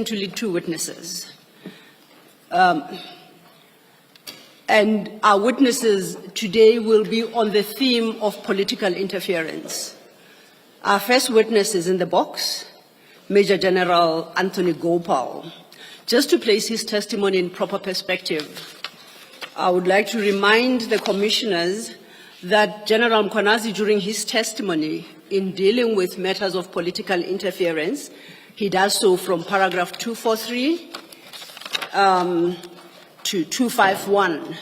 to lead two witnesses. And our witnesses today will be on the theme of political interference. Our first witness is in the box, Major General Anthony Gopal. Just to place his testimony in proper perspective, I would like to remind the commissioners that General Mkhwanazi, during his testimony in dealing with matters of political interference, he does so from paragraph 243 to 251,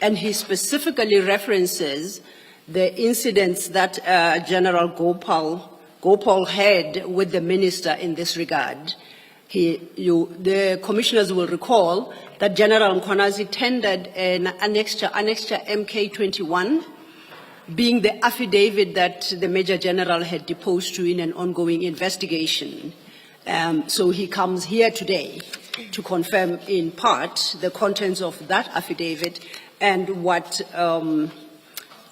and he specifically references the incidents that General Gopal had with the minister in this regard. The commissioners will recall that General Mkhwanazi tendered an annexure MK21, being the affidavit that the Major General had deposed to in an ongoing investigation. So he comes here today to confirm in part the contents of that affidavit and what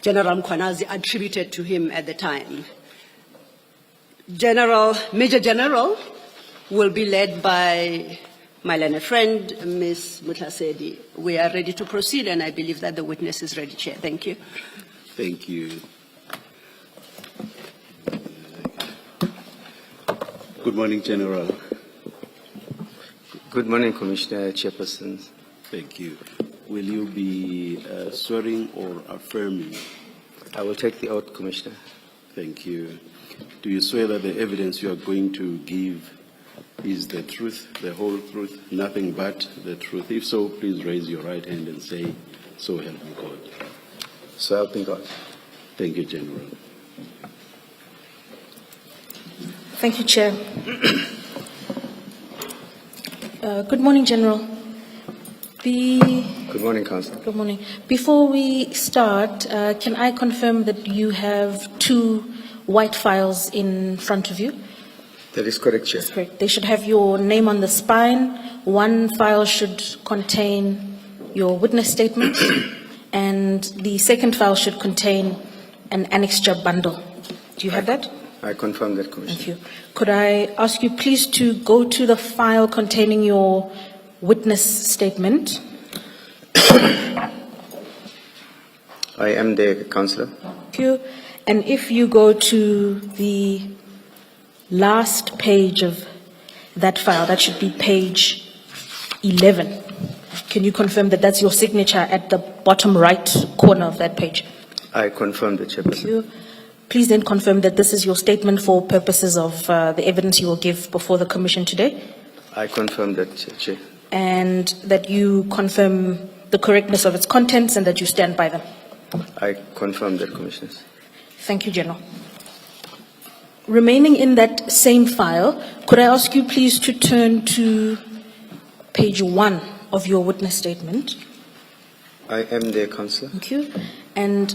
General Mkhwanazi attributed to him at the time. Major General will be led by my learned friend, Ms. Mutlasedi. We are ready to proceed, and I believe that the witness is ready, Chair. Thank you. Thank you. Good morning, General. Good morning, Commissioner Chairperson. Thank you. Will you be swearing or affirming? I will take the oath, Commissioner. Thank you. Do you swear that the evidence you are going to give is the truth, the whole truth, nothing but the truth? If so, please raise your right hand and say, "So help me God." So help me God. Thank you, General. Thank you, Chair. Good morning, General. Good morning, Councillor. Good morning. Before we start, can I confirm that you have two white files in front of you? That is correct, Chair. That's correct. They should have your name on the spine. One file should contain your witness statement, and the second file should contain an annexure bundle. Do you have that? I confirm that, Commissioner. Thank you. Could I ask you please to go to the file containing your witness statement? I am there, Councillor. Thank you. And if you go to the last page of that file, that should be page 11. Can you confirm that that's your signature at the bottom right corner of that page? I confirm the Chairperson. Thank you. Please then confirm that this is your statement for purposes of the evidence you will give before the Commission today. I confirm that, Chair. And that you confirm the correctness of its contents and that you stand by them. I confirm that, Commissioners. Thank you, General. Remaining in that same file, could I ask you please to turn to page 1 of your witness statement? I am there, Councillor. Thank you. And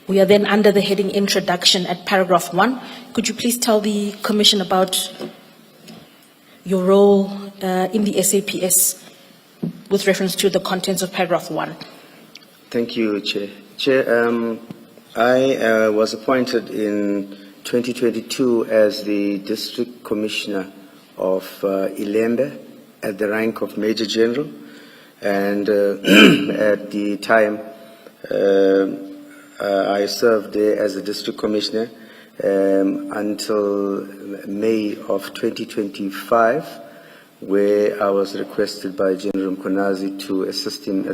we are then under the heading Introduction at paragraph 1. Could you please tell the Commission about your role in the SAPS with reference to the contents of paragraph 1? Thank you, Chair. Chair, I was appointed in 2022 as the District Commissioner of Ilembe at the rank of Major General, and at the time I served there as a District Commissioner until May of 2025, where I was requested by General Mkhwanazi to assist him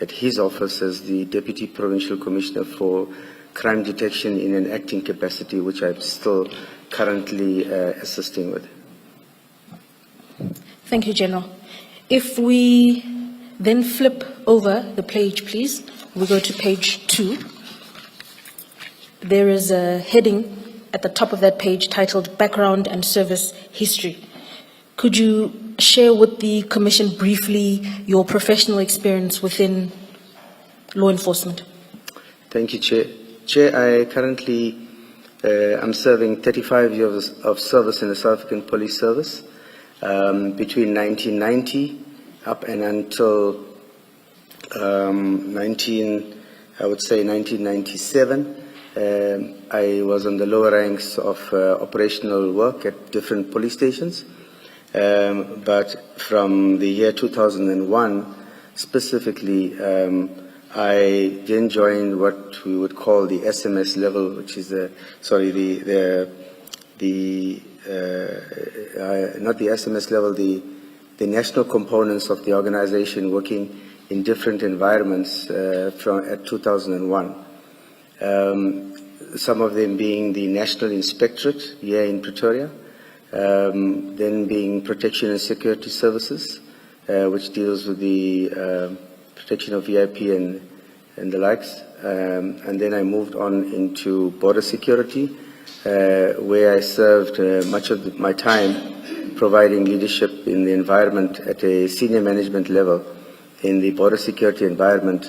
at his office as the Deputy Provincial Commissioner for Crime Detection in an acting capacity, which I'm still currently assisting with. Thank you, General. If we then flip over the page, please, we go to page 2. There is a heading at the top of that page titled Background and Service History. Could you share with the Commission briefly your professional experience within law enforcement? Thank you, Chair. Chair, I currently am serving 35 years of service in the South African Police Service. Between 1990 up and until 1997, I was on the lower ranks of operational work at different police stations. But from the year 2001, specifically, I then joined what we would call the SMS level, which is not the SMS level, the national components of the organization, working in different environments at 2001. Some of them being the National Inspectorate here in Pretoria, then being Protection and Security Services, which deals with the protection of VIP and the likes. And then I moved on into border security, where I served much of my time providing leadership in the environment at a senior management level in the border security environment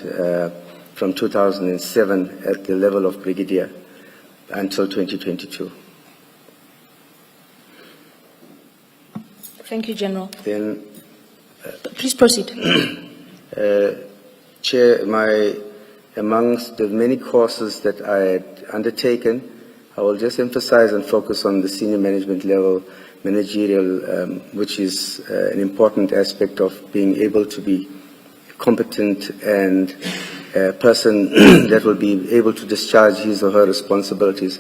from 2007 at the level of brigadier until 2022. Thank you, General. Then, Please proceed. Chair, amongst the many courses that I had undertaken, I will just emphasize and focus on the senior management level, managerial, which is an important aspect of being able to be competent and a person that will be able to discharge his or her responsibilities.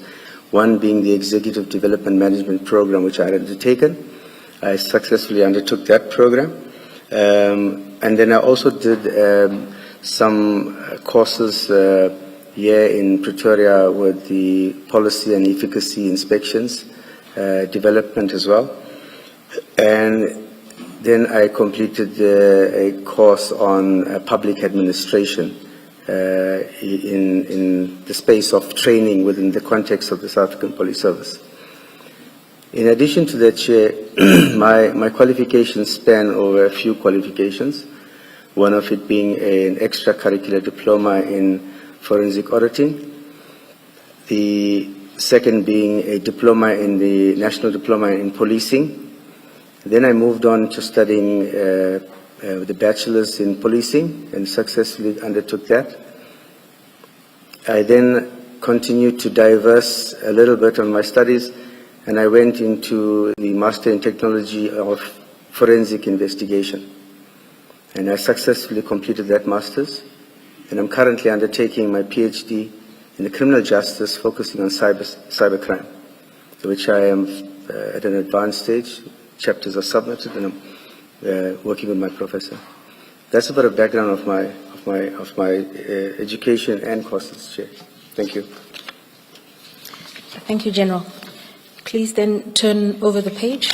One being the Executive Development Management Program, which I had undertaken. I successfully undertook that program. And then I also did some courses here in Pretoria with the policy and efficacy inspections, development as well. And then I completed a course on public administration in the space of training within the context of the South African Police Service. In addition to that, Chair, my qualifications span over a few qualifications, one of it being an extracurricular diploma in forensic auditing, the second being a diploma in the National Diploma in Policing. Then I moved on to studying the bachelor's in policing and successfully undertook that. I then continued to diverse a little bit on my studies, and I went into the Master in Technology of Forensic Investigation. And I successfully completed that master's, and I'm currently undertaking my PhD in the criminal justice, focusing on cybercrime, which I am at an advanced stage. Chapters are submitted, and I'm working with my professor. That's about a background of my education and courses, Chair. Thank you. Thank you, General. Please then turn over the page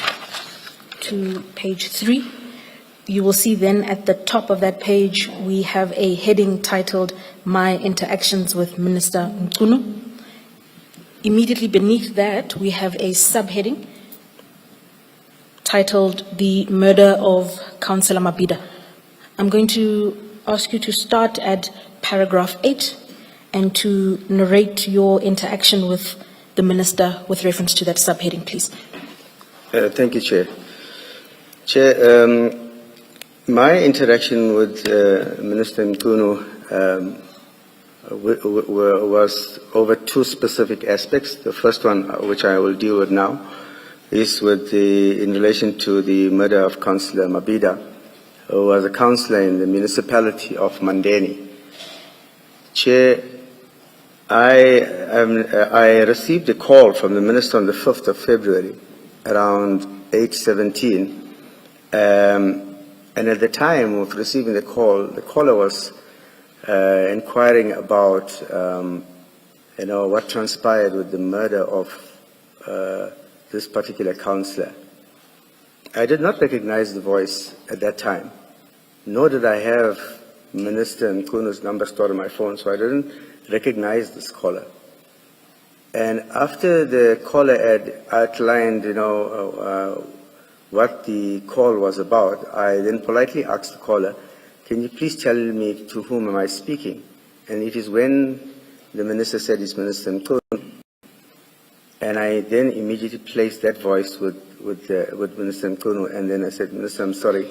to page 3. You will see then at the top of that page, we have a heading titled, My Interactions with Minister Mchunu. Immediately beneath that, we have a subheading titled, The Murder of Councillor Mabhida. I'm going to ask you to start at paragraph 8 and to narrate your interaction with the Minister with reference to that subheading, please. Thank you, Chair. Chair, my interaction with Minister Mchunu was over two specific aspects. The first one, which I will deal with now, is in relation to the murder of Councillor Mabhida, who was a councillor in the municipality of Mandeni. Chair, I received a call from the Minister on the 5th of February, around 8:17, and at the time of receiving the caller was inquiring about, what transpired with the murder of this particular councillor. I did not recognize the voice at that time, nor did I have Minister Mchunu's number stored on my phone, so I didn't recognize this caller. And after the caller had outlined, what the call was about, I then politely asked the caller, can you please tell me to whom am I speaking? And it is when the minister said it's Minister Mchunu, and I then immediately placed that voice with Minister Mchunu, and then I said, Minister, I'm sorry,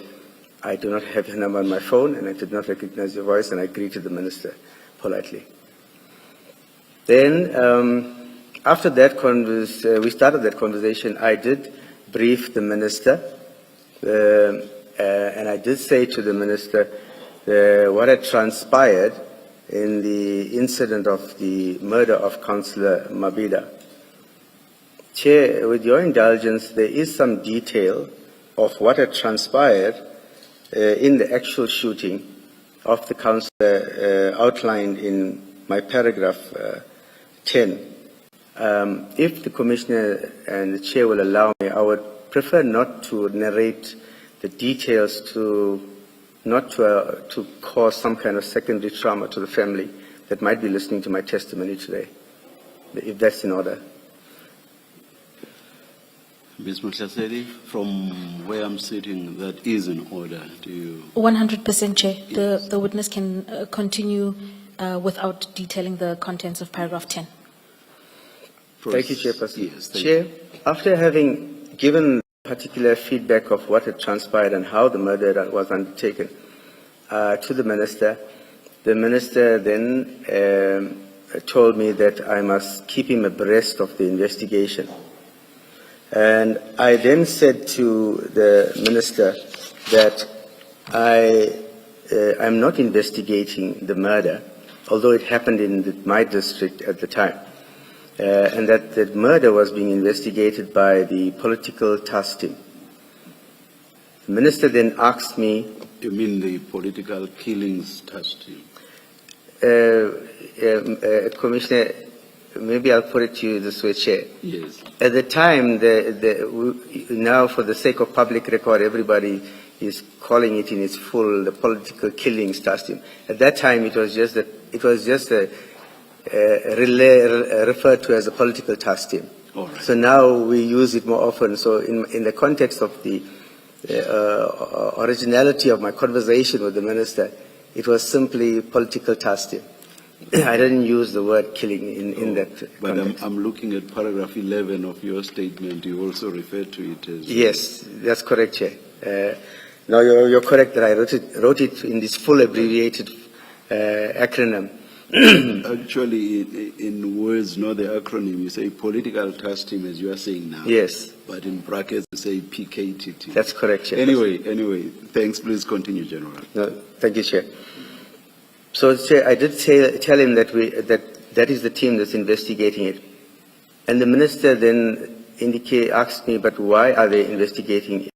I do not have your number on my phone, and I did not recognize your voice, and I greeted the minister politely. Then, after that we started that conversation, I did brief the minister And I did say to the Minister what had transpired in the incident of the murder of Councillor Mabida. Chair, with your indulgence, there is some detail of what had transpired in the actual shooting of the councillor outlined in my paragraph 10. If the Commissioner and the Chair will allow me, I would prefer not to narrate the details to cause some kind of secondary trauma to the family that might be listening to my testimony today, if that's in order. Ms. Mhlaseli, from where I'm sitting, that is in order. Do you? 100% Chair. Yes. The witness can continue without detailing the contents of paragraph 10. Thank you, Chairperson. Yes, thank Chair, you. after having given particular feedback of what had transpired and how the murder was undertaken to the Minister then told me that I must keep him abreast of the investigation. And I then said to the Minister that I'm not investigating the murder, although it happened in my district at the time, and that the murder was being investigated by the political task team. The Minister then asked me... You mean the political killings task team? Commissioner, maybe I'll put it to you this way, Chair. Yes. At the time, now for the sake of public record, everybody is calling it in its full the political killings task team. At that time, it was just referred to as a political task team. All right. So now we use it more often. So in the context of the originality of my conversation with the Minister, it was simply political task team. I didn't use the word killing in that But context. I'm looking at paragraph 11 of your statement. You also refer to it as... Yes, that's correct, Chair. No, you're correct that I wrote it in this full abbreviated acronym. Actually, in words, not the acronym, you say political task team as you are saying now. Yes. But in brackets, you say PKTT. That's correct, Chair. Anyway, thanks. Please continue, General. No, thank you, Chair. So, Chair, I did tell him that is the team that's investigating it. And the Minister then asked me, but why are they investigating it?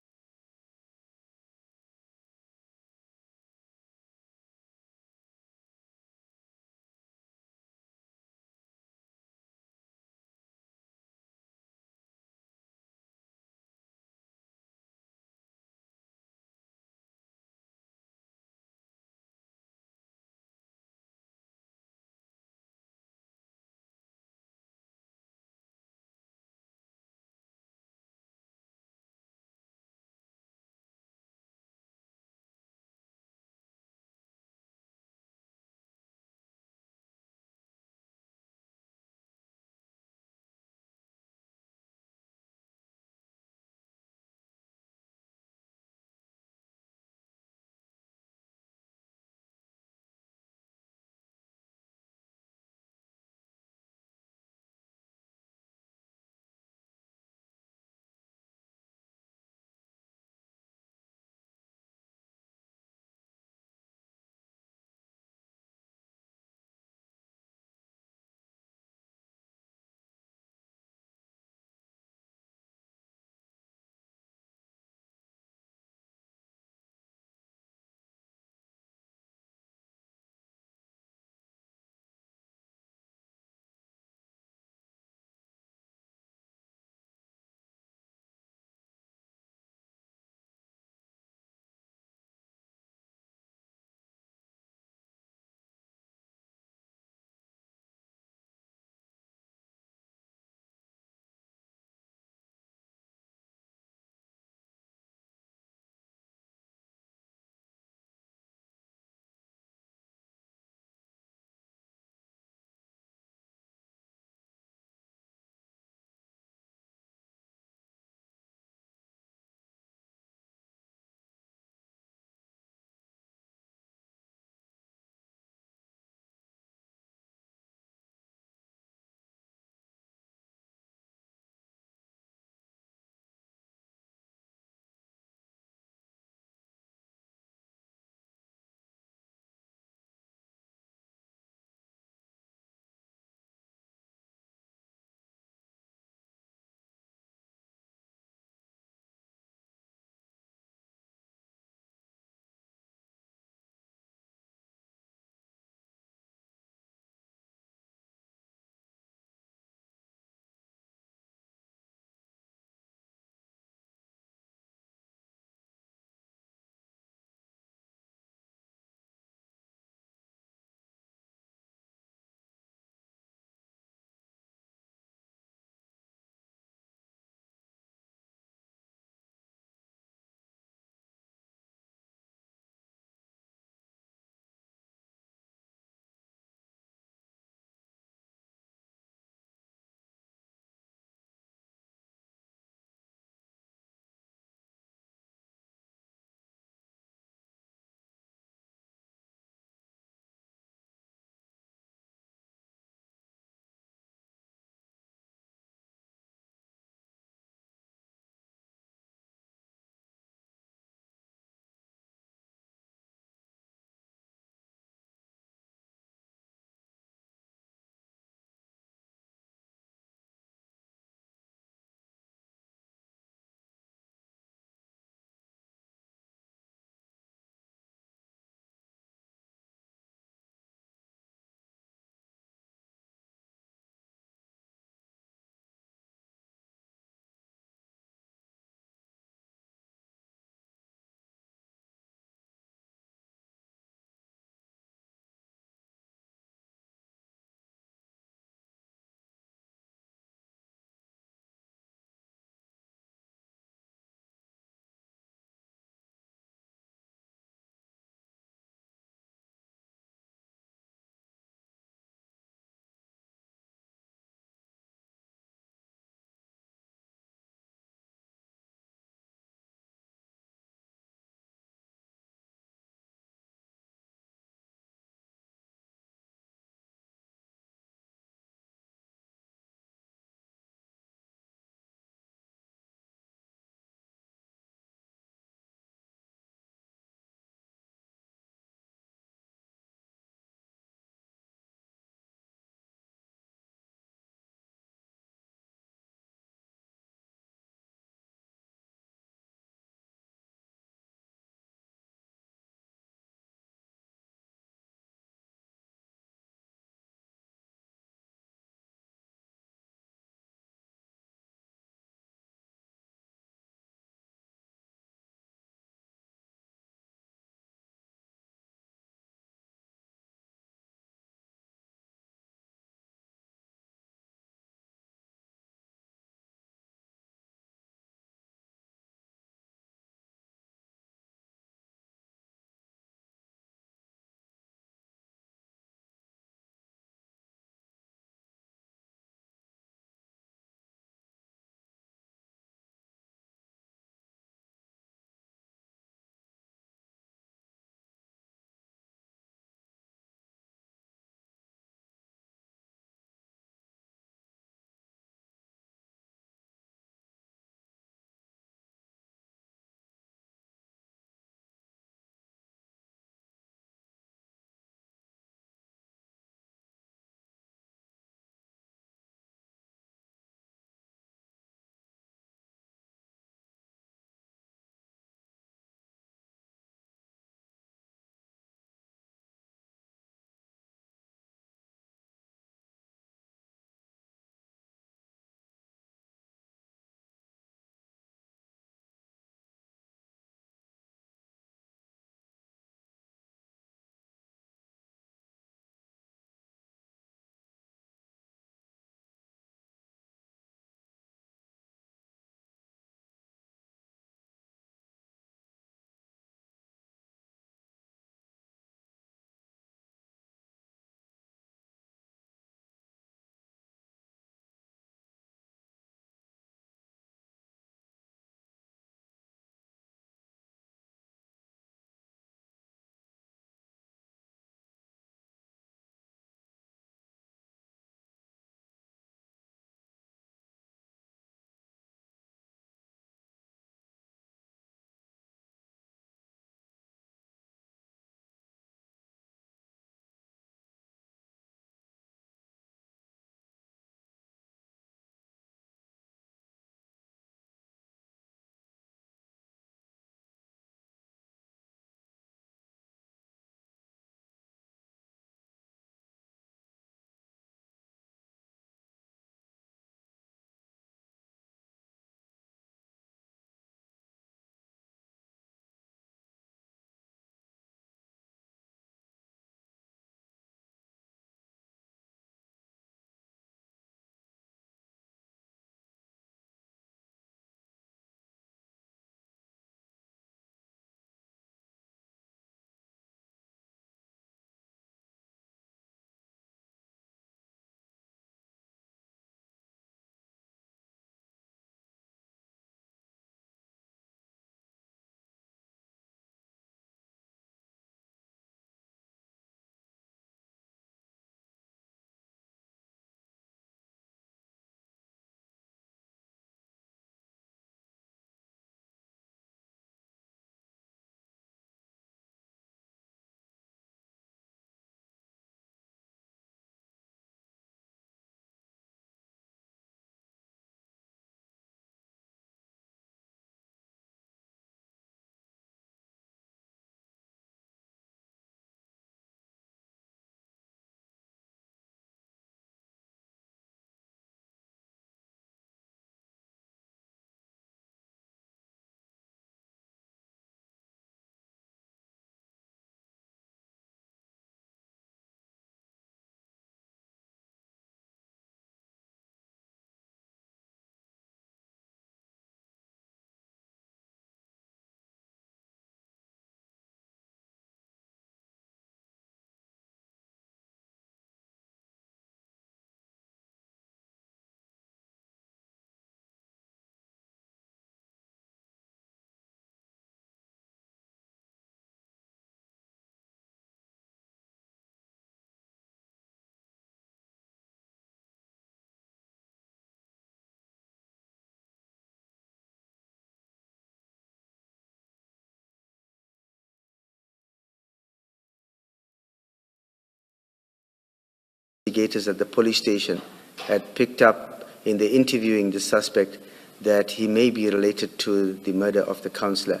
investigators at the police station had picked up in the interviewing the suspect that he may be related to the murder of the councillor.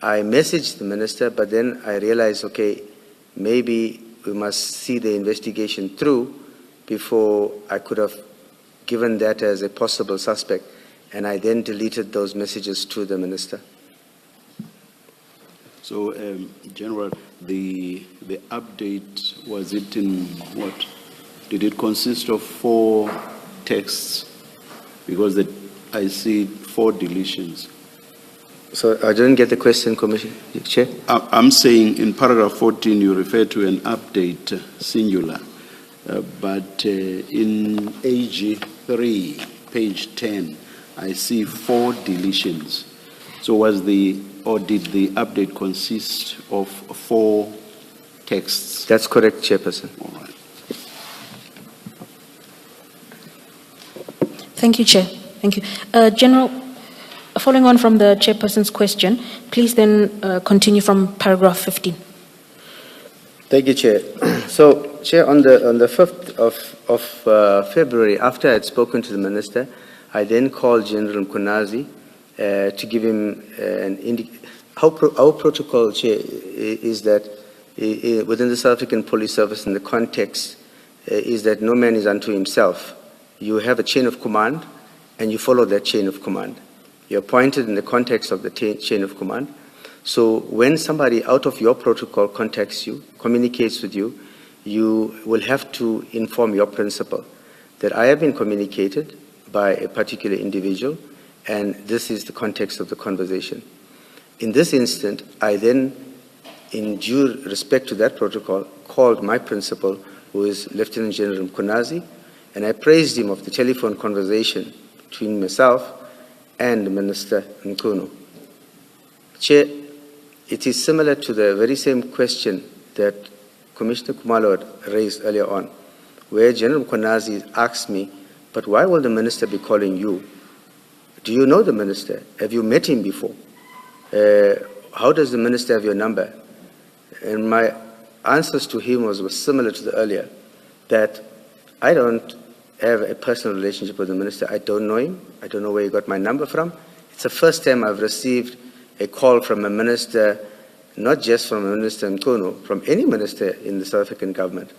I messaged the minister, but then I realized, okay, maybe we must see the investigation through before I could have given that as a possible suspect, and I then deleted those messages to the minister. So, General, the update, was it in what? Did it consist of 4 texts? Because I see 4 deletions. So I didn't get the question, Commissioner Chair. I'm saying in paragraph 14 you refer to an update, singular, but in AG3, page 10, I see 4 deletions. So did the update consist of 4 texts? That's correct, Chairperson. All right. Thank you, Chair. Thank you. General, following on from the Chairperson's question, please then continue from paragraph 15. Thank you, Chair. So, Chair, on the 5th of February, after I had spoken to the Minister, I then called General Mkonazi to give him an indication. Our protocol, Chair, is that within the South African Police Service, in the context, is that no man is unto himself. You have a chain of command, and you follow that chain of command. You're appointed in the context of the chain of command. So when somebody out of your protocol contacts you, communicates with you, you will have to inform your principal that I have been communicated by a particular individual, and this is the context of the conversation. In this instant, I then, in due respect to that protocol, called my principal, who is Lieutenant General Mkonazi, and I praised him of the telephone conversation between myself and the Minister Nkunu. Chair, it is similar to the very same question that Commissioner Kumalo had raised earlier on, where General Mkonazi asked me, but why will the Minister be calling you? Do you know the Minister? Have you met him before? How does the Minister have your number? And my answers to him was similar to the earlier, that I don't have a personal relationship with the Minister. I don't know him. I don't know where he got my number from. It's the first time I've received a call from a minister, not just from a Minister Nkunu, from any minister in the South African government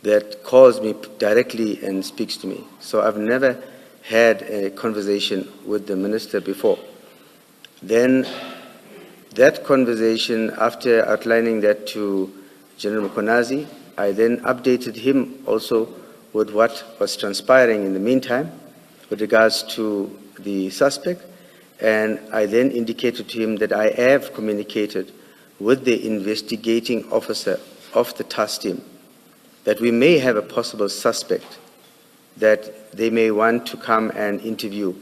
that calls me directly and speaks to me. So I've never had a conversation with the minister before. Then that conversation, after outlining that to General Mkonazi, I then updated him also with what was transpiring in the meantime with regards to the suspect, and I then indicated to him that I have communicated with the investigating officer of the task team that we may have a possible suspect that they may want to come and interview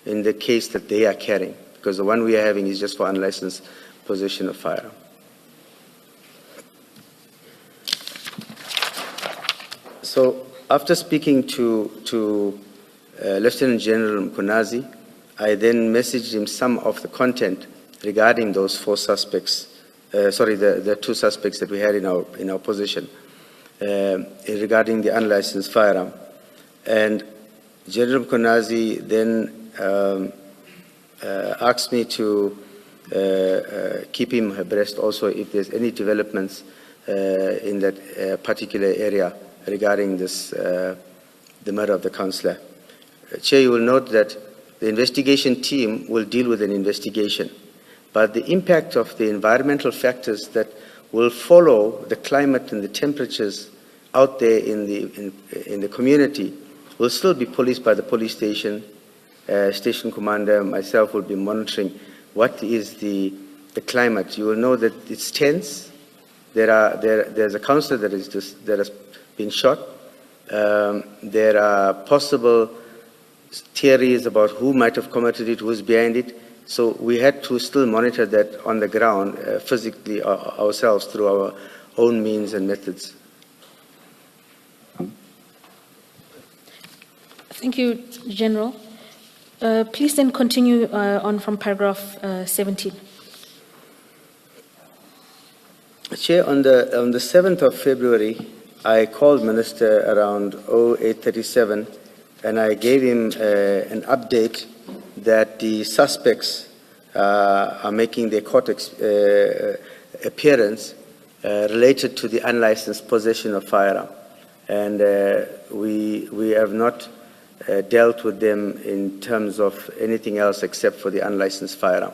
in the case that they are carrying, because the one we are having is just for unlicensed possession of firearm. So after speaking to Lieutenant General Mkonazi, I then messaged him some of the content regarding those 4 suspects, the 2 suspects that we had in our possession, regarding the unlicensed firearm. And General Mkonazi then asked me to keep him abreast also if there's any developments in that particular area regarding this, the murder of the councillor. Chair, you will note that the investigation team will deal with an investigation, but the impact of the environmental factors that will follow the climate and the temperatures out there in the community will still be policed by the police station. Station commander, myself will be monitoring what is the climate. You will know that it's tense. There's a councillor that has been shot. There are possible theories about who might have committed it, who's behind it. So we had to still monitor that on the ground physically ourselves through our own means and methods. Thank you, General. Please then continue on from paragraph 17. Chair, on the 7th of February, I called Minister around 08:37, and I gave him an update that the suspects are making their court appearance related to the unlicensed possession of firearm. And we have not dealt with them in terms of anything else except for the unlicensed firearm.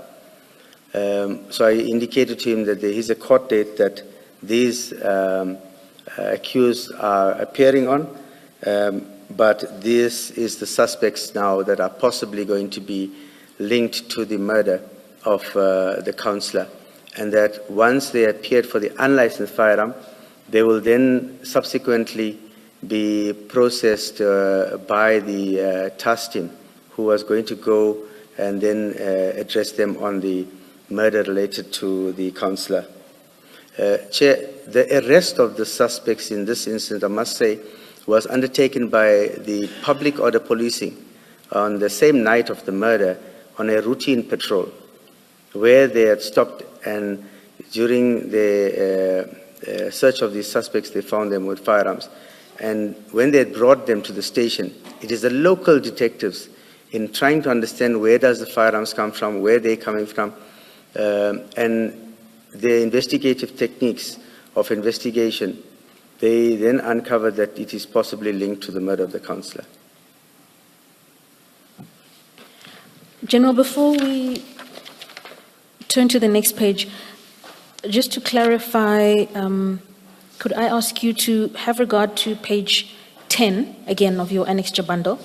So I indicated to him that there is a court date that these accused are appearing on, but this is the suspects now that are possibly going to be linked to the murder of the councillor, and that once they appeared for the unlicensed firearm, they will then subsequently be processed by the task team, who was going to go and then address them on the murder related to the councillor. Chair, the arrest of the suspects in this incident, I must say, was undertaken by the public order policing on the same night of the murder on a routine patrol, where they had stopped, and during the search of these suspects, they found them with firearms. And when they had brought them to the station, it is the local detectives, in trying to understand where does the firearms come from, where they're coming from, and the investigative techniques of investigation, they then uncovered that it is possibly linked to the murder of the councillor. General, before we turn to the next page, just to clarify, could I ask you to have regard to page 10, again, of your annexure bundle?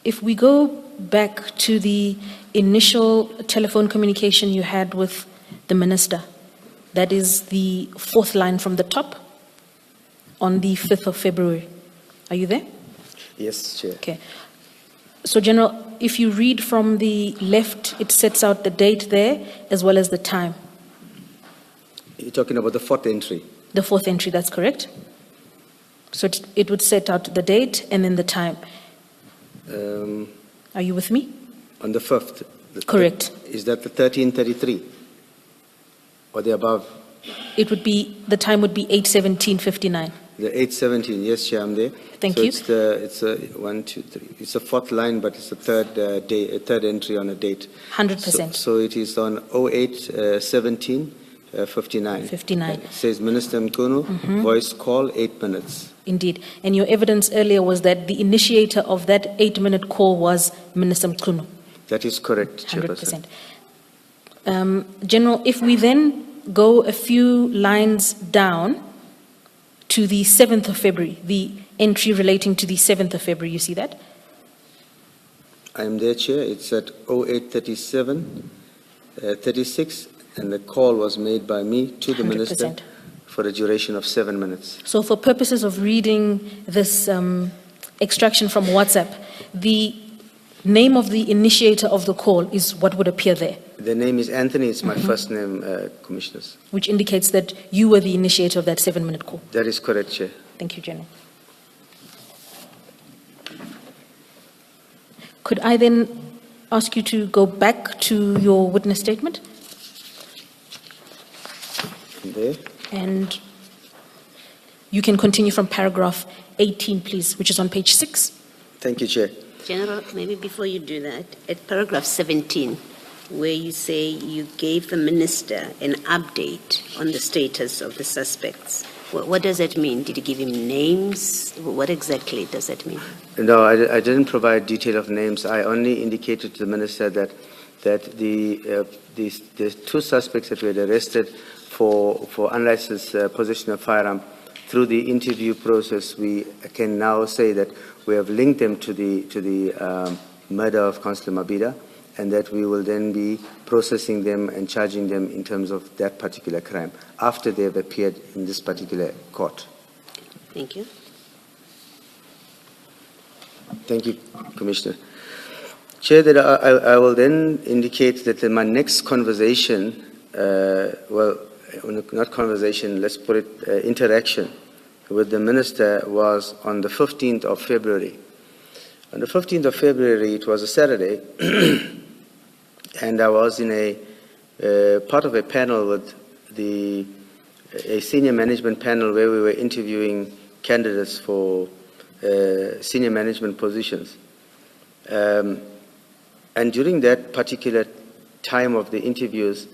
If we go back to the initial telephone communication you had with the minister, that is the fourth line from the top on the 5th of February. Are you there? Yes, Chair. Okay. So, General, if you read from the left, it sets out the date there as well as the time. You're talking about the fourth entry? The fourth entry, that's correct. So it would set out the date and then the time. Are you with me? On the 5th? Correct. Is that the 13:33 or the above? It would be, the time would be 8:17:59. The 8:17, yes, Chair, I'm there. Thank so you. It's a 1, 2, 3. It's a fourth line, but it's a third entry on a date. 100%. So it is on 08:17:59. 59. It says Minister Mkunu, voice call, 8 minutes. Indeed. And your evidence earlier was that the initiator of that 8-minute call was Minister Mkunu. That is correct, Chairperson. 100%. General, if we then go a few lines down to the 7th of February, the entry relating to the 7th of February, you see that? I am there, Chair. It's at 08:37:36, and the call was made by me to the 100%. Minister for a duration of 7 minutes. So for purposes of reading this extraction from WhatsApp, the name of the initiator of the call is what would appear there, The name is Anthony. It's my first name, Commissioners. which indicates that you were the initiator of that 7-minute call. That is correct, Chair. Thank you, General. Could I then ask you to go back to your witness statement? There. And you can continue from paragraph 18, please, which is on page 6. Thank you, Chair. General, maybe before you do that, at paragraph 17, where you say you gave the minister an update on the status of the suspects, what does that mean? Did you give him names? What exactly does that mean? No, I didn't provide detail of names. I only indicated to the Minister that the two suspects that we had arrested for unlicensed possession of firearm, through the interview process, we can now say that we have linked them to the murder of Councillor Mabida, and that we will then be processing them and charging them in terms of that particular crime after they have appeared in this particular court. Thank you. Thank you, Commissioner. Chair, that I will then indicate that in my next conversation, well, not conversation, let's put it interaction with the Minister was on the 15th of February. On the 15th of February, it was a Saturday, and I was in a part of a panel with the a senior management panel where we were interviewing candidates for senior management positions. And during that particular time of the interviews,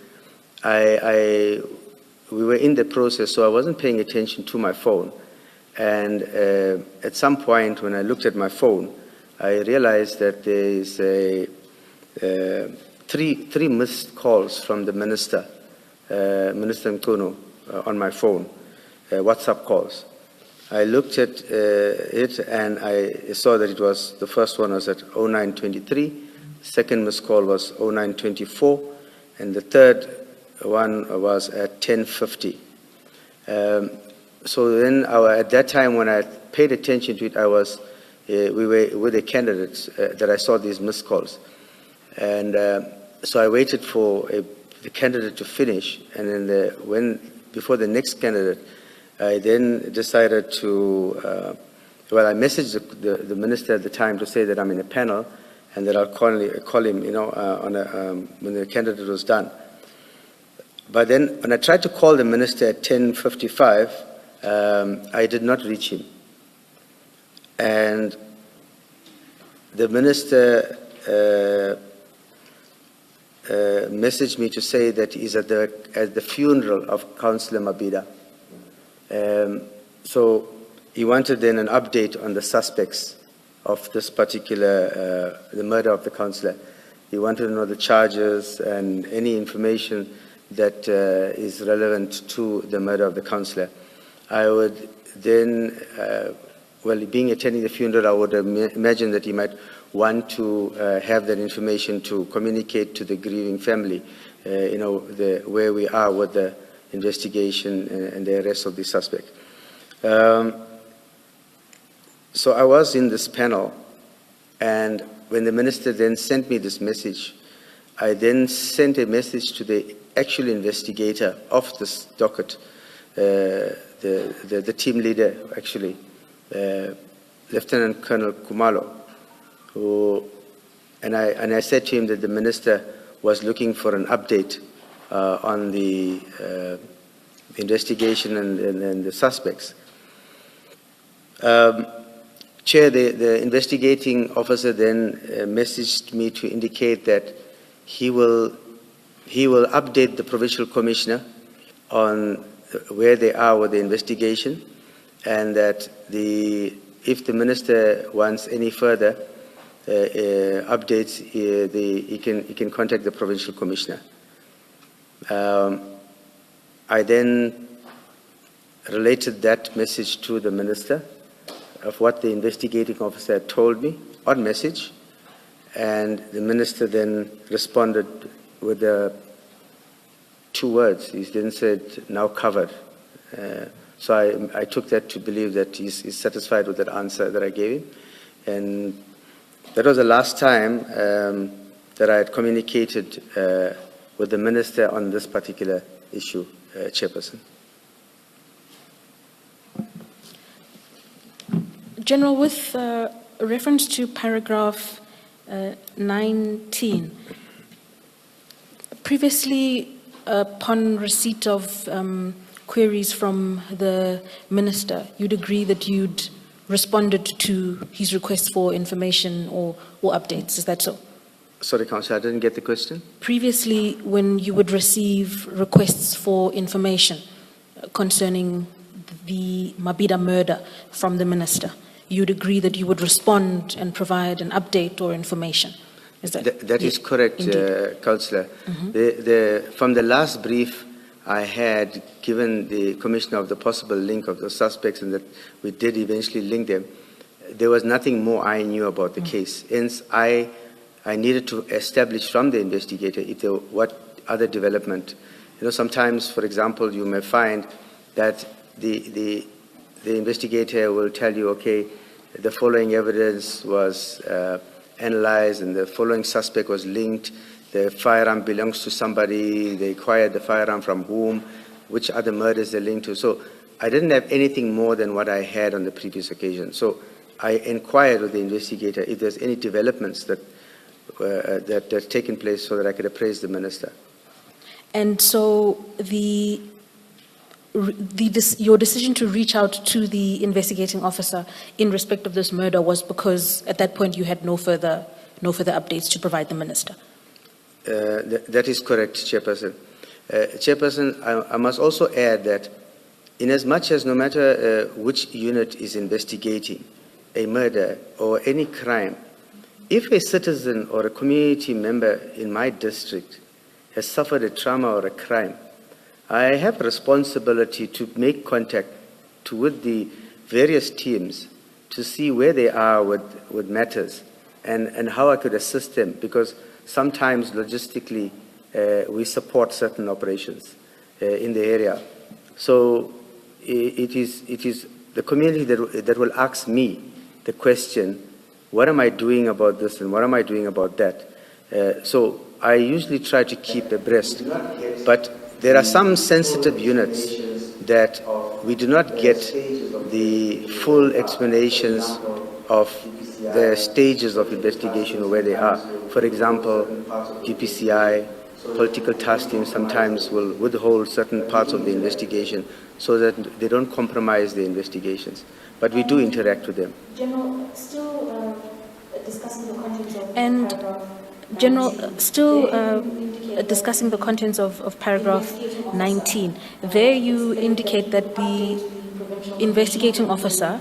we were in the process, so I wasn't paying attention to my phone. And at some point, when I looked at my phone, I realized that there is three missed calls from the minister, Minister Mkono, on my phone, WhatsApp calls. I looked at it and I saw that it was, the first one was at 0923, second missed call was 0924, and the third one was at 1050. So then at that time when I paid attention to it, we were with the candidates that I saw these missed calls. And so I waited for the candidate to finish, and then before the next candidate, I then decided to, I messaged the minister at the time to say that I'm in a panel and that I'll call him, when the candidate was done. But then when I tried to call the minister at 10:55, I did not reach him. And the minister messaged me to say that he's at the funeral of Councillor Mabhida. So he wanted then an update on the suspects of this particular, the murder of the councillor. He wanted to know the charges and any information that is relevant to the murder of the councillor. I would then, being attending the funeral, I would imagine that he might want to have that information to communicate to the grieving family, where we are with the investigation and the arrest of the suspect. So I was in this panel, and when the minister then sent me this message, I then sent a message to the actual investigator of this docket, the team leader, actually, Lieutenant Colonel Kumalo, and I said to him that the minister was looking for an update on the investigation and the suspects. Chair, the investigating officer then messaged me to indicate that he will update the provincial commissioner on where they are with the investigation, and that if the minister wants any further updates, he can contact the provincial commissioner. I then related that message to the minister of what the investigating officer had told me on message, and the minister then responded with two words. He then said, "Now covered." So I took that to believe that he's satisfied with that answer that I gave him, and that was the last time that I had communicated with the minister on this particular issue, Chairperson. General, with reference to paragraph 19, previously upon receipt of queries from the minister, you'd agree that you'd responded to his request for information or updates, is that so? Sorry, Councillor, I didn't get the question. Previously, when you would receive requests for information concerning the Mabhida murder from the minister, you'd agree that you would respond and provide an update or information. Is that? That is correct, Councillor. Mm-hmm. From the last brief I had given the Commissioner of the possible link of the suspects, and that we did eventually link them, there was nothing more I knew about the case. Hence, I needed to establish from the investigator what other development. Sometimes, for example, you may find that the investigator will tell you, okay, the following evidence was analyzed and the following suspect was linked, the firearm belongs to somebody, they acquired the firearm from whom, which other murders they're linked to. So I didn't have anything more than what I had on the previous occasion. So I inquired with the investigator if there's any developments that have taken place so that I could appraise the minister. And so the your decision to reach out to the investigating officer in respect of this murder was because at that point you had no further updates to provide the minister? That is correct, Chairperson. Chairperson, I must also add that in as much as no matter which unit is investigating a murder or any crime, if a citizen or a community member in my district has suffered a trauma or a crime, I have a responsibility to make contact with the various teams to see where they are with matters and how I could assist them, because sometimes logistically we support certain operations in the area. So it is the community that will ask me the question, what am I doing about this and what am I doing about that? So I usually try to keep abreast, but there are some sensitive units that we do not get the full explanations of the stages of investigation or where they are. For example, GPCI, political task teams sometimes will withhold certain parts of the investigation so that they don't compromise the investigations. But we do interact with them. General, still discussing the contents of paragraph 19. General, still discussing the contents of paragraph 19. There you indicate that the investigating officer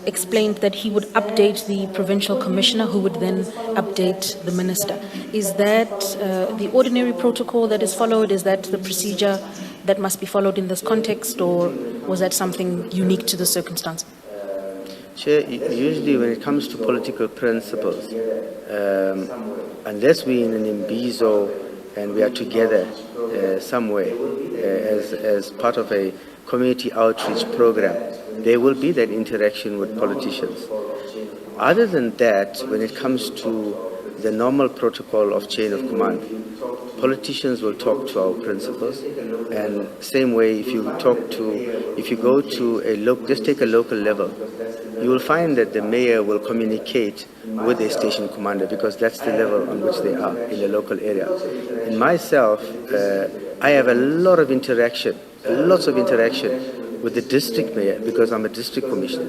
explained that he would update the provincial commissioner, who would then update the minister. Is that the ordinary protocol that is followed? Is that the procedure that must be followed in this context, or was that something unique to the circumstance? Chair, usually when it comes to political principles, unless we're in an imbizo and we are together somewhere as part of a community outreach program, there will be that interaction with politicians. Other than that, when it comes to the normal protocol of chain of command, politicians will talk to our principals, and same way if you go to just take a local level, you will find that the mayor will communicate with the station commander, because that's the level on which they are in the local area. In myself, I have lots of interaction with the district mayor, because I'm a district commissioner.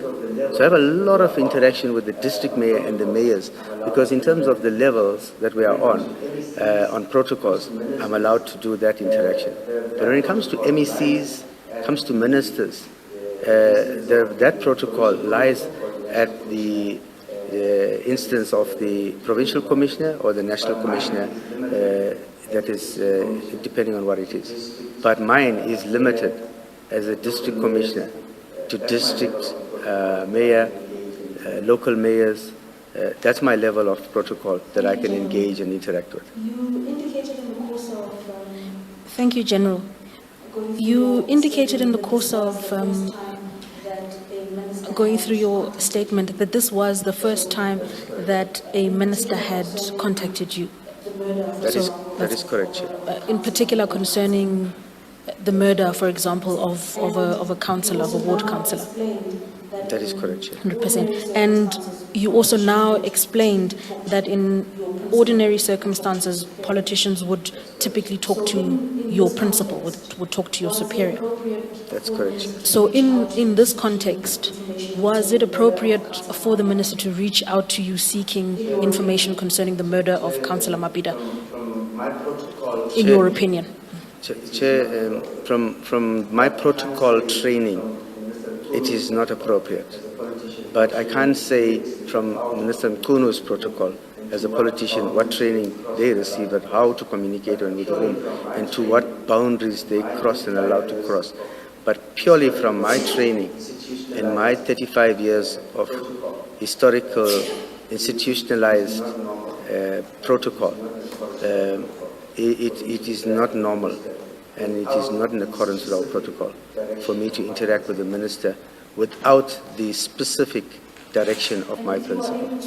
So I have a lot of interaction with the district mayor and the mayors, because in terms of the levels that we are on protocols, I'm allowed to do that interaction. But when it comes to MECs, comes to ministers, that protocol lies at the instance of the provincial commissioner or the national commissioner, that is depending on what it is. But mine is limited as a district commissioner to district mayor, local mayors. That's my level of protocol that I can engage and interact with. You indicated in the course of... Thank you, General. You indicated in the course of going through your statement that this was the first time that a minister had contacted you. That is correct, Chair. In particular concerning the murder, for example, of a councillor, of a ward councillor. That is correct, Chair. 100%. And you also now explained that in ordinary circumstances, politicians would typically talk to your principal, would talk to your superior. That's correct, Chair. So in this context, was it appropriate for the minister to reach out to you seeking information concerning the murder of Councillor Mabida, in your opinion? Chair, from my protocol training, it is not appropriate. But I can't say from Minister Mkunu's protocol, as a politician, what training they receive and how to communicate and with whom and to what boundaries they cross and allowed to cross. But purely from my training and my 35 years of historical, institutionalized protocol, it is not normal, and it is not in accordance with our protocol for me to interact with the minister without the specific direction of my principal.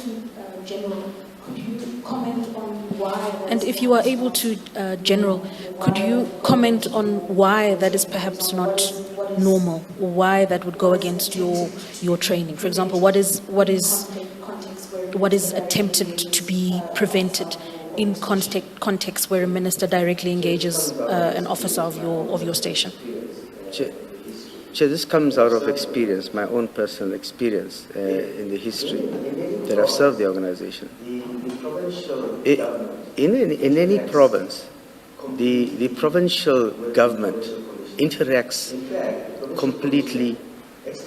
And if you are able to, General, could you comment on why that is perhaps not normal, or why that would go against your training? For example, what is attempted to be prevented in context where a minister directly engages an officer of your station? Chair, this comes out of experience, my own personal experience in the history that I've served the organization. In any province, the provincial government interacts completely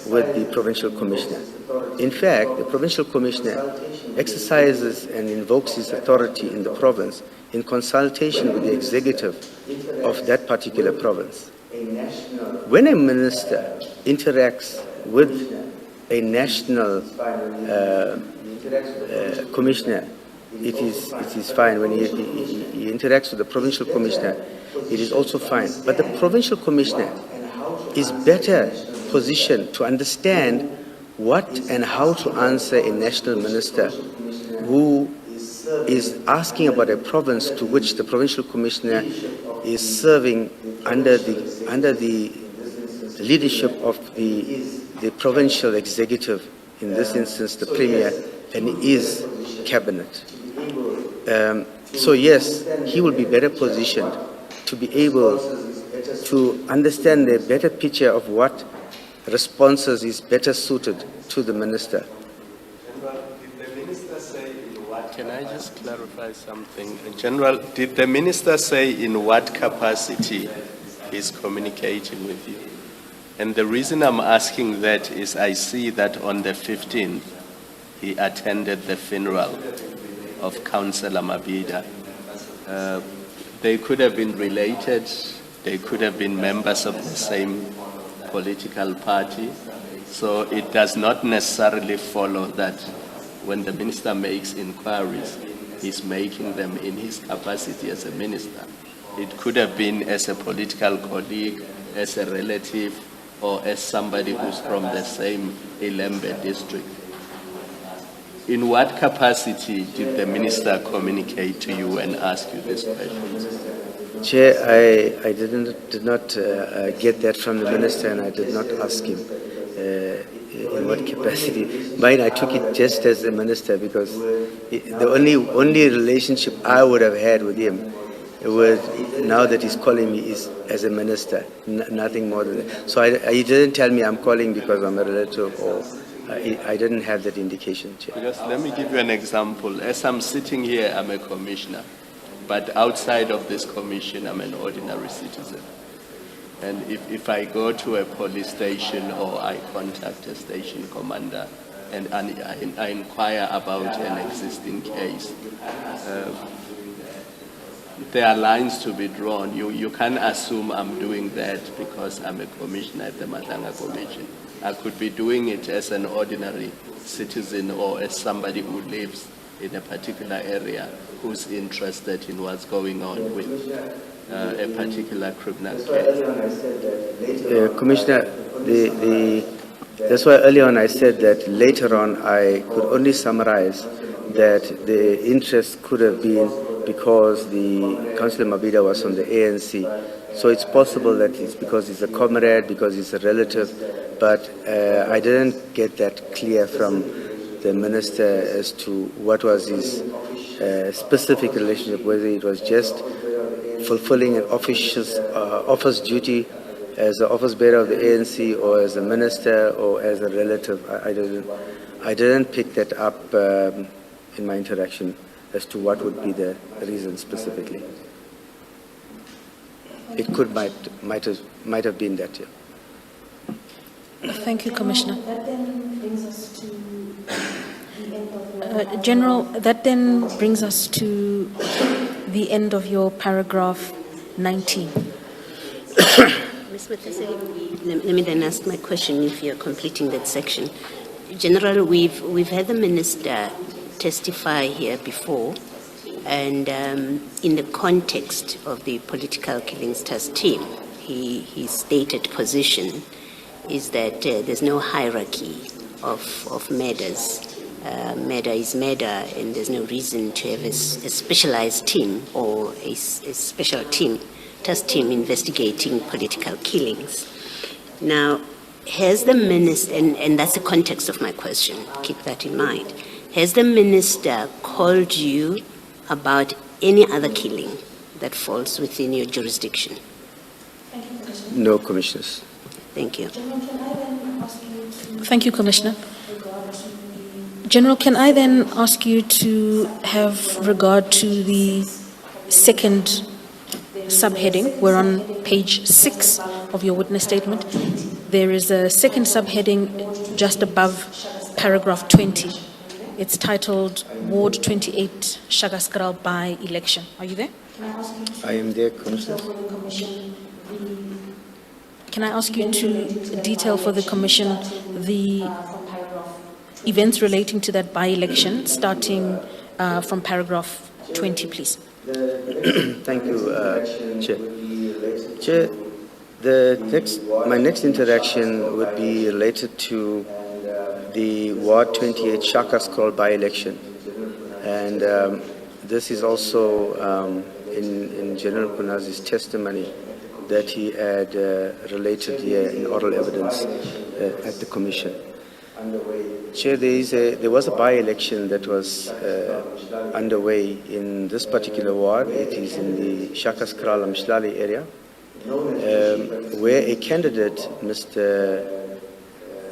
with the provincial commissioner. In fact, the provincial commissioner exercises and invokes his authority in the province in consultation with the executive of that particular province. When a minister interacts with a national commissioner, it is fine. When he interacts with the provincial commissioner, it is also fine. But the provincial commissioner is better positioned to understand what and how to answer a national minister who is asking about a province to which the provincial commissioner is serving under the leadership of the provincial executive, in this instance the premier, and his cabinet. So yes, he will be better positioned to be able to understand the better picture of what responses is better suited to the minister. Can I just clarify something? General, did the minister say in what capacity he's communicating with you? And the reason I'm asking that is I see that on the 15th, he attended the funeral of Councillor Mabida. They could have been related, they could have been members of the same political party. So it does not necessarily follow that when the minister makes inquiries, he's making them in his capacity as a minister. It could have been as a political colleague, as a relative, or as somebody who's from the same Ilembe district. In what capacity did the minister communicate to you and ask you this question? Chair, I did not get that from the minister, and I did not ask him in what capacity. Mine, I took it just as a minister, because the only relationship I would have had with him was, now that he's calling me, is as a minister, nothing more than that. So he didn't tell me I'm calling because I'm a relative, or I didn't have that indication, Chair. Because let me give you an example. As I'm sitting here, I'm a commissioner, but outside of this commission, I'm an ordinary citizen. And if I go to a police station or I contact a station commander and I inquire about an existing case, there are lines to be drawn. You can't assume I'm doing that because I'm a commissioner at the Madlanga Commission. I could be doing it as an ordinary citizen or as somebody who lives in a particular area who's interested in what's going on with a particular criminal case. Commissioner, that's why earlier on I said that later on I could only summarize that the interest could have been because the Councillor Mabida was from the ANC. So it's possible that it's because he's a comrade, because he's a relative, but I didn't get that clear from the minister as to what was his specific relationship, whether it was just fulfilling an office duty as an office bearer of the ANC, or as a minister, or as a relative. I didn't pick that up in my interaction as to what would be the reason specifically. It might have been that, yeah. Thank you, Commissioner. That then brings us to the end of General, that then brings us to the end of your paragraph 19. Ms. Mathese, let me then ask my question if you're completing that section. General, we've had the minister testify here before, and in the context of the political killings task team, his stated position is that there's no hierarchy of murders. Murder is murder, and there's no reason to have a specialized team or a special team, task team investigating political killings. Now, has the minister, and that's the context of my question, keep that in mind, has the minister called you about any other killing that falls within your jurisdiction? No, Commissioners. Thank you. General, can I then ask you to Thank you, Commissioner. regard to the General, can I then ask you to have regard to the second subheading? We're on page 6 of your witness statement. There is a second subheading just above paragraph 20. It's titled Ward 28 Shaka Kraal by-election. Are you there? Can I ask you to I am there, Commissioner. for the commission Can I ask you to detail for the Commission the from paragraph events relating to that by-election, starting from paragraph 20, please? Thank you, Chair. Chair, my next interaction would be related to the Ward 28 Shaka Kraal by-election. And this is also in General Kunazi's testimony that he had related here in oral evidence at the Commission. Chair, there was a by-election that was underway in this particular ward. It is in the Shaka Kraal Mshlali area, where a candidate, Mr.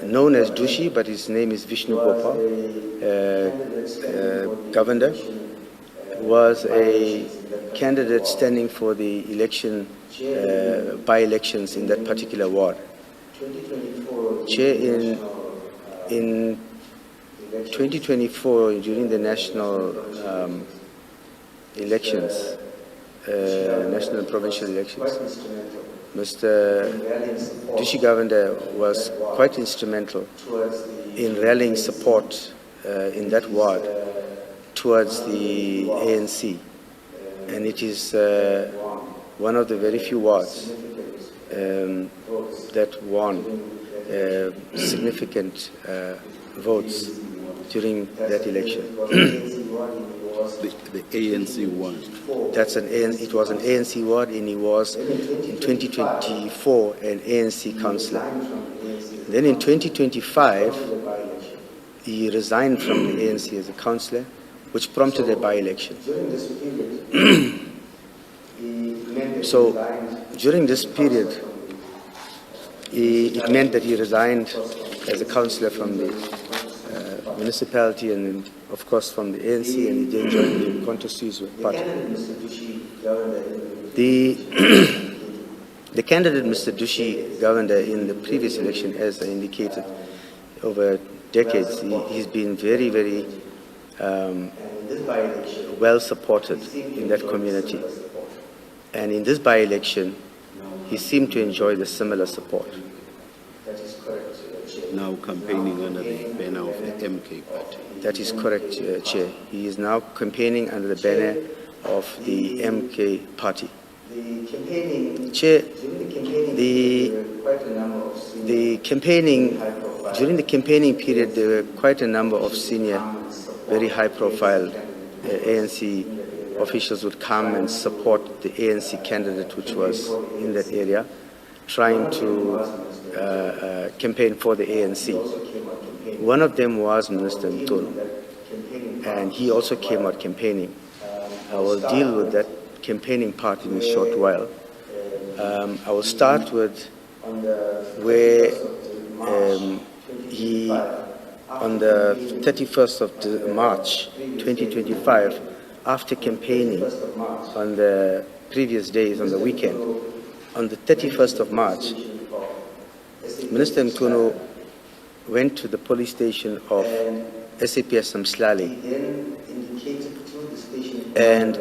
known as Dushi, but his name is Vishnu Gopal, Governor, was a candidate standing for the election, by-elections in that particular ward. Chair, in 2024, during the national elections, national and provincial elections, Mr. Dushi Governor was quite instrumental in rallying support in that ward towards the ANC. And it is one of the very few wards that won significant votes during that election. The ANC won. It was an ANC ward, and he was in 2024 an ANC councillor. Then in 2025, he resigned from the ANC as a councillor, which prompted a by-election. So during this period, it meant that he resigned as a councillor from the municipality and, of course, from the ANC, and he then joined the Contosuizwe party. The candidate, Mr. Dushi Governor, in the previous election, as I indicated, over decades, he's been very, very well supported in that community. And in this by-election, he seemed to enjoy the similar support. Now campaigning under the banner of the MK party. That is correct, Chair. He is now campaigning under the banner of the MK party. Chair, during the campaigning period, there were quite a number of senior, very high-profile ANC officials would come and support the ANC candidate, which was in that area, trying to campaign for the ANC. One of them was Minister Mtono, and he also came out campaigning. I will deal with that campaigning part in a short while. I will start with where he, on the 31st of March 2025, after campaigning on the previous days, on the weekend, on the 31st of March, Minister Mtono went to the police station of SAPS Mshlali, and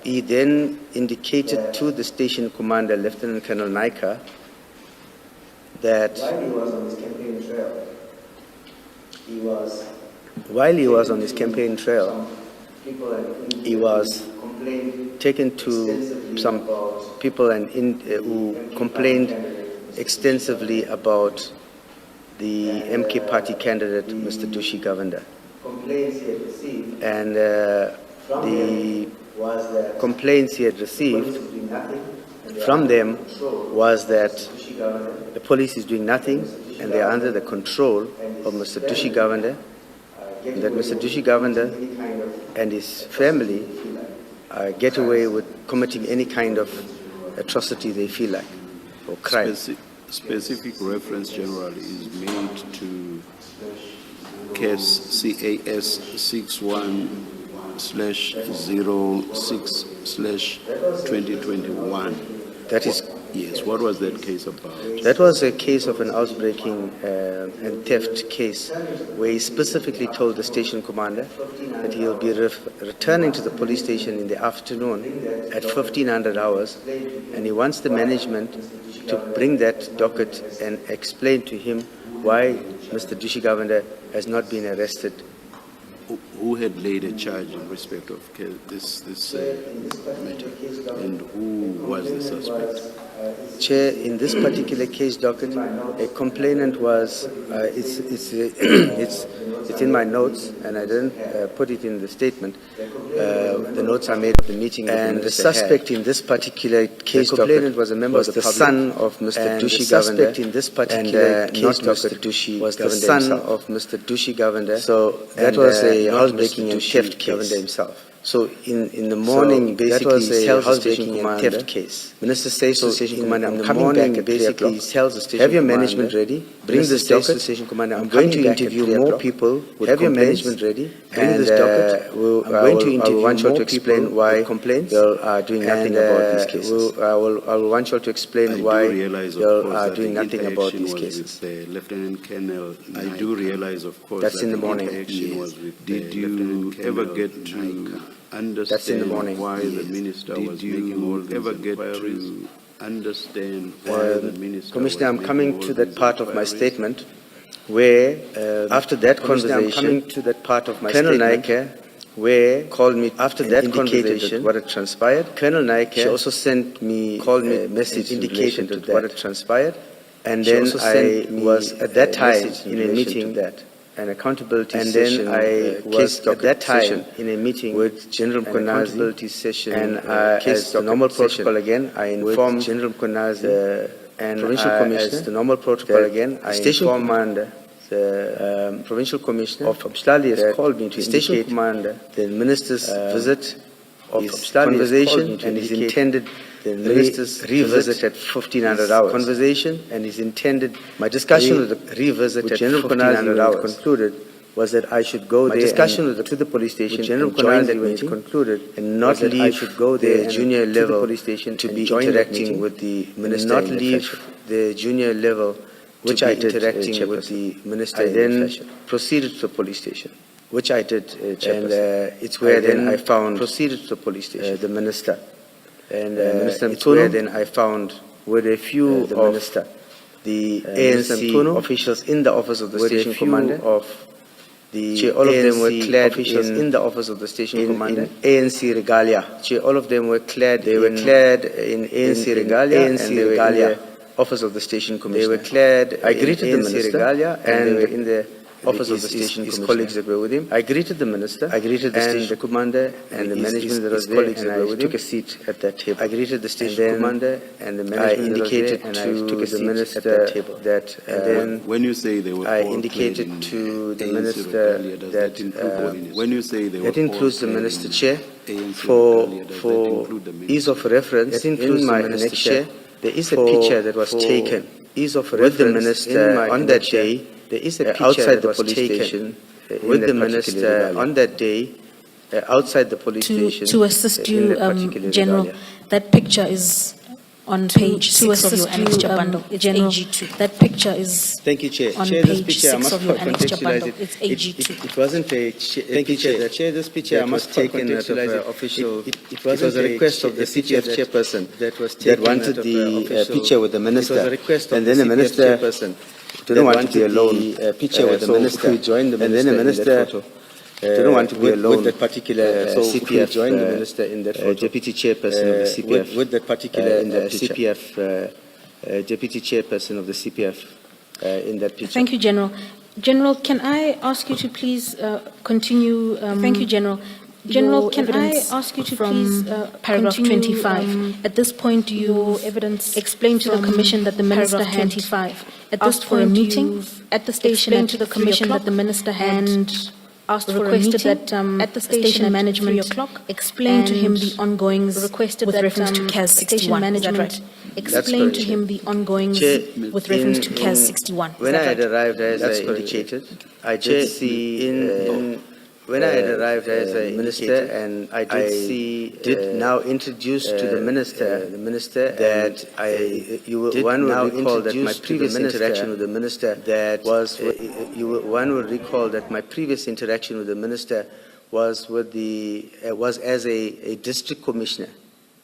he then indicated to the station commander, Lieutenant Colonel Naika, that while he was on his campaign trail, he was taken to some people who complained extensively about the MK party candidate, Mr. Dushi Governor. And the complaints he had received from them was that the police is doing nothing and they are under the control of Mr. Dushi Governor, and that Mr. Dushi Governor and his family get away with committing any kind of atrocity they feel like, or crime. specific reference generally is made to case CAS 61/06/2021. That is, Yes, what was that case about? that was a case of an housebreaking and theft case where he specifically told the station commander that he'll be returning to the police station in the afternoon at 1500 hours, and he wants the management to bring that docket and explain to him why Mr. Dushi Govender has not been arrested. Who had laid a charge in respect of this matter, and who was the suspect? Chair, in this particular case docket, a complainant was, it's in my notes, and I didn't put it in the statement. The notes are made of the meeting. And the suspect in this particular case docket was a member of the son of Mr. Dushi Govender. The suspect in this particular case docket was the son of Mr. Dushi Govender. So that was a housebreaking and theft case. Himself. So in the morning, basically, he tells the station commander, theft case. Minister says to the station commander, I'm coming back at 3 o'clock. He tells the station, have your management ready, bring this docket to the station commander. I'm going to interview more people. Have your management ready, bring this docket. I'm going to interview more people to explain why complaints. You are doing nothing about these cases. I will want you to explain why you are doing nothing about these cases. Lieutenant Colonel, I do realize, of course, that's in the morning. Did you ever get to understand why the minister was making all these inquiries? Understand why the minister Commissioner, I'm was coming making to all that these part of my inquiries? statement where, after that conversation, Colonel Naike, where called me after that conversation, what had transpired. Colonel Naike also sent me, called me a message indicating what had transpired, and then I was at that time in a meeting that. An accountability session, and then I was at that time in a meeting with General Konazi session, and as the normal protocol again, I informed General Konazi and provincial commissioner. As the normal protocol again, I informed commander, the provincial commissioner of Abslali has called me to station commander the minister's visit of conversation and is intended. The minister's revisit at 1500 hours. Conversation and is intended. My discussion with the revisit at General 1500 hours concluded was that I should go there. My discussion to the police station. General Konazi meeting concluded and not leave. I should go there junior level police station to be interacting with the minister. Not leave the junior level, which I did interacting with the minister. I then proceeded to the police station, which I did, and it's where then I found proceeded to the police station. The minister. And it's where then I found with a few of the ANC officials in the office of the station commander. All of them were clad in the office of the station commander. ANC regalia. All of them were clad. They were clad in ANC regalia, and they were in the office of the station commander. They were clad. I greeted the minister regalia, and they were in the office of the station his colleagues that were with him. I greeted the minister. I greeted the station commander and the management that was there, and I took a seat at that table. I greeted the station commander and the management indicated to the minister at that table that. And then when you say they were, I indicated to the minister that when you say they were, that includes the minister chair for ease of reference. In my minister chair, there is a picture that was taken. Ease of reference with the minister on that day. There is a picture outside the police station with the minister on that day outside the police station. To assist you, General, that picture is on page 6 of your annexure bundle. It's AG2. That picture is Thank you, Chair. on Chair, this page picture, I 6 must of your annexure contextualize bundle. It's AG2. It wasn't a thank you, Chair. Chair, this picture I must taken out of official. It was a request of the CPF chairperson that wanted the picture with the minister. It was a request and then the minister didn't want to be alone. Picture with the minister. Joined the minister. And then the minister didn't want to be alone with that particular CPF. Joined the minister in that photo. Deputy chairperson of the CPF. With that particular CPF. Deputy chairperson of the CPF in that picture. Thank you, General. General, can I ask you to please continue? Thank you, General. General, can I ask you to please paragraph 25? At this point, you evidence explain to the Commission that the Minister had 25. At this point, for a meeting at the station to the Commission that the Minister had asked for a requested meeting that at the station management 3 o'clock, explain to him and the ongoings requested with that reference to CAS station 61. Is that management right? That's Explain to correct. him the ongoings Chair, with reference to CAS in- 61. Is When that I had right? arrived, as That's I correct. indicated, I did see when I had arrived as a minister, and I did now introduce to the minister that one will recall that my previous interaction with the minister that was one will recall that my previous interaction with the minister was with was as a district commissioner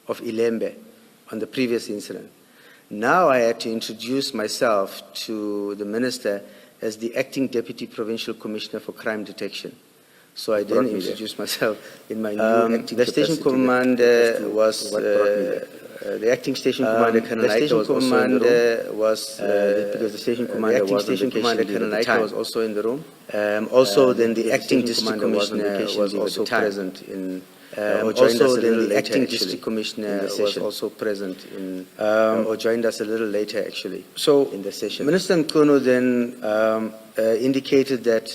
of Ilembe on the previous incident. Now I had to introduce myself to the minister as the acting deputy provincial commissioner for crime detection. So I didn't introduce myself in my new acting the station commander was the acting station commander Colonel was also in the room. Because the station commander was also in the room. Also, then the acting district commissioner was also present in. Also, then the acting district commissioner was also present in, or joined us a little later, actually. So in the session, Minister Mkono then indicated that.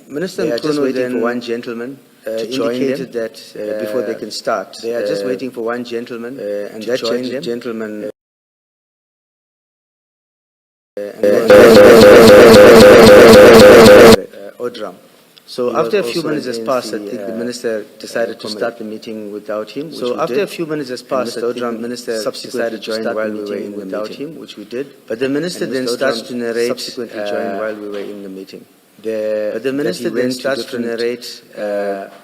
Minister Mkono just waiting for one gentleman to join them that before they can start. They are just waiting for one gentleman, and that gentleman. Odram. So after a few minutes has passed, I think the minister decided to start the meeting without him. So after a few minutes has passed, the Odram minister subsequently joined while we were in without him, which we did. But the minister then starts to narrate. Subsequently joined while we were in the meeting. But the minister then starts to narrate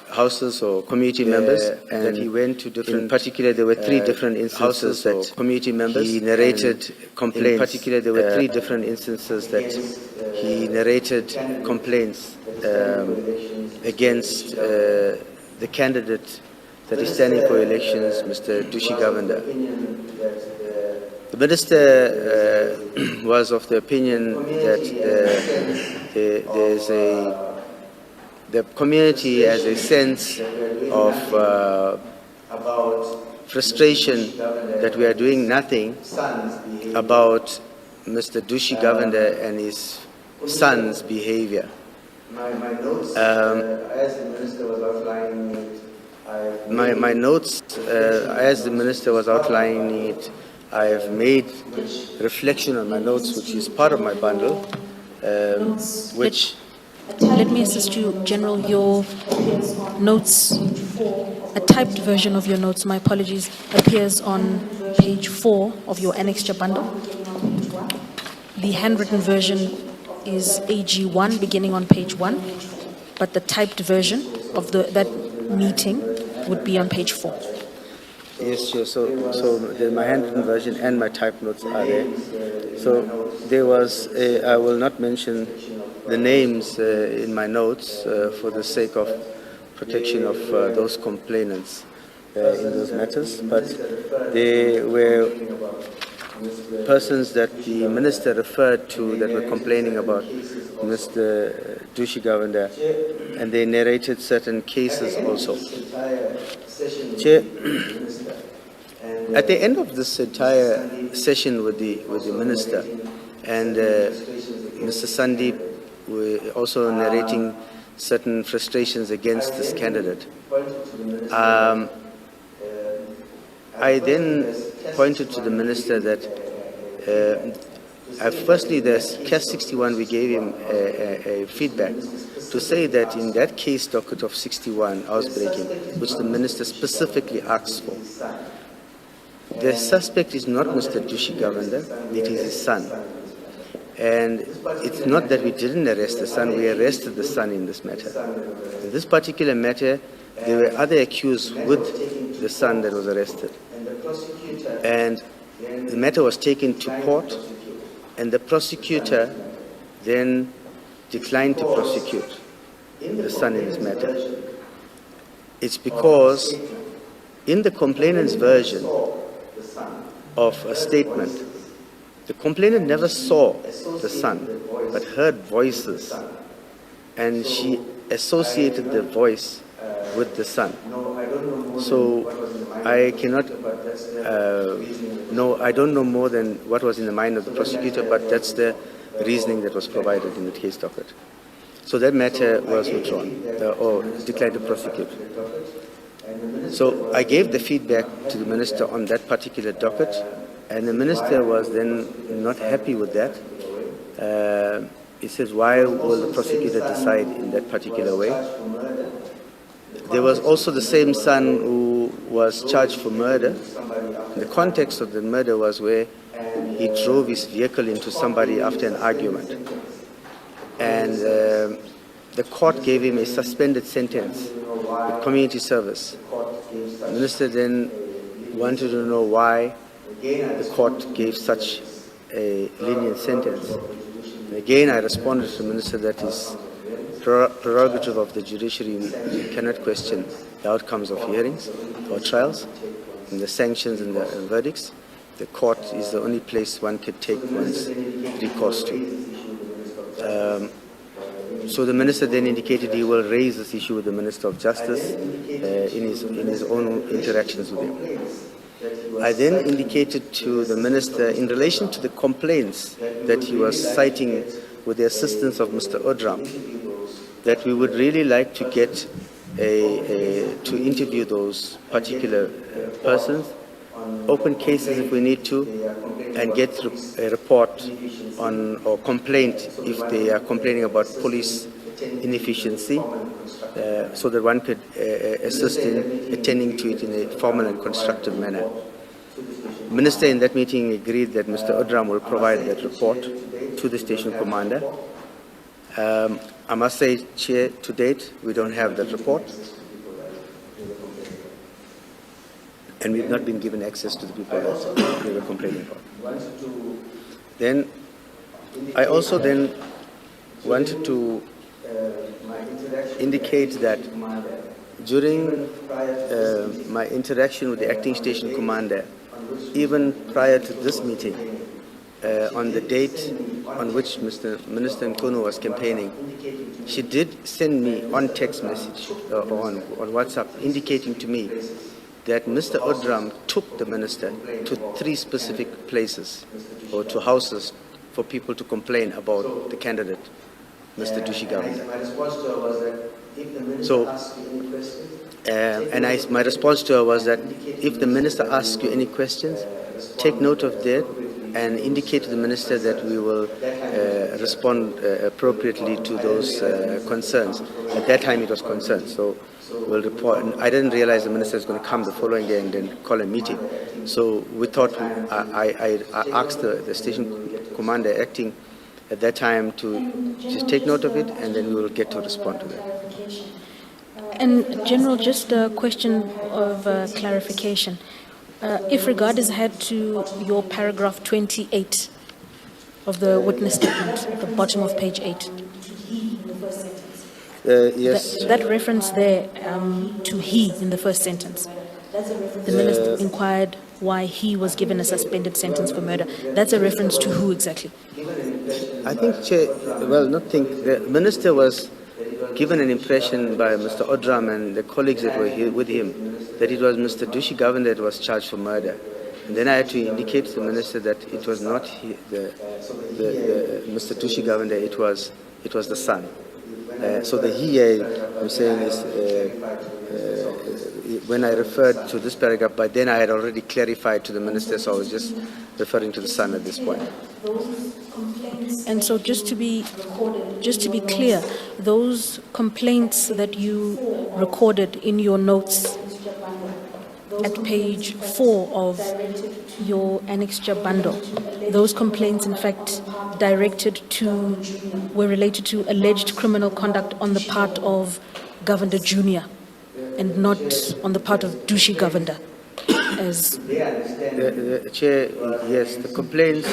houses or community members, and that he went to different. In particular, there were three different instances that community members. He narrated complaints. In particular, there were three different instances that he narrated complaints against the candidate that is standing for elections, Mr. Dushi Govender. The minister was of the opinion that the community has a sense of frustration that we are doing nothing about Mr. Dushi Govender and his son's behavior. My notes, as the minister was outlining it, my notes, as the minister was outlining it, I have made reflection on my notes, which is part of my bundle, which... Let me assist you, General. Your notes, a typed version of your notes, my apologies, appears on page 4 of your annexure bundle. The handwritten version is AG1, beginning on page 1, but the typed version of that meeting would be on page 4. Yes, sure. So my handwritten version and my typed notes are there. So there was, I will not mention the names in my notes for the sake of protection of those complainants in those matters, but they were persons that the minister referred to that were complaining about Mr. Dushi Govender, and they narrated certain cases also. Chair, at the end of this entire session with the minister and Mr. Sandeep were also narrating certain frustrations against this candidate, I then pointed to the minister that firstly, there's CAS 61, we gave him a feedback to say that in that case docket of 61, housebreaking, which the minister specifically asked for, the suspect is not Mr. Dushi Govender, it is his son. And it's not that we didn't arrest the son, we arrested the son in this matter. In this particular matter, there were other accused with the son that was arrested. And the matter was taken to court, and the prosecutor then declined to prosecute the son in this matter. It's because in the complainant's version of a statement, the complainant never saw the son, but heard voices, and she associated the voice with the son. So I cannot, I don't know more than what was in the mind of the prosecutor, but that's the reasoning that was provided in the case docket. So that matter was withdrawn or declared to prosecute. So I gave the feedback to the minister on that particular docket, and the minister was then not happy with that. He says, why will the prosecutor decide in that particular way? There was also the same son who was charged for murder. The context of the murder was where he drove his vehicle into somebody after an argument. And the court gave him a suspended sentence with community service. The minister then wanted to know why the court gave such a lenient sentence. And again, I responded to the minister that is prerogative of the judiciary. You cannot question the outcomes of hearings or trials and the sanctions and the verdicts. The court is the only place one could take one's recourse to. So the minister then indicated he will raise this issue with the Minister of Justice in his own interactions with him. I then indicated to the minister in relation to the complaints that he was citing with the assistance of Mr. Odram, that we would really like to get to interview those particular persons, open cases if we need to, and get a report on or complaint if they are complaining about police inefficiency, so that one could assist in attending to it in a formal and constructive manner. The minister in that meeting agreed that Mr. Odram will provide that report to the station commander. I must say, Chair, to date, we don't have that report. And we've not been given access to the people that we were complaining about. Then, I also then wanted to indicate that during my interaction with the acting station commander, even prior to this meeting, on the date on which Minister Mkono was campaigning, she did send me on text message on WhatsApp indicating to me that Mr. Odram took the minister to 3 specific places or to houses for people to complain about the candidate, Mr. Dushi Governor. So, my response to her was that if the minister asks you any questions, take note of that and indicate to the minister that we will respond appropriately to those concerns. At that time it was concerns, so we'll report. And I didn't realize the minister was going to come the following day and then call a meeting. So we thought, I asked the station commander acting at that time to just take note of it, and then we will get to respond to that. And General, just a question of clarification. If regard is had to your paragraph 28 of the witness statement, at the bottom of page 8. Yes. That reference there to he in the first sentence. The minister inquired why he was given a suspended sentence for murder. That's a reference to who exactly? I think, Chair, the minister was given an impression by Mr. Odram and the colleagues that were here with him that it was Mr. Dushi Governor that was charged for murder. And then I had to indicate to the minister that it was not Mr. Dushi Governor, it was the son. So the he I'm saying is, when I referred to this paragraph, by then I had already clarified to the minister, so I was just referring to the son at this point. And so just to be clear, those complaints that you recorded in your notes at page 4 of your annexure bundle, those complaints in fact were related to alleged criminal conduct on the part of Governor Junior and not on the part of Dushi Governor. As the Chair, yes, the complaints,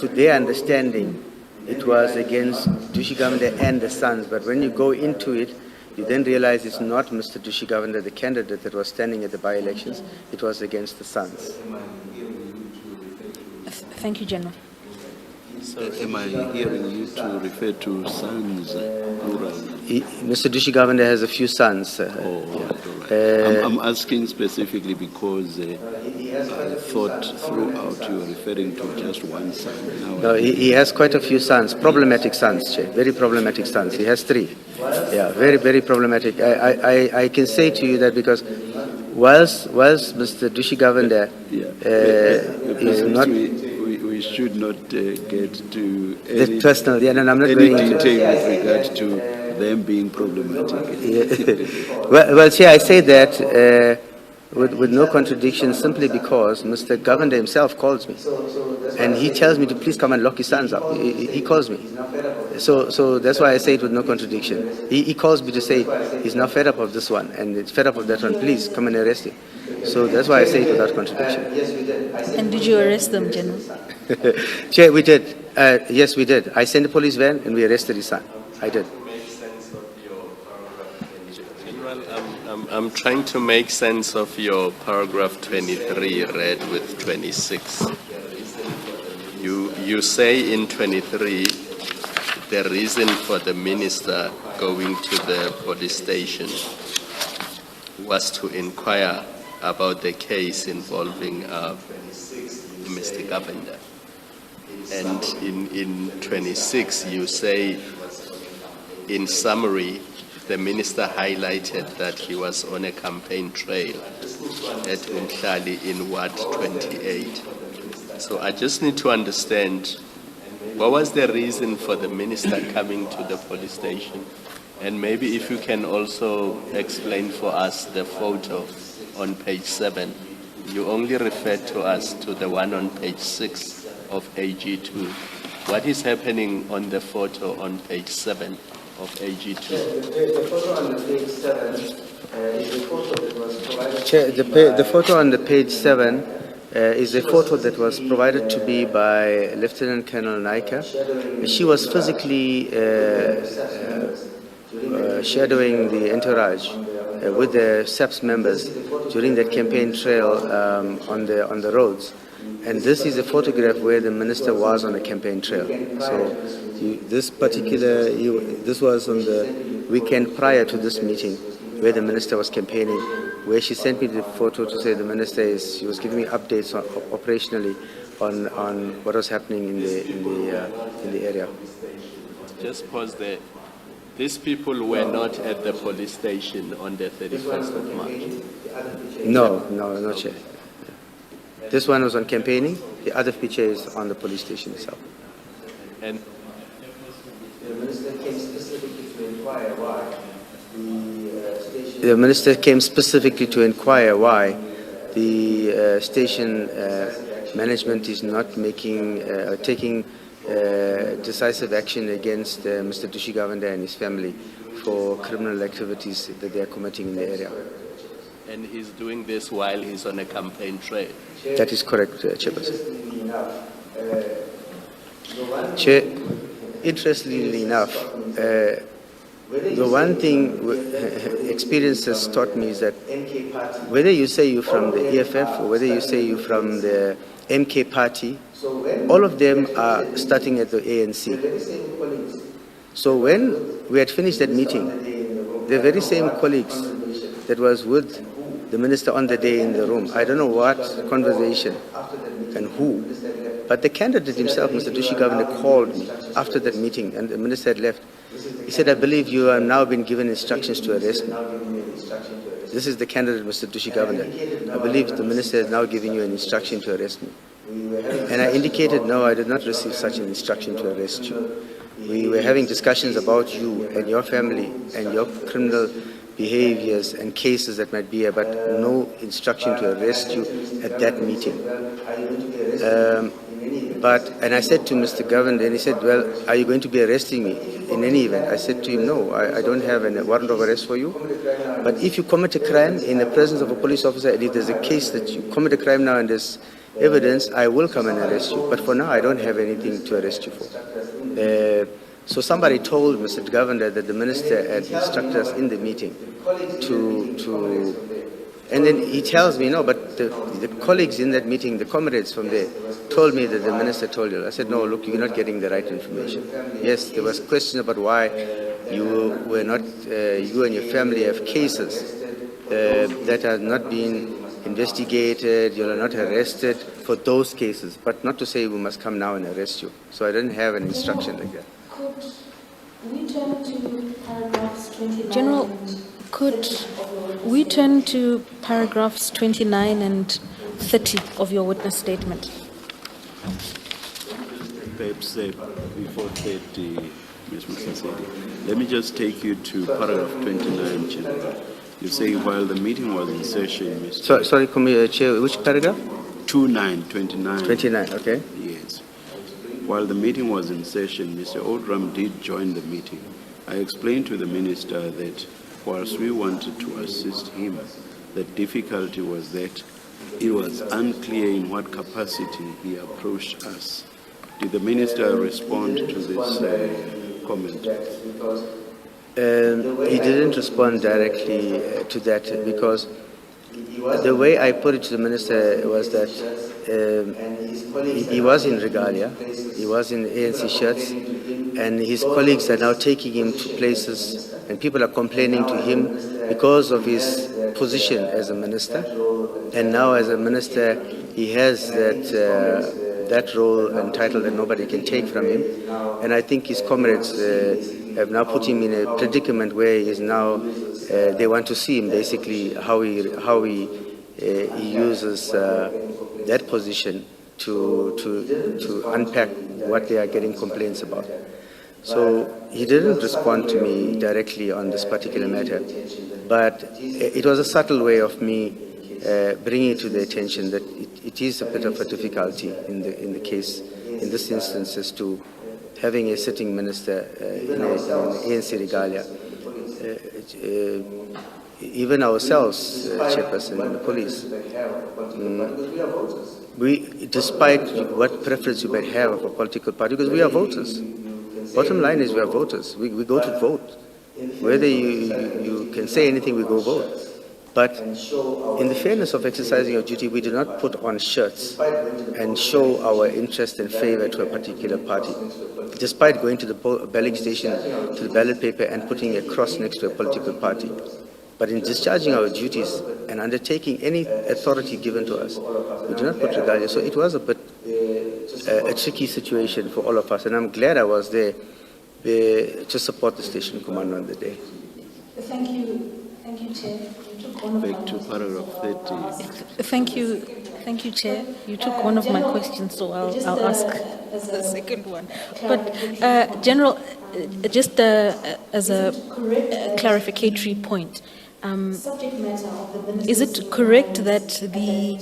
to their understanding, it was against Dushi Governor and the sons, but when you go into it, you then realize it's not Mr. Dushi Governor, the candidate that was standing at the by-elections, it was against the sons. Thank you, General. Am I hearing you to refer to sons, plural? Mr. Dushi Governor has a few sons. Oh, all right. I'm asking specifically because I thought throughout you were referring to just one son. Now No, he has quite a few sons, problematic sons, Chair, very problematic sons. He has 3. Yeah, very, very problematic. I can say to you that because whilst Mr. Dushi Governor is not... We should not get to any, personal, yeah, and I'm not any going to... detail with regard to them being problematic. Well, Chair, I say that with no contradiction simply because Mr. Governor himself calls me. And he tells me to please come and lock his sons up. He calls me. So that's why I say it with no contradiction. He calls me to say he's now fed up of this one and it's fed up of that one. Please come and arrest him. So that's why I say it without contradiction. And did you arrest them, General? Chair, we did. Yes, we did. I sent a police van and we arrested his son. I did. General, I'm trying to make sense of your paragraph 23 read with 26. You say in 23, the reason for the minister going to the police station was to inquire about the case involving Mr. Governor. And in 26, you say, in summary, the minister highlighted that he was on a campaign trail at Umhlali in Ward 28. So I just need to understand, what was the reason for the minister coming to the police station? And maybe if you can also explain for us the photo on page 7. You only referred to us to the one on page 6 of AG2. What is happening on the photo on page 7 of AG2? The photo on the page 7 is a photo that was provided... Chair, the photo on the page 7 is a photo that was provided to me by Lieutenant Colonel Naika. She was physically shadowing the entourage with the SEPS members during that campaign trail on the roads. And this is a photograph where the minister was on a campaign trail. So this was on the weekend prior to this meeting where the minister was campaigning, where she sent me the photo to say the minister she was giving me updates operationally on what was happening in the area. Just pause there. These people were not at the police station on the 31st of March? No, Chair. This one was on campaigning. The other picture is on the police station itself. And the minister came specifically to inquire why the minister came specifically to inquire why the station management is not taking decisive action against Mr. Dushi Govender and his family for criminal activities that they are committing in the area. And he's doing this while he's on a campaign trail? That is correct, Chairperson. Chair, interestingly enough, the one thing experience has taught me is that whether you say you're from the EFF or whether you say you're from the MK party, all of them are starting at the ANC. So when we had finished that meeting, the very same colleagues that was with the minister on the day in the room, I don't know what conversation and who, but the candidate himself, Mr. Dushi Governor, called me after that meeting and the minister had left. He said, I believe you have now been given instructions to arrest me. This is the candidate, Mr. Dushi Governor. I believe the minister has now given you an instruction to arrest me. And I indicated, no, I did not receive such an instruction to arrest you. We were having discussions about you and your family and your criminal behaviors and cases that might be here, but no instruction to arrest you at that meeting. And I said to Mr. Governor, and he said, well, are you going to be arresting me in any event? I said to him, no, I don't have a warrant of arrest for you. But if you commit a crime in the presence of a police officer, and if there's a case that you commit a crime now and there's evidence, I will come and arrest you. But for now, I don't have anything to arrest you for. So somebody told Mr. Governor that the minister had instructed us in the meeting to And then he tells me, no, but the colleagues in that meeting, the comrades from there, told me that the minister told you. I said, no, look, you're not getting the right information. Yes, there was question about why you were not, you and your family have cases that are not being investigated, you are not arrested for those cases, but not to say we must come now and arrest you. So I didn't have an instruction like that. Could we turn to paragraphs 29? General, and could 30 of your witness we statement? turn to paragraphs 29 and 30 of your witness statement? Perhaps before 30, Ms. Musasedi, let me just take you to paragraph 29, General. You say while the meeting was in session, Mr. Sorry, Chair, which paragraph? 29. 29, okay. Yes. While the meeting was in session, Mr. Odram did join the meeting. I explained to the minister that whilst we wanted to assist him, the difficulty was that it was unclear in what capacity he approached us. Did the minister respond to this comment? He didn't respond directly to that because the way I put it to the minister was that he was in regalia, he was in ANC shirts, and his colleagues are now taking him to places, and people are complaining to him because of his position as a minister. And now as a minister, he has that role and title that nobody can take from him. And I think his comrades have now put him in a predicament where he is now, they want to see him basically how he uses that position to unpack what they are getting complaints about. So he didn't respond to me directly on this particular matter, but it was a subtle way of me bringing it to the attention that it is a bit of a difficulty in the case, in this instance, as to having a sitting minister in an ANC regalia. Even ourselves, Chairperson and the police, we, despite what preference you might have of a political party, because we are voters. Bottom line is we are voters. We go to vote. Whether you can say anything, we go vote. But in the fairness of exercising our duty, we do not put on shirts and show our interest and favor to a particular party, despite going to the ballot station, to the ballot paper and putting a cross next to a political party. But in discharging our duties and undertaking any authority given to us, we do not put regalia. So it was a bit a tricky situation for all of us, and I'm glad I was there to support the station commander on the day. Thank you, Chair. You took one of Back my to paragraph 30. Thank you, Chair. You took one of my questions, so I'll ask the second one. But General, just as a clarificatory point, subject matter of the minister's is it correct that the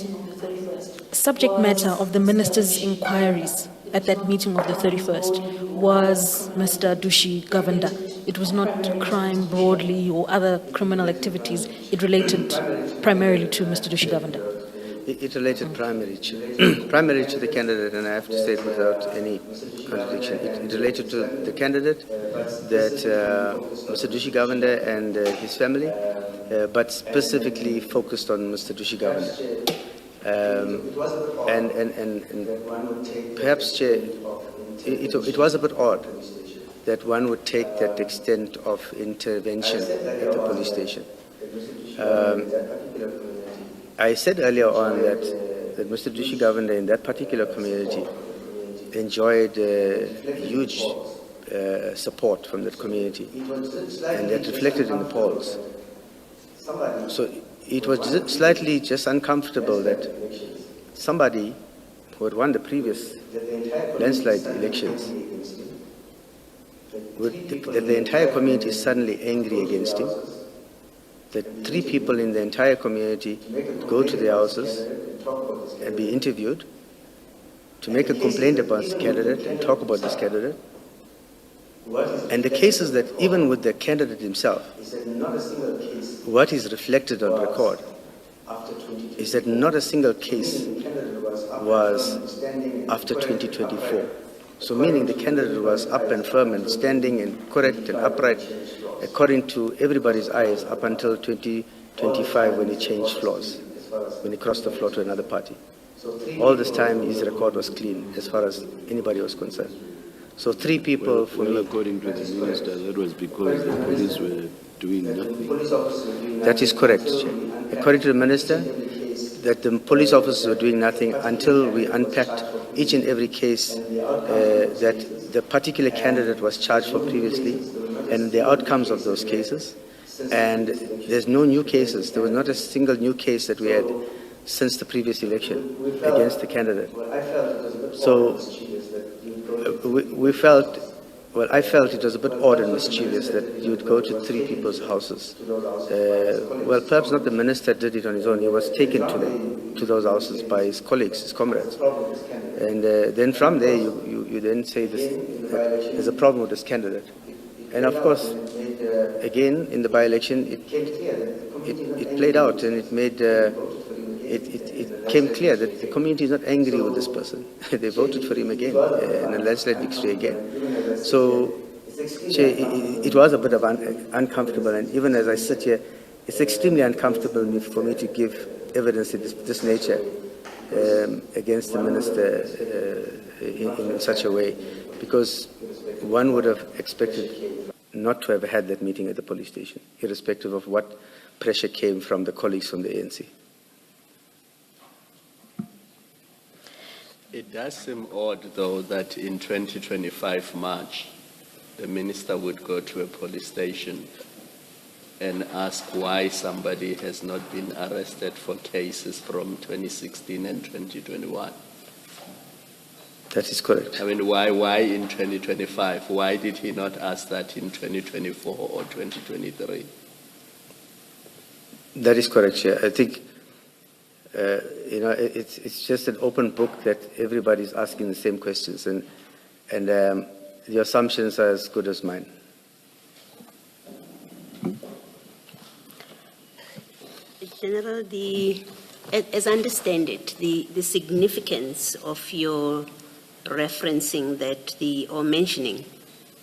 subject matter of the minister's inquiries at that meeting of the 31st was Mr. Dushi Govender? It was not crime broadly or other criminal activities. It related primarily to Mr. Dushi Govender. It related primarily to the candidate, and I have to say it without any contradiction. It related to the candidate, that Mr. Dushi Govender and his family, but specifically focused on Mr. Dushi Govender. And perhaps, Chair, it was a bit odd that one would take that extent of intervention at the police station. I said earlier on that Mr. Dushi Govender in that particular community enjoyed huge support from that community, and that reflected in the polls. So it was slightly just uncomfortable that somebody who had won the previous landslide elections, that the entire community is suddenly angry against him, that 3 people in the entire community go to their houses and be interviewed to make a complaint about this candidate and talk about this candidate. And the cases that even with the candidate himself, what is reflected on record is that not a single case was after 2024. So meaning the candidate was up and firm and standing and correct and upright according to everybody's eyes up until 25 when he changed floors, when he crossed the floor to another party. All this time, his record was clean as far as anybody was concerned. So 3 people for Well, me. according to the minister, that was because the police were doing nothing. That is correct, Chair. According to the minister, that the police officers were doing nothing until we unpacked each and every case that the particular candidate was charged for previously and the outcomes of those cases. And there's no new cases. There was not a single new case that we had since the previous election against the candidate. So I felt it was a bit odd and mischievous that you would go to 3 people's houses. Well, perhaps not the minister did it on his own. He was taken to those houses by his colleagues, his comrades. And then from there, you then say that there's a problem with this candidate. And of course, again, in the by-election, it played out and it made... It came clear that the community is not angry with this person. They voted for him again, in a landslide victory again. So it was a bit of uncomfortable, and even as I sit here, it's extremely uncomfortable for me to give evidence of this nature against the minister in such a way, because one would have expected not to have had that meeting at the police station, irrespective of what pressure came from the colleagues from the ANC. It does seem odd, though, that in 2025 March, the minister would go to a police station and ask why somebody has not been arrested for cases from 2016 and 2021. That is correct. I mean, why in 2025? Why did he not ask that in 2024 or 2023? That is correct, Chair. I think it's just an open book that everybody's asking the same questions, and the assumptions are as good as mine. General, as I understand it, the significance of your referencing that or mentioning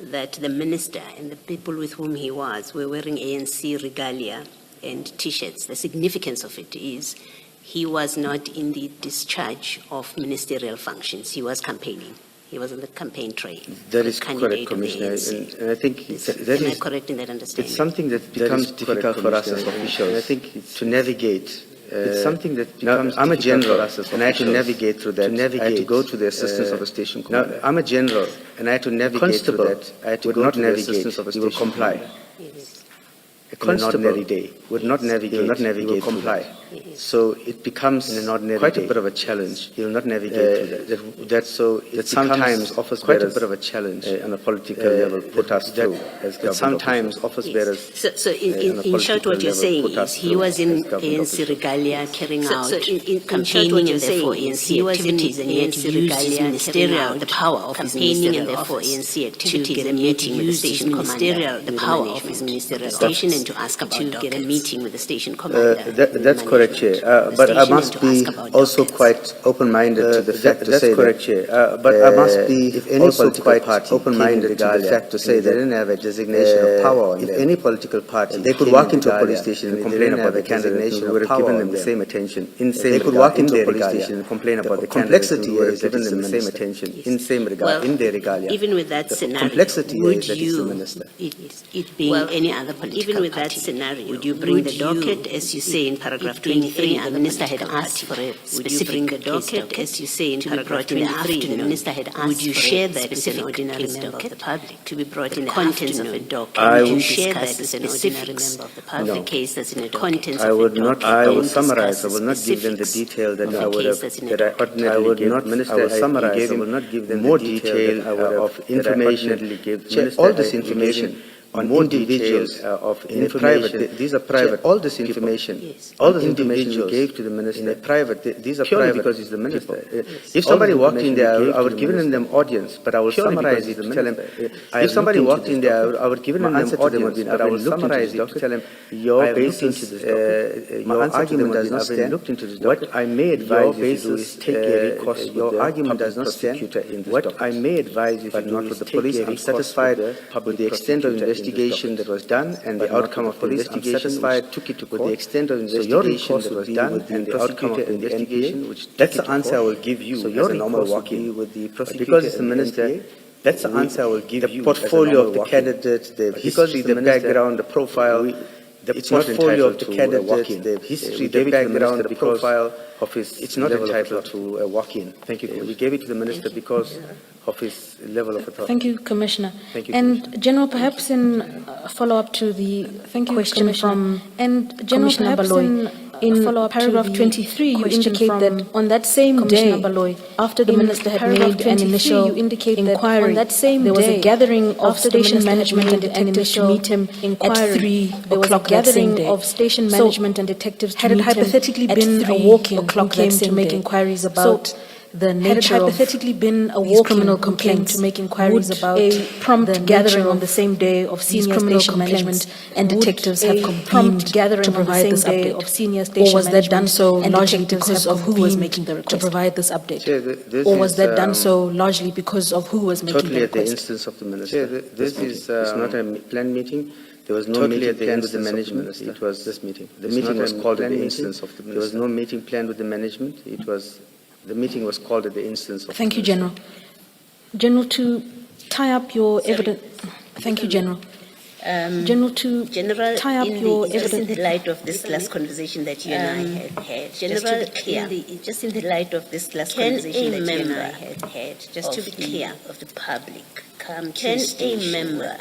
that the minister and the people with whom he was were wearing ANC regalia and T-shirts, the significance of it is he was not in the discharge of ministerial functions. He was campaigning. He was on the campaign trail. That is correct, Commissioner. And I think am I correct in that understanding? It's something that becomes difficult for us as officials. And I think to navigate. It's something that becomes I'm a general, for us as and I had to navigate through that. I had to go to the assistance of a station commander. Now, I'm a general, and I had to navigate through that. I had to go to the assistance of a station commander. A constable would not navigate, he will comply. So it becomes quite a bit of a challenge. He will not navigate that. So it sometimes offers quite a bit of a challenge on a political level put us through. That sometimes office bearers. So in short, what you're saying is he was in ANC regalia carrying out campaigning and therefore ANC activities, and yet used his ministerial, the power of campaigning and therefore ANC activities, get a meeting with the station commander, the power of his ministerial station, and to ask about to get a meeting with the station commander. That's correct, Chair. But I must be also quite open-minded to the fact to say that. Chair. But I must be, if any political party, open-minded to the fact to say they didn't have a designation of power on them. If any political party, they could walk into a police station and complain about the candidate, we would have given them the same attention. They could walk into a police station and complain about the candidate, we would have given them the same attention in same regard, in their regalia. Even with that scenario, would you, it being any other political party, that scenario, would you bring the docket, as you say in paragraph 23, the minister had asked for a specific docket, as you say in paragraph 23, the minister had asked would you share that with an ordinary member of the public to be brought in the contents of a docket? Would you share that with an ordinary member of the public? The case that's in a docket. I would not. I will summarize. I will not give them the detail that I would have. That I ordinarily give. Minister, I will summarize. I will not give them more detail of information. All this information on more individuals of private. These are private. All this information, all this information you gave to the minister, in a private. These are private because he's the minister. If somebody walked in there, I would give them audience, but I will summarize it to tell him. If somebody walked in there, I would give them audience, but I will summarize it to tell him your basis, your argument does not stand. What I may advise you to do is take a recourse. Your argument does not stand. What I may advise you to do is not with the police. I'm satisfied with the extent of investigation investigation that was done and the outcome of the investigation, took it to court. With the extent of investigation that was done and the outcome of the investigation, that's the answer I will give you as a normal walk-in. Because it's the minister, that's the answer I will give you. The portfolio of the candidate, the history, the background, the profile. The portfolio of the candidate, the history, the background, the profile of his. It's not entitled to a walk-in. Thank you. We gave it to the minister because of his level of authority. Thank you, Commissioner. Thank you, and General, perhaps in follow-up to the question from Commissioner Baloy, in paragraph 23, you indicate that on that same day, after the minister had made an initial inquiry, there was a gathering of station management and detectives to meet him at 3 o'clock that same day. Of station management and detectives to meet him hypothetically been a walk-in who came to make inquiries about the nature of these criminal complaints, to make inquiries about a prompt gathering on the same day of senior station management and detectives have convened to provide this update, or was that done so largely because of who was making the request to provide this update, or was that done so largely because of who was making the request? Totally at the instance of the minister. This is not a planned meeting. There was no meeting planned with the management. It was this meeting. The meeting was called at the instance of the minister. There was no meeting planned with the management. It was. The meeting was called at the instance of. Thank you, General. General, to tie up your evidence. Thank you, General. General, to tie up your evidence. Just in the light of this last conversation that you and I had, General, just in the light of this last conversation that you and I had, just to be clear of the public, can a member,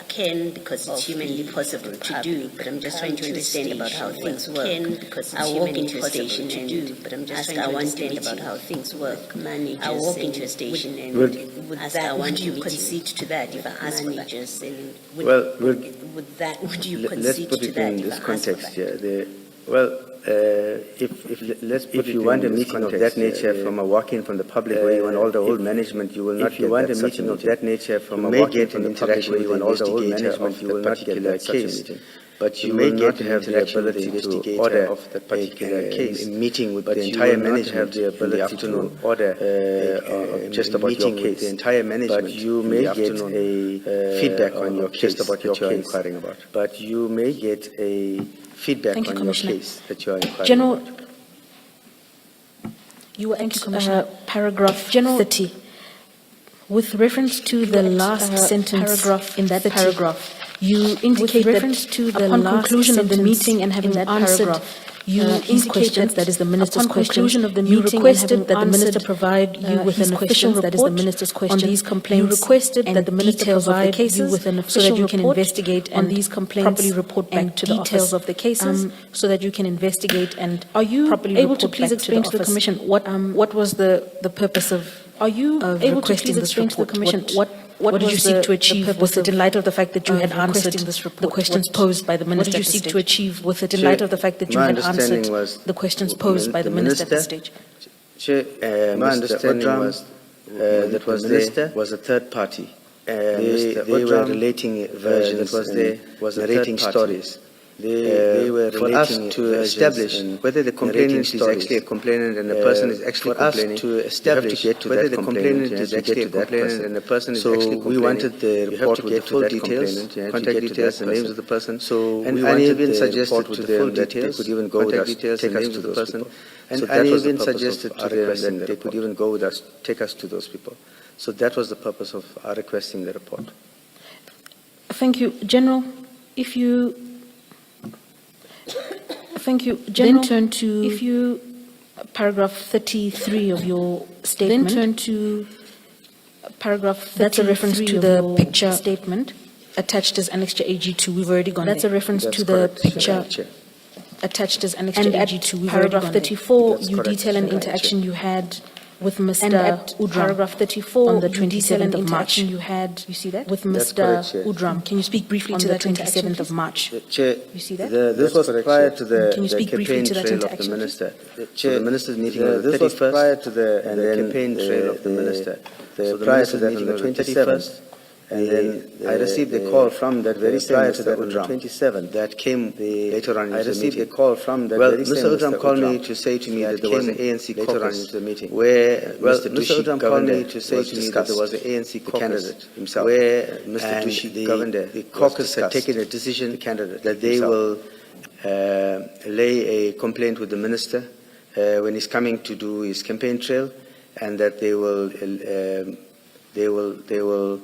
because it's humanly possible to do, but I'm just trying to understand about how things work. I walk into a station to do, but I'm just trying to understand about how things work. I walk into a station and would you concede to that if I ask for that? Would you concede to that? Let's put it in this context here. If you want a meeting of that nature from a walk-in from the public where you want all the old management, you will not get that. If you want a meeting of that nature from a walk-in from the public where you want all the old management, you will not get that case. But you may get to have the ability to order of the particular case. A meeting with the entire management have the ability to order just about your case. The entire management. But you may get a feedback on your case about what you are inquiring about. But you may get a feedback on your case that you are inquiring General, about. You were at paragraph 30. With reference to the last sentence in that paragraph, you indicate that upon conclusion of the meeting and having answered his questions, that is the minister's questions, you requested that the minister provide you with an official report, that is the minister's questions, on these complaints. You requested that the minister provide you with an official so that you can investigate on these complaints, properly report back to the details of the cases, so that you can investigate and are you able to please explain to the Commission what was the purpose of? Are you able to please explain to the Commission what did you seek to achieve with it in light of the fact that you had answered the questions posed by the minister? What did you seek to achieve with it in light of the fact that you had answered the questions posed by the minister at this stage? My understanding was that the minister was a third party. They were relating versions was narrating stories. They were for us to establish whether the complainant is actually a complainant and the person is actually complaining. To establish whether the complainant is actually a complainant and the person is actually complaining. So we wanted the report with the full details, contact details, and names of the person. So and I even suggested to them that they could even go with us, take us to the person. And I even suggested to them that they could even go with us, take us to those people. So that was the purpose of our requesting the report. Thank you, General. If you Thank you. General, then turn to paragraph 33 of your statement. Then turn to paragraph 33. That's a reference to the picture statement attached as Annex to AG2. We've already gone That's there. A reference to the picture attached as Annex to AG2. We've paragraph 34, you detail an interaction you had with Mr. Udram. Paragraph 34, on the 27th of March, you had, you see that? With Mr. Udram. Can you speak briefly to that 27th of March? Chair, you see that? This was prior to the campaign trail of the minister. Chair, the minister's meeting on the 31st, prior to the campaign trail of the minister. Prior to that on the 27th, And then I received a call from that very same Mr. Udram, 27, that came later on into the meeting. I received a call from that very same Mr. Udram called me to say to me that there was an ANC later on into the meeting where Mr. Udram called me to say to me that there was an ANC candidate himself, where Mr. Dushi Govender, the caucus had taken a decision that they will lay a complaint with the minister when he's coming to do his campaign trail, and that they will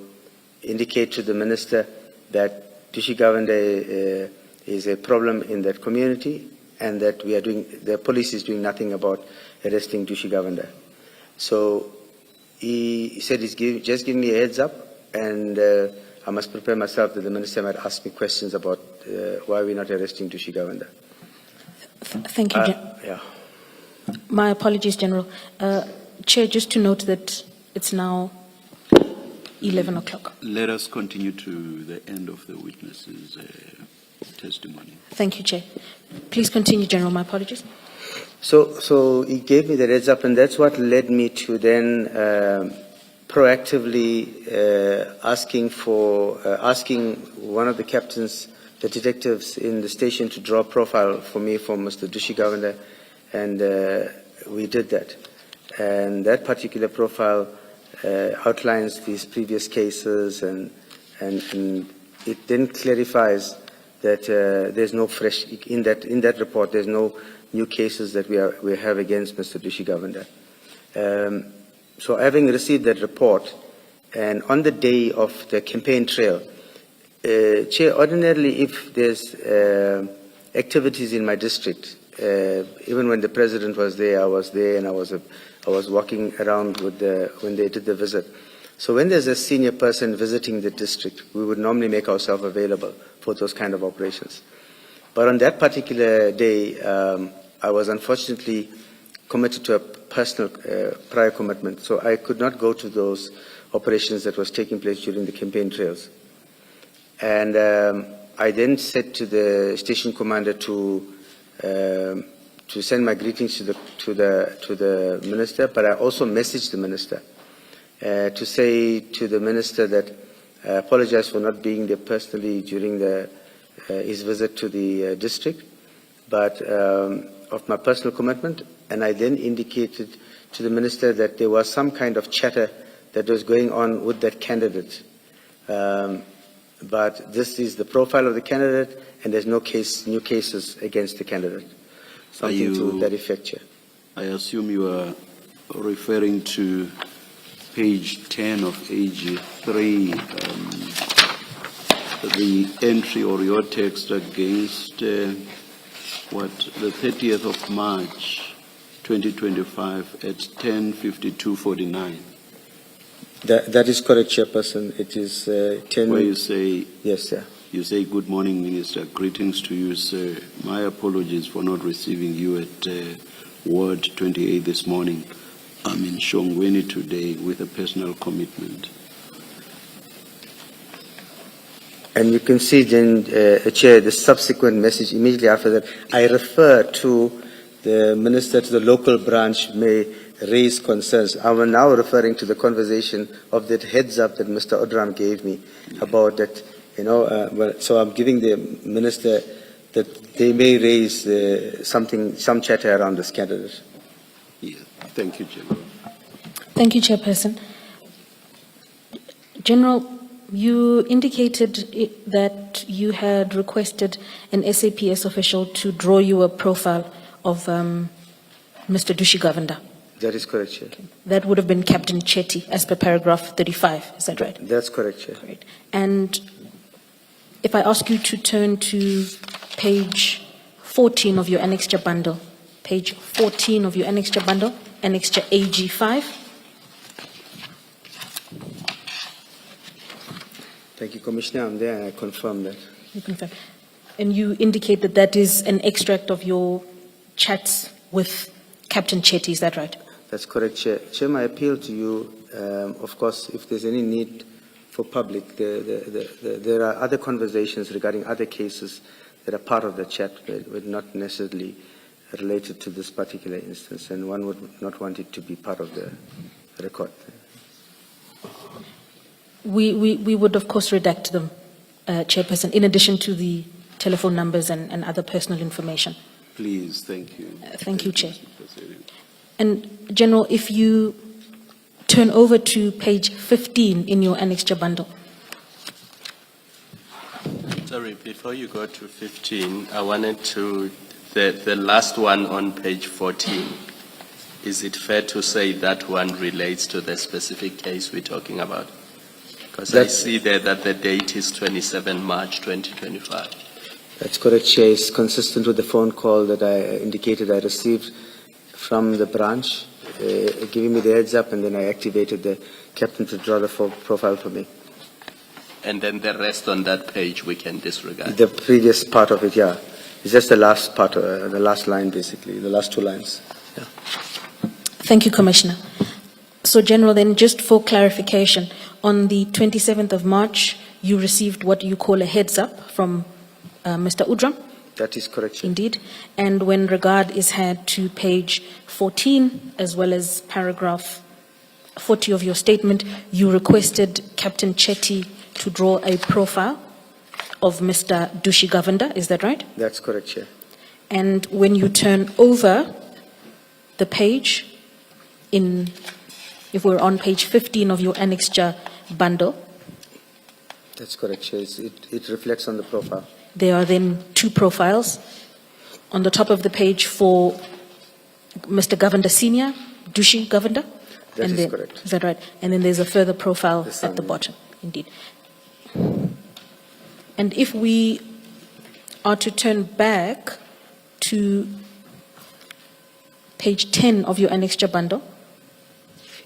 indicate to the minister that Dushi Govender is a problem in that community, and that the police is doing nothing about arresting Dushi Govender. So he said he's just giving me a heads up, and I must prepare myself that the minister might ask me questions about why we're not arresting Dushi Govender. Thank you, yeah. My apologies, General. Chair, just to note that it's now 11 o'clock. Let us continue to the end of the witness's testimony. Thank you, Chair. Please continue, General. My apologies. So he gave me the heads up, and that's what led me to then proactively asking one of the captains, the detectives in the station, to draw a profile for me for Mr. Dushi Govender, and we did that. And that particular profile outlines these previous cases, and it then clarifies that there's no fresh in that report. There's no new cases that we have against Mr. Dushi Govender. So having received that report, and on the day of the campaign trail, Chair, ordinarily if there's activities in my district, even when the president was there, I was there, and I was walking around when they did the visit. So when there's a senior person visiting the district, we would normally make ourselves available for those kind of operations. But on that particular day, I was unfortunately committed to a personal prior commitment, so I could not go to those operations that was taking place during the campaign trails. And I then said to the station commander to send my greetings to the minister, but I also messaged the minister to say to the minister that I apologize for not being there personally during his visit to the district, but of my personal commitment. And I then indicated to the minister that there was some kind of chatter that was going on with that candidate. But this is the profile of the candidate, and there's no new cases against the candidate. Something to that effect, Chair. I assume you are referring to page 10 of AG3, the entry or your text against the 30th of March 2025 at 10:52:49. That is correct, Chairperson. It is 10. Where you say, yes, sir. You say, "Good morning, Minister. Greetings to you, sir. My apologies for not receiving you at Ward 28 this morning. I'm in Shongweni today with a personal commitment." And you can see then, Chair, the subsequent message immediately after that. I refer to the minister, to the local branch may raise concerns. I'm now referring to the conversation of that heads up that Mr. Odram gave me about that. So I'm giving the minister that they may raise some chatter around this candidate. Yeah. Thank you, General. Thank you, Chairperson. General, you indicated that you had requested an SAPS official to draw you a profile of Mr. Dushi Govender. That is correct, Chair. Okay. That would have been Captain Chetty, as per paragraph 35. Is that right? That's correct, Chair. Great. And if I ask you to turn to page 14 of your annexure bundle, page 14 of your annexure bundle, annexure AG5. Thank you, Commissioner. I'm there and I confirm that. You confirm. And you indicate that that is an extract of your chats with Captain Chetty, is that right? That's correct, Chair. Chair, my appeal to you, of course, if there's any need for public, there are other conversations regarding other cases that are part of the chat, but not necessarily related to this particular instance, and one would not want it to be part of the record. We would, of course, redact them, Chairperson, in addition to the telephone numbers and other personal information. Please, thank you. Thank you, Chair. Mr. President. And General, if you turn over to page 15 in your annexure bundle. Sorry, before you go to 15, I wanted to, the last one on page 14, is it fair to say that one relates to the specific case we're talking about? Because I see there that the date is 27 March 2025. That's correct, Chair. It's consistent with the phone call that I indicated I received from the branch, giving me the heads up, and then I activated the captain to draw the profile for me. And then the rest on that page we can disregard. The previous part of it, yeah. It's just the last part, the last line, basically, the last two lines. Yeah. Thank you, Commissioner. So, General, then just for clarification, on the 27th of March, you received what you call a heads up from Mr. Udram? That is correct, Chair. Indeed. And when regard is had to page 14, as well as paragraph 40 of your statement, you requested Captain Chetty to draw a profile of Mr. Dushi Govender, is that right? That's correct, Chair. And when you turn over the page, if we're on page 15 of your annexure bundle, That's correct, Chair. It reflects on the profile. there are then two profiles. On the top of the page for Mr. Govender Senior, Dushi Govender. That is correct. Is that right? And then there's a further profile The at son, the yeah. bottom, indeed. And if we are to turn back to page 10 of your annexure bundle,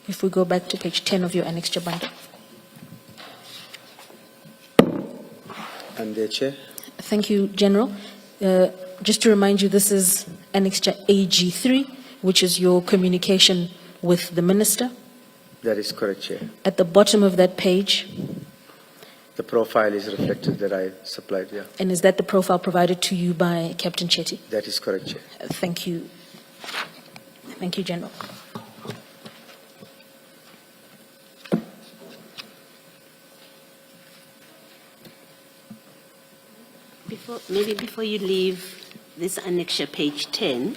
if we go back to page 10 of your annexure bundle. And the Chair? Thank you, General. Just to remind you, this is annexure AG3, which is your communication with the Minister. That is correct, Chair. At the bottom of that page, The profile is reflected that I supplied, yeah. and is that the profile provided to you by Captain Chetty? That is correct, Chair. Thank you. Thank you, General. Before you leave this annexure, page 10,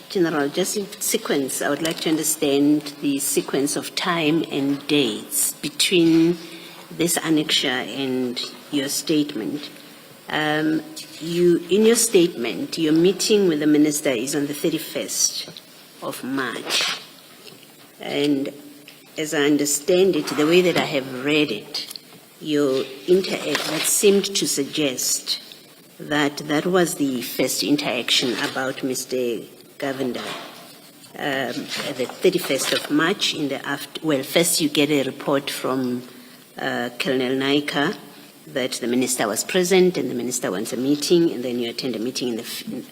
General, just in sequence, I would like to understand the sequence of time and dates between this annexure and your statement. In your statement, your meeting with the Minister is on the 31st of March. And as I understand it, the way that I have read it, your that seemed to suggest that that was the first interaction about Mr. Govender. At the 31st of March, first you get a report from Colonel Naika that the Minister was present and the Minister wants a meeting, and then you attend a meeting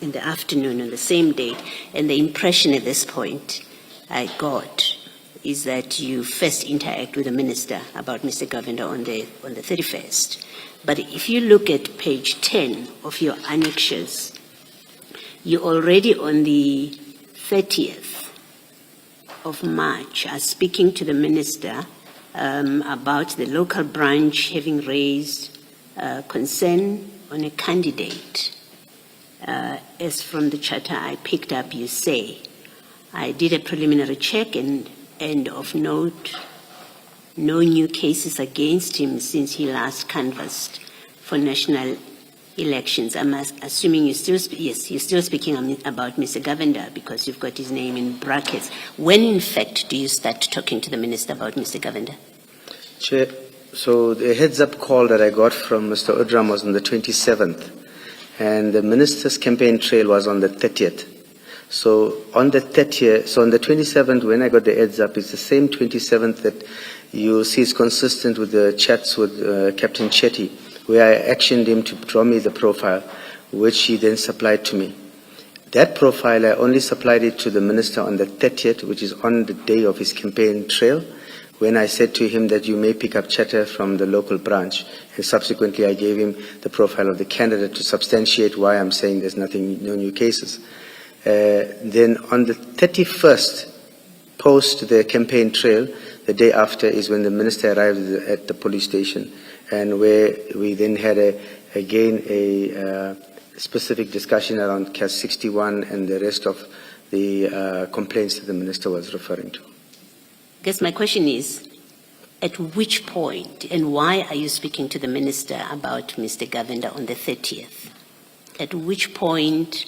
in the afternoon on the same day. And the impression at this point I got is that you first interact with the Minister about Mr. Govender on the 31st. But if you look at page 10 of your annexures, you already on the 30th of March are speaking to the Minister about the local branch having raised concern on a candidate. As from the charter I picked up, you say, I did a preliminary check and of note, no new cases against him since he last canvassed for national elections. I'm assuming you're still speaking about Mr. Govender because you've got his name in brackets. When, in fact, do you start talking to the Minister about Mr. Govender? Chair, so the heads-up call that I got from Mr. Udram was on the 27th, and the Minister's campaign trail was on the 30th. So on the 30th, so on the 27th, when I got the heads-up, it's the same 27th that you see is consistent with the chats with Captain Chetty, where I actioned him to draw me the profile, which he then supplied to me. That profile, I only supplied it to the Minister on the 30th, which is on the day of his campaign trail, when I said to him that you may pick up chatter from the local branch. And subsequently, I gave him the profile of the candidate to substantiate why I'm saying there's no new cases. Then on the 31st, post the campaign trail, the day after is when the minister arrived at the police station, and where we then had again a specific discussion around CAS 61 and the rest of the complaints that the minister was referring to. I guess my question is, at which point and why are you speaking to the minister about Mr. Govender on the 30th? At which point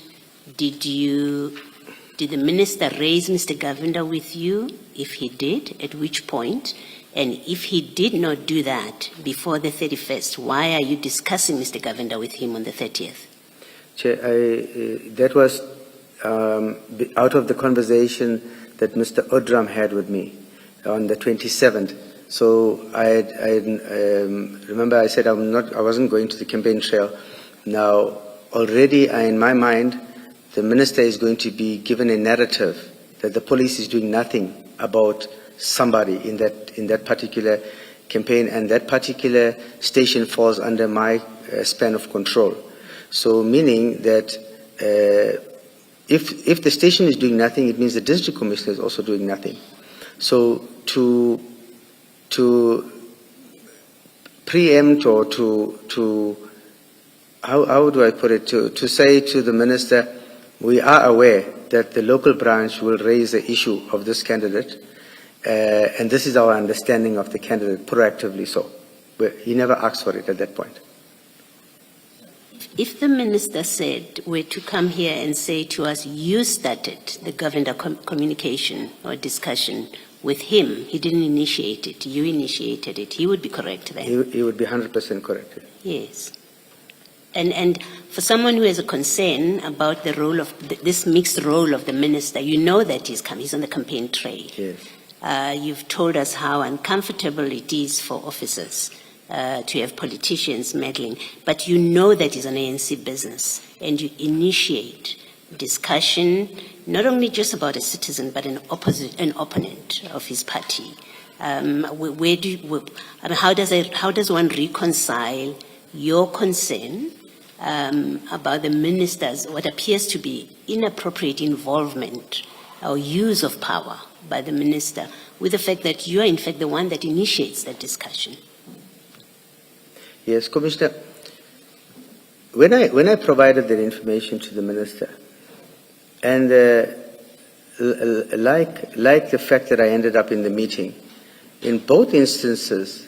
did the minister raise Mr. Govender with you? If he did, at which point? And if he did not do that before the 31st, why are you discussing Mr. Govender with him on the 30th? Chair, that was out of the conversation that Mr. Odram had with me on the 27th. So I remember I said I wasn't going to the campaign trail. Now, already in my mind, the minister is going to be given a narrative that the police is doing nothing about somebody in that particular campaign, and that particular station falls under my span of control. So meaning that if the station is doing nothing, it means the district commissioner is also doing nothing. So to preempt or to how do I put it, to say to the minister, we are aware that the local branch will raise the issue of this candidate, and this is our understanding of the candidate, proactively so. He never asked for it at that point. If the minister said, were to come here and say to us, you started the Govender communication or discussion with him, he didn't initiate it, you initiated it, he would be correct then? He would be 100% correct. Yes. And for someone who has a concern about the role of this mixed role of the minister, you know that he's on the campaign trail. Yes. You've told us how uncomfortable it is for officers to have politicians meddling, but you know that it's an ANC business, and you initiate discussion, not only just about a citizen, but an opponent of his party. How does one reconcile your concern about the minister's, what appears to be inappropriate involvement or use of power by the minister, with the fact that you are in fact the one that initiates that discussion? Yes, Commissioner. When I provided that information to the minister, and like the fact that I ended up in the meeting, in both instances,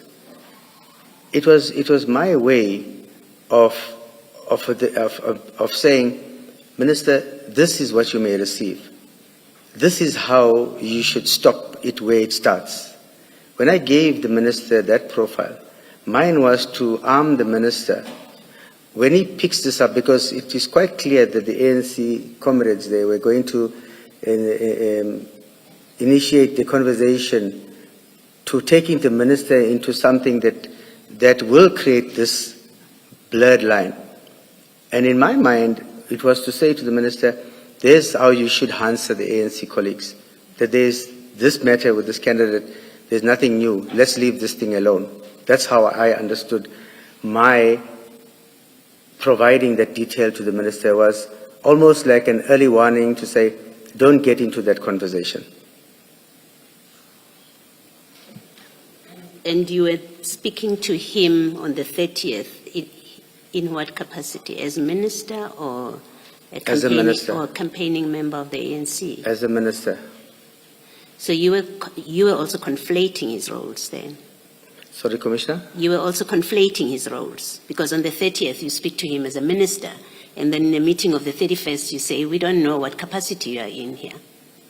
it was my way of saying, Minister, this is what you may receive. This is how you should stop it where it starts. When I gave the minister that profile, mine was to arm the minister when he picks this up, because it is quite clear that the ANC comrades, they were going to initiate the conversation to taking the minister into something that will create this blurred line. And in my mind, it was to say to the minister, there's how you should answer the ANC colleagues, that there's this matter with this candidate, there's nothing new, let's leave this thing alone. That's how I understood my providing that detail to the minister, was almost like an early warning to say, don't get into that conversation. And you were speaking to him on the 30th, in what capacity? As minister or as a minister, or campaigning member of the ANC? As a minister. So you were also conflating his roles then? Sorry, Commissioner? You were also conflating his roles, because on the 30th you speak to him as a minister, and then in the meeting of the 31st you say, we don't know what capacity you are in here,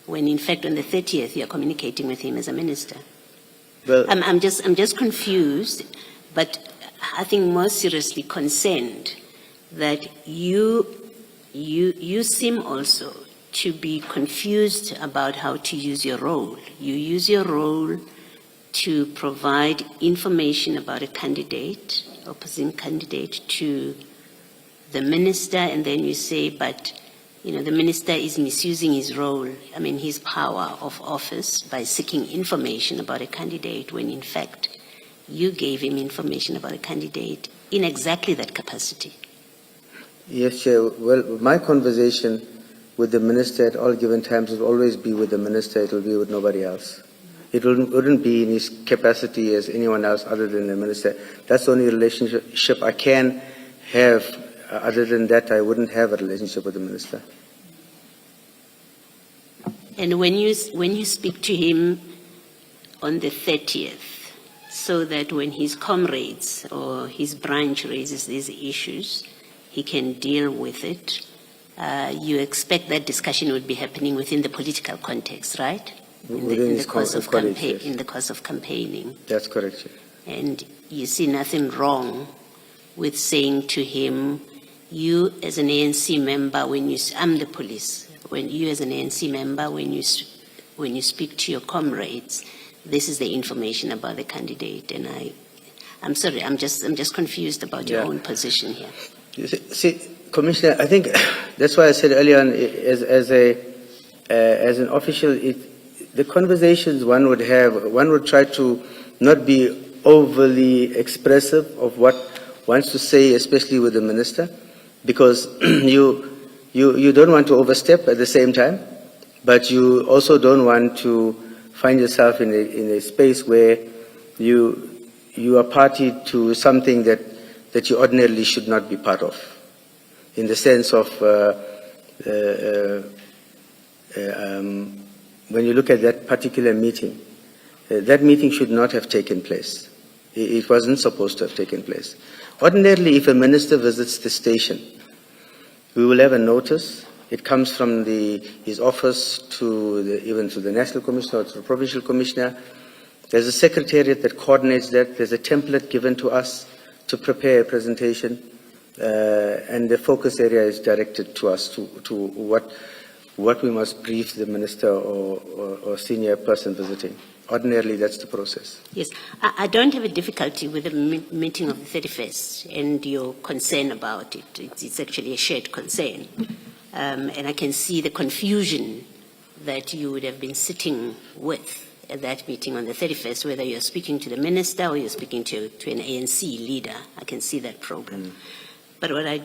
when in fact on the 30th you are communicating with him as a minister. Well, I'm just confused, but I think more seriously concerned that you seem also to be confused about how to use your role. You use your role to provide information about a candidate, opposing candidate, to the minister, and then you say, but the minister is misusing his role, his power of office by seeking information about a candidate, when in fact you gave him information about a candidate in exactly that capacity. Yes, Chair. Well, my conversation with the minister at all given times will always be with the minister, it will be with nobody else. It wouldn't be in his capacity as anyone else other than the minister. That's the only relationship I can have. Other than that, I wouldn't have a relationship with the minister. And when you speak to him on the 30th, so that when his comrades or his branch raises these issues, he can deal with it, you expect that discussion would be happening within the political context, right? In the course of campaigning. That's correct. Yes. And you see nothing wrong with saying to him, you as an ANC member, I'm the police, when you as an ANC member, when you speak to your comrades, this is the information about the candidate. And I'm sorry, I'm just confused about your own position here. You see, Commissioner, I think that's why I said earlier on, as an official, the conversations one would have, one would try to not be overly expressive of what wants to say, especially with the minister, because you don't want to overstep at the same time, but you also don't want to find yourself in a space where you are party to something that you ordinarily should not be part of, in the sense of when you look at that particular meeting, that meeting should not have taken place. It wasn't supposed to have taken place. Ordinarily, if a minister visits the station, we will have a notice. It comes from his office even to the National Commissioner or to the Provincial Commissioner. There's a secretariat that coordinates that. There's a template given to us to prepare a presentation, and the focus area is directed to us to what we must brief the minister or senior person visiting. Ordinarily, that's the process. Yes, I don't have a difficulty with the meeting of the 31st and your concern about it. It's actually a shared concern. And I can see the confusion that you would have been sitting with at that meeting on the 31st, whether you're speaking to the minister or you're speaking to an ANC leader. I can see that problem. But what I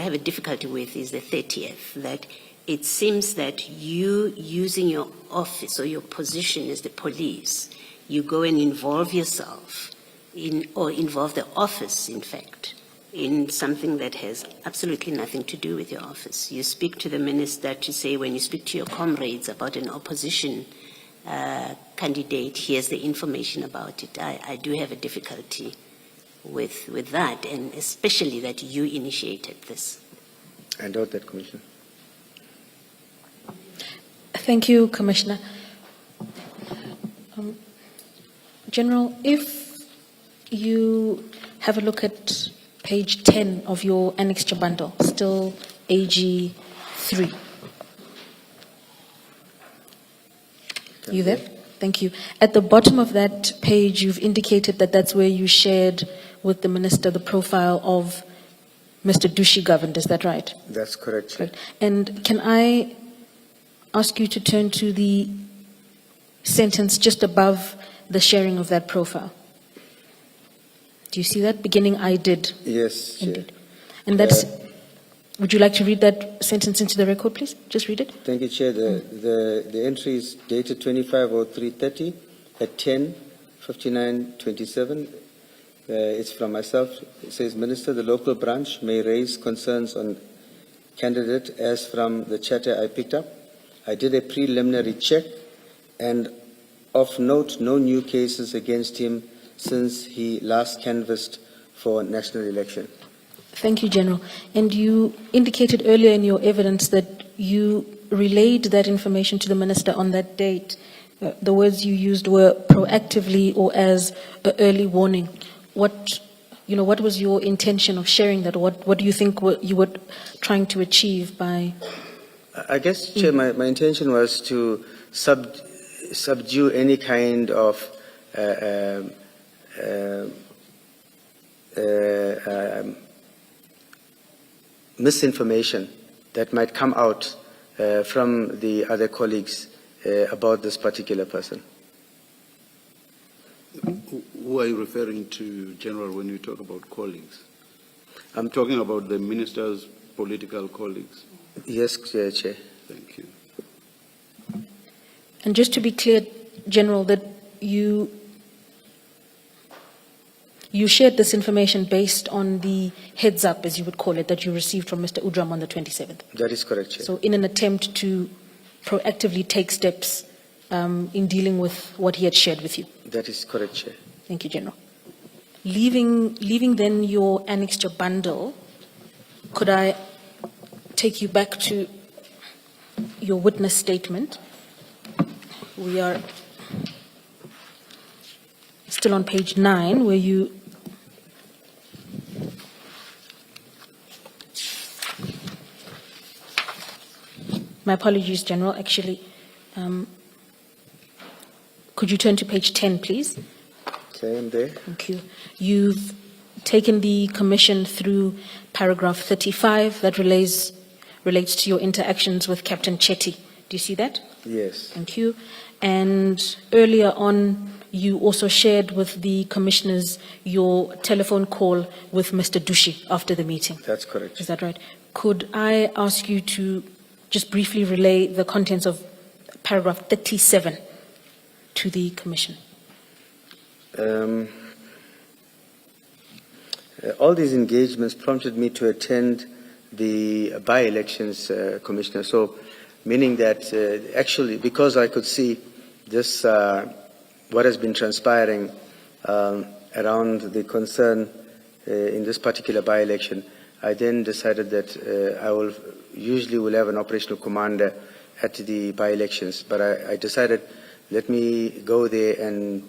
have a difficulty with is the 30th, that it seems that you, using your office or your position as the police, you go and involve yourself or involve the office, in fact, in something that has absolutely nothing to do with your office. You speak to the minister to say, when you speak to your comrades about an opposition candidate, here's the information about it. I do have a difficulty with that, and especially that you initiated this. I doubt that, Commissioner. Thank you, Commissioner. General, if you have a look at page 10 of your annexure bundle, still AG 3. You there? Thank you. At the bottom of that page, you've indicated that that's where you shared with the minister the profile of Mr. Dushi Governed. Is that right? That's correct. Right. And can I ask you to turn to the sentence just above the sharing of that profile? Do you see that? Beginning, I did. Yes, Chair. Indeed. And that's, would you like to read that sentence into the record, please? Just read it. Thank you, Chair. The entry is dated 25/03/30 at 10:59:27. It's from myself. It says, Minister, the local branch may raise concerns on candidate as from the chatter I picked up. I did a preliminary check, and of note, no new cases against him since he last canvassed for national election. Thank you, General. And you indicated earlier in your evidence that you relayed that information to the minister on that date. The words you used were proactively or as an early warning. What was your intention of sharing that? What do you think you were trying to achieve by? I guess, Chair, my intention was to subdue any kind of misinformation that might come out from the other colleagues about this particular person. Who are you referring to, General, when you talk about colleagues? I'm talking about the minister's political colleagues. Yes, Chair. Thank you. And just to be clear, General, that you shared this information based on the heads up, as you would call it, that you received from Mr. Udram on the 27th. That is correct, Chair. So in an attempt to proactively take steps in dealing with what he had shared with you. That is correct, Chair. Thank you, General. Leaving then your annexure bundle, could I take you back to your witness statement? We are still on page 9, where you my apologies, General, actually. Could you turn to page 10, please? Okay, I'm there. Thank you. You've taken the commission through paragraph 35 that relates to your interactions with Captain Chetty. Do you see that? Yes. Thank you. And earlier on, you also shared with the commissioners your telephone call with Mr. Dushi after the meeting. That's correct. Is that right? Could I ask you to just briefly relay the contents of paragraph 37 to the commission? All these engagements prompted me to attend the by-elections, Commissioner. So, meaning that actually, because I could see this, what has been transpiring around the concern in this particular by-election, I then decided that I will have an operational commander at the by-elections. But I decided, let me go there and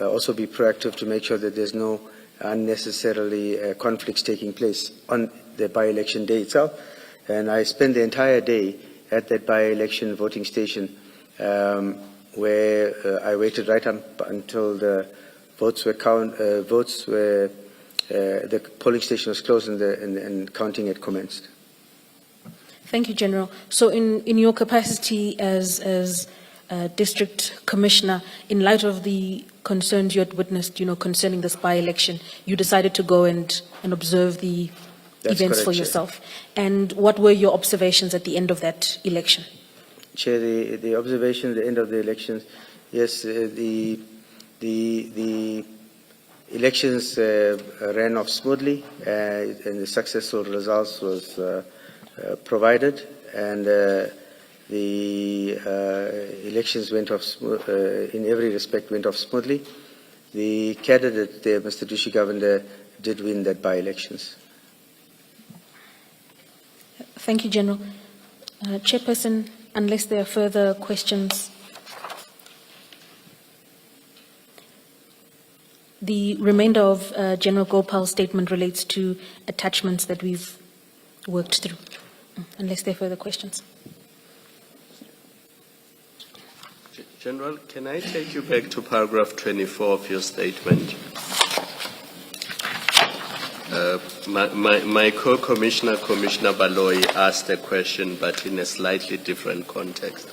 also be proactive to make sure that there's no unnecessarily conflicts taking place on the by-election day itself. And I spent the entire day at that by-election voting station where I waited right up until the votes were the polling station was closed and counting had commenced. Thank you, General. So in your capacity as District Commissioner, in light of the concerns you had witnessed, concerning this by-election, you decided to go and observe the That's events correct, for Chair. yourself. And what were your observations at the end of that election? Chair, the observation at the end of the elections, yes, the elections ran off smoothly, and the successful results was provided, and the elections went off in every respect went off smoothly. The candidate there, Mr. Dushi Govender, did win that by-elections. Thank you, General. Chairperson, unless there are further questions, the remainder of General Gopal's statement relates to attachments that we've worked through. Unless there are further questions. General, can I take you back to paragraph 24 of your statement? My co-commissioner, Commissioner Baloyi, asked a question, but in a slightly different context.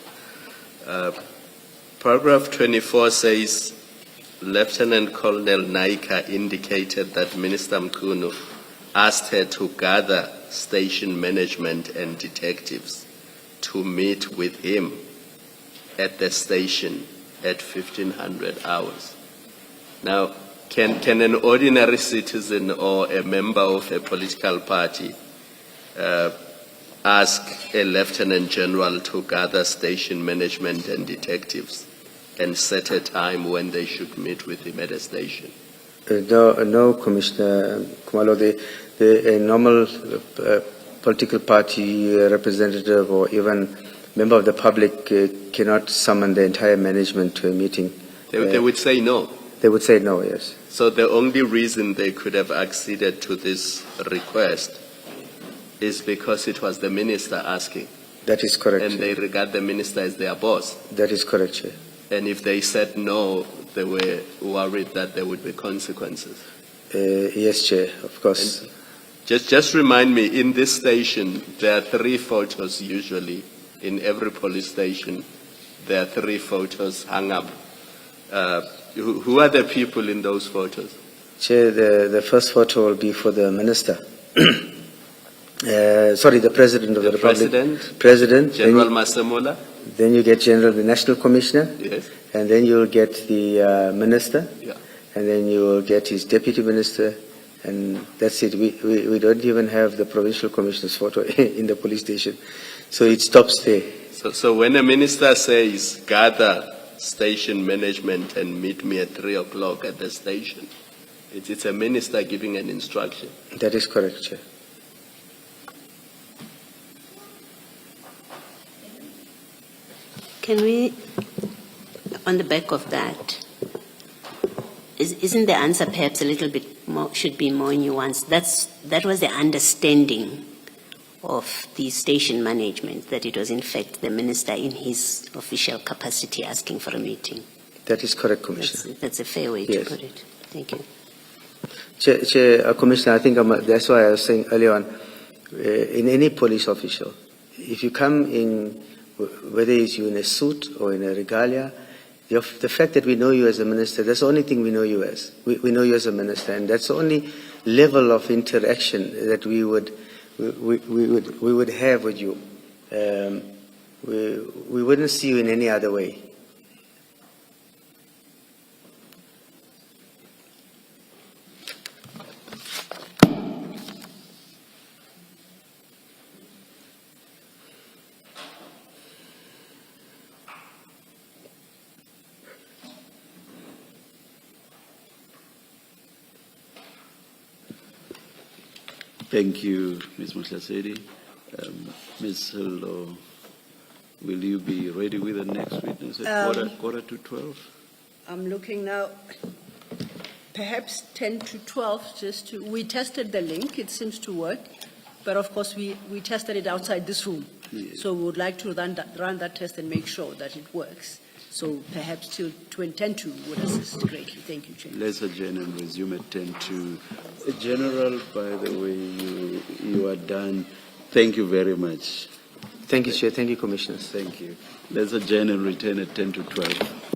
Paragraph 24 says, Lieutenant Colonel Naika indicated that Minister Mkunu asked her to gather station management and detectives to meet with him at the station at 1500 hours. Now, can an ordinary citizen or a member of a political party ask a lieutenant general to gather station management and detectives and set a time when they should meet with him at a station? No, Commissioner Kumalo. A normal political party representative or even member of the public cannot summon the entire management to a meeting. They would say no. They would say no, yes. So the only reason they could have acceded to this request is because it was the minister asking. That is correct. And they regard the minister as their boss. That is correct, Chair. And if they said no, they were worried that there would be consequences. Yes, Chair, of course. And just remind me, in this station, there are 3 photos usually. In every police station, there are 3 photos hung up. Who are the people in those photos? Chair, the first photo will be for the minister. The President of the Republic. President? President. General Masemola? Then you get the National Commissioner. Yes. and then you'll get the minister, Yeah. and then you will get his deputy minister, and that's it. We don't even have the provincial commissioner's photo in the police station. So it stops there. So when a minister says, gather station management and meet me at 3 o'clock at the station, it's a minister giving an instruction. That is correct, Chair. Can we, on the back of that, isn't the answer perhaps a little bit more, should be more nuanced? That was the understanding of the station management, that it was in fact the minister in his official capacity asking for a meeting. That is correct, Commissioner. That's a fair way Yes. to put it. Thank you. Chair, Commissioner, I think that's why I was saying earlier on, in any police official, if you come in, whether it's you in a suit or in a regalia, the fact that we know you as a minister, that's the only thing we know you as. We know you as a minister, and that's the only level of interaction that we would have with you. We wouldn't see you in any other way. Thank you, Ms. Mutlasedi. Ms. Hildo, will you be ready with the next witness at quarter to 12? I'm looking now, perhaps 10 to 12, we tested the link, it seems to work, but of course we tested it outside this room. Yes. So we would like to run that test and make sure that it works. So perhaps till 10 to would assist greatly. Thank you, Chair. Let's adjourn and resume at 10 to. General, by the way, you are done. Thank you very much. Thank you, Chair. Thank you, Commissioners. Thank you. Let's adjourn and return at 10 to 12.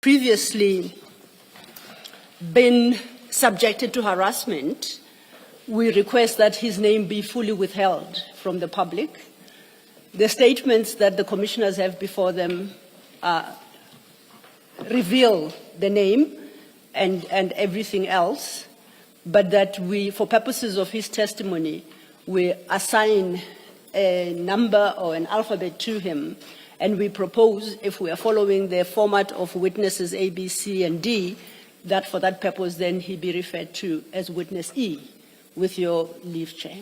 previously been subjected to harassment, we request that his name be fully withheld from the public. The statements that the commissioners have before them reveal the name and everything else, but that we, for purposes of his testimony, we assign a number or an alphabet to him, and we propose, if we are following the format of witnesses A, B, C, and D, that for that purpose then he be referred to as witness E, with your leave, Chair.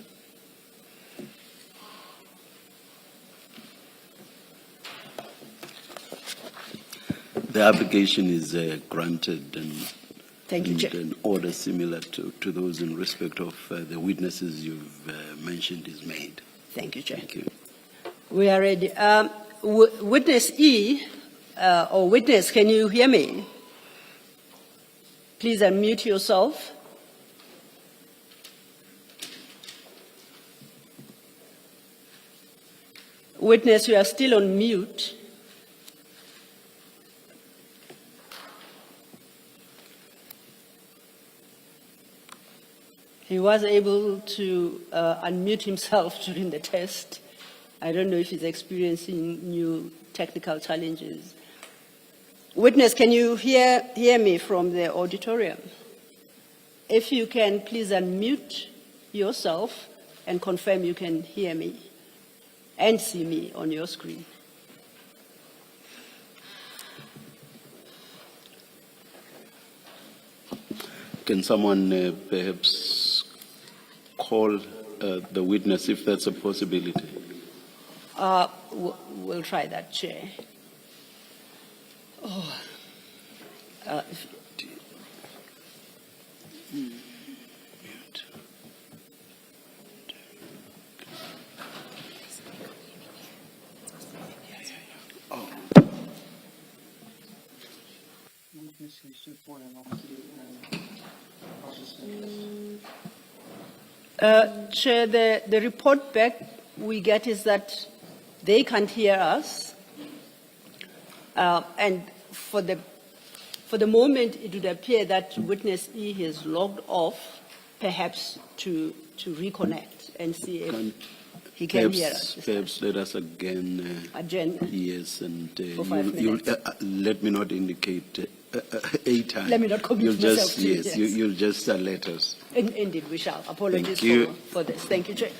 The application is granted and, Thank you, Chair. an order similar to those in respect of the witnesses you've mentioned is made. Thank you, Chair. Thank you. We are ready. Witness E, or witness, can you hear me? Please unmute yourself. Witness, you are still on mute. He was able to unmute himself during the test. I don't know if he's experiencing new technical challenges. Witness, can you hear me from the auditorium? If you can, please unmute yourself and confirm you can hear me and see me on your screen. Can someone perhaps call the witness if that's a possibility? We'll try that, Chair. Oh. Chair, the report back we get is that they can't hear us, and for the moment it would appear that witness E has logged off, perhaps to reconnect and see if he can hear us. Perhaps let us again. Adjourn. Yes, and For 5 minutes. let me not indicate a time. Let me not commit myself to it, yes. You'll just let us. Indeed, we shall. Apologies Thank you. for this. Thank you, Chair.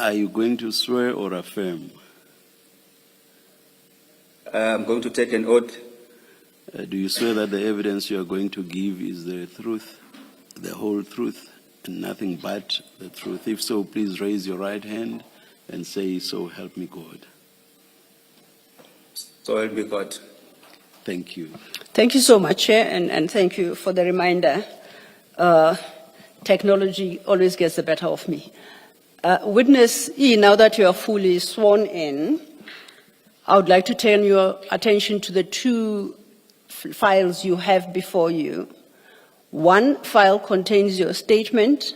Are you going to swear or affirm? I'm going to take an oath. Do you swear that the evidence you are going to give is the truth, the whole truth, and nothing but the truth? If so, please raise your right hand and say, "So help me God." So help me God. Thank you. Thank you so much, Chair, and thank you for the reminder. Technology always gets the better of me. Witness E, now that you are fully sworn in, I would like to turn your attention to the two files you have before you. One file contains your statement,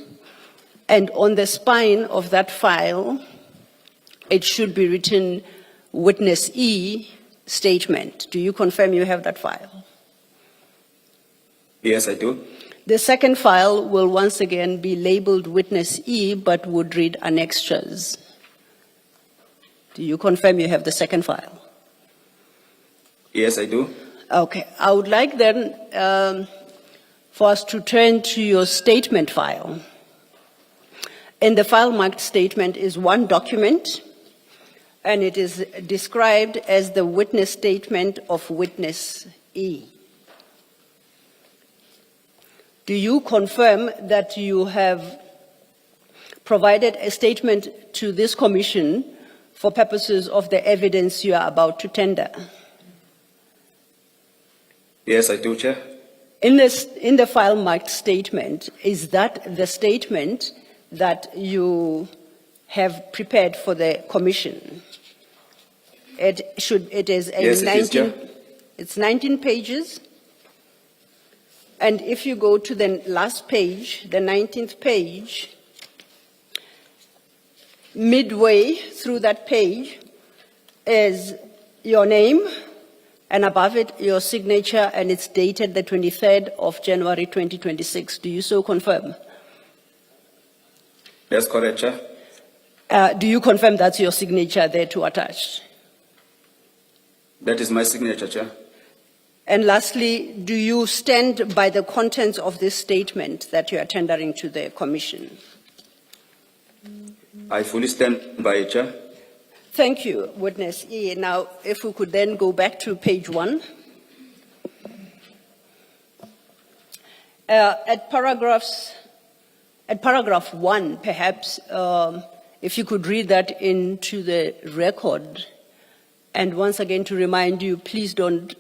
and on the spine of that file, it should be written Witness E statement. Do you confirm you have that file? Yes, I do. The second file will once again be labeled Witness E, but would read annexures. Do you confirm you have the second file? Yes, I do. Okay. I would like then for us to turn to your statement file. In the file marked statement is one document, and it is described as the witness statement of Witness E. Do you confirm that you have provided a statement to this commission for purposes of the evidence you are about to tender? Yes, I do, Chair. In the file marked statement, is that the statement that you have prepared for the commission? It is a Yes, it is, Chair. It's 19 pages. And if you go to the last page, the 19th page, midway through that page is your name, and above it, your signature, and it's dated the 23rd of January 2026. Do you so confirm? That's correct, Chair. Do you confirm that's your signature there to attach? That is my signature, Chair. And lastly, do you stand by the contents of this statement that you are tendering to the Commission? I fully stand by it, Chair. Thank you, Witness E. Now, if we could then go back to page 1. At paragraph 1, perhaps, if you could read that into the record. And once again, to remind you, please don't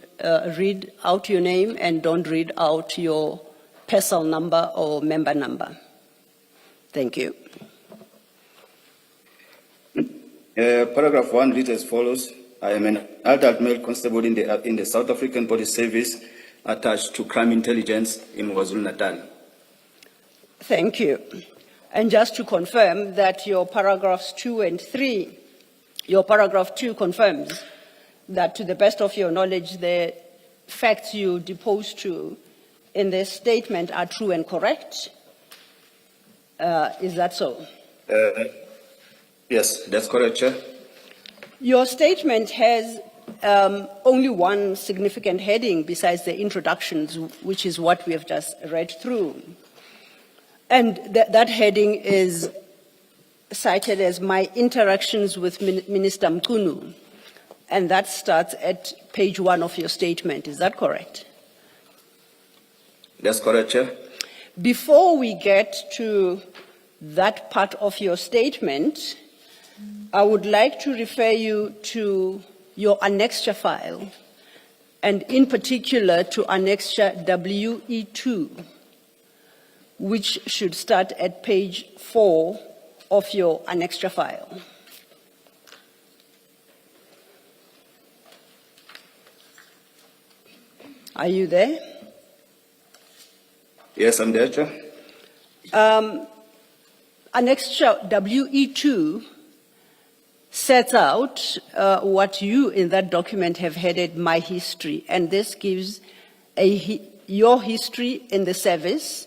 read out your name and don't read out your personal number or member number. Thank you. Paragraph 1 reads as follows. I am an adult male constable in the South African Police Service attached to crime intelligence in KwaZulu-Natal. Thank you. And just to confirm that your paragraphs 2 and 3, your paragraph 2 confirms that to the best of your knowledge, the facts you deposed to in this statement are true and correct. Is that so? Yes, that's correct, Chair. Your statement has only one significant heading besides the introductions, which is what we have just read through. And that heading is cited as my interactions with Minister Mkunu. And that starts at page 1 of your statement. Is that correct? That's correct, Chair. Before we get to that part of your statement, I would like to refer you to your annexure file, and in particular to annexure WE2, which should start at page 4 of your annexure file. Are you there? Yes, I'm there, Chair. Annexure WE2 sets out what you in that document have headed my history, and this gives your history in the service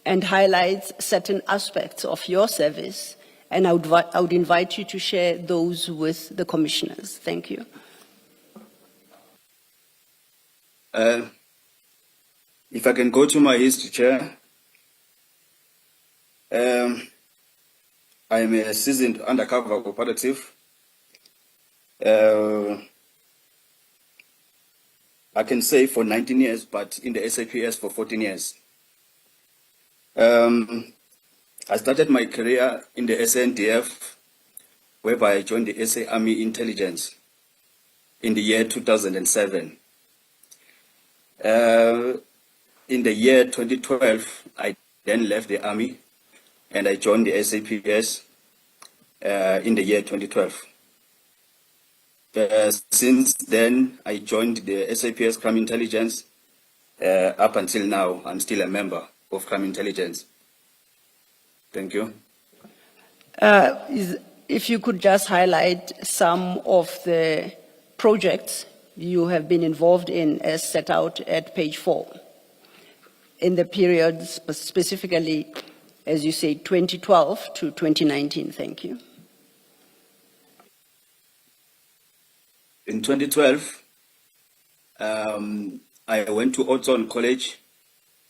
and highlights certain aspects of your service, and I would invite you to share those with the commissioners. Thank you. If I can go to my history, Chair. I am a seasoned undercover operative. I can say for 19 years, but in the SAPS for 14 years. I started my career in the SNDF, whereby I joined the SA Army Intelligence in the year 2007. In the year 2012, I then left the Army and I joined the SAPS in the year 2012. Since then, I joined the SAPS Crime Intelligence. Up until now, I'm still a member of Crime Intelligence. Thank you. If you could just highlight some of the projects you have been involved in as set out at page 4, in the period specifically, as you say, 2012 to 2019. Thank you. In 2012, I went to Oton College,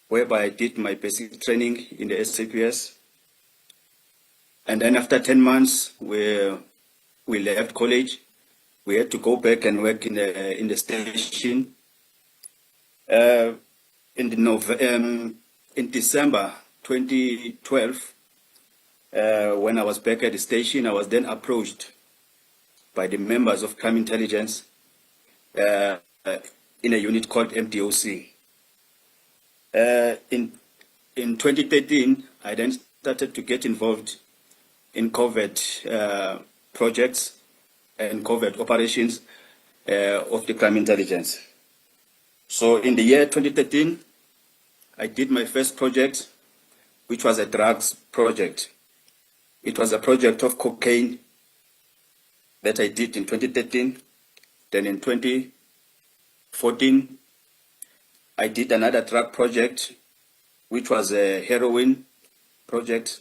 whereby I did my basic training in the SAPS. And then after 10 months, we left college. We had to go back and work in the station. In December 2012, when I was back at the station, I was then approached by the members of Crime Intelligence in a unit called MDOC. In 2013, I then started to get involved in covert projects and covert operations of the Crime Intelligence. So in the year 2013, I did my first project, which was a drugs project. It was a project of cocaine that I did in 2013. Then in 2014, I did another drug project, which was a heroin project.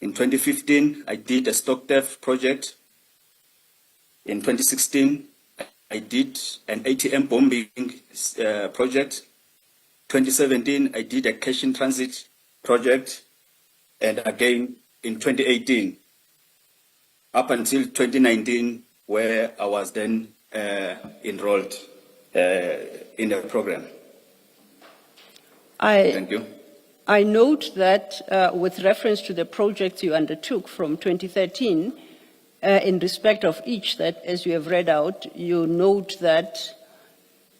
In 2015, I did a stock theft project. In 2016, I did an ATM bombing project. 2017, I did a cash in transit project. And again, in 2018, up until 2019, where I was then enrolled in the program. Thank you. I note that with reference to the projects you undertook from 2013, in respect of each that, as you have read out, you note that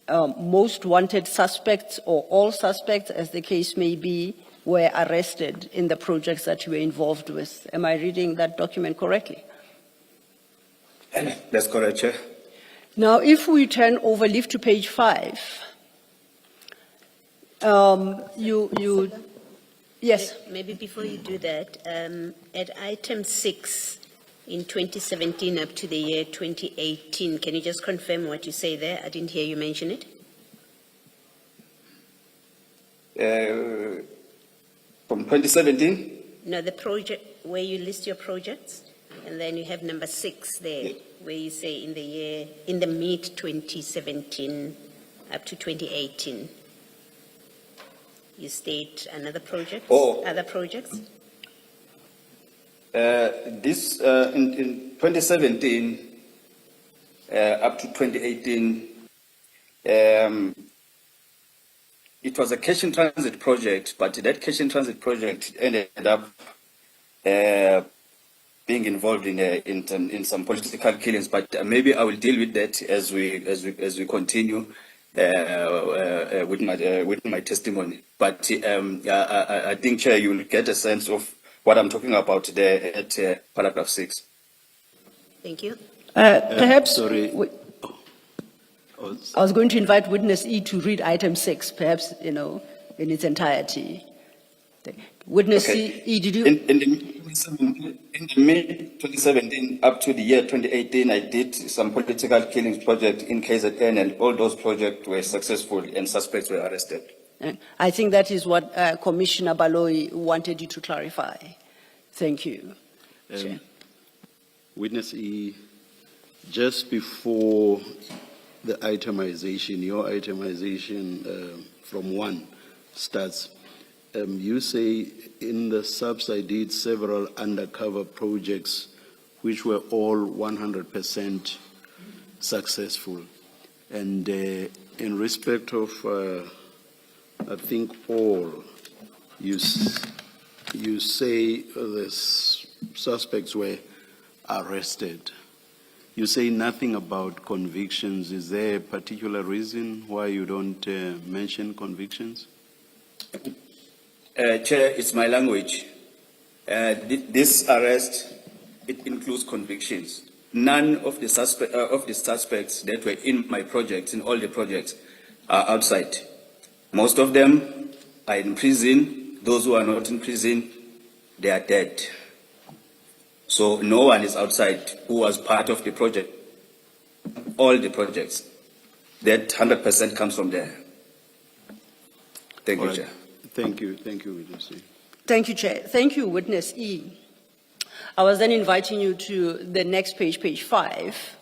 most wanted suspects or all suspects, as the case may be, were arrested in the projects that you were involved with. Am I reading that document correctly? That's correct, Chair. Now, if we turn over, leaf to page 5, yes. Maybe before you do that, at item 6 in 2017 up to the year 2018, can you just confirm what you say there? I didn't hear you mention it. From 2017? No, the project where you list your projects, and then you have number 6 there, where you say in the mid 2017 up to 2018. You state another project, other projects? This in 2017 up to 2018, it was a cash in transit project, but that cash in transit project ended up being involved in some political killings. But maybe I will deal with that as we continue with my testimony. But I think, Chair, you will get a sense of what I'm talking about there at paragraph 6. Thank you. Perhaps. Sorry. I was going to invite witness E to read item 6, perhaps, in its entirety. Witness Okay. E, did you? In the mid-2017 up to the year 2018, I did some political killings project in KZN, and all those projects were successful and suspects were arrested. I think that is what Commissioner Baloyi wanted you to clarify. Thank you. Chair. Witness E, just before the itemization, your itemization from 1 starts, You say in the subs I did several undercover projects which were all 100% successful. And in respect of, I think, all, you say the suspects were arrested. You say nothing about convictions. Is there a particular reason why you don't mention convictions? Chair, it's my language. This arrest, it includes convictions. None of the suspects that were in my projects, in all the projects, are outside. Most of them are in prison. Those who are not in prison, they are dead. So no one is outside who was part of the project. All the projects, that 100% comes from there. Thank you, Chair. Thank you, Witness E. Thank you, Chair. Thank you, Witness E. I was then inviting you to the next page, page 5,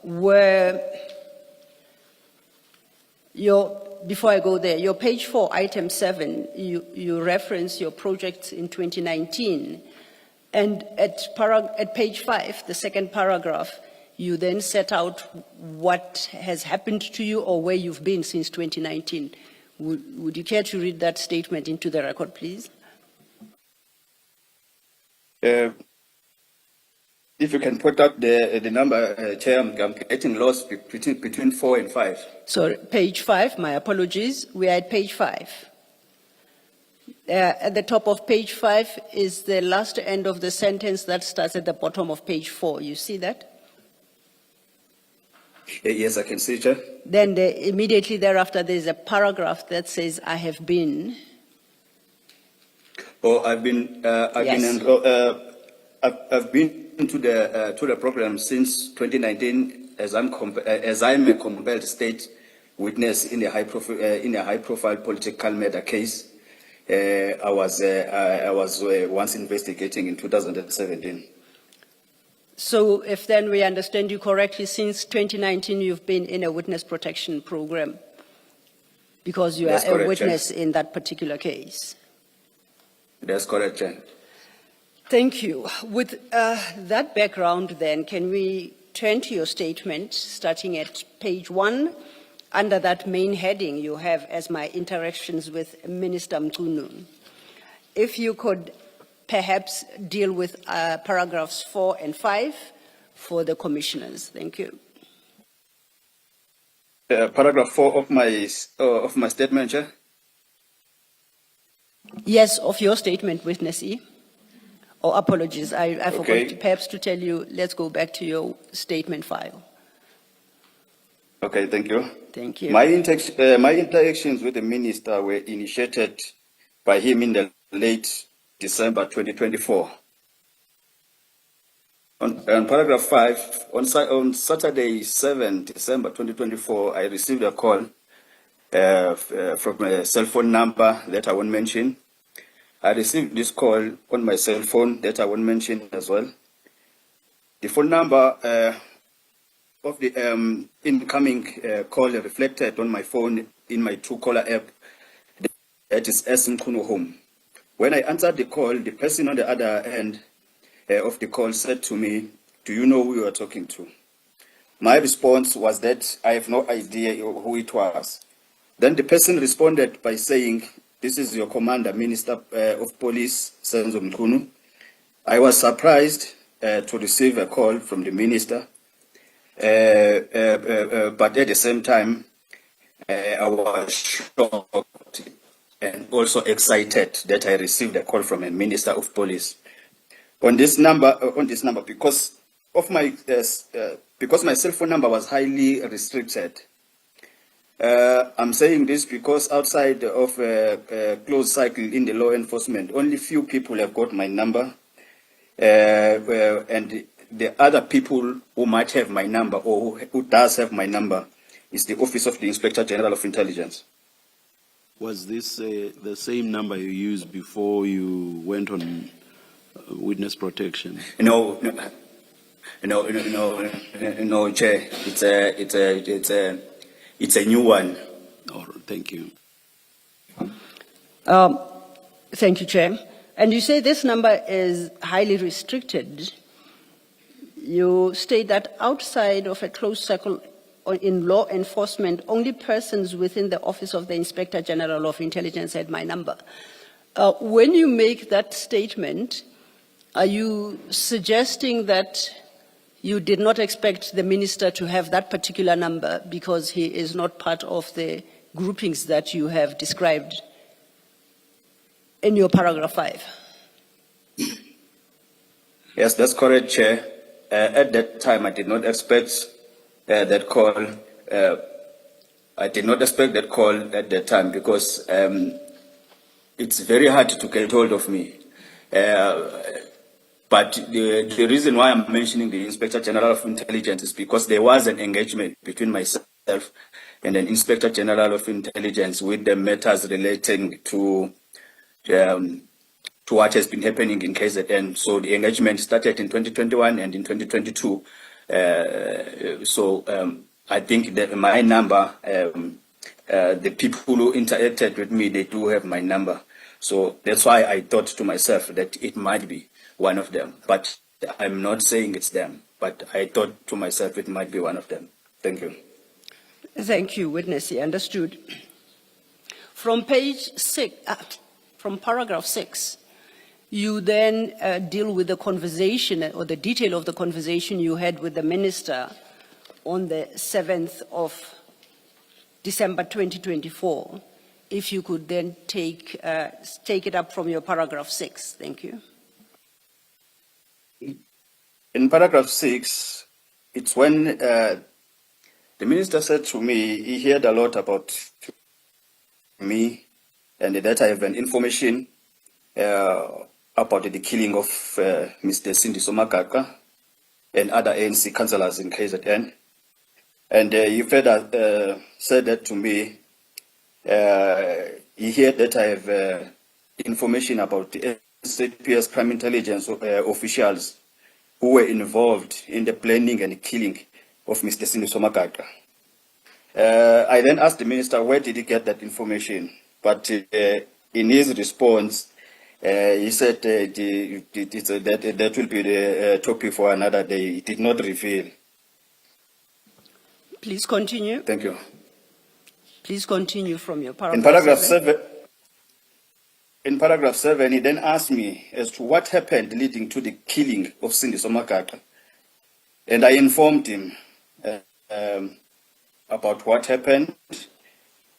where before I go there, your page 4, item 7, you reference your projects in 2019. And at page 5, the second paragraph, you then set out what has happened to you or where you've been since 2019. Would you care to read that statement into the record, please? If you can put up the number, Chair, I'm getting lost between 4 and 5. So page 5, my apologies. We are at page 5. At the top of page 5 is the last end of the sentence that starts at the bottom of page 4. You see that? Yes, I can see, Chair. Then immediately thereafter, there's a paragraph that says, I have been. Oh, I've been to the program since 2019 as I'm a compelled state witness in a high profile political matter case. I was once investigating in 2017. So if then we understand you correctly, since 2019 you've been in a witness protection program because you are a witness in that particular case. That's correct, Chair. Thank you. With that background then, can we turn to your statement starting at page 1? Under that main heading you have as my interactions with Minister Mchunu. If you could perhaps deal with paragraphs 4 and 5 for the commissioners. Thank you. Paragraph 4 of my statement, Chair? Yes, of your statement, Witness E. Oh, apologies, I forgot perhaps to tell you, let's go back to your statement file. Okay, thank you. Thank you. My interactions with the minister were initiated by him in the late December 2024. On paragraph 5, on Saturday 7 December 2024, I received a call from a cell phone number that I won't mention. I received this call on my cell phone that I won't mention as well. The phone number of the incoming call reflected on my phone in my Truecaller app. That is S. Mchunu Home. When I answered the call, the person on the other end of the call said to me, "Do you know who you are talking to?" My response was that I have no idea who it was. Then the person responded by saying, "This is your commander, Minister of Police, Senzo Mchunu." I was surprised to receive a call from the minister, but at the same time, I was shocked and also excited that I received a call from a minister of police. On this number, because my cell phone number was highly restricted. I'm saying this because outside of a closed cycle in the law enforcement, only few people have got my number, and the other people who might have my number or who does have my number is the Office of the Inspector General of Intelligence. Was this the same number you used before you went on witness protection? No, Chair. It's a new one. Oh, thank you. Thank you, Chair. And you say this number is highly restricted. You state that outside of a closed circle in law enforcement, only persons within the Office of the Inspector General of Intelligence had my number. When you make that statement, are you suggesting that you did not expect the minister to have that particular number because he is not part of the groupings that you have described in your paragraph 5? Yes, that's correct, Chair. At that time, I did not expect that call. I did not expect that call at that time because it's very hard to get hold of me. But the reason why I'm mentioning the Inspector General of Intelligence is because there was an engagement between myself and an Inspector General of Intelligence with the matters relating to what has been happening in KZN. So the engagement started in 2021 and in 2022. I think that my number, the people who interacted with me, they do have my number. So that's why I thought to myself that it might be one of them. But I'm not saying it's them. But I thought to myself it might be one of them. Thank you. Thank you, witness. Understood. From page 6, from paragraph 6, you then deal with the conversation or the detail of the conversation you had with the minister on the 7th of December 2024. If you could then take it up from your paragraph 6. Thank you. In paragraph 6, it's when the minister said to me, he heard a lot about me and that I have an information about the killing of Mr. Cindy Somagaka and other ANC councillors in KZN. And he further said that to me, he heard that I have information about the SAPS crime intelligence officials who were involved in the planning and killing of Mr. Cindy Somagaka. I then asked the minister, where did he get that information? But in his response, he said that will be the topic for another day. He did not reveal. Please continue. Thank you. Please continue from your paragraph. In paragraph 7, he then asked me as to what happened leading to the killing of Cindy Somagaka. And I informed him about what happened.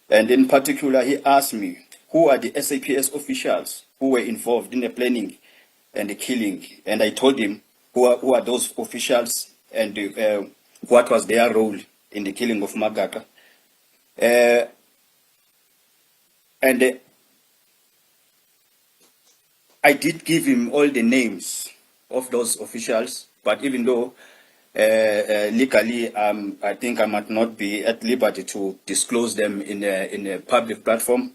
And in particular, he asked me, who are the SAPS officials who were involved in the planning and the killing? And I told him who are those officials and what was their role in the killing of Magaka. I did give him all the names of those officials, but even though legally I think I might not be at liberty to disclose them in a public platform,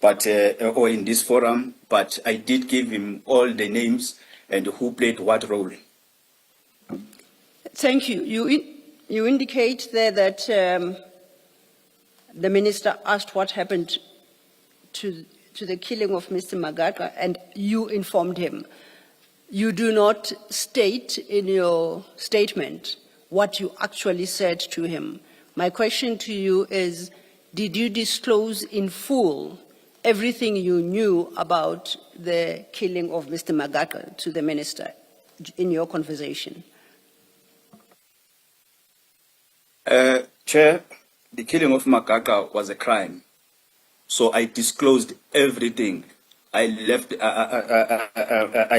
but or in this forum, but I did give him all the names and who played what role. Thank you. You indicate there that the minister asked what happened to the killing of Mr. Magaka, and you informed him. You do not state in your statement what you actually said to him. My question to you is, did you disclose in full everything you knew about the killing of Mr. Magaka to the minister in your conversation? Chair, the killing of Magaka was a crime. So I disclosed everything. I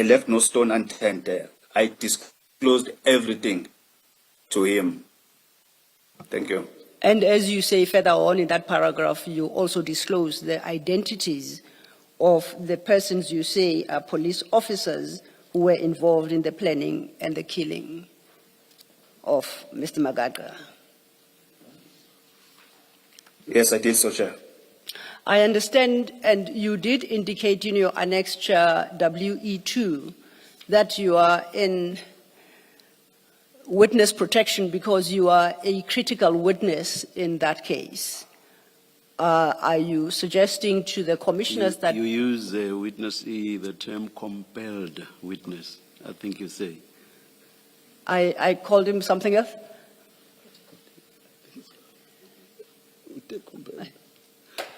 left no stone unturned there. I disclosed everything to him. Thank you. And as you say further on in that paragraph, you also disclose the identities of the persons you say are police officers who were involved in the planning and the killing of Mr. Magaka. Yes, I did so, Chair. I understand, and you did indicate in your annexure WE2 that you are in witness protection because you are a critical witness in that case. Are you suggesting to the commissioners that? You use witness E, the term compelled witness, I think you say. I called him something else?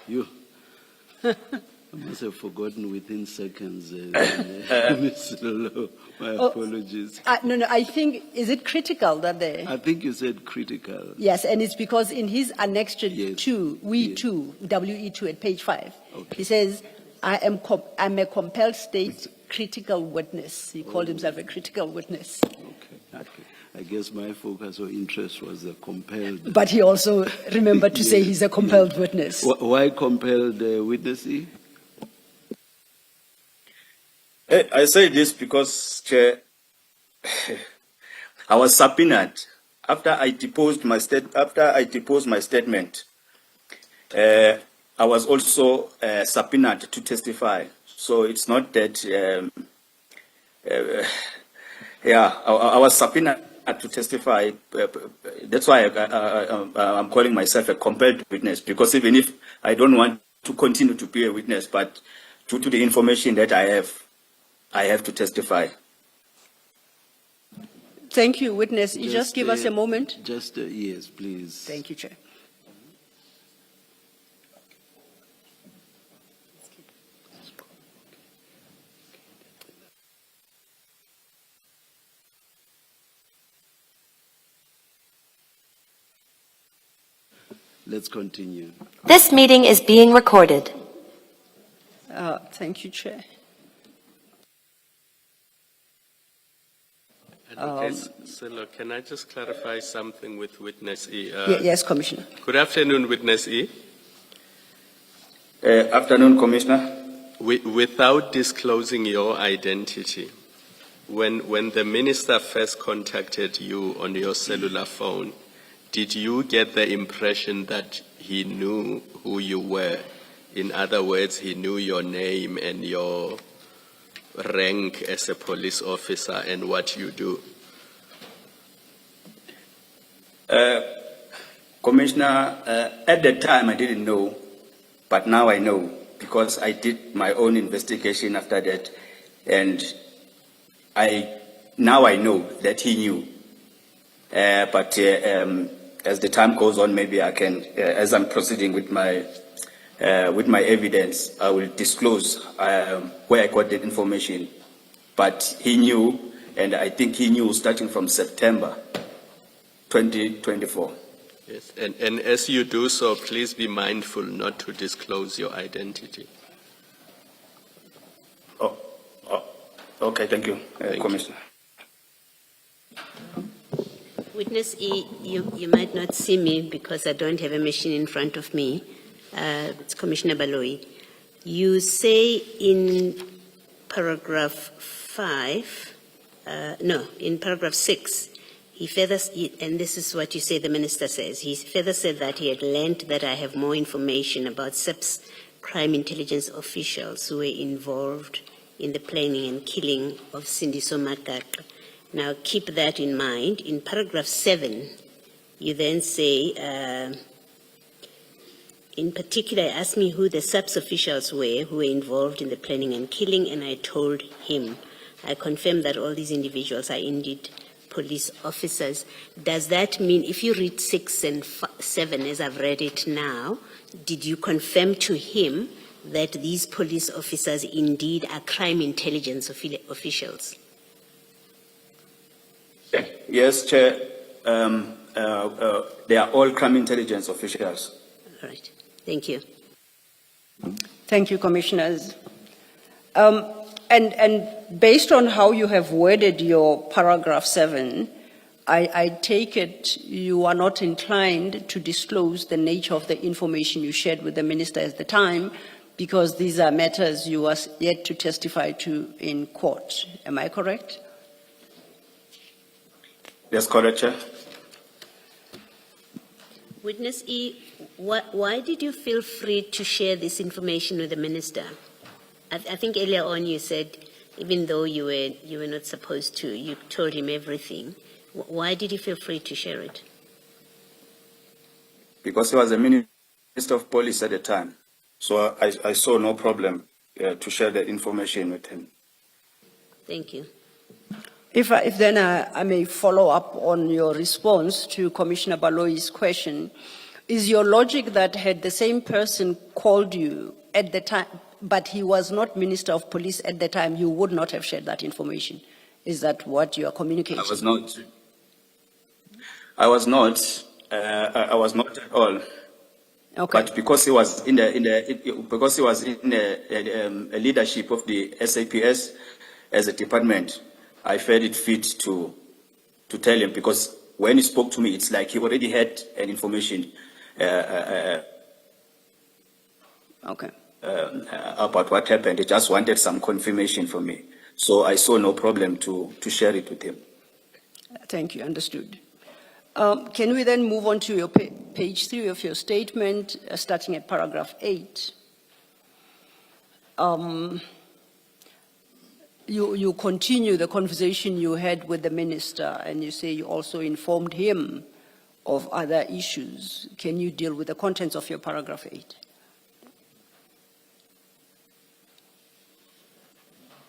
You. I must have forgotten within seconds. Mr. Law, my apologies. No, I think, is it critical that they? I think you said critical. Yes, and it's because in his Annex Yes. 2, Yes. WE2 at page 5, Okay. he says, I'm a compelled state critical witness. He called himself a critical witness. Okay. I guess my focus or interest was the compelled. But he also remembered to say Yes, he's a compelled witness. Why compelled witness E? I say this because, Chair, I was subpoenaed after I deposed my statement. I was also subpoenaed to testify. So it's not that. I was subpoenaed to testify. That's why I'm calling myself a compelled witness, because even if I don't want to continue to be a witness, but due to the information that I have to testify. Thank you, witness. You just give us a moment. Just yes, please. Thank you, Chair. Let's continue. This meeting is being recorded. Thank you, Chair. Advocate Silo, can I just clarify something with witness E? Yes, Commissioner. Good afternoon, witness E. Afternoon, Commissioner. Without disclosing your identity, when the minister first contacted you on your cellular phone, did you get the impression that he knew who you were? In other words, he knew your name and your rank as a police officer and what you do? Commissioner, at the time I didn't know, but now I know, because I did my own investigation after that, and now I know that he knew. But as the time goes on, maybe I can, as I'm proceeding with my evidence, I will disclose where I got the information. But he knew, and I think he knew starting from September 2024. Yes, and as you do so, please be mindful not to disclose your identity. Okay, thank you, Commissioner. Witness E, you might not see me because I don't have a machine in front of me. It's Commissioner Baloyi. You say in paragraph 5, in paragraph 6, he further, and this is what you say the minister says, he further said that he had learned that I have more information about SEP's crime intelligence officials who were involved in the planning and killing of Sindiso Makaka. Now keep that in mind. In paragraph 7, you then say, in particular, asked me who the SAPS officials were who were involved in the planning and killing, and I told him. I confirmed that all these individuals are indeed police officers. Does that mean, if you read 6 and 7 as I've read it now, did you confirm to him that these police officers indeed are crime intelligence officials? Yes, Chair. They are all crime intelligence officials. All right. Thank you. Thank you, Commissioners. And based on how you have worded your paragraph 7, I take it you are not inclined to disclose the nature of the information you shared with the minister at the time, because these are matters you are yet to testify to in court. Am I correct? Yes, correct, Chair. Witness E, why did you feel free to share this information with the minister? I think earlier on you said, even though you were not supposed to, you told him everything. Why did you feel free to share it? Because he was a minister Minister of Police at the time. So I saw no problem to share that information with him. Thank you. If then I may follow up on your response to Commissioner Baloi's question, is your logic that had the same person called you at the time, but he was not Minister of Police at the time, you would not have shared that information? Is that what you are communicating? I was not. I was not at all. Okay. But because he was in the leadership of the SAPS as a department, I felt it fit to tell him, because when he spoke to me, it's like he already had an information Okay. About what happened. He just wanted some confirmation from me. So I saw no problem to share it with him. Thank you, understood. Can we then move on to your page 3 of your statement, starting at paragraph 8? You continue the conversation you had with the minister, and you say you also informed him of other issues. Can you deal with the contents of your paragraph 8?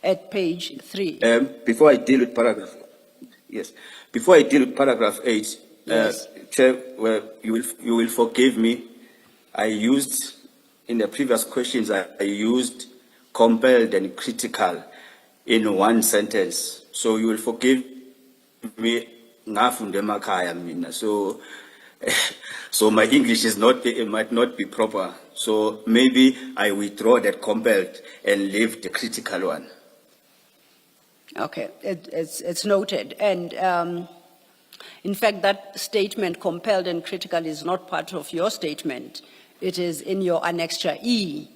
At page 3. Before I deal with paragraph 8, Yes. Chair, well, you will forgive me. I used, in the previous questions, I used compelled and critical in one sentence. So you will forgive me. So, so my English might not be proper. So maybe I withdraw that compelled and leave the critical one. Okay, it's noted. And in fact, that statement, compelled and critical, is not part of your statement. It is in your annexure E,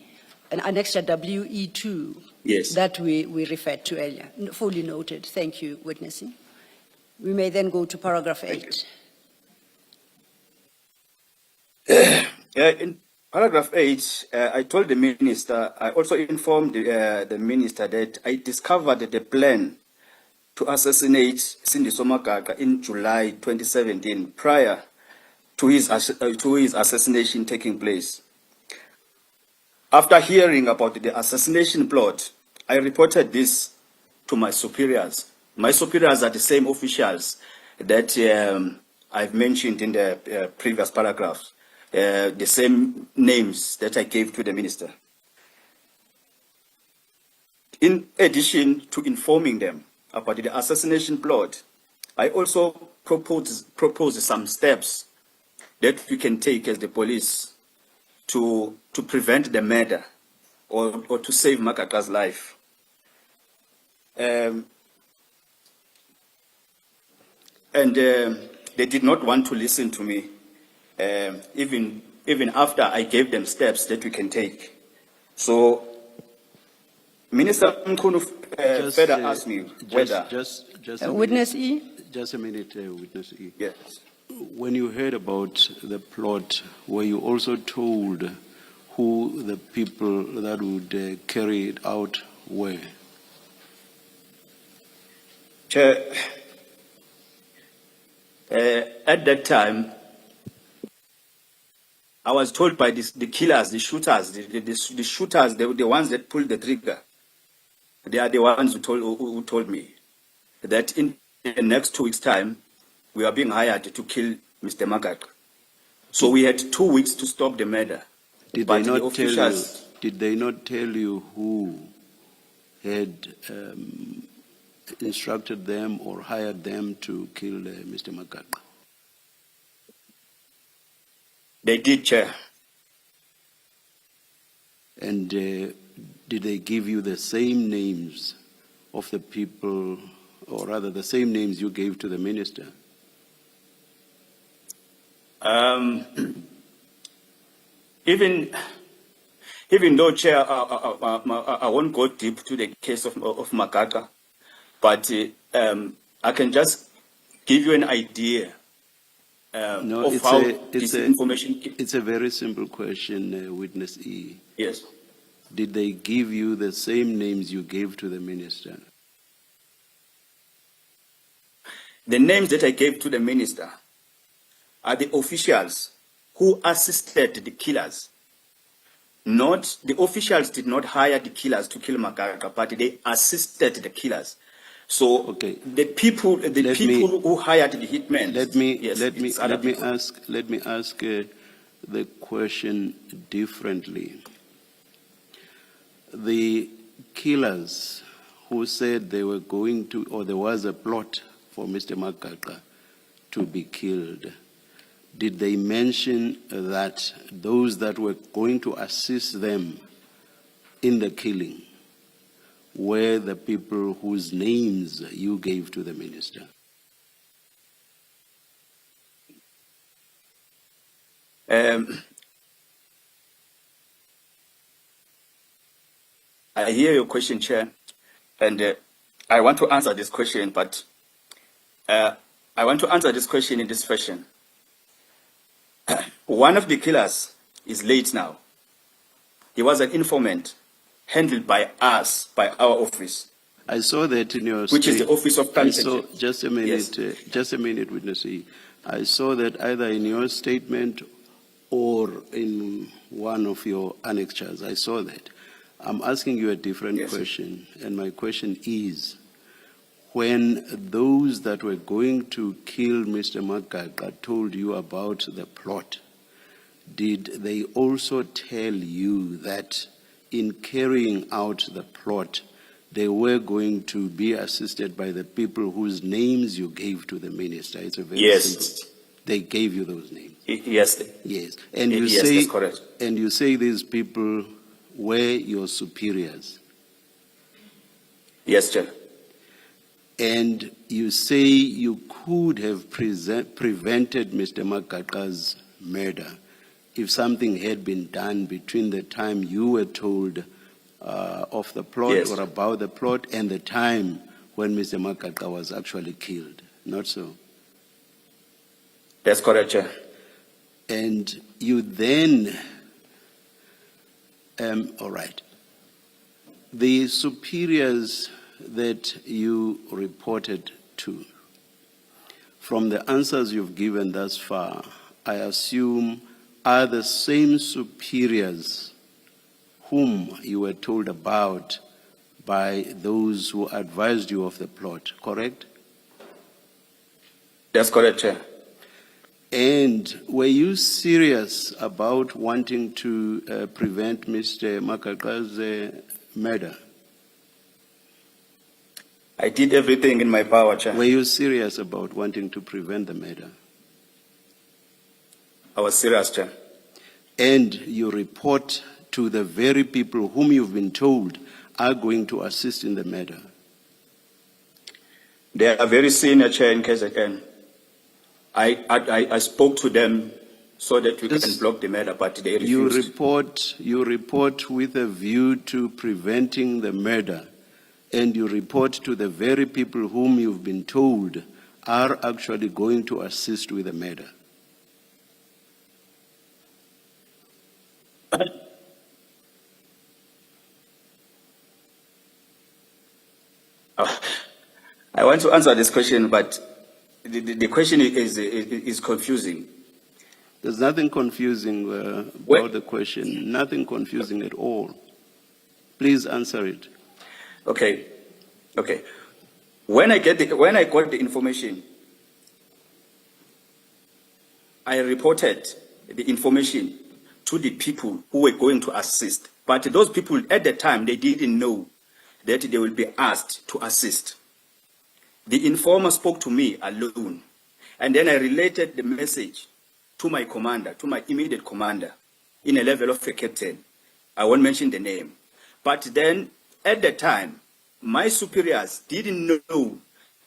an annexure WE2, Yes. that we referred to earlier. Fully noted. Thank you, witnessing. We may then go to paragraph 8. In paragraph 8, I told the minister, I also informed the minister that I discovered the plan to assassinate Cindy Somagaga in July 2017, prior to his assassination taking place. After hearing about the assassination plot, I reported this to my superiors. My superiors are the same officials that I've mentioned in the previous paragraphs, the same names that I gave to the minister. In addition to informing them about the assassination plot, I also propose some steps that we can take as the police to prevent the murder or to save Makaka's life. And they did not want to listen to me, even after I gave them steps that we can take. So Minister Mkhunu further asked me whether... Just a Witness minute. E? Just a minute, Witness E. Yes. When you heard about the plot, were you also told who the people that would carry it out were? Chair, at that time, I was told by the killers, the shooters, the shooters, the ones that pulled the trigger. They are the ones who told me that in the next 2 weeks' time, we are being hired to kill Mr. Magak. So we had 2 weeks to stop the murder. Did But they the not tell you? officials- Did they not tell you who had instructed them or hired them to kill Mr. Magak? They did, Chair. And did they give you the same names of the people, or rather the same names you gave to the minister? Even though, Chair, I won't go deep to the case of Magaka, but I can just give you an idea No, of how this information... It's a very simple question, Witness E. Yes. Did they give you the same names you gave to the minister? The names that I gave to the minister are the officials who assisted the killers. Not the officials did not hire the killers to kill Magaga, but they assisted the killers. So Okay. the people who hired the hitmen. Let me ask the question differently. The killers who said they were going to, or there was a plot for Mr. Magaga to be killed, did they mention that those that were going to assist them in the killing were the people whose names you gave to the minister? I hear your question, Chair, and I want to answer this question, but I want to answer this question in this fashion. One of the killers is late now. He was an informant handled by us, by our office. I saw that in your which is the Office of Counsel. Just a minute, Witness E. I saw that either in your statement or in one of your annexures. I saw that. I'm asking you a different question, and my question is, when those that were going to kill Mr. Magaga told you about the plot, did they also tell you that in carrying out the plot, they were going to be assisted by the people whose names you gave to the minister? It's a very simple. They gave you those names. Yes. Yes. And you yes, say, that's correct. And you say these people were your superiors. Yes, Chair. And you say you could have prevented Mr. Magaga's murder if something had been done between the time you were told of the plot or about the plot and the time when Mr. Magaga was actually killed. Not so? That's correct, Chair. And you then, all right, the superiors that you reported to, from the answers you've given thus far, I assume are the same superiors whom you were told about by those who advised you of the plot, correct? That's correct, Chair. And were you serious about wanting to prevent Mr. Magaga's murder? I did everything in my power, Chair. Were you serious about wanting to prevent the murder? I was serious, Chair. And you report to the very people whom you've been told are going to assist in the murder? They are very senior, Chair, in KZN. I spoke to them so that we can block the murder, but they refused. You report with a view to preventing the murder, and you report to the very people whom you've been told are actually going to assist with the murder. I want to answer this question, but the question is confusing. There's nothing confusing about the question. Nothing confusing at all. Please answer it. Okay. When I got the information, I reported the information to the people who were going to assist. But those people at the time, they didn't know that they will be asked to assist. The informer spoke to me alone, and then I related the message to my commander, to my immediate commander, in a level of a captain. I won't mention the name. But then, at the time, my superiors didn't know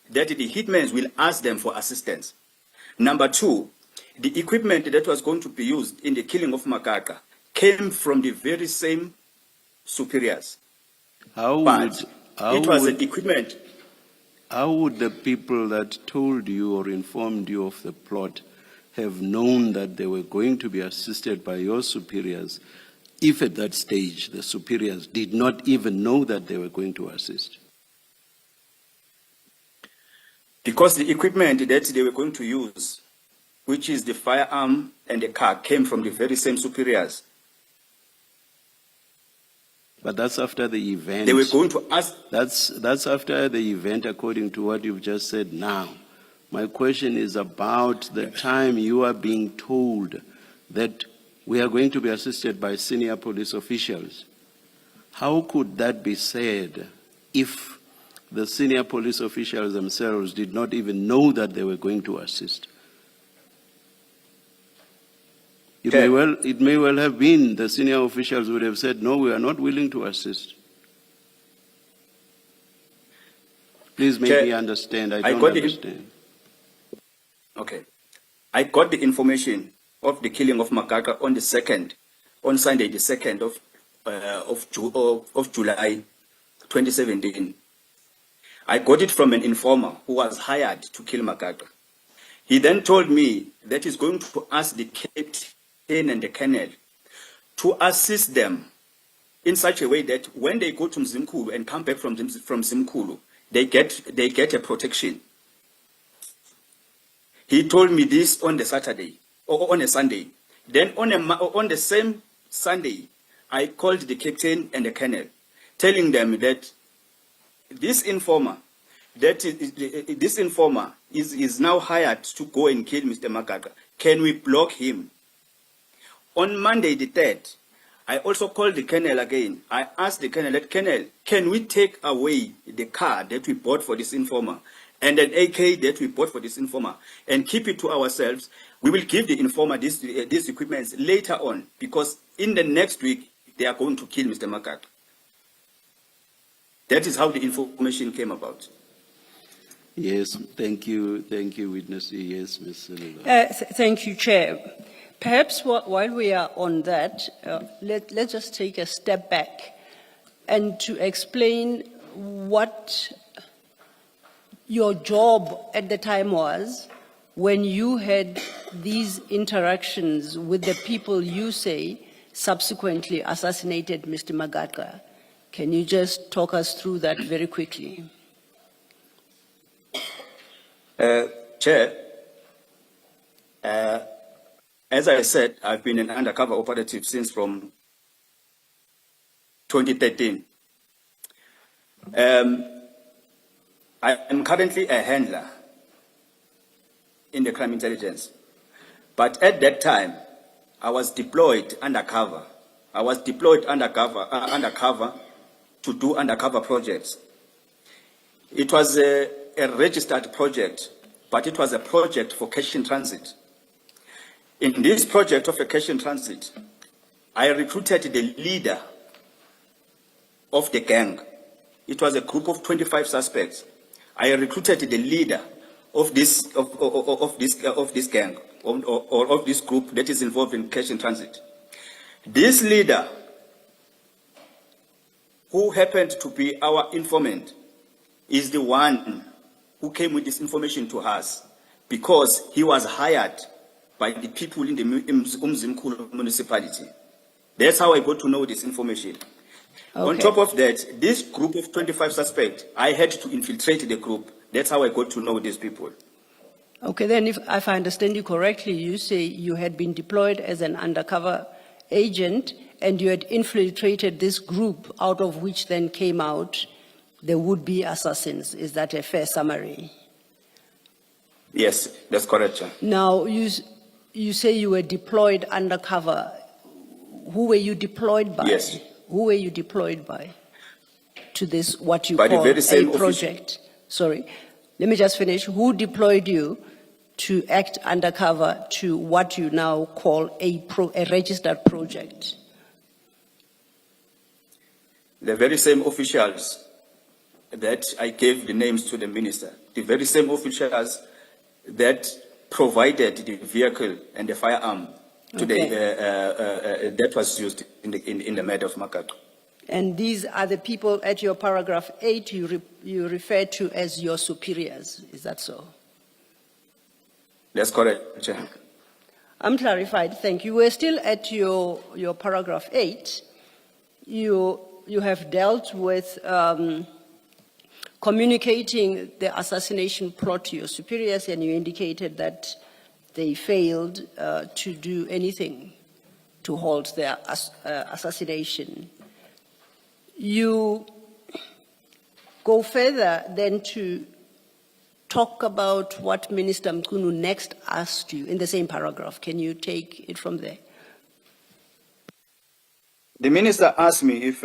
that the hitmen will ask them for assistance. Number two, the equipment that was going to be used in the killing of Magaga came from the very same superiors. It was an equipment. How would the people that told you or informed you of the plot have known that they were going to be assisted by your superiors if at that stage the superiors did not even know that they were going to assist? Because the equipment that they were going to use which is the firearm and the car, came from the very same superiors. But that's after the event. They were going to ask. That's after the event, according to what you've just said now. My question is about the time you are being told that we are going to be assisted by senior police officials. How could that be said if the senior police officials themselves did not even know that they were going to assist? It may well have been the senior officials would have said, no, we are not willing to assist. Please make me understand. I don't understand. Okay. I got the information of the killing of Magaga on Sunday, the 2nd of July 2017. I got it from an informer who was hired to kill Magaga. He then told me that he's going to ask the captain and the colonel to assist them in such a way that when they go to Mzimkhulu and come back from Mzimkhulu, they get a protection. He told me this on the Saturday or on a Sunday. Then on the same Sunday, I called the captain and the colonel, telling them that this informer is now hired to go and kill Mr. Magaga. Can we block him? On Monday the 3rd, I also called the colonel again. I asked the colonel, Colonel, can we take away the car that we bought for this informer and an AK that we bought for this informer and keep it to ourselves? We will give the informer these equipments later on, because in the next week, they are going to kill Mr. Magaga. That is how the information came about. Yes, thank you, witness. Yes, Ms. Silva. Thank you, Chair. Perhaps while we are on that, let's just take a step back and to explain what your job at the time was when you had these interactions with the people you say subsequently assassinated Mr. Magaga. Can you just talk us through that very quickly? Chair, as I said, I've been an undercover operative since from 2013. I am currently a handler in the crime intelligence. But at that time, I was deployed undercover. I was deployed undercover to do undercover projects. It was a registered project, but it was a project for cash in transit. In this project of a cash in transit, I recruited the leader of the gang. It was a group of 25 suspects. I recruited the leader of this gang or of this group that is involved in cash in transit. This leader, who happened to be our informant, is the one who came with this information to us because he was hired by the people in the Mzimkhulu municipality. That's how I got to know this information. Okay. On top of that, this group of 25 suspects, I had to infiltrate the group. That's how I got to know these people. Okay, then if I understand you correctly, you say you had been deployed as an undercover agent and you had infiltrated this group out of which then came out the would-be assassins. Is that a fair summary? Yes, that's correct, sir. Now, you say you were deployed undercover. Who were you deployed by? Yes. Who were you deployed by to this, what you by call the very same a project? Sorry, let me just finish. Who deployed you to act undercover to what you now call a registered project? The very same officials that I gave the names to the minister, the very same officials that provided the vehicle and the firearm to that was used in the murder of Magaga. And these are the people at your paragraph 8 you refer to as your superiors. Is that so? That's correct, Chair. I'm clarified, thank you. We're still at your paragraph 8. You have dealt with communicating the assassination plot to your superiors, and you indicated that they failed to do anything to halt their assassination. You go further than to talk about what Minister Mkunu next asked you in the same paragraph. Can you take it from there? The minister asked me if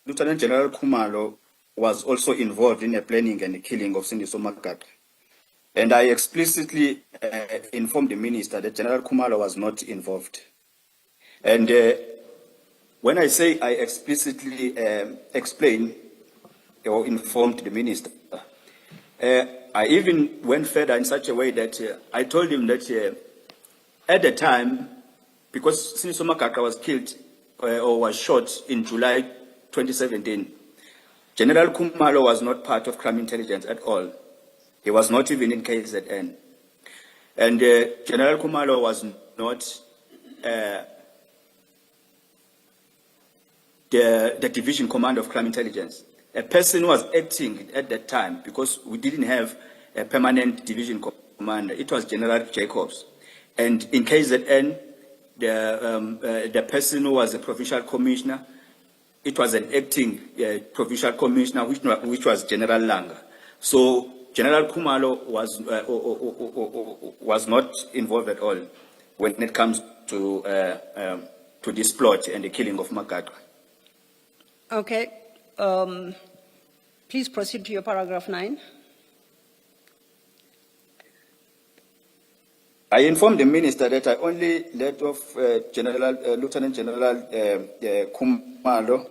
Lieutenant General Khumalo was also involved in the planning and the killing of Cindy Somakaka. And I explicitly informed the minister that General Khumalo was not involved. And when I say I explicitly explained or informed the minister, I even went further in such a way that I told him that at the time, because Cindy Somakaka was killed or was shot in July 2017, General Khumalo was not part of crime intelligence at all. He was not even in KZN. And General Khumalo was not the division commander of crime intelligence. A person who was acting at that time, because we didn't have a permanent division commander, it was General Jacobs. And in KZN, the person who was a provincial commissioner, it was an acting provincial commissioner, which was General Langa. So General Khumalo was not involved at all when it comes to this plot and the killing of Makaka. Okay. Please proceed to your paragraph 9. I informed the minister that I only let off Lieutenant General Khumalo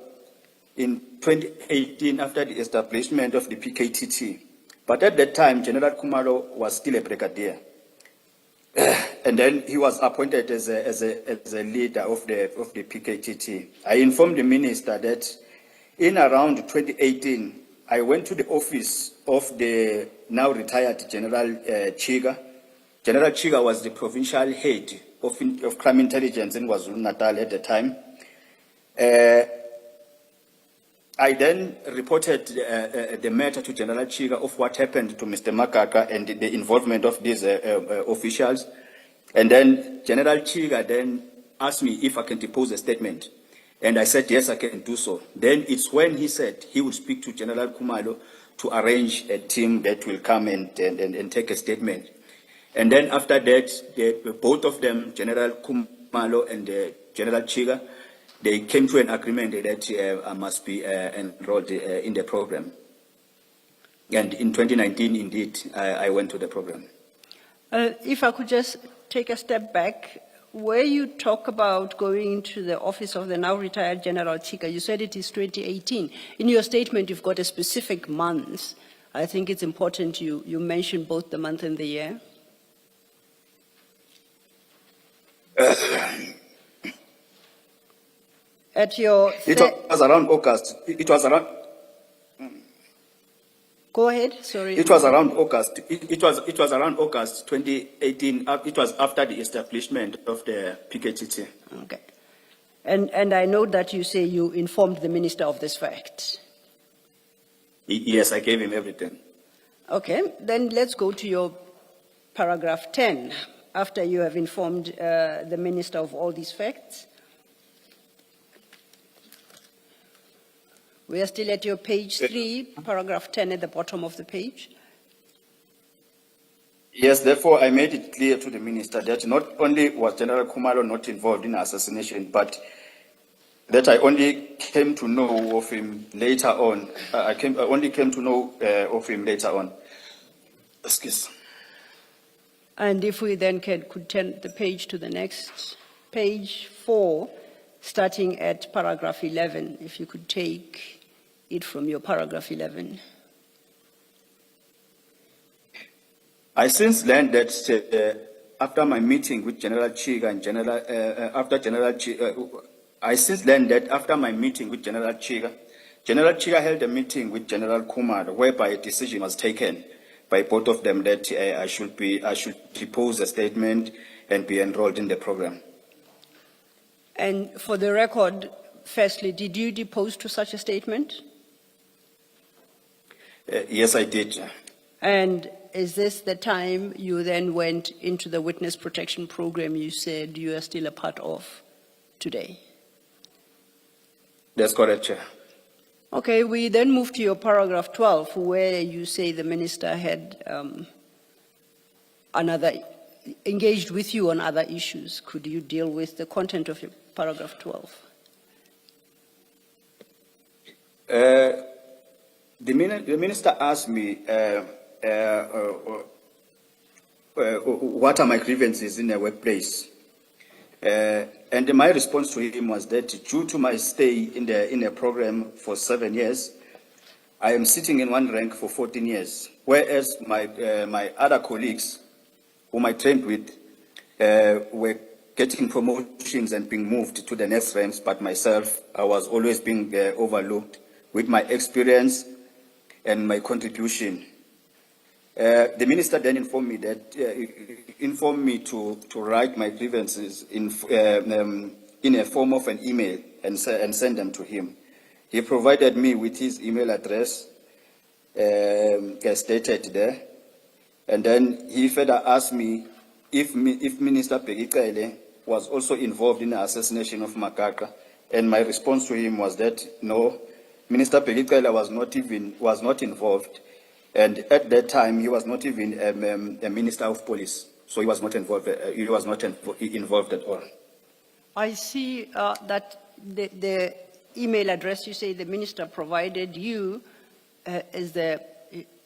in 2018 after the establishment of the PKTT. But at that time, General Khumalo was still a brigadier. And then he was appointed as a leader of the PKTT. I informed the minister that in around 2018, I went to the office of the now retired General Chiga. General Chiga was the provincial head of crime intelligence in KwaZulu-Natal at the time. I then reported the matter to General Chiga of what happened to Mr. Makaka and the involvement of these officials. And then General Chiga then asked me if I can depose a statement. And I said, yes, I can do so. Then it's when he said he would speak to General Khumalo to arrange a team that will come and take a statement. And then after that, both of them, General Khumalo and General Chiga, they came to an agreement that I must be enrolled in the program. And in 2019, indeed, I went to the program. If I could just take a step back, where you talk about going to the office of the now retired General Chiga, you said it is 2018. In your statement, you've got a specific month. I think it's important you mention both the month and the year. At your... It was around August. It was around... Go ahead, sorry. It was around August. It was around August 2018. It was after the establishment of the PKTT. Okay. And I know that you say you informed the minister of this fact. Yes, I gave him everything. Okay, then let's go to your paragraph 10. After you have informed the minister of all these facts. We are still at your page 3, paragraph 10 at the bottom of the page. Yes, therefore I made it clear to the minister that not only was General Khumalo not involved in assassination, but that I only came to know of him later on. I only came to know of him later on. Excuse. And if we then could turn the page to the next, page 4, starting at paragraph 11, if you could take it from your paragraph 11. I since learned that after my meeting with General Chiga and I since learned that after my meeting with General Chiga held a meeting with General Khumalo, whereby a decision was taken by both of them that I should depose a statement and be enrolled in the program. And for the record, firstly, did you depose to such a statement? Yes, I did. And is this the time you then went into the witness protection program you said you are still a part of today? That's correct, Chair. Okay, we then move to your paragraph 12, where you say the minister had engaged with you on other issues. Could you deal with the content of your paragraph 12? The minister asked me what are my grievances in the workplace. And my response to him was that due to my stay in the program for 7 years, I am sitting in one rank for 14 years, whereas my other colleagues whom I trained with were getting promotions and being moved to the next ranks, but myself, I was always being overlooked with my experience and my contribution. The minister then informed me to write my grievances in a form of an email and send them to him. He provided me with his email address, as stated there, and then he further asked me if Minister Pegikele was also involved in the assassination of Makaka, and my response to him was that no, Minister Pegikele was not involved. And at that time, he was not even a minister of police, so he was not involved. He was not involved at all. I see that the email address you say the minister provided you is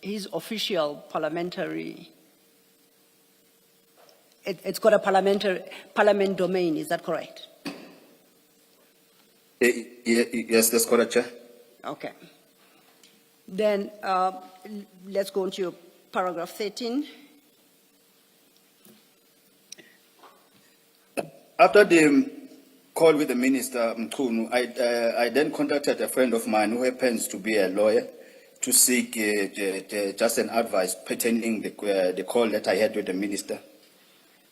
his official parliamentary. It's got a parliament domain. Is that correct? Yes, that's correct, Chair. Okay. Then let's go into your paragraph 13. After the call with the minister, Mkhunu, I then contacted a friend of mine who happens to be a lawyer to seek just an advice pertaining the call that I had with the minister.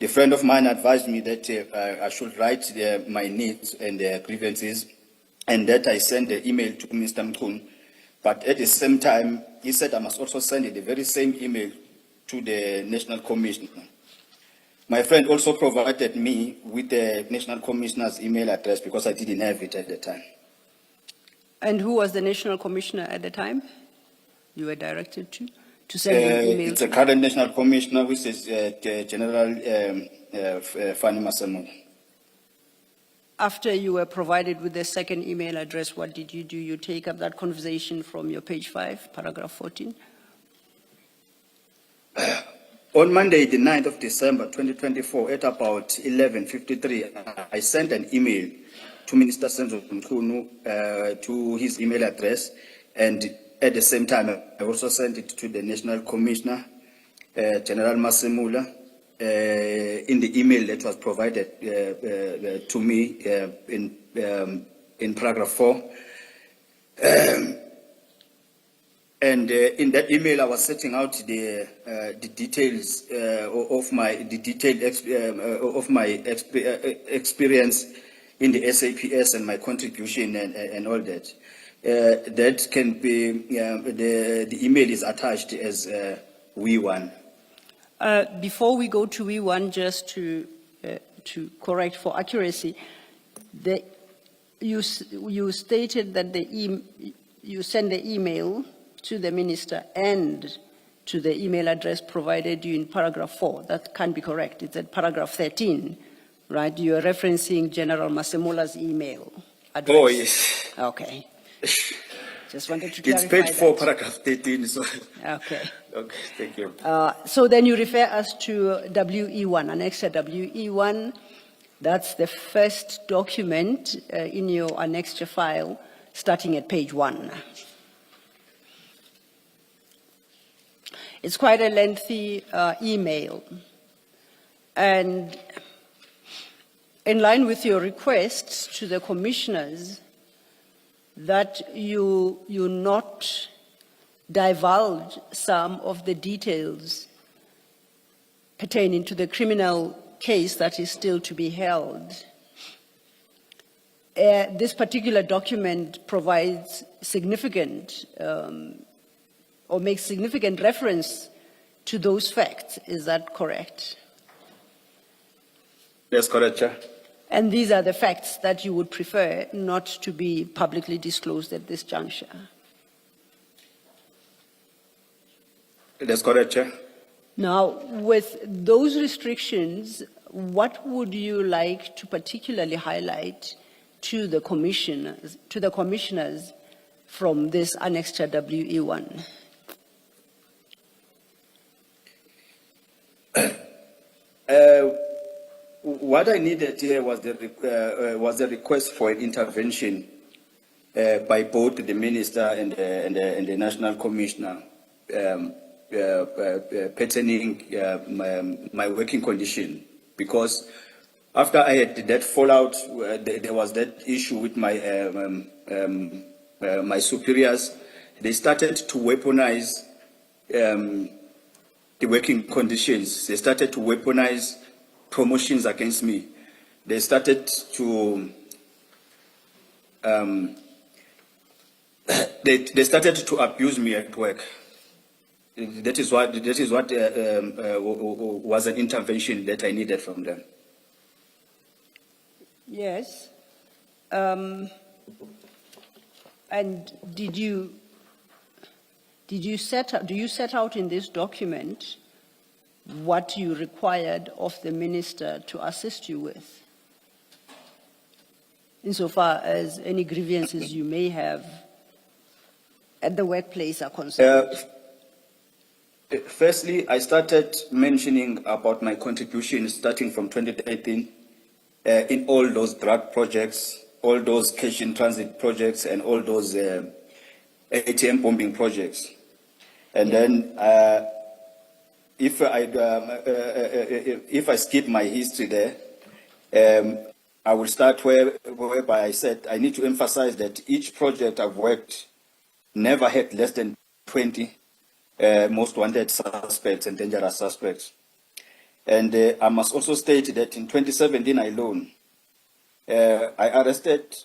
The friend of mine advised me that I should write my needs and grievances, and that I send the email to Mr. Mkhunu. But at the same time, he said I must also send the very same email to the National Commissioner. My friend also provided me with the National Commissioner's email address because I didn't have it at the time. And who was the National Commissioner at the time you were directed to send an email? It's the current National Commissioner, which is General Fani Masemola. After you were provided with the second email address, what did you do? You take up that conversation from your page 5, paragraph 14? On Monday, the 9th of December, 2024, at about 11:53, I sent an email to Minister Senzo Mkhunu to his email address, and at the same time, I also sent it to the National Commissioner, General Masemola, in the email that was provided to me in paragraph 4. And in that email, I was setting out the details of my experience in the SAPS and my contribution and all that. That can be the email is attached as We1. Before we go to We1, just to correct for accuracy, you stated that you sent the email to the minister and to the email address provided you in paragraph 4. That can't be correct. It's at paragraph 13, right? You are referencing General Masemola's email address. Oh, yes. Okay. Just wanted to clarify It's page 4, that. paragraph 13. So. Okay. Okay, thank you. So then you refer us to WE1, Annexure WE1. That's the first document in your annexure file, starting at page 1. It's quite a lengthy email. And in line with your requests to the commissioners that you not divulge some of the details pertaining to the criminal case that is still to be held. This particular document provides significant or makes significant reference to those facts. Is that correct? That's correct, Chair. And these are the facts that you would prefer not to be publicly disclosed at this juncture? That's correct, Chair. Now, with those restrictions, what would you like to particularly highlight to the commissioners from this annexure WE1? What I needed here was the request for an intervention by both the minister and the national commissioner pertaining my working condition, because after I had that fallout, there was that issue with my my superiors. They started to weaponize the working conditions. They started to weaponize promotions against me. They started to they started to abuse me at work. That is what was an intervention that I needed from them. Yes. And do you set out in this document what you required of the minister to assist you with, insofar as any grievances you may have at the workplace are concerned? Firstly, I started mentioning about my contribution starting from 2018 in all those drug projects, all those cash in transit projects, and all those ATM bombing projects. And then if I skip my history there, I will start whereby I said I need to emphasize that each project I've worked never had less than 20 most wanted suspects and dangerous suspects. And I must also state that in 2017 alone, I arrested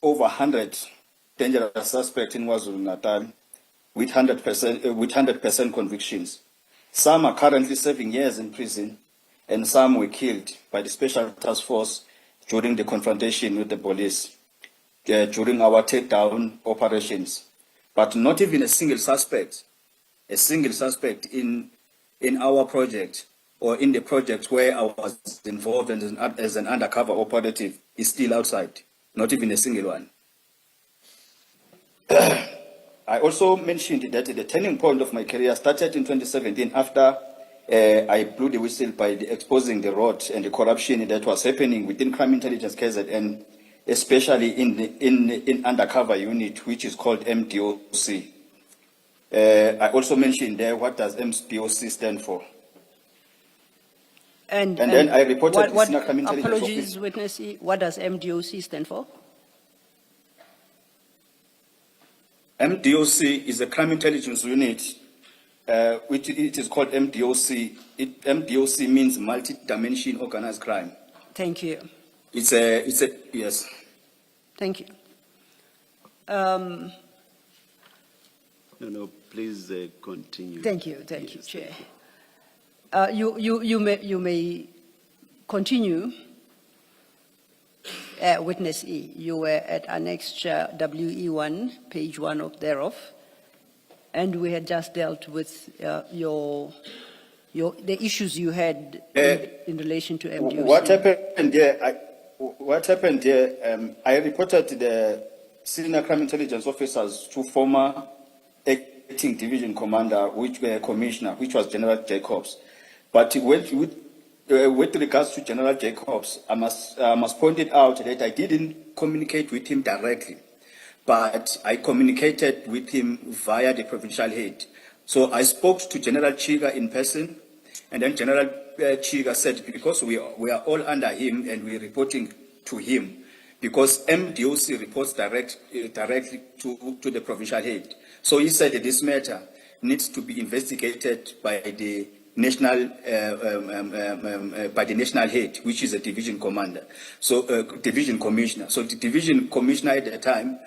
over 100 dangerous suspects in KwaZulu-Natal with 100% convictions. Some are currently serving years in prison, and some were killed by the Special Task Force during the confrontation with the police, during our takedown operations. But not even a single suspect in our project or in the project where I was involved as an undercover operative is still outside, not even a single one. I also mentioned that the turning point of my career started in 2017 after I blew the whistle by exposing the rot and the corruption that was happening within Crime Intelligence KZN, especially in undercover unit, which is called MDOC. I also mentioned there, what does MDOC stand for? And then I reported what Crime Intelligence apologies, Office. witness E, what does MDOC stand for? MDOC is a crime intelligence unit, which it is called MDOC. MDOC means multi-dimension organized crime. Thank you. It's a yes. Thank you. No, please continue. Thank you, Yes, Chair. thank you. You may continue. Witness E, you were at annexure WE1, page 1 of thereof, and we had just dealt with the issues you had in relation to MDOC. What happened here? I reported the senior crime intelligence officers to former acting division commander, which were commissioner, which was General Jacobs. But with regards to General Jacobs, I must point it out that I didn't communicate with him directly, but I communicated with him via the provincial head. So I spoke to General Chiga in person, and then General Chiga said, because we are all under him and we're reporting to him, because MDOC reports directly to the provincial head. So he said that this matter needs to be investigated by the national head, which is a division commander, so division commissioner. So the division commissioner at the time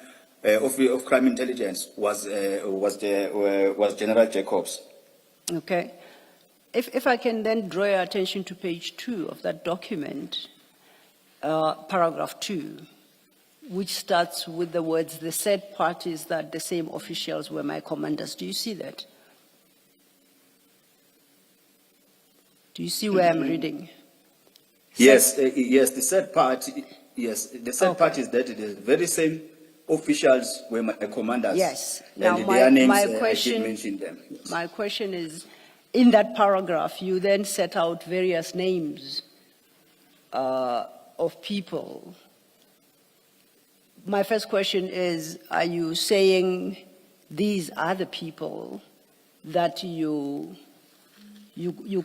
of crime intelligence was General Jacobs. Okay. If I can then draw your attention to page 2 of that document, paragraph 2, which starts with the words, the said parties that the same officials were my commanders. Do you see that? Do you see where I'm reading? Yes, yes, the said part, yes, the said Okay. part is that the very same officials were my commanders. Yes. And Now, their names, my I question, did mention them. Yes. my question is, in that paragraph, you then set out various names of people. My first question is, are you saying these are the people that you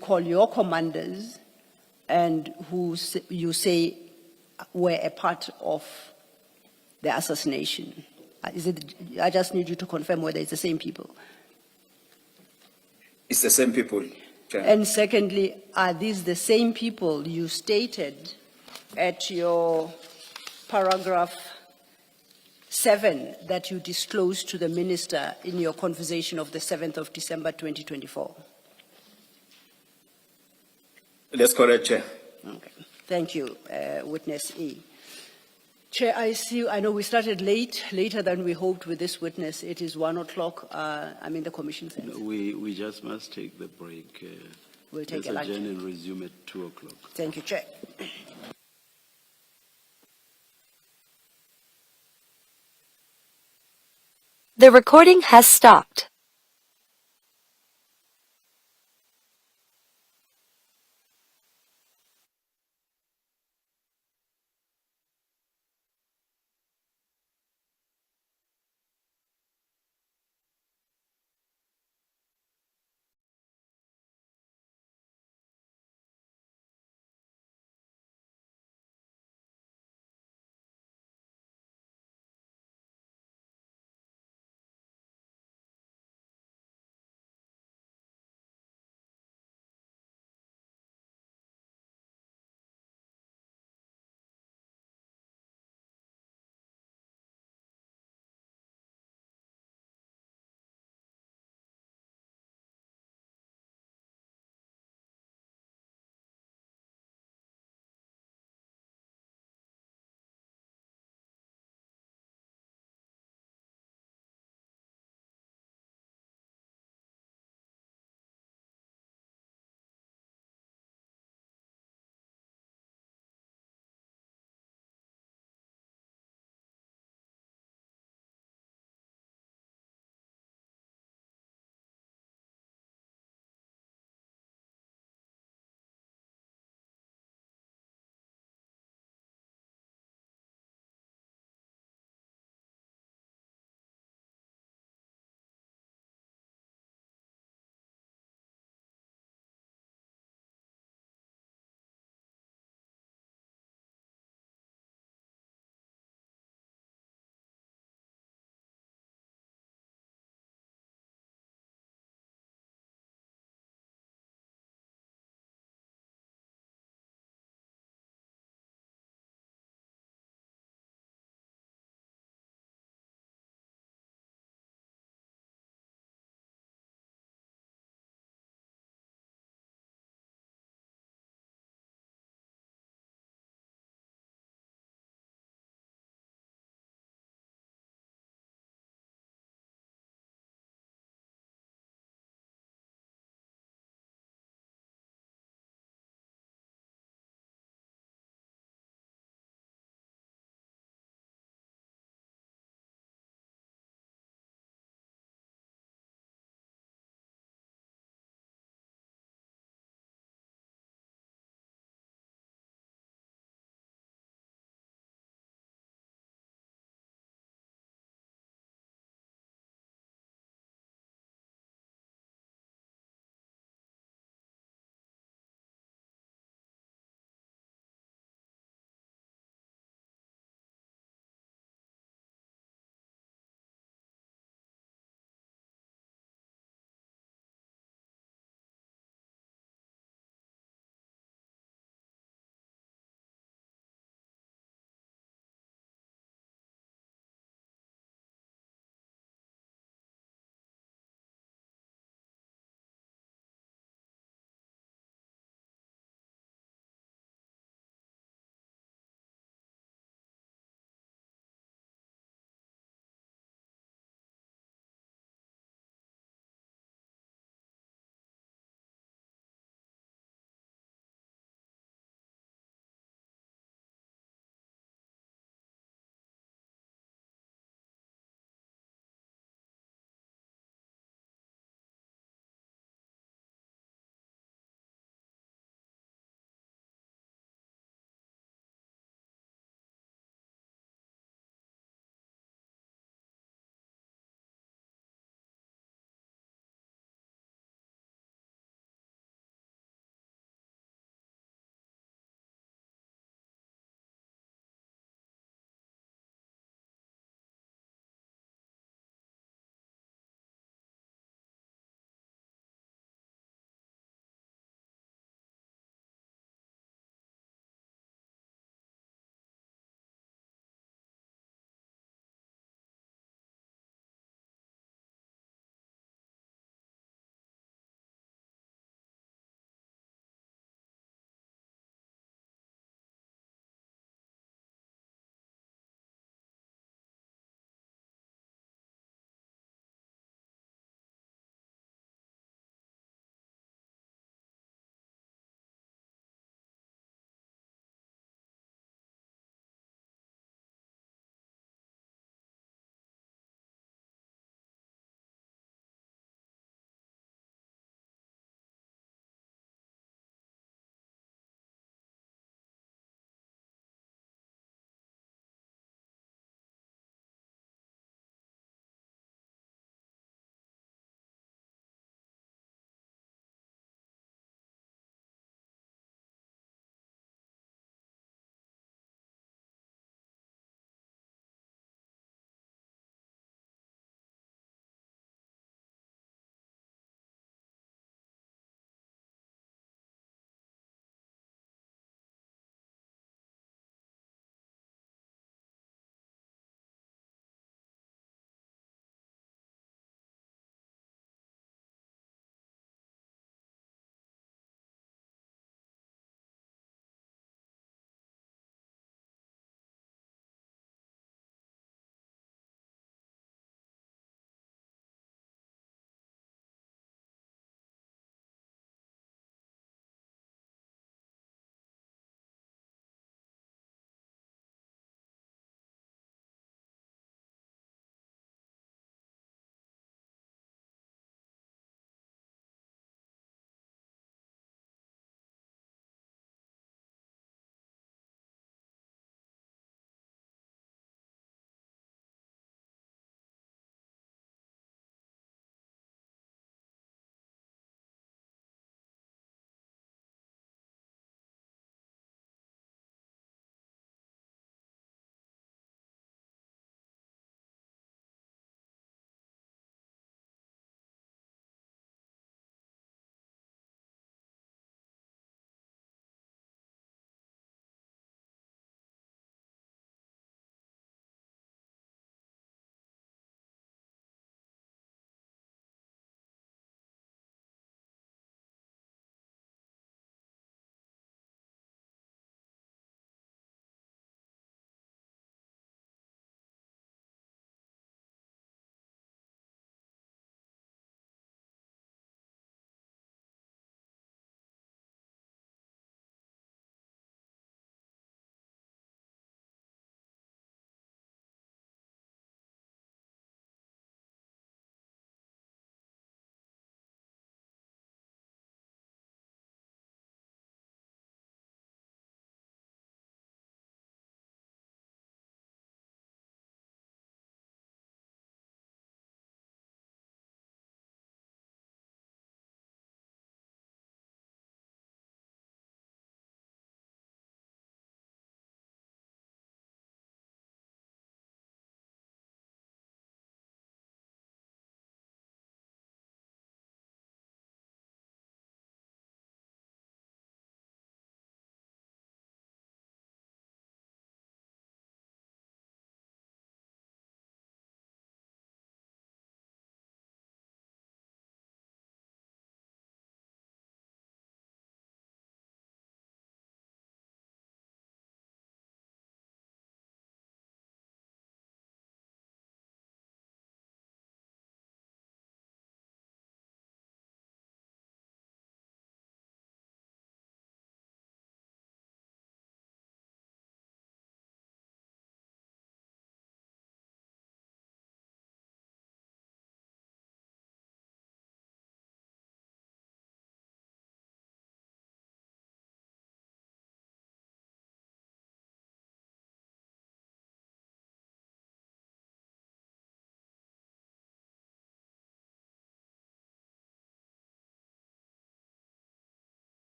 call your commanders and who you say were a part of the assassination? I just need you to confirm whether it's the same people. It's the same people, Chair. And secondly, are these the same people you stated at your paragraph 7 that you disclosed to the minister in your conversation of the 7th of December 2024? That's correct, Chair. Okay. Thank you, Witness E. Chair, I know we started later than we hoped with this witness. It is 1 o'clock. I'm in the commission center. We just must take the break. We'll take let's a lunch. adjourn and resume at 2 o'clock. Thank you, Chair. The recording has stopped.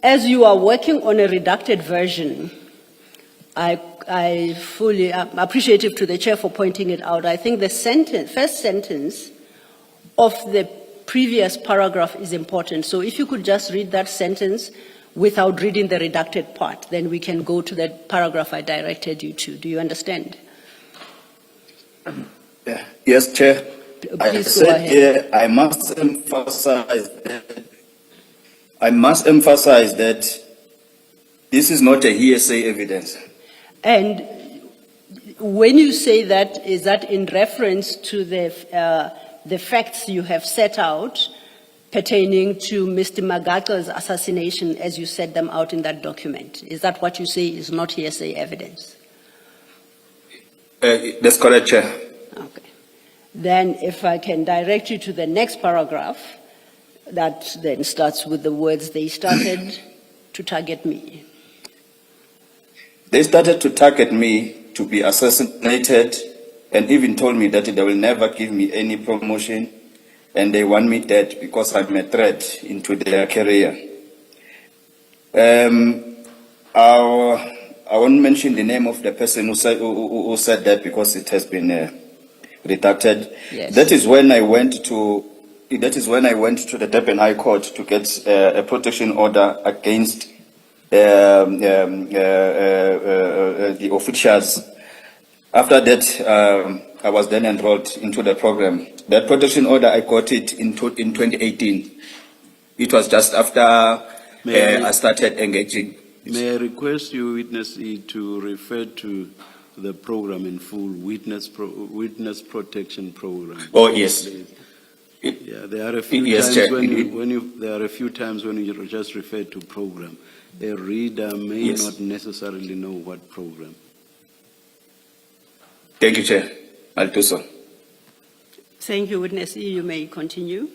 As you are working on a redacted version, I fully am appreciative to the chair for pointing it out. I think the first sentence of the previous paragraph is important. So if you could just read that sentence without reading the redacted part, then we can go to the paragraph I directed you to. Do you understand? Yes, Chair. I Please go said ahead. here, I must emphasize that this is not a hearsay evidence. And when you say that, is that in reference to the facts you have set out pertaining to Mr. Magaka's assassination as you set them out in that document? Is that what you say is not hearsay evidence? That's correct, Chair. Okay. Then if I can direct you to the next paragraph, that then starts with the words, they started to target me. They started to target me to be assassinated and even told me that they will never give me any promotion and they want me dead because I'm a threat into their career. I won't mention the name of the person who said that because it has been redacted. Yes. That is when I went to the Durban High Court to get a protection order against the officials. After that, I was then enrolled into the program. That protection order, I got it in 2018. It was just after I started engaging. May I request you, Witness E, to refer to the program in full, Witness Protection Program. Oh, yes. Yeah, there are a few Yes, times Chair. there are a few times when you just refer to program. A reader may Yes. not necessarily know what program. Thank you, Chair. I'll do so. Thank you, Witness E. You may continue.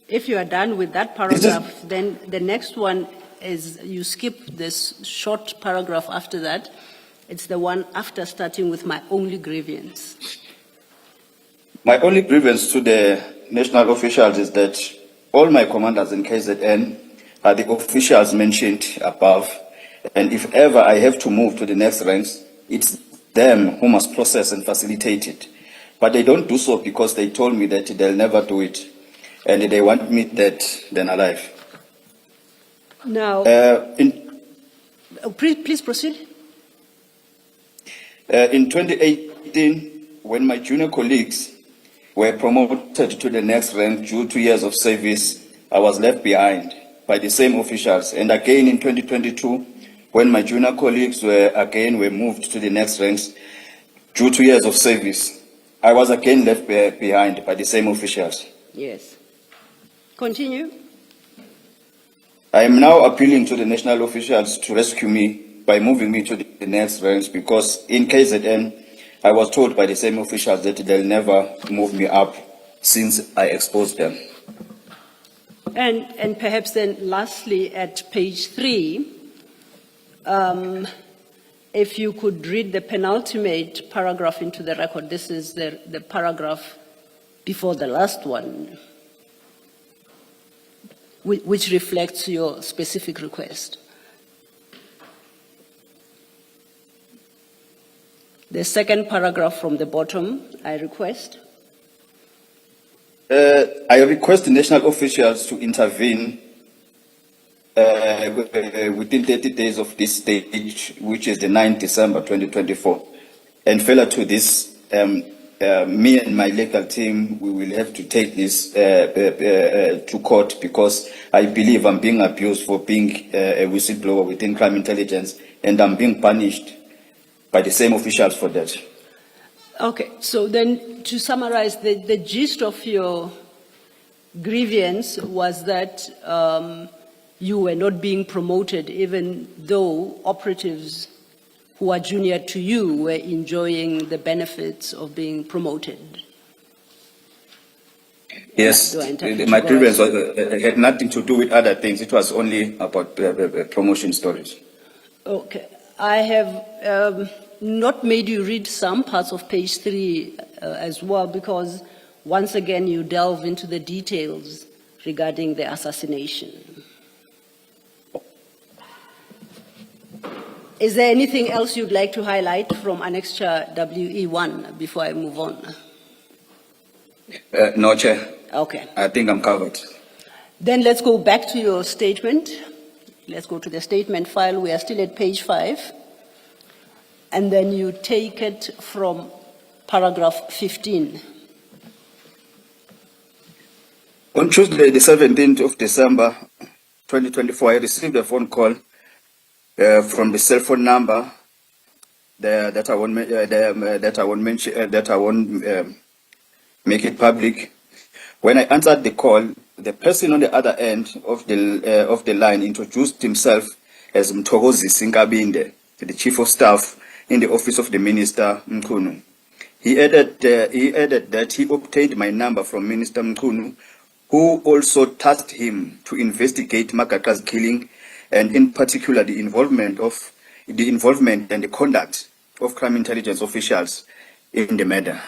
If you are done with that paragraph, then the next one is you skip this short paragraph after that. It's the one after starting with my only grievance. My only grievance to the national officials is that all my commanders in KZN are the officials mentioned above, and if ever I have to move to the next ranks, it's them who must process and facilitate it. But they don't do so because they told me that they'll never do it, and they want me dead than alive. Now, please proceed. In 2018, when my junior colleagues were promoted to the next rank due to years of service, I was left behind by the same officials. And again in 2022, when my junior colleagues were moved to the next ranks due to years of service, I was again left behind by the same officials. Yes. Continue. I am now appealing to the national officials to rescue me by moving me to the next ranks because in KZN, I was told by the same officials that they'll never move me up since I exposed them. And perhaps then lastly at page 3, if you could read the penultimate paragraph into the record. This is the paragraph before the last one, which reflects your specific request. The second paragraph from the bottom, I request. I request the national officials to intervene within 30 days of this stage, which is the 9th December 2024. And further to this, me and my legal team, we will have to take this to court because I believe I'm being abused for being a whistleblower within crime intelligence, and I'm being punished by the same officials for that. Okay, so then to summarize, the gist of your grievance was that you were not being promoted even though operatives who are junior to you were enjoying the benefits of being promoted. Yes, my grievance had nothing to do with other things. It was only about promotion stories. Okay, I have not made you read some parts of page 3 as well, because once again you delve into the details regarding the assassination. Is there anything else you'd like to highlight from Annexure WE1 before I move on? No, Chair. Okay. I think I'm covered. Then let's go back to your statement. Let's go to the statement file. We are still at page 5. And then you take it from paragraph 15. On Tuesday, the 17th of December, 2024, I received a phone call from the cell phone number that I won't make it public. When I answered the call, the person on the other end of the line introduced himself as Mthokozi Sinkabinde, the Chief of Staff in the office of the Minister Mkhunu. He added that he obtained my number from Minister Mkhunu, who also tasked him to investigate Magaka's killing, and in particular the involvement and the conduct of crime intelligence officials in the matter.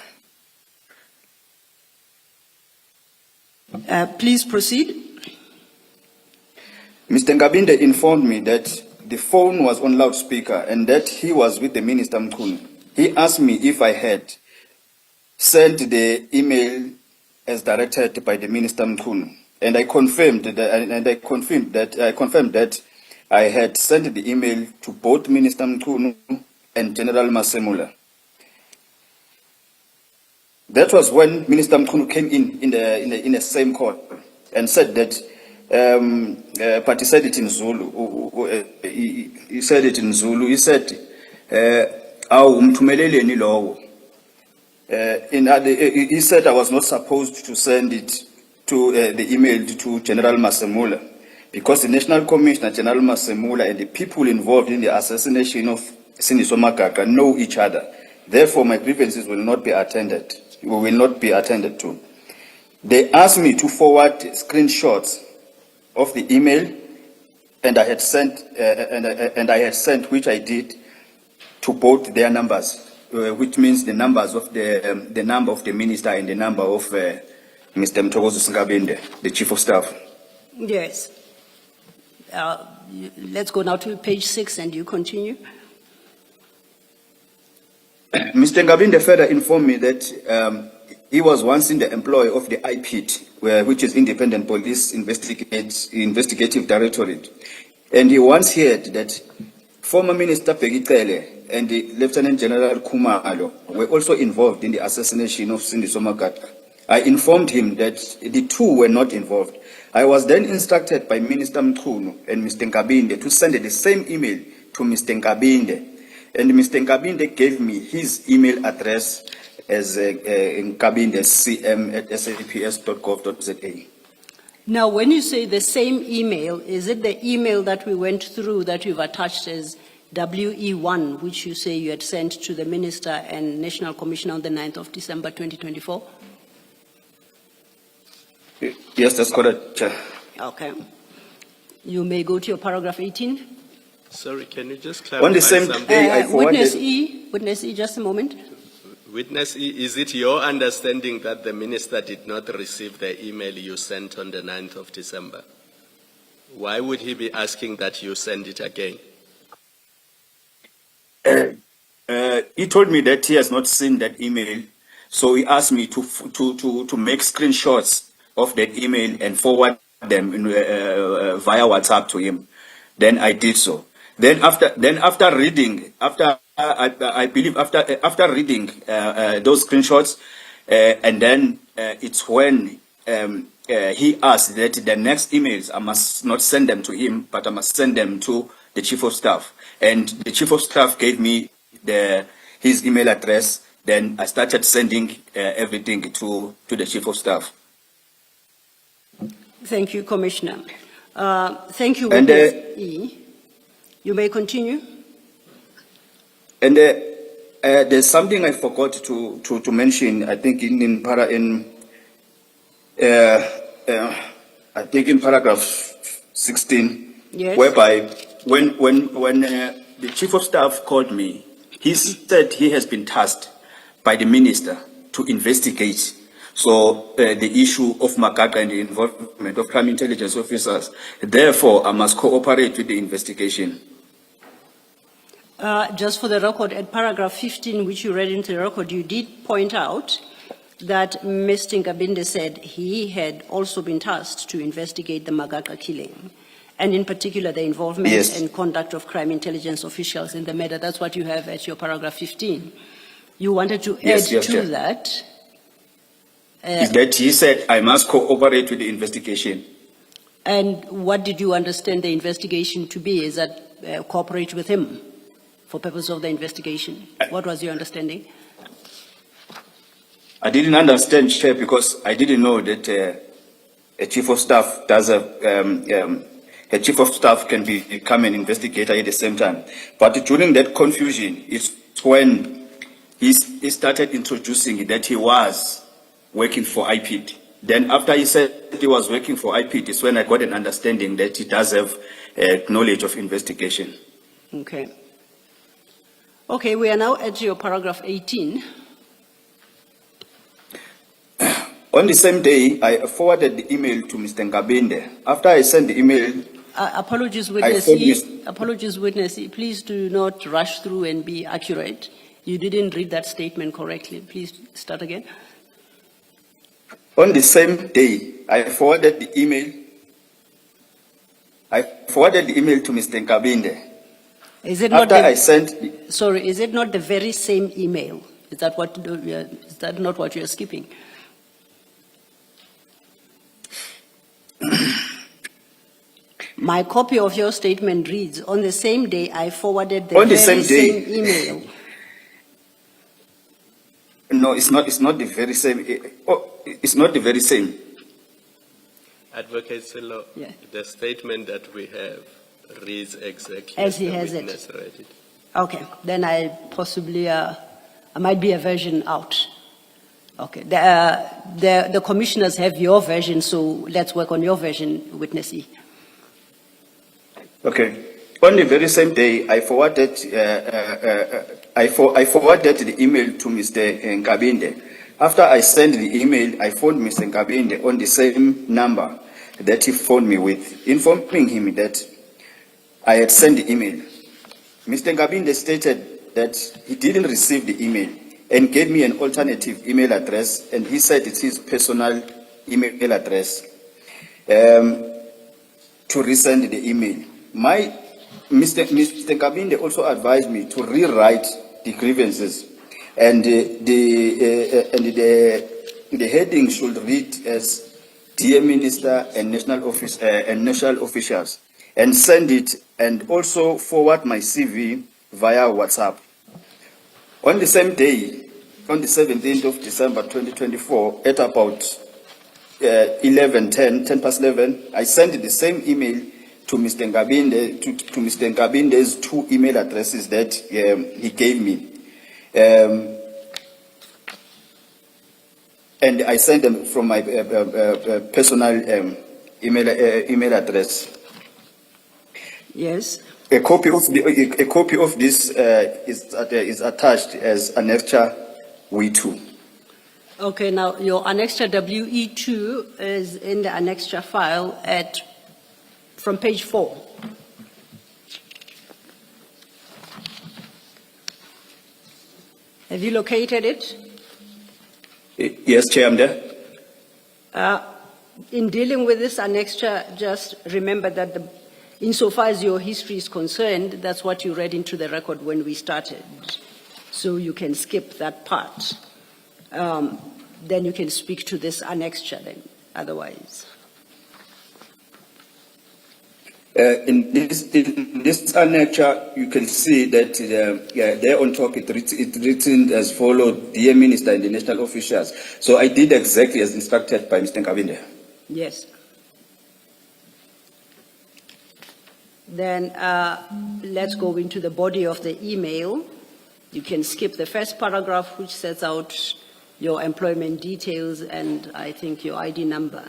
Please proceed. Mr. Ngabinde informed me that the phone was on loudspeaker and that he was with the Minister Mkhunu. He asked me if I had sent the email as directed by the Minister Mkhunu, and I confirmed that I had sent the email to both Minister Mkhunu and General Masemula. That was when Minister Mkhunu came in the same call and said that, but he said it in Zulu. He said it in Zulu. He said, he said I was not supposed to send it to the email to General Masemula because the National Commissioner, General Masemula, and the people involved in the assassination of Sindiso Magaka know each other. Therefore, my grievances will not be attended to. They asked me to forward screenshots of the email, and I had sent, which I did, to both their numbers, which means the numbers of the number of the minister and the number of Mr. Mthokozi Sinkabinde, the Chief of Staff. Yes. Let's go now to page 6 and you continue. Mr. Ngabinde further informed me that he was once in the employ of the IPID, which is Independent Police Investigative Directorate, and he once heard that former Minister Pegitele and the Lieutenant General Kumalo were also involved in the assassination of Sindiso Magaka. I informed him that the two were not involved. I was then instructed by Minister Mkhunu and Mr. Ngabinde to send the same email to Mr. Ngabinde. And Mr. Ngabinde gave me his email address as ngabindecm@saps.gov.za. Now, when you say the same email, is it the email that we went through that you've attached as WE1, which you say you had sent to the Minister and National Commissioner on the 9th of December 2024? Yes, that's correct, Chair. Okay. You may go to your paragraph 18. Sorry, can you just clarify On the same something? day, I forwarded... Witness E, just a moment. Witness E, is it your understanding that the minister did not receive the email you sent on the 9th of December? Why would he be asking that you send it again? He told me that he has not seen that email, so he asked me to make screenshots of that email and forward them via WhatsApp to him. Then I did so. Then after reading those screenshots, and then it's when he asked that the next emails I must not send them to him, but I must send them to the Chief of Staff. And the Chief of Staff gave me his email address. Then I started sending everything to the Chief of Staff. Thank you, Commissioner. Thank you, Witness E. You may continue. And there's something I forgot to mention. I think in paragraph 16, yes, whereby when the Chief of Staff called me, he said he has been tasked by the minister to investigate. So the issue of Magaqa and the involvement of crime intelligence officers, therefore I must cooperate with the investigation. Just for the record, at paragraph 15, which you read into the record, you did point out that Mr. Ngabinde said he had also been tasked to investigate the Magaqa killing, and in particular the involvement Yes. and conduct of crime intelligence officials in the matter. That's what you have at your paragraph 15. You wanted to add Yes, yes, to Chair. that. Is that he said I must cooperate with the investigation. And what did you understand the investigation to be? Is that cooperate with him for purpose of the investigation? What was your understanding? I didn't understand, Chair, because I didn't know that a chief of staff does a chief of staff can become an investigator at the same time. But during that confusion, it's when he started introducing that he was working for IPID. Then after he said he was working for IPID, it's when I got an understanding that he does have knowledge of investigation. Okay. Okay, we are now at your paragraph 18. On the same day, I forwarded the email to Mr. Ngabinde. After I sent the email, Apologies, thought witness. Apologies, witness. Please do not rush through and be accurate. You didn't read that statement correctly. Please start again. on the same day, I forwarded the email. To Mr. Ngabinde. Is it not? After I sent, Sorry, is it not the very same email? Is that not what you are skipping? My copy of your statement reads, on the same day I forwarded the On the very same day. same email. no, it's not the very same. It's not the very same. Advocate Silo, Yeah. the statement that we have reads exactly As he the has it. witness read it. Okay, then I possibly, I might be a version out. Okay, the commissioners have your version, so let's work on your version, witnessee. Okay. On the very same day, I forwarded the email to Mr. Ngabinde. After I sent the email, I phoned Mr. Ngabinde on the same number that he phoned me with, informing him that I had sent the email. Mr. Ngabinde stated that he didn't receive the email and gave me an alternative email address, and he said it's his personal email address to resend the email. Mr. Ngabinde also advised me to rewrite the grievances, and the heading should read as Dear Minister and national officials, and send it, and also forward my CV via WhatsApp. On the same day, on the 17th of December 2024, at about 10 past 11, I sent the same email to Mr. Ngabinde, to Mr. Ngabinde's two email addresses that he gave me. And I sent them from my personal email address. Yes. A copy of this is attached as Annexure W2. Okay, now your Annexure WE2 is in the Annexure file from page 4. Have you located it? Yes, Chair, I'm there. In dealing with this annexure, just remember that insofar as your history is concerned, that's what you read into the record when we started. So you can skip that part. Then you can speak to this annexure then, otherwise. In this annexure, you can see that there on top it's written as follows: Dear Minister and the national officials. So I did exactly as instructed by Mr. Ngabinde. Yes. Then let's go into the body of the email. You can skip the first paragraph, which sets out your employment details and I think your ID number.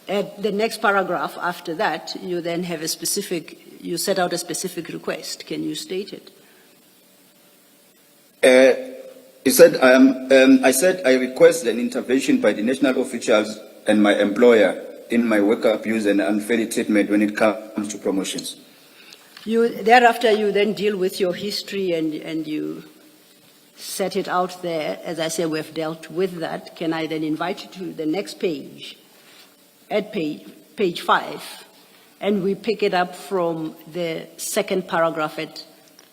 At the next paragraph after that, you then have you set out a specific request. Can you state it? He said, I said I request an intervention by the national officials and my employer in my work abuse and unfair treatment when it comes to promotions. Thereafter, you then deal with your history and you set it out there. As I say, we've dealt with that. Can I then invite you to the next page, at page 5, and we pick it up from the second paragraph at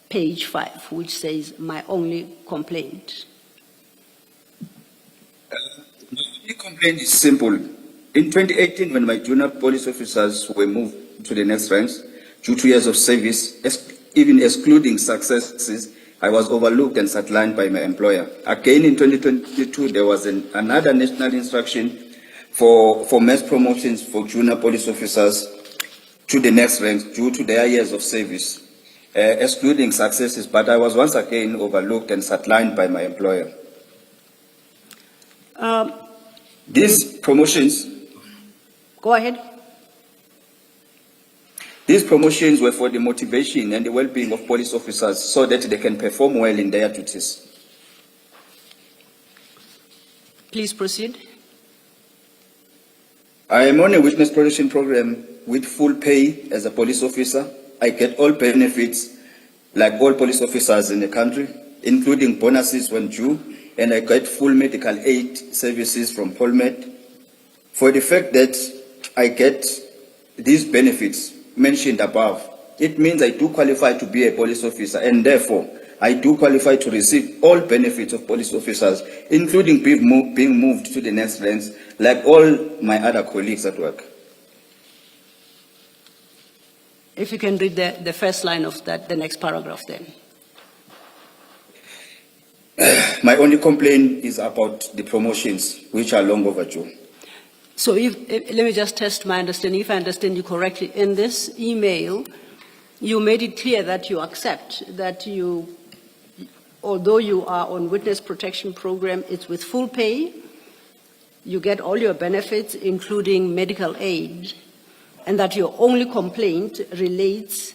page 5, which says, my only complaint. The complaint is simple. In 2018, when my junior police officers were moved to the next ranks, due to years of service, even excluding successes, I was overlooked and sidelined by my employer. Again, in 2022, there was another national instruction for mass promotions for junior police officers to the next ranks due to their years of service, excluding successes, but I was once again overlooked and sidelined by my employer. These promotions... Go ahead. These promotions were for the motivation and the well-being of police officers so that they can perform well in their duties. Please proceed. I am on a witness protection program with full pay as a police officer. I get all benefits like all police officers in the country, including bonuses when due, and I get full medical aid services from Polmed. For the fact that I get these benefits mentioned above, it means I do qualify to be a police officer, and therefore I do qualify to receive all benefits of police officers, including being moved to the next ranks, like all my other colleagues at work. If you can read the first line of that, the next paragraph then. My only complaint is about the promotions, which are long overdue. So let me just test my understanding. If I understand you correctly, in this email, you made it clear that you accept that you, although you are on witness protection program, it's with full pay, you get all your benefits, including medical aid, and that your only complaint relates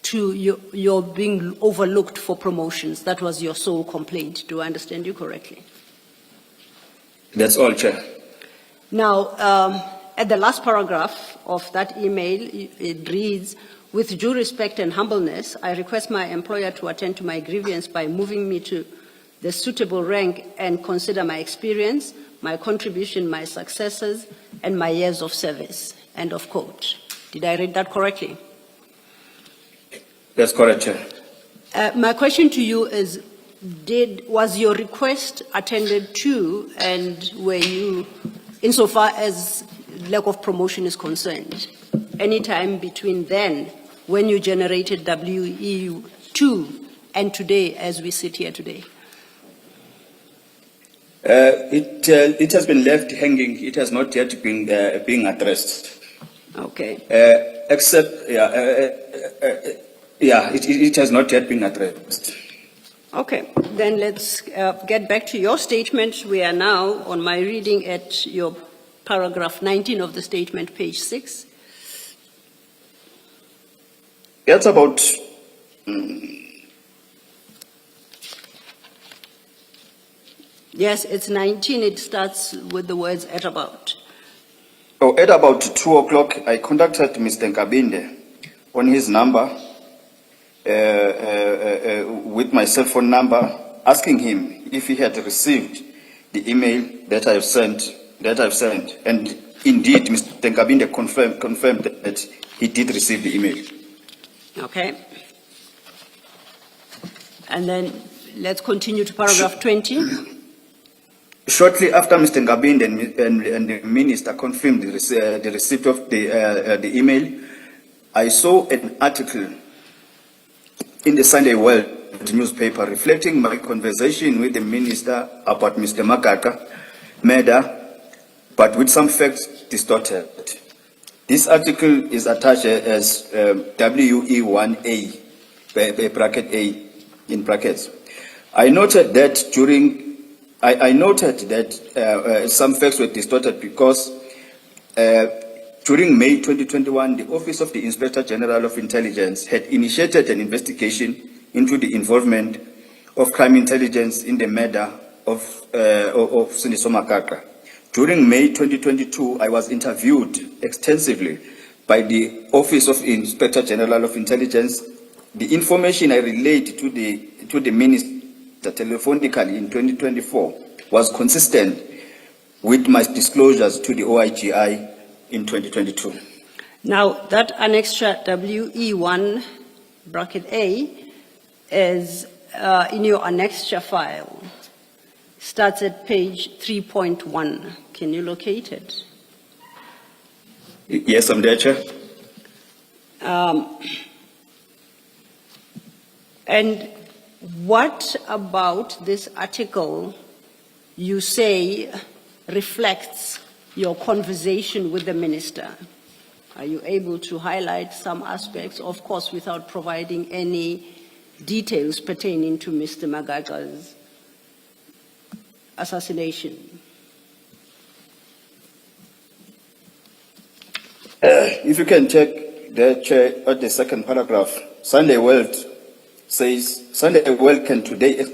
to your being overlooked for promotions. That was your sole complaint. Do I understand you correctly? That's all, Chair. Now, at the last paragraph of that email, it reads, with due respect and humbleness, I request my employer to attend to my grievance by moving me to the suitable rank and consider my experience, my contribution, my successes, and my years of service. End of quote. Did I read that correctly? That's correct, Chair. My question to you is, was your request attended to, and were you, insofar as lack of promotion is concerned, any time between then, when you generated WEU2, and today, as we sit here today? It has been left hanging. It has not yet been being addressed. Okay. It has not yet been addressed. Okay, then let's get back to your statement. We are now on my reading at your paragraph 19 of the statement, page 6. It's about Yes, it's 19. It starts with the words at about. at about 2 o'clock, I contacted Mr. Nkabinde on his number with my cell phone number, asking him if he had received the email that I've sent. And indeed, Mr. Nkabinde confirmed that he did receive the email. Okay. And then let's continue to paragraph 20. Shortly after Mr. Nkabinde and the minister confirmed the receipt of the email, I saw an article in the Sunday World newspaper reflecting my conversation with the minister about Mr. Makaka murder, but with some facts distorted. This article is attached as WE1A, bracket A, in brackets. I noted that some facts were distorted because during May 2021, the Office of the Inspector General of Intelligence had initiated an investigation into the involvement of Crime Intelligence in the matter of Sindiso Makaka. During May 2022, I was interviewed extensively by the Office of Inspector General of Intelligence. The information I relayed to the Minister telephonically in 2024 was consistent with my disclosures to the OIGI in 2022. Now, that annexure WE1 bracket A is in your annexure file. Starts at page 3.1. Can you locate it? Yes, I'm there, Chair. And what about this article you say reflects your conversation with the minister? Are you able to highlight some aspects, of course, without providing any details pertaining to Mr. Magaga's assassination? If you can check the Chair at the second paragraph, Sunday World says, Sunday World can today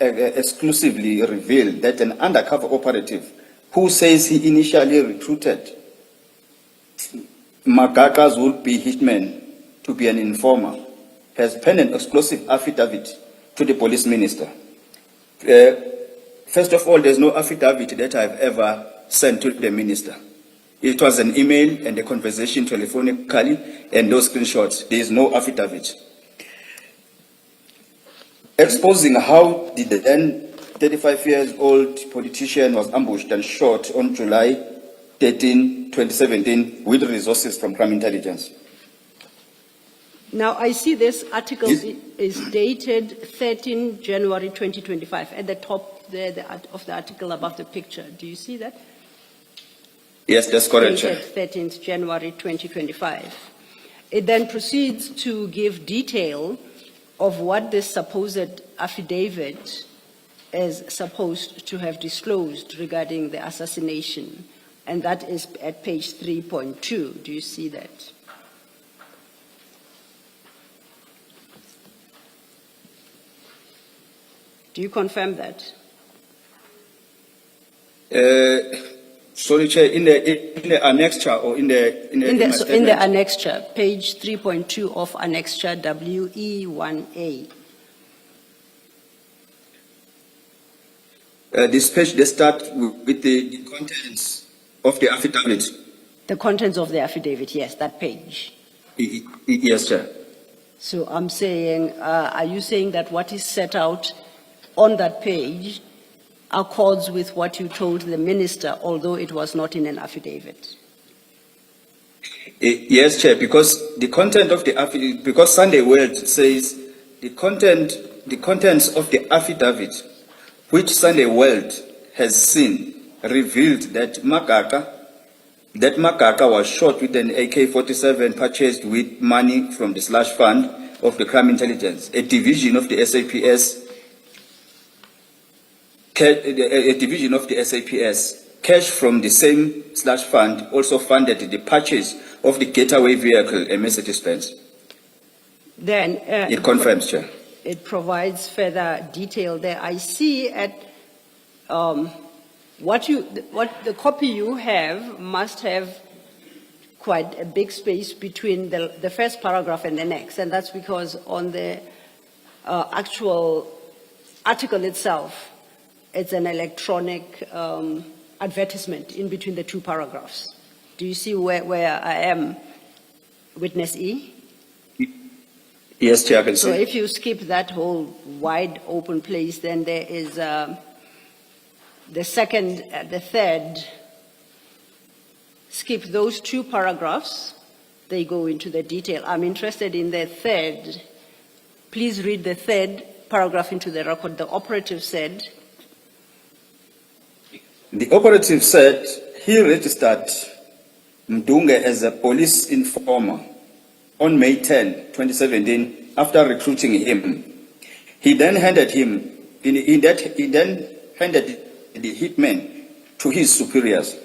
exclusively reveal that an undercover operative who says he initially recruited Magaga's would-be hitman to be an informer has penned an explosive affidavit to the police minister. First of all, there's no affidavit that I've ever sent to the minister. It was an email and a conversation telephonically and those screenshots. There is no affidavit. Exposing how the then 35-year-old politician was ambushed and shot on July 13, 2017 with resources from Crime Intelligence. Now, I see this article is dated 13 January 2025, at the top there of the article above the picture. Do you see that? Yes, that's correct, Chair. Dated 13th January 2025. It then proceeds to give detail of what this supposed affidavit is supposed to have disclosed regarding the assassination, and that is at page 3.2. Do you see that? Do you confirm that? Sorry, Chair, in the annexure or in the annexure, page 3.2 of annexure WE1A. This page, they start with the contents of the affidavit. The contents of the affidavit, yes, that page. Yes, Chair. So I'm saying, are you saying that what is set out on that page accords with what you told the minister, although it was not in an affidavit? Yes, Chair, because the content of the affidavit, because Sunday World says the contents of the affidavit, which Sunday World has seen, revealed that Magaka was shot with an AK-47 purchased with money from the slush fund of the Crime Intelligence, a division of the SAPS. Cash from the same slush fund also funded the purchase of the getaway vehicle, a Mercedes-Benz. Then it confirms, Chair. It provides further detail there. I see at what the copy you have must have quite a big space between the first paragraph and the next, and that's because on the actual article itself, it's an electronic advertisement in between the two paragraphs. Do you see where I am, witness E? Yes, Chair, I can see. So if you skip that whole wide open place, then there is the third. Skip those two paragraphs. They go into the detail. I'm interested in the third. Please read the third paragraph into the record. The operative said, the operative said he registered Mdunge as a police informer on May 10, 2017, after recruiting him. He then handed the hitman to his superiors,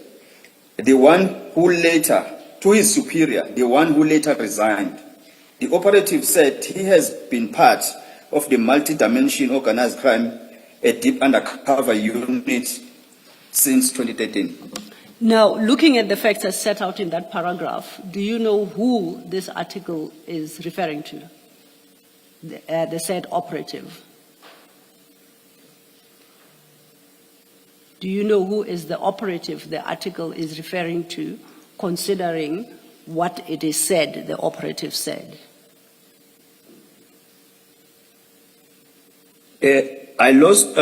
the one who later resigned. The operative said he has been part of the multi-dimension organized crime, a deep undercover unit since 2013. Now, looking at the facts as set out in that paragraph, do you know who this article is referring to? The said operative. Do you know who is the operative the article is referring to, considering what it is said the operative said? I lost,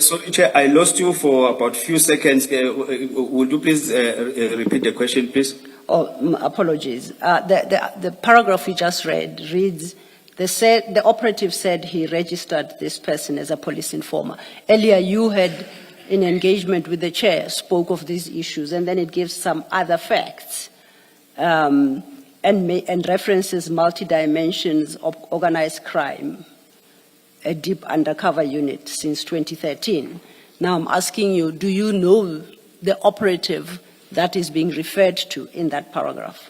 sorry, Chair, I lost you for about a few seconds. Would you please repeat the question, please? Oh, apologies. The paragraph you just read reads, the operative said he registered this person as a police informer. Earlier you had, in engagement with the chair, spoke of these issues, and then it gives some other facts and references multi-dimensions of organized crime, a deep undercover unit since 2013. Now I'm asking you, do you know the operative that is being referred to in that paragraph?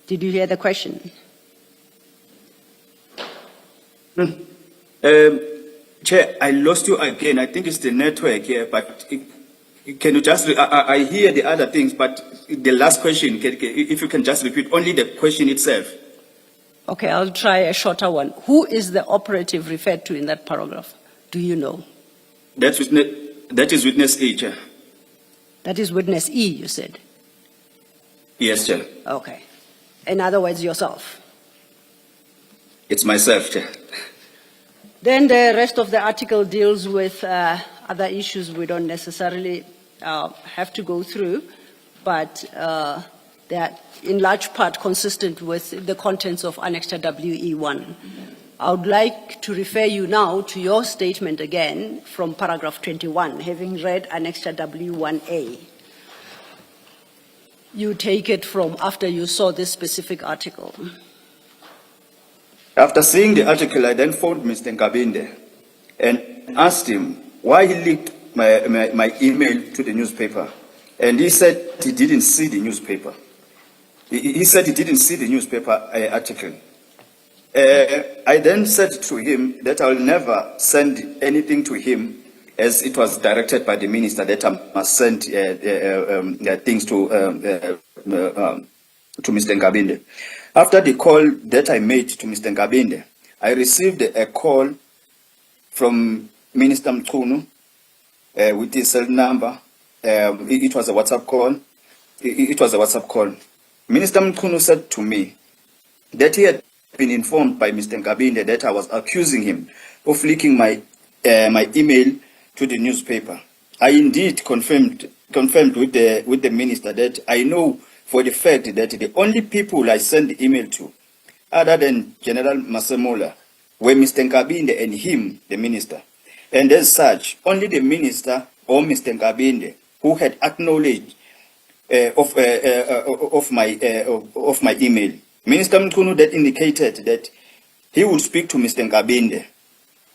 Did you hear the question? Chair, I lost you again. I think it's the network here, but can you just, I hear the other things, but the last question, if you can just repeat only the question itself. Okay, I'll try a shorter one. Who is the operative referred to in that paragraph? Do you know? That is witness E, Chair. That is witness E, you said? Yes, Chair. Okay. In other words, yourself? It's myself, Chair. Then the rest of the article deals with other issues we don't necessarily have to go through, but they are in large part consistent with the contents of Annexure WE1. I would like to refer you now to your statement again from paragraph 21, having read Annexure W1A. You take it from after you saw this specific article. After seeing the article, I then phoned Mr. Nkabinde and asked him why he leaked my email to the newspaper. And he said he didn't see the newspaper. He said he didn't see the newspaper article. I then said to him that I will never send anything to him, as it was directed by the minister that I must send things to Mr. Nkabinde. After the call that I made to Mr. Nkabinde, I received a call from Minister Mchunu with his cell number. It was a WhatsApp call. It was a WhatsApp call. Minister Mchunu said to me that he had been informed by Mr. Nkabinde that I was accusing him of leaking my email to the newspaper. I indeed confirmed with the minister that I know for the fact that the only people I sent the email to, other than General Masemola, were Mr. Nkabinde and him, the minister. And as such, only the minister or Mr. Nkabinde who had acknowledged of my email. Minister Mchunu that indicated that he would speak to Mr. Nkabinde.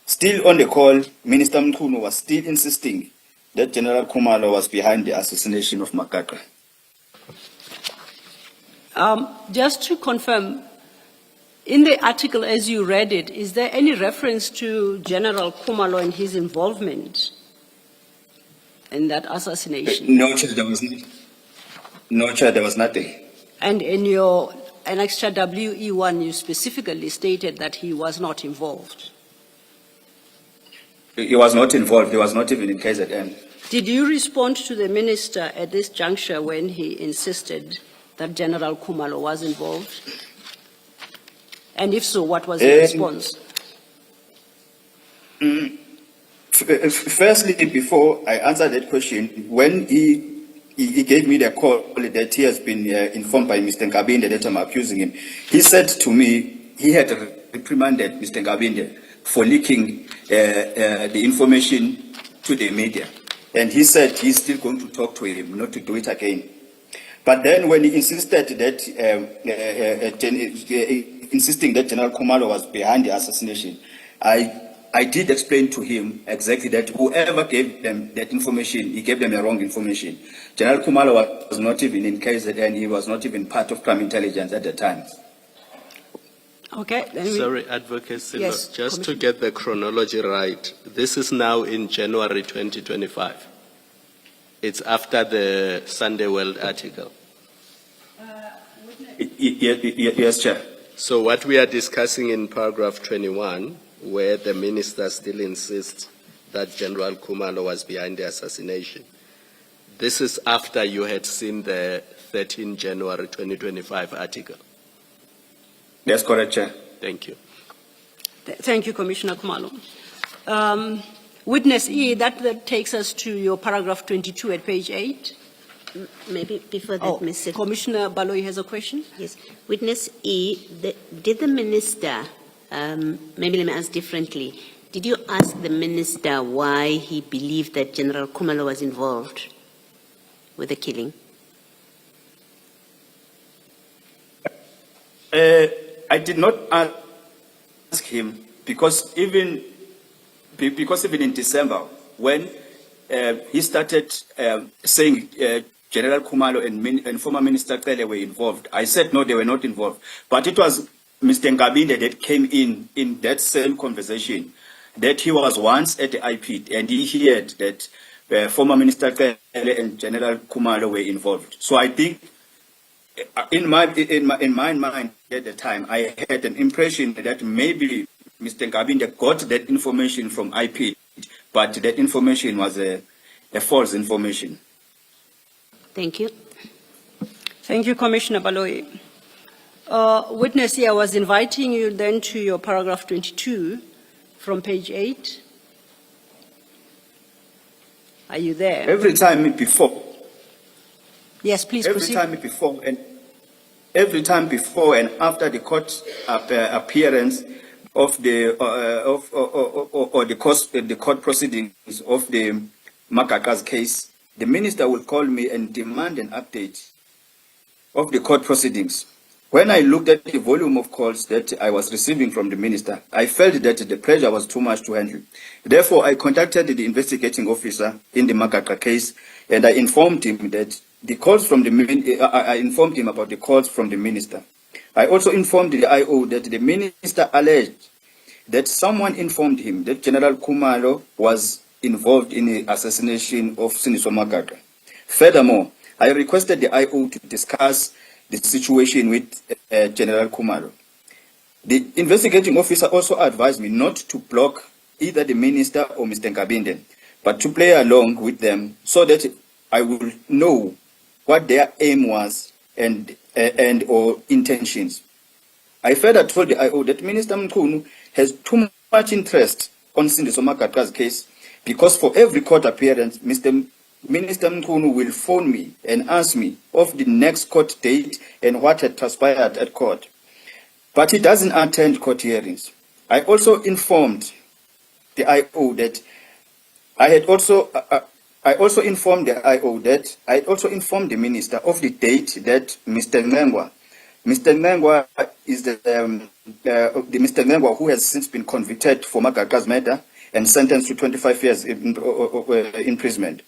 Still on the call, Minister Mchunu was still insisting that General Khumalo was behind the assassination of Makaka. Just to confirm, in the article as you read it, is there any reference to General Khumalo and his involvement in that assassination? No, Chair, there was not. No, Chair, there was nothing. And in your Annexure WE1, you specifically stated that he was not involved. He was not involved. He was not even in KZN. Did you respond to the minister at this juncture when he insisted that General Khumalo was involved? And if so, what was the response? Firstly, before I answer that question, when he gave me the call that he has been informed by Mr. Nkabinde that I'm accusing him, he said to me he had reprimanded Mr. Nkabinde for leaking the information to the media. And he said he's still going to talk to him, not to do it again. But then when he insisted that, insisting that General Khumalo was behind the assassination, I I did explain to him exactly that whoever gave them that information, he gave them the wrong information. General Khumalo was not even in KZN, he was not even part of crime intelligence at the time. Okay. Then we- Sorry, Advocate Silo, Yes, just to Commissioner. get the chronology right, this is now in January 2025. It's after the Sunday World article. Yes, Chair. So what we are discussing in paragraph 21, where the minister still insists that General Khumalo was behind the assassination, this is after you had seen the 13 January 2025 article. That's correct, Chair. Thank you. Thank you, Commissioner Khumalo. Witness E, that takes us to your paragraph 22 at page 8. Maybe before that, Ms. Sip- Commissioner Baloyi has a question. Yes. Witness E, did the minister, maybe let me ask differently, did you ask the minister why he believed that General Khumalo was involved with the killing? I did not ask him because even in December, when he started saying General Khumalo and former Minister Kraal were involved, I said no, they were not involved. But it was Mr. Ngabinde that came in that same conversation that he was once at the IP and he heard that former Minister Kraal and General Khumalo were involved. So I think in my mind at the time, I had an impression that maybe Mr. Ngabinde got that information from IP, but that information was a false information. Thank you. Thank you, Commissioner Baloyi. Witness E, I was inviting you then to your paragraph 22 from page 8. Are you there? Every time before. Yes, please proceed. Every time before and after the court appearance of the court proceedings of the Makaka's case, the minister will call me and demand an update of the court proceedings. When I looked at the volume of calls that I was receiving from the minister, I felt that the pressure was too much to handle. Therefore, I contacted the investigating officer in the Makaka case, and I informed him that I informed him about the calls from the minister. I also informed the IO that the minister alleged that someone informed him that General Khumalo was involved in the assassination of Siniso Makaka. Furthermore, I requested the IO to discuss the situation with General Khumalo. The investigating officer also advised me not to block either the minister or Mr. Ngabinde, but to play along with them so that I will know what their aim was and or intentions. I further told the IO that Minister Mkhunu has too much interest on Sindiso Makaka's case because for every court appearance, Minister Mkhunu will phone me and ask me of the next court date and what had transpired at court. But he doesn't attend court hearings. I also informed the IO that I had also informed the IO that I had also informed the minister of the date that Mr. Ngengwa is the Mr. Ngengwa who has since been convicted for Makaka's murder and sentenced to 25 years imprisonment,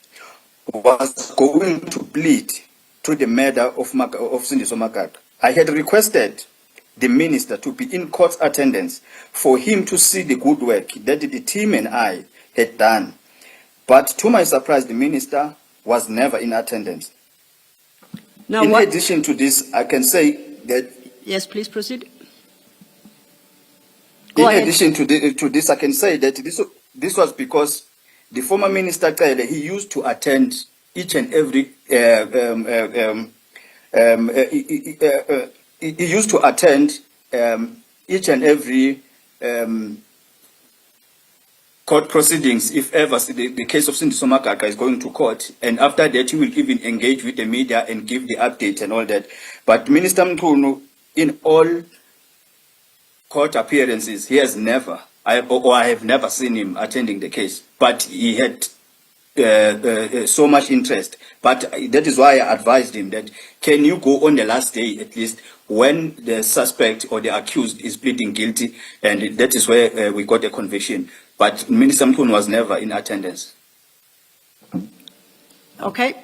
was going to plead to the murder of Sindiso Makaka. I had requested the minister to be in court attendance for him to see the good work that the team and I had done. But to my surprise, the minister was never in attendance. Now, in addition to this, I can say that... Yes, please proceed. In addition to this, I can say that this was because the former minister, Kraal, he used to attend each and every... he used to attend each and every court proceedings if ever the case of Sindiso Makaka is going to court, and after that he will even engage with the media and give the updates and all that. But Minister Mkhunu, in all court appearances, he has never, I have never seen him attending the case, but he had so much interest. But that is why I advised him that can you go on the last day at least when the suspect or the accused is pleading guilty, and that is where we got a conviction. But Minister Mkhunu was never in attendance. Okay.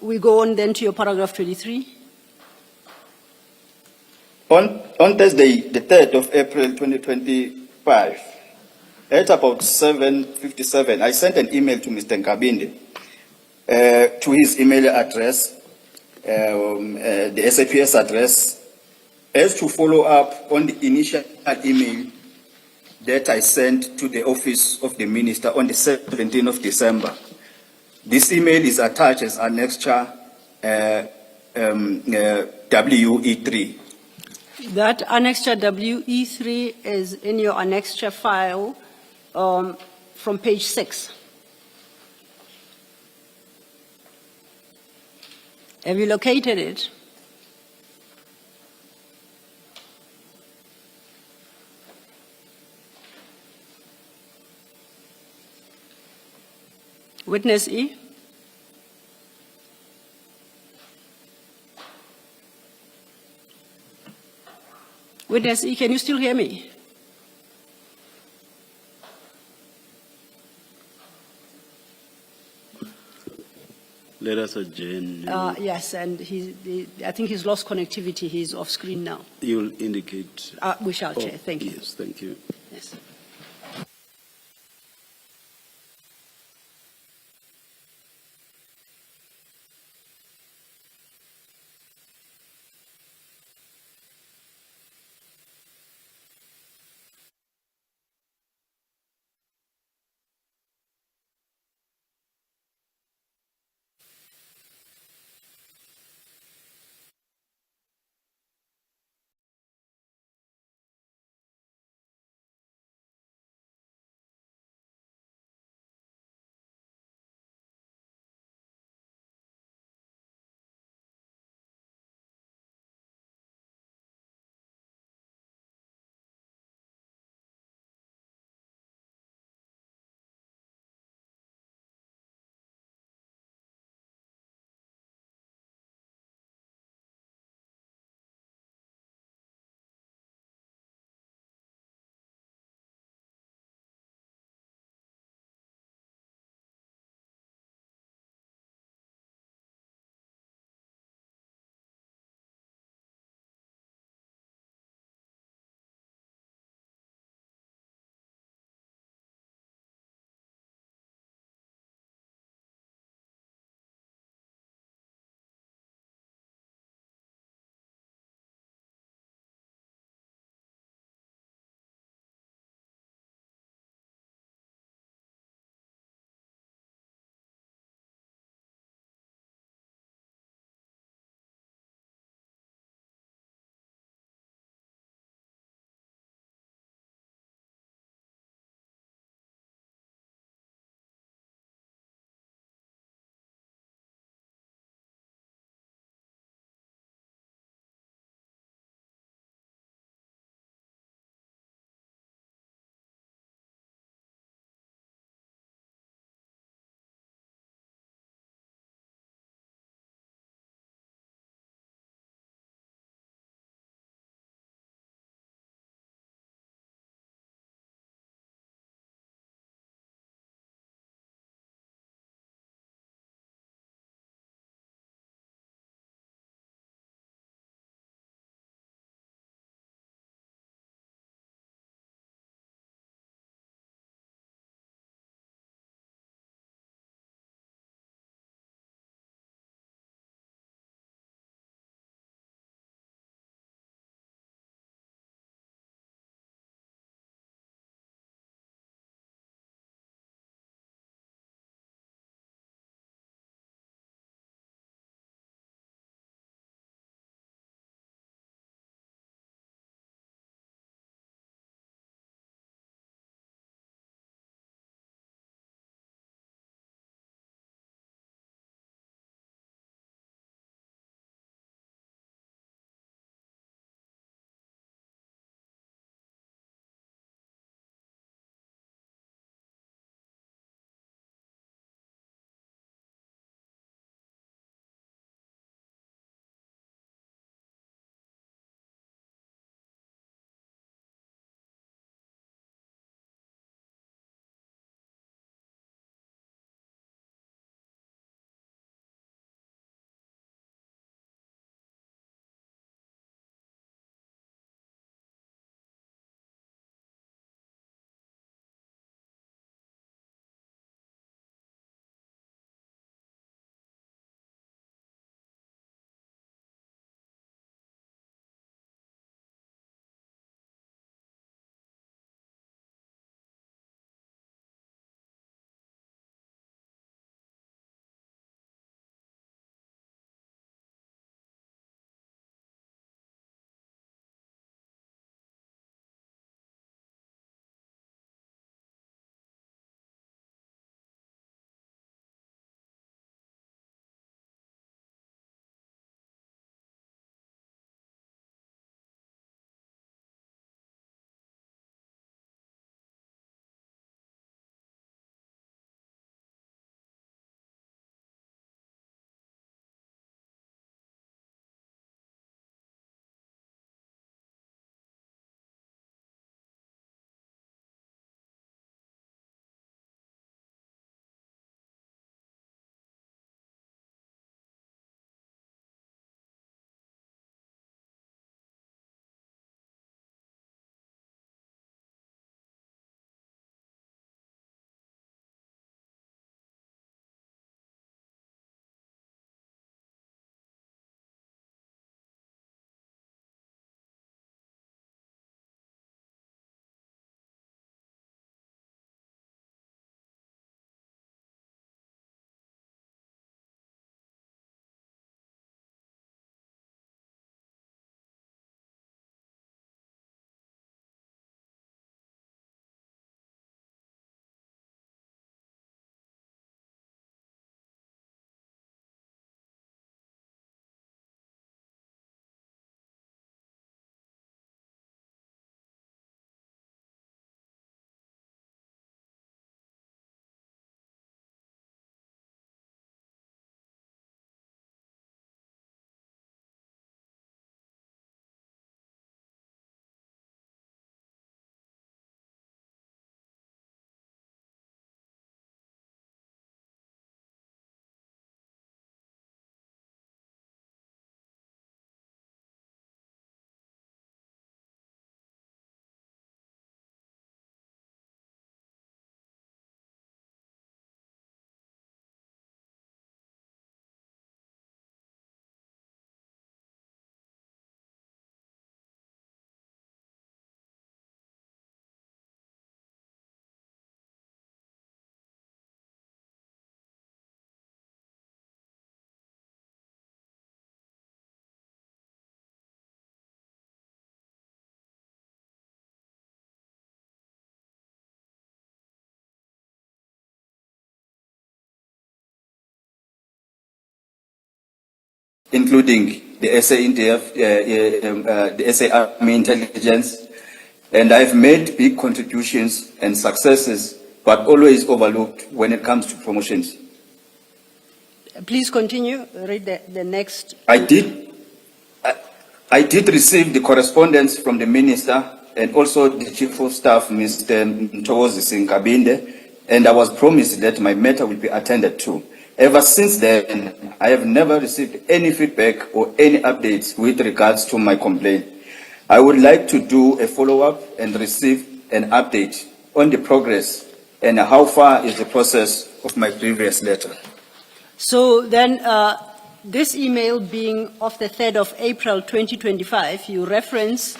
We go on then to your paragraph 23. On Thursday, the 3rd of April 2025, at about 7:57, I sent an email to Mr. Nkabinde to his email address, the SAPS address, as to follow up on the initial email that I sent to the office of the minister on the 17th of December. This email is attached as annexure WE3. That annexure WE3 is in your annexure file from page 6. Have you located it? Witness E? Witness E, can you still hear me? Let us adjourn. Yes, and I think he's lost connectivity. He's off screen now. You'll indicate. We shall, Chair. Thank you. Yes, thank you. Yes. including the the SA Army Intelligence, and I've made big contributions and successes, but always overlooked when it comes to promotions. Please continue. Read the next. I did receive the correspondence from the minister and also the chief of staff, Mr. Mtowozi Sinkabinde, and I was promised that my matter will be attended to. Ever since then, I have never received any feedback or any updates with regards to my complaint. I would like to do a follow-up and receive an update on the progress and how far is the process of my previous letter. So then, this email being of the 3rd of April 2025, you reference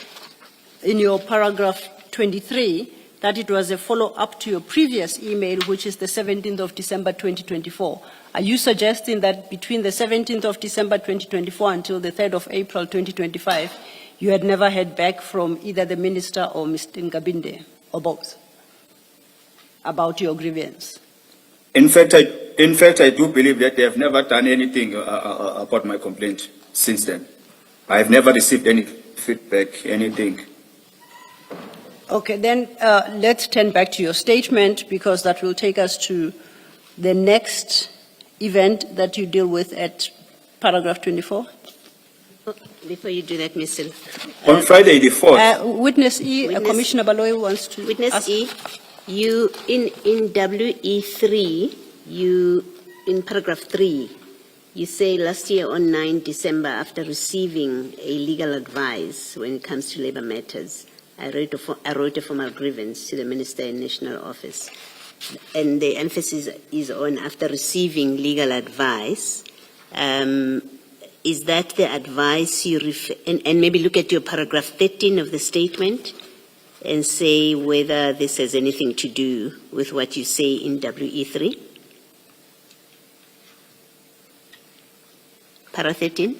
in your paragraph 23 that it was a follow-up to your previous email, which is the 17th of December 2024. Are you suggesting that between the 17th of December 2024 until the 3rd of April 2025, you had never heard back from either the minister or Mr. Ngabinde, or both, about your grievance? In fact, I do believe that they have never done anything about my complaint since then. I have never received any feedback, anything. Okay, then let's turn back to your statement, because that will take us to the next event that you deal with at paragraph 24. Before you do that, Mr. On Friday the 4th. Witness E, Commissioner Baloyi wants to Witness ask. E, you, in WE3, in paragraph 3, you say last year on 9 December, after receiving a legal advice when it comes to labor matters, I wrote a formal grievance to the Minister in National Office. And the emphasis is on after receiving legal advice. Is that the advice you refer, and maybe look at your paragraph 13 of the statement and say whether this has anything to do with what you say in WE3? Para 13?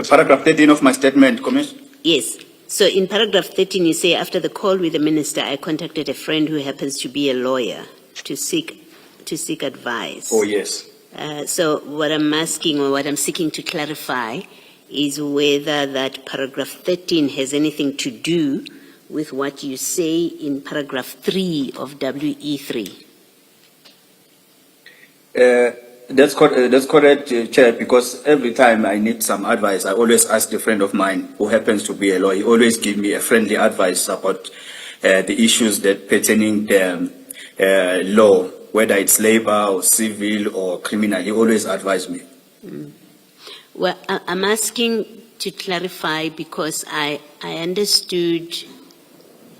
Paragraph 13 of my statement, Commissioner. Yes. So in paragraph 13, you say, after the call with the minister, I contacted a friend who happens to be a lawyer to seek advice. Oh, yes. So what I'm asking, or what I'm seeking to clarify, is whether that paragraph 13 has anything to do with what you say in paragraph 3 of WE3. That's correct, Chair, because every time I need some advice, I always ask a friend of mine who happens to be a lawyer. He always gives me a friendly advice about the issues that pertaining the law, whether it's labor or civil or criminal. He always advises me. Well, I'm asking to clarify because I understood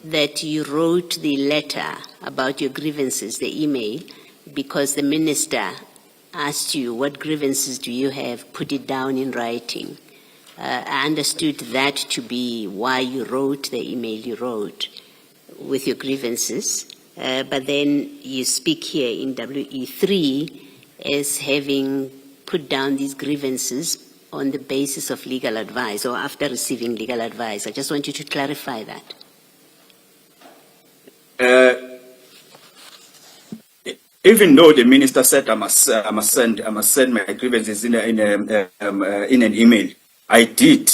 that you wrote the letter about your grievances, the email, because the minister asked you, what grievances do you have? Put it down in writing. I understood that to be why you wrote the email you wrote with your grievances. But then you speak here in WE3 as having put down these grievances on the basis of legal advice or after receiving legal advice. I just want you to clarify that. Even though the minister said I must send my grievances in an email, I did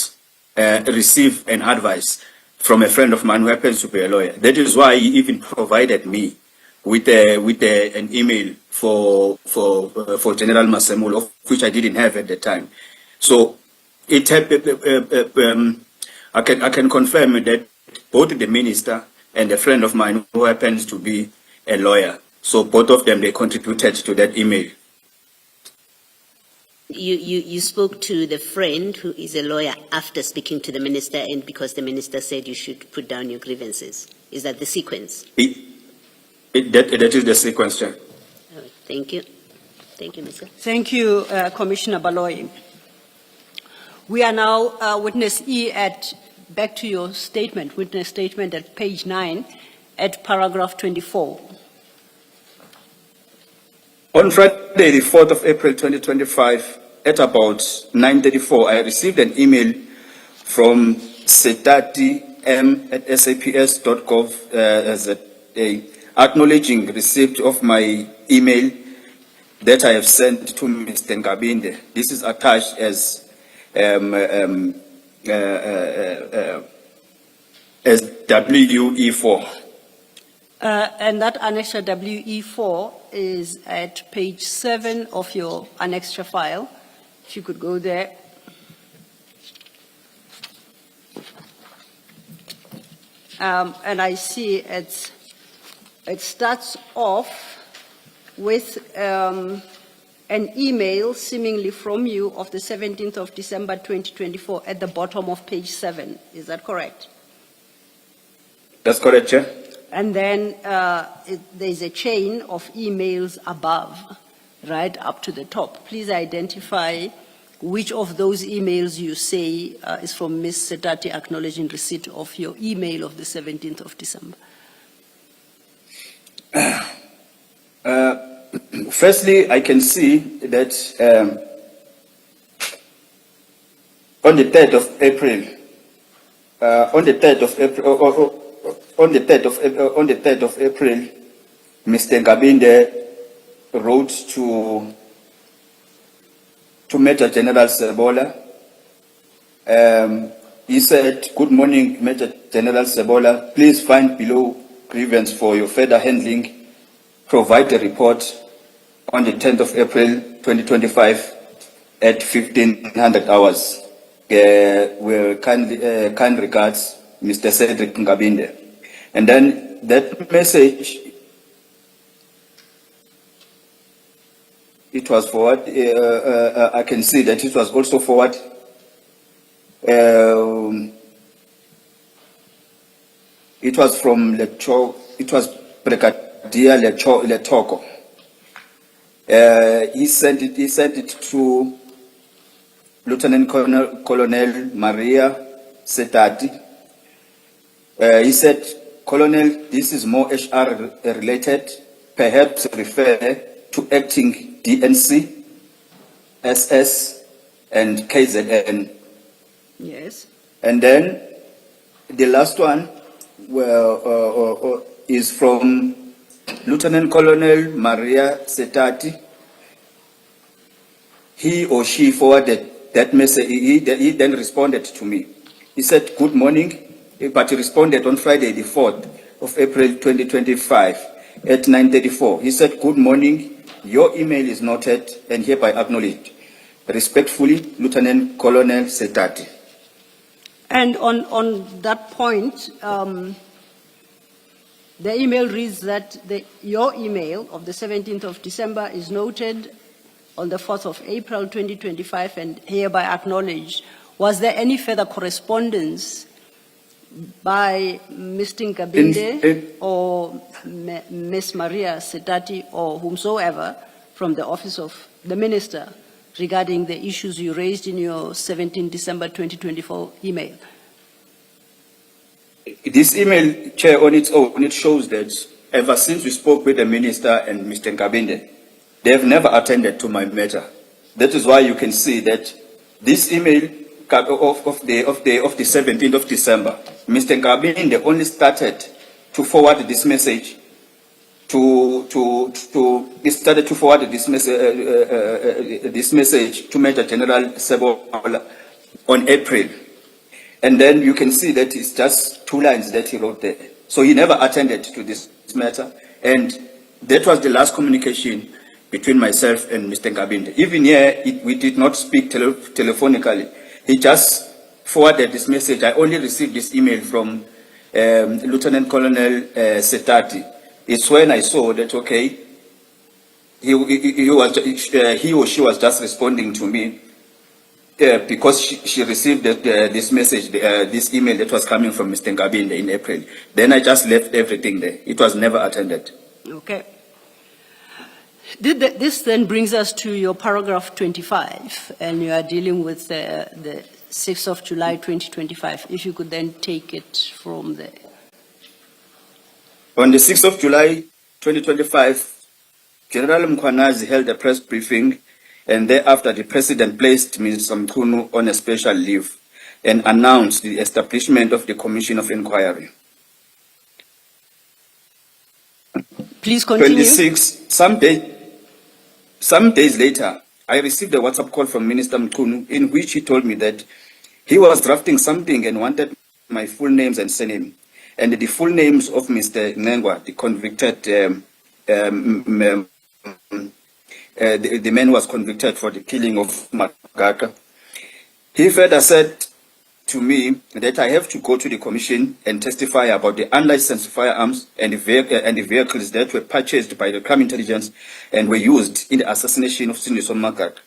receive an advice from a friend of mine who happens to be a lawyer. That is why he even provided me with an email for General Masemulo, of which I didn't have at the time. So I can confirm that both the minister and a friend of mine who happens to be a lawyer, so both of them, they contributed to that email. You spoke to the friend who is a lawyer after speaking to the minister, and because the minister said you should put down your grievances. Is that the sequence? That is the sequence, Chair. All right, thank you. Thank you, Mr. Thank you, Commissioner Baloyi. We are now witness E back to your statement, witness statement at page 9 at paragraph 24. On Friday, the 4th of April, 2025, at about 9:34, I received an email from setati@saps.gov acknowledging receipt of my email that I have sent to Mr. Ngabinde. This is attached as WE4. And that annexure WE4 is at page 7 of your annexure file. If you could go there. And I see it starts off with an email seemingly from you of the 17th of December 2024 at the bottom of page 7. Is that correct? That's correct, Chair. And then there's a chain of emails above, right up to the top. Please identify which of those emails you say is from Ms. Setati acknowledging receipt of your email of the 17th of December. Firstly, I can see that on the 3rd of April, on the 3rd of April, Mr. Ngabinde wrote to Major General Sebola. He said, "Good morning, Major General Sebola. Please find below grievance for your further handling. Provide a report on the 10th of April 2025 at 1500 hours. With kind regards, Mr. Cedric Ngabinde." And then that message, it was forward. I can see that it was also forward. It was from it was Brigadier Letoko. He sent it to Lieutenant Colonel Maria Setati. He said, "Colonel, this is more HR related. Perhaps refer to acting DNC, SS, and KZN." Yes. And then the last one is from Lieutenant Colonel Maria Setati. He or she forwarded that message. He then responded to me. He said, "Good morning," but he responded on Friday, the 4th of April 2025 at 9:34. He said, "Good morning. Your email is noted and hereby acknowledged. Respectfully, Lieutenant Colonel Setati." And on that point, the email reads that your email of the 17th of December is noted on the 4th of April 2025 and hereby acknowledged. Was there any further correspondence by Mr. Ngabinde or Ms. Maria Setati or whomsoever from the office of the minister regarding the issues you raised in your 17 December 2024 email? This email, Chair, on its own, it shows that ever since we spoke with the minister and Mr. Ngabinde, they have never attended to my matter. That is why you can see that this email of the 17th of December, Mr. Ngabinde only started to forward this message this message to Major General Sebola on April. And then you can see that it's just 2 lines that he wrote there. So he never attended to this matter. And that was the last communication between myself and Mr. Ngabinde. Even here, we did not speak telephonically. He just forwarded this message. I only received this email from Lieutenant Colonel Setati. It's when I saw that, okay, he or she was just responding to me because she received this message, this email that was coming from Mr. Ngabinde in April. Then I just left everything there. It was never attended. Okay. This then brings us to your paragraph 25, and you are dealing with the 6th of July 2025. If you could then take it from there. On the 6th of July 2025, General Mkhwanazi held a press briefing, and thereafter the President placed Ms. Mkhunu on a special leave and announced the establishment of the Commission of Inquiry. Please continue. 26, some days some days later, I received a WhatsApp call from Minister Mkhunu in which he told me that he was drafting something and wanted my full names and surname. And the full names of Mr. Nengwa, the convicted, the man who was convicted for the killing of Magaga. He further said to me that I have to go to the commission and testify about the unlicensed firearms and the vehicles that were purchased by the crime intelligence and were used in the assassination of Sindiso Magaga.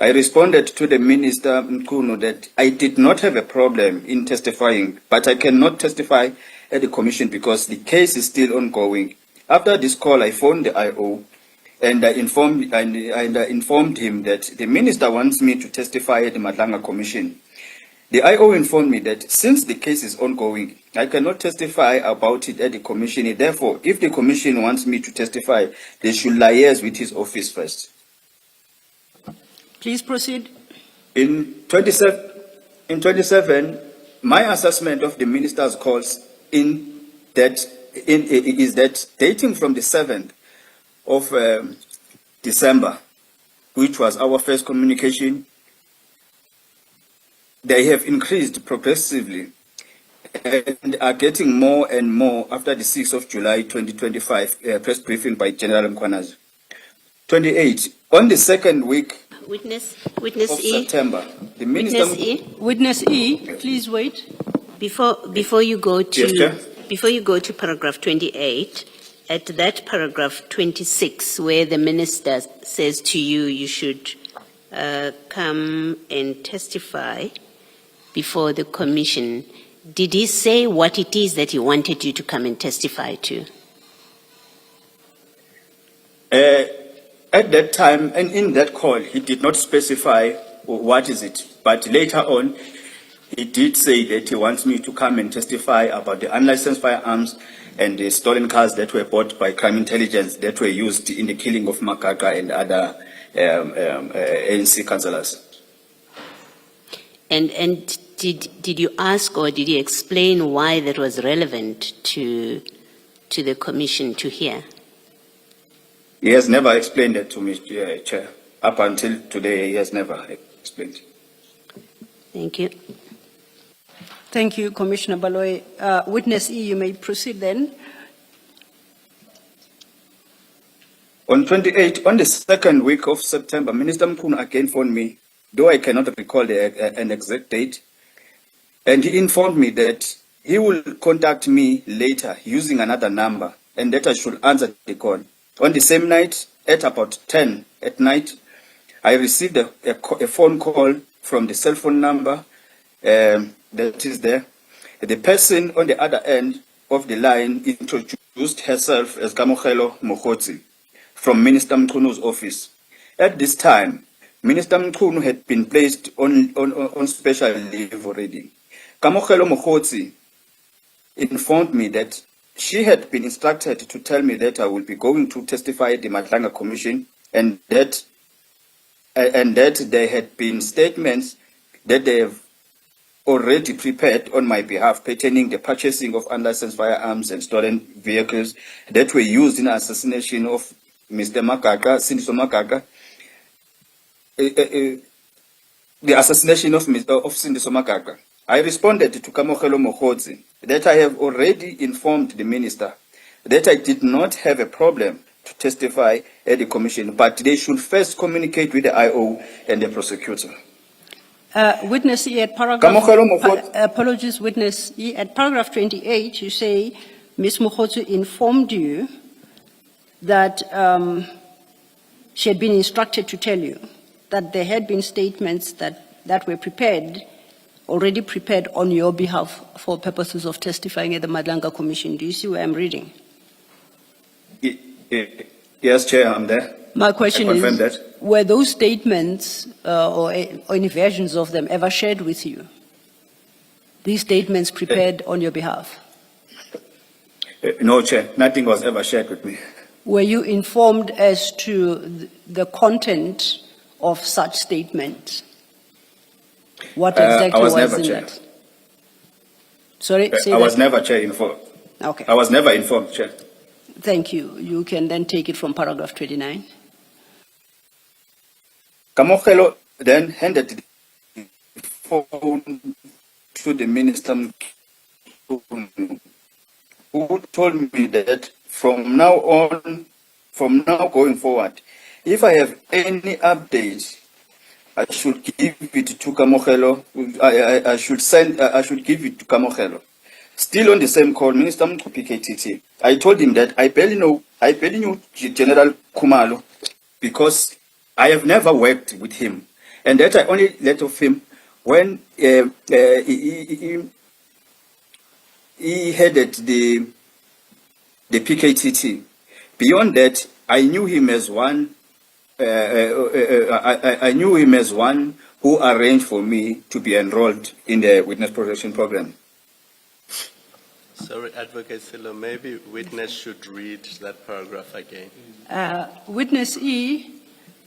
I responded to the Minister Mkhunu that I did not have a problem in testifying, but I cannot testify at the commission because the case is still ongoing. After this call, I phoned the IO and I informed him that the minister wants me to testify at the Madlanga Commission. The IO informed me that since the case is ongoing, I cannot testify about it at the commission. Therefore, if the commission wants me to testify, they should liaise with his office first. Please proceed. In 27, my assessment of the minister's calls is that dating from the 7th of December, which was our first communication, they have increased progressively and are getting more and more after the 6th of July 2025 press briefing by General Mkhwanazi. 28, on the second week Witness of E. September, the minister... Witness E. Witness E, please wait. Before you go to Yes, Chair. before you go to paragraph 28, at that paragraph 26, where the minister says to you, you should come and testify before the commission, did he say what it is that he wanted you to come and testify to? At that time, and in that call, he did not specify what is it, but later on, he did say that he wants me to come and testify about the unlicensed firearms and the stolen cars that were bought by crime intelligence that were used in the killing of Magaga and other ANC councillors. And did you ask or did he explain why that was relevant to the commission to hear? He has never explained that to me, Chair. Up until today, he has never explained. Thank you. Thank you, Commissioner Baloy. Witness E, you may proceed then. On 28, on the second week of September, Minister Mkhunu again phoned me, though I cannot recall an exact date, and he informed me that he will contact me later using another number and that I should answer the call. On the same night, at about 10 at night, I received a phone call from the cell phone number that is there. The person on the other end of the line introduced herself as Kamokhelo Mokhotsi from Minister Mkhunu's office. At this time, Minister Mkhunu had been placed on special leave already. Kamokhelo Mokhotsi informed me that she had been instructed to tell me that I will be going to testify at the Madlanga Commission and that there had been statements that they have already prepared on my behalf pertaining the purchasing of unlicensed firearms and stolen vehicles that were used in the assassination of Mr. Magaga, Sindiso Magaga, the assassination of Sindiso Magaga. I responded to Kamokhelo Mokhotsi that I have already informed the minister that I did not have a problem to testify at the commission, but they should first communicate with the IO and the prosecutor. Witness E, at paragraph, apologies, Witness E, at paragraph 28, you say Ms. Mokhotsi informed you that she had been instructed to tell you that there had been statements that were already prepared on your behalf for purposes of testifying at the Madlanga Commission. Do you see where I'm reading? Yes, Chair, I'm there. My question is, that. were those statements or any versions of them ever shared with you? These statements prepared on your behalf? No, Chair, nothing was ever shared with me. Were you informed as to the content of such statements? What exactly was never, in Chair. that? Sorry, say I that. was never, Chair, informed. Okay. I was never informed, Chair. Thank you. You can then take it from paragraph 29. Kamogelo then handed the phone to the Minister who told me that from now going forward, if I have any updates, I should give it to Kamogelo. I should give it to Kamogelo. Still on the same call, Minister PKTT, I told him that I barely knew General Kumalo because I have never worked with him, and that I only learned of him when he headed the PKTT. Beyond that, I knew him as one. I knew him as one who arranged for me to be enrolled in the witness protection program. Sorry, Advocate Silo, maybe witness should read that paragraph again. Witness E,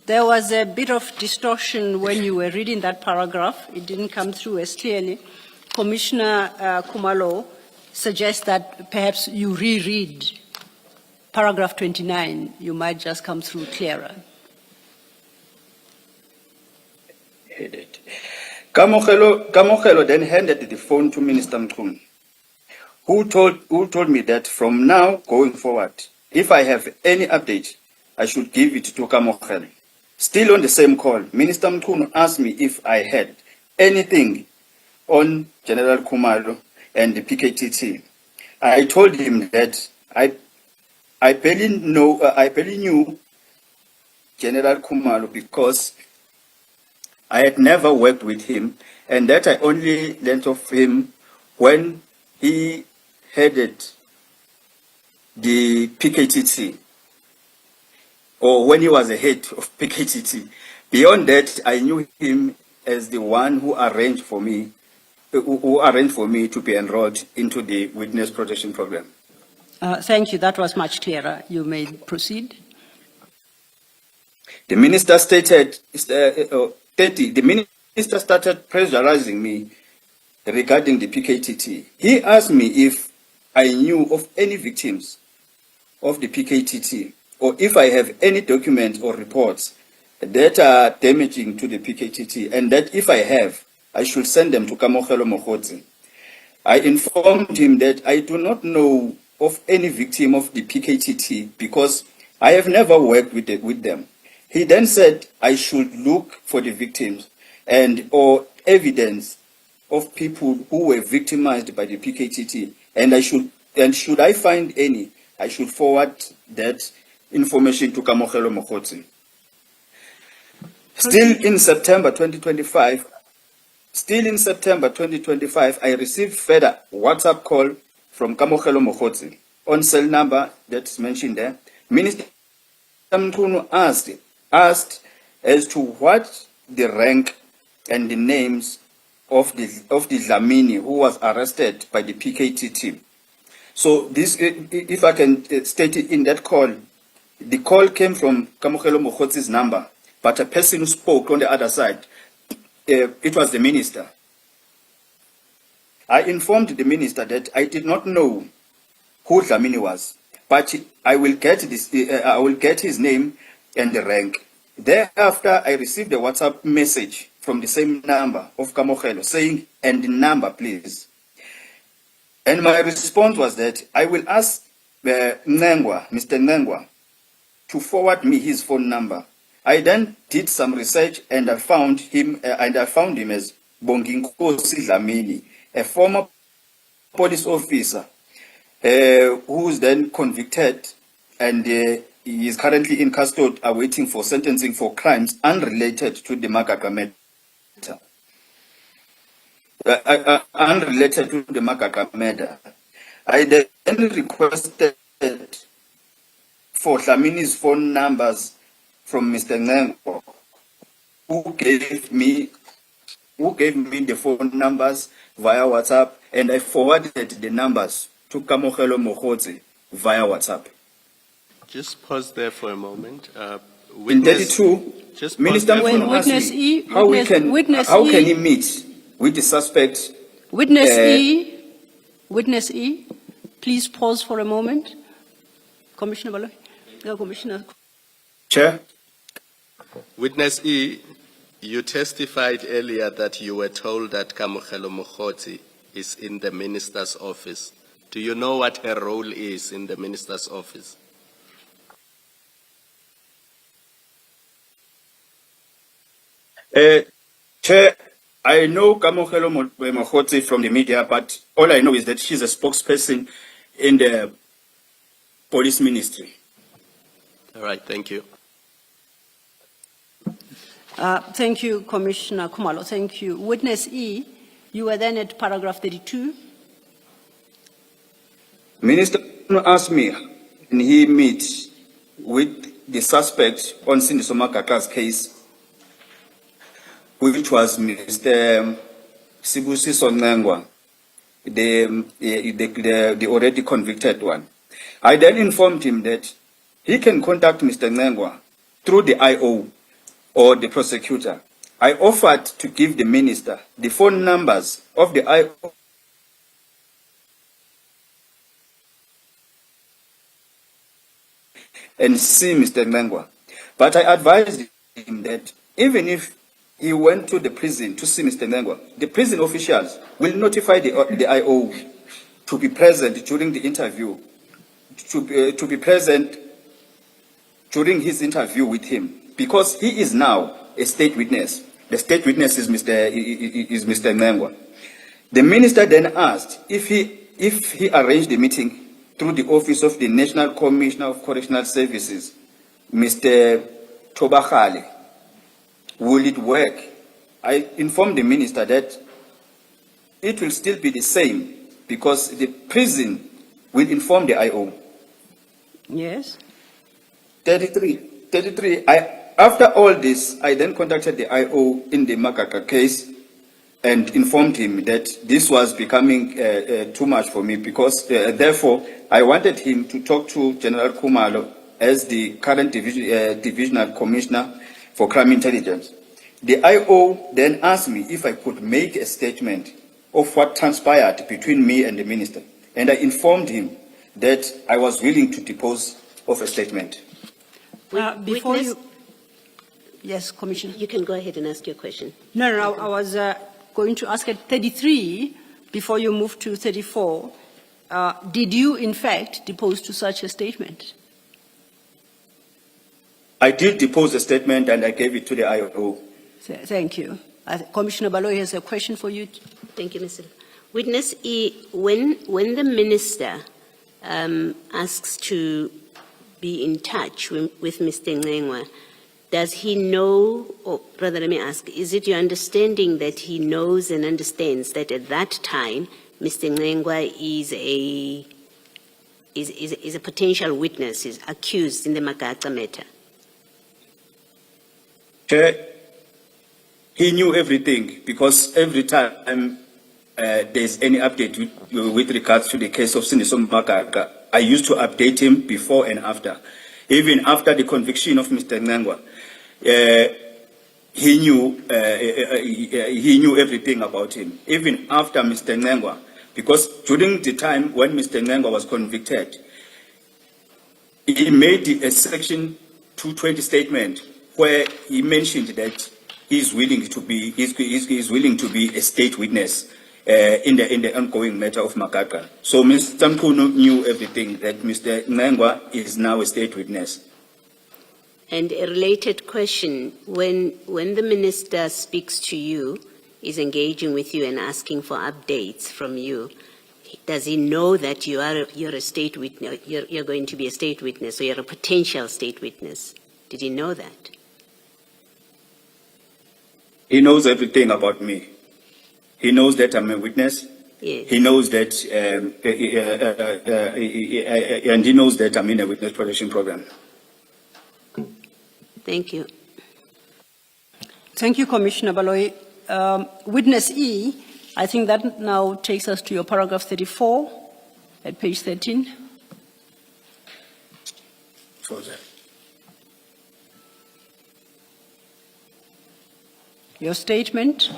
there was a bit of distortion when you were reading that paragraph. It didn't come through as clearly. Commissioner Kumalo suggests that perhaps you reread paragraph 29. You might just come through clearer. Kamogelo then handed the phone to Minister Mchunu, who told me that from now going forward, if I have any update, I should give it to Kamogelo. Still on the same call, Minister Mchunu asked me if I had anything on General Kumalo and the PKTT. I told him that I barely knew General Kumalo because I had never worked with him, and that I only learned of him when he headed the PKTT, or when he was the head of PKTT. Beyond that, I knew him as the one who arranged for me to be enrolled into the witness protection program. Thank you. That was much clearer. You may proceed. The minister stated, the minister started pressurizing me regarding the PKTT. He asked me if I knew of any victims of the PKTT, or if I have any documents or reports that are damaging to the PKTT, and that if I have, I should send them to Kamogelo Mokhotsi. I informed him that I do not know of any victim of the PKTT because I have never worked with them. He then said I should look for the victims or evidence of people who were victimized by the PKTT, and should I find any, I should forward that information to Kamogelo Mokhotsi. Still in September 2025, I received further WhatsApp call from Kamogelo Mokhotsi on cell number that's mentioned there. Minister Mchunu asked as to what the rank and the names of the Dlamini who was arrested by the PKTT. So this, if I can state it in that call, the call came from Kamogelo Mokhotsi's number, but a person who spoke on the other side, it was the minister. I informed the minister that I did not know who Dlamini was, but I will get his name and the rank. Thereafter, I received a WhatsApp message from the same number of Kamogelo saying, "And the number, please." And my response was that I will ask Mr. Ngengwa, to forward me his phone number. I then did some research and I found him as Bonginkosi Dlamini, a former police officer who was then convicted, and he is currently in custody awaiting for sentencing for crimes unrelated to the Madlanga matter. Unrelated to the Madlanga matter. I then requested for Dlamini's phone numbers from Mr. Ngengwa, who gave me the phone numbers via WhatsApp, and I forwarded the numbers to Kamogelo Mokhotsi via WhatsApp. Just pause there for a moment. In 32, Minister Mchunu asked me how can he meet with the suspect. Witness E, please pause for a moment. Commissioner Baloyi. No, Commissioner. Chair. Witness E, You testified earlier that you were told that Kamokhelo Mokgotsi is in the minister's office. Do you know what her role is in the minister's office? Chair, I know Kamokhelo Mokgotsi from the media, but all I know is that she's a spokesperson in the police ministry. All right, thank you. Thank you, Commissioner Khumalo. Thank you. Witness E, you were then at paragraph 32. Minister asked me when he met with the suspect on Sindiso Makaka's case, which was Mr. Sibusiso Ngengwa, the already convicted one. I then informed him that he can contact Mr. Ngengwa through the IO or the prosecutor. I offered to give the minister the phone numbers of the IO and see Mr. Ngengwa. But I advised him that even if he went to the prison to see Mr. Ngengwa, the prison officials will notify the IO to be present during the interview, to be present during his interview with him, because he is now a state witness. The state witness is Mr. Ngengwa. The minister then asked if he arranged the meeting through the office of the National Commissioner of Correctional Services, Mr. Tobakhale. Will it work? I informed the minister that it will still be the same because the prison will inform the IO. Yes. 33. After all this, I then contacted the IO in the Makaka case and informed him that this was becoming too much for me because therefore I wanted him to talk to General Khumalo as the current divisional commissioner for crime intelligence. The IO then asked me if I could make a statement of what transpired between me and the minister, and I informed him that I was willing to depose of a statement. Before you... Yes, Commissioner. You can go ahead and ask your question. No, I was going to ask at 33, before you move to 34, did you in fact depose to such a statement? I did depose a statement and I gave it to the IO. Thank you. Commissioner Baloyi has a question for you. Thank you, Mr. Witness E, when the minister asks to be in touch with Mr. Ngengwa, does he know, or rather let me ask, is it your understanding that he knows and understands that at that time Mr. Ngengwa is a potential witness, is accused in the Makaka matter? He knew everything because every time there's any update with regards to the case of Sindiso Makaka, I used to update him before and after. Even after the conviction of Mr. Ngengwa, he knew everything about him. Even after Mr. Ngengwa, because during the time when Mr. Ngengwa was convicted, he made a Section 220 statement where he mentioned that he's willing to be a state witness in the ongoing matter of Makaka. So Mr. Mkhunu knew everything, that Mr. Ngengwa is now a state witness. And a related question, when the minister speaks to you, is engaging with you and asking for updates from you, does he know that you're a state witness, you're going to be a state witness, or you're a potential state witness? Did he know that? He knows everything about me. He knows that I'm a witness. Yes. He knows that, and he knows that I'm in a witness protection program. Thank you. Thank you, Commissioner Baloyi. Witness E, I think that now takes us to your paragraph 34 at page 13. Your statement.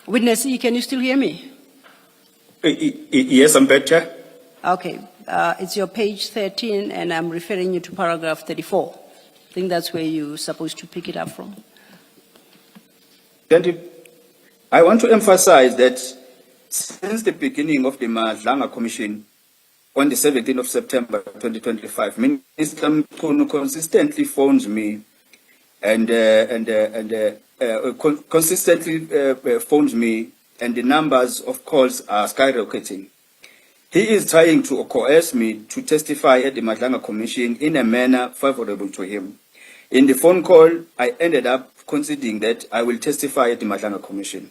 Witness E, can you still hear me? Yes, I'm better. Okay. It's your page 13, and I'm referring you to paragraph 34. I think that's where you're supposed to pick it up from. Thank you. I want to emphasize that since the beginning of the Madlanga Commission on the 17th of September 2025, Minister Mkhunu consistently phones me and the numbers of calls are skyrocketing. He is trying to coerce me to testify at the Madlanga Commission in a manner favorable to him. In the phone call, I ended up conceding that I will testify at the Madlanga Commission.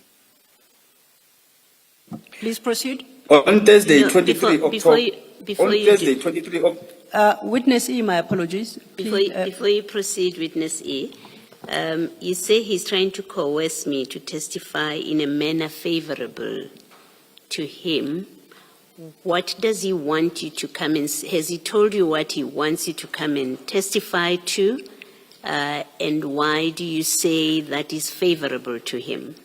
Please proceed. On Thursday, No, 23 October. before you Thursday, do- 23 October. Witness E, my apologies. Please, Before you proceed, witness E, you say he's trying to coerce me to testify in a manner favorable to him. What does he want you to come and, has he told you what he wants you to come and testify to? And why do you say that is favorable to him?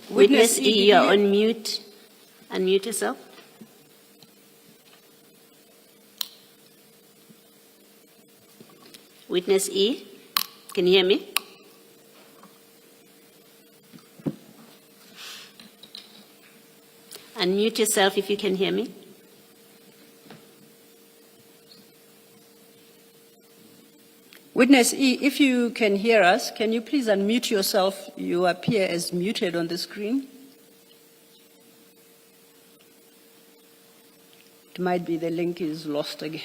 Witness E, you're on mute. Unmute yourself. Witness E, can you hear me? Unmute yourself if you can hear me. Witness E, if you can hear us, can you please unmute yourself? You appear as muted on the screen. It might be the link is lost again.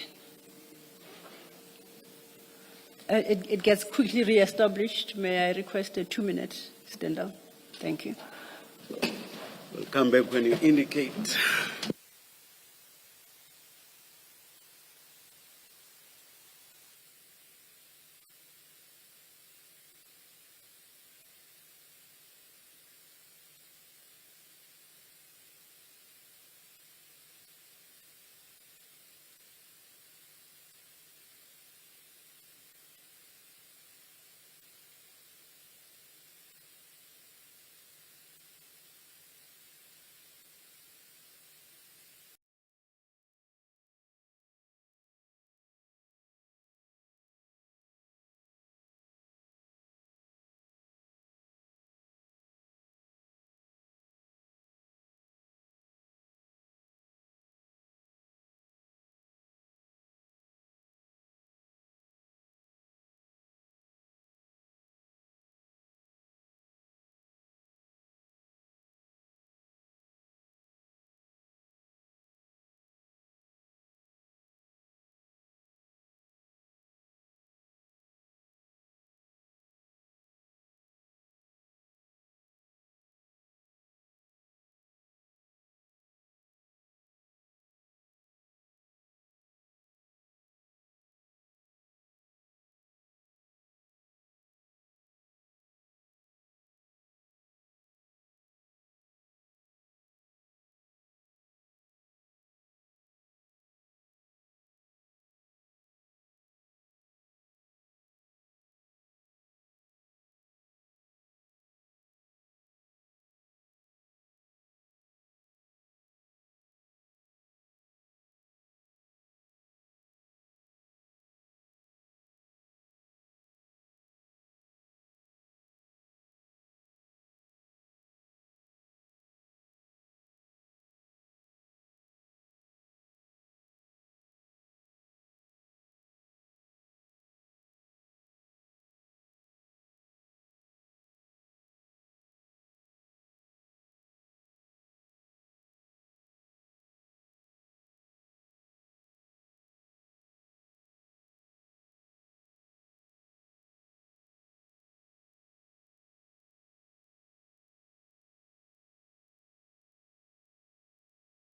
It gets quickly reestablished. May I request a 2-minute stand down? Thank you. We'll come back when you indicate.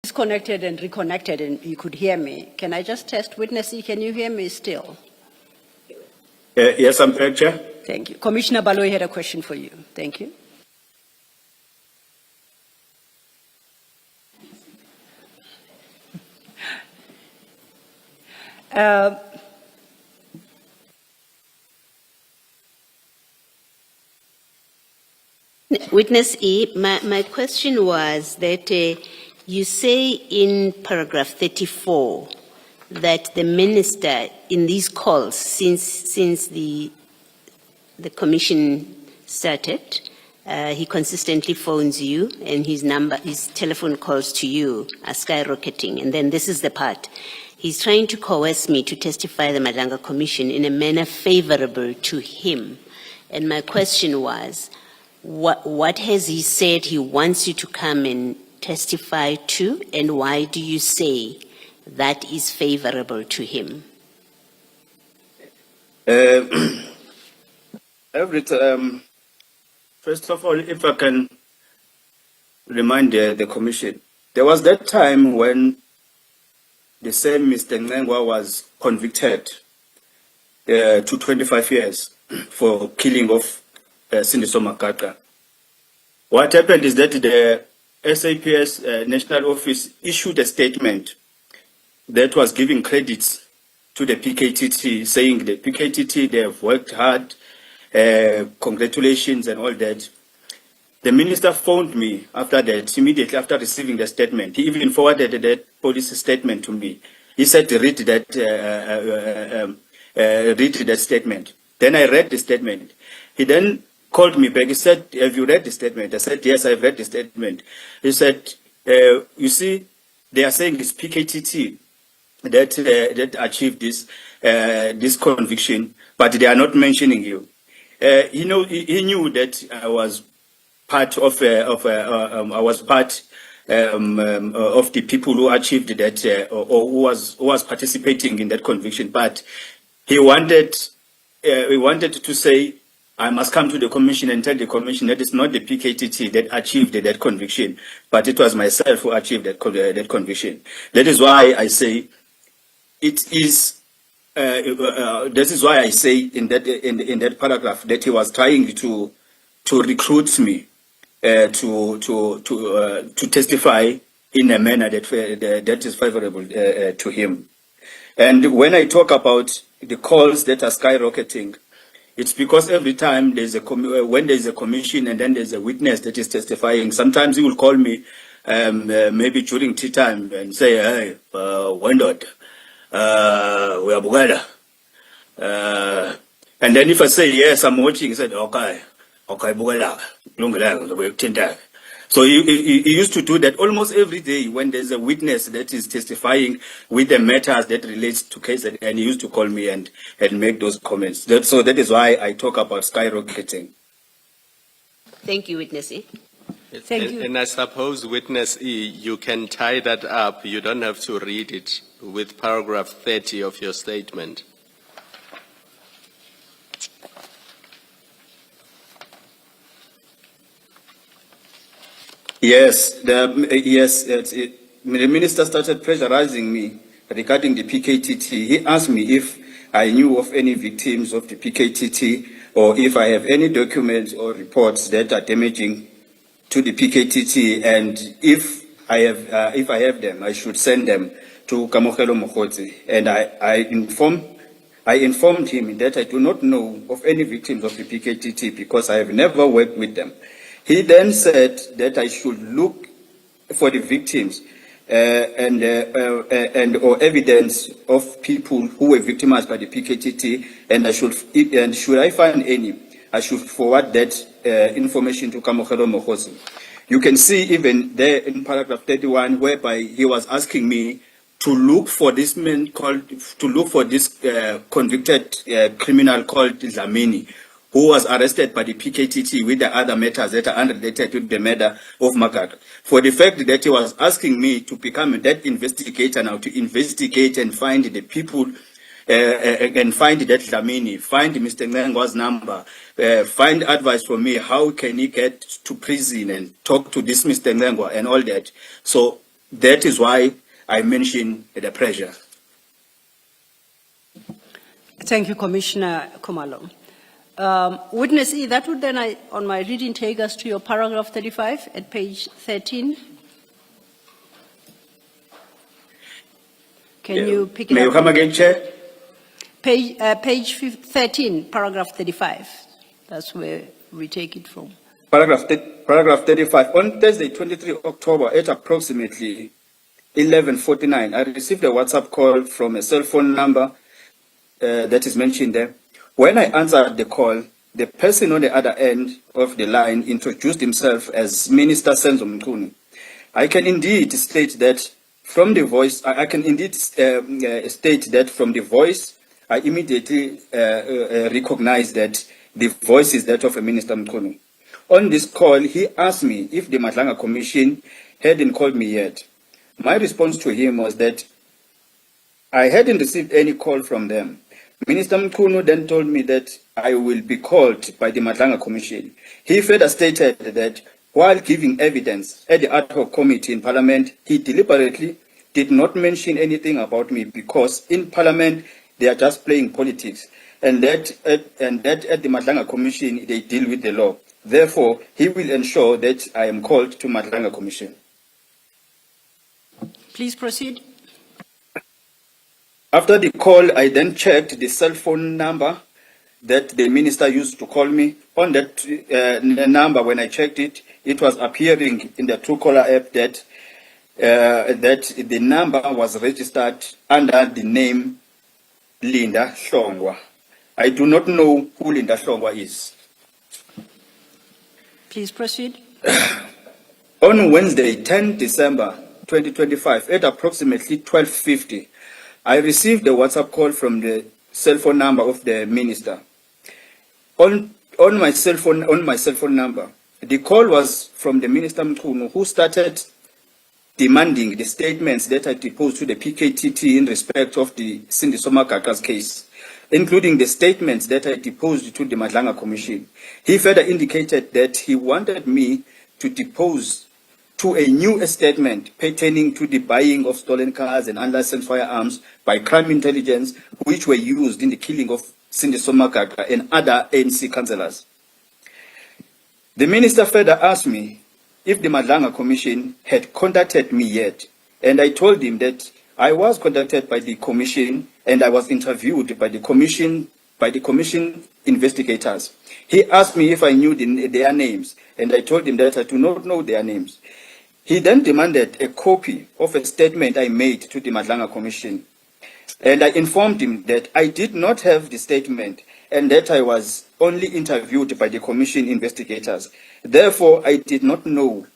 Disconnected and reconnected, and you could hear me. Can I just test witness E? Can you hear me still? Yes, I'm back, Chair. Thank you. Commissioner Baloyi had a question for you. Thank you. Witness E, my question was that you say in paragraph 34 that the minister in these calls since the commission started, he consistently phones you and his telephone calls to you are skyrocketing. And then this is the part. He's trying to coerce me to testify the Madlanga Commission in a manner favorable to him. And my question was, what has he said he wants you to come and testify to, and why do you say that is favorable to him? First of all, if I can remind the commission, there was that time when the same Mr. Ngengwa was convicted to 25 years for killing of Sindiso Makaka. What happened is that the SAPS National Office issued a statement that was giving credits to the PKTT, saying the PKTT, they have worked hard, congratulations and all that. The minister phoned me after that, immediately after receiving the statement. He even forwarded that police statement to me. He said, read that statement. Then I read the statement. He then called me back. He said, have you read the statement? I said, yes, I've read the statement. He said, you see, they are saying it's PKTT that achieved this conviction, but they are not mentioning you. He knew that I was part of the people who achieved that, or who was participating in that conviction. But he wanted to say, I must come to the commission and tell the commission that it's not the PKTT that achieved that conviction, but it was myself who achieved that conviction. That is why I say it is. This is why I say in that paragraph that he was trying to recruit me to testify in a manner that is favorable to him. And when I talk about the calls that are skyrocketing, it's because every time when there's a commission and then there's a witness that is testifying, sometimes he will call me maybe during tea time and say, hey, Wendot, we are Bugada. And then if I say, yes, I'm watching, he said, okay, Bugada. So he used to do that almost every day when there's a witness that is testifying with the matters that relates to case, and he used to call me and make those comments. So that is why I talk about skyrocketing. Thank you, Witness E. Thank you. And I suppose, Witness E, you can tie that up. You don't have to read it with paragraph 30 of your statement. Yes, the minister started pressurizing me regarding the PKTT. He asked me if I knew of any victims of the PKTT or if I have any documents or reports that are damaging to the PKTT, and if I have them, I should send them to Kamogelo Mokgotsi. And I informed him that I do not know of any victims of the PKTT because I have never worked with them. He then said that I should look for the victims and or evidence of people who were victimized by the PKTT, and should I find any, I should forward that information to Kamogelo Mokgotsi. You can see even there in paragraph 31, whereby he was asking me to look for this convicted criminal called Dlamini, who was arrested by the PKTT with the other matters that are unrelated to the matter of Makaka. For the fact that he was asking me to become that investigator now, to investigate and find the people, and find that Dlamini, find Mr. Ngengwa's number, find advice from me, how can he get to prison and talk to this Mr. Ngengwa and all that. So that is why I mentioned the pressure. Thank you, Commissioner Khumalo. Witness E, that would then, on my reading, take us to your paragraph 35 at page 13. Can you pick it up? May you come again, Chair? Page 13, paragraph 35. That's where we take it from. Paragraph 35. On Thursday, 23 October, at approximately 11:49, I received a WhatsApp call from a cell phone number that is mentioned there. When I answered the call, the person on the other end of the line introduced himself as Minister Senzo Mchunu. I can indeed state that from the voice, I can indeed state that from the voice, I immediately recognized that the voice is that of a Minister Mchunu. On this call, he asked me if the Madlanga Commission hadn't called me yet. My response to him was that I hadn't received any call from them. Minister Mchunu then told me that I will be called by the Madlanga Commission. He further stated that while giving evidence at the ad hoc committee in Parliament, he deliberately did not mention anything about me because in Parliament they are just playing politics, and that at the Madlanga Commission they deal with the law. Therefore, he will ensure that I am called to Madlanga Commission. Please proceed. After the call, I then checked the cell phone number that the minister used to call me. On that number, when I checked it, it was appearing in the Truecaller app that the number was registered under the name Linda Hlongwa. I do not know who Linda Hlongwa is. Please proceed. On Wednesday, 10 December 2025, at approximately 12:50, I received a WhatsApp call from the cell phone number of the minister. On my cell phone number, the call was from the Minister Mchunu, who started demanding the statements that I deposed to the PKTT in respect of the Cindy Somagaga's case, including the statements that I deposed to the Madlanga Commission. He further indicated that he wanted me to depose to a new statement pertaining to the buying of stolen cars and unlicensed firearms by crime intelligence, which were used in the killing of Cindy Somagaga and other ANC councillors. The minister further asked me if the Madlanga Commission had contacted me yet, and I told him that I was contacted by the commission and I was interviewed by the commission investigators. He asked me if I knew their names, and I told him that I do not know their names. He then demanded a copy of a statement I made to the Madlanga Commission, and I informed him that I did not have the statement and that I was only interviewed by the commission investigators. Therefore, I did not know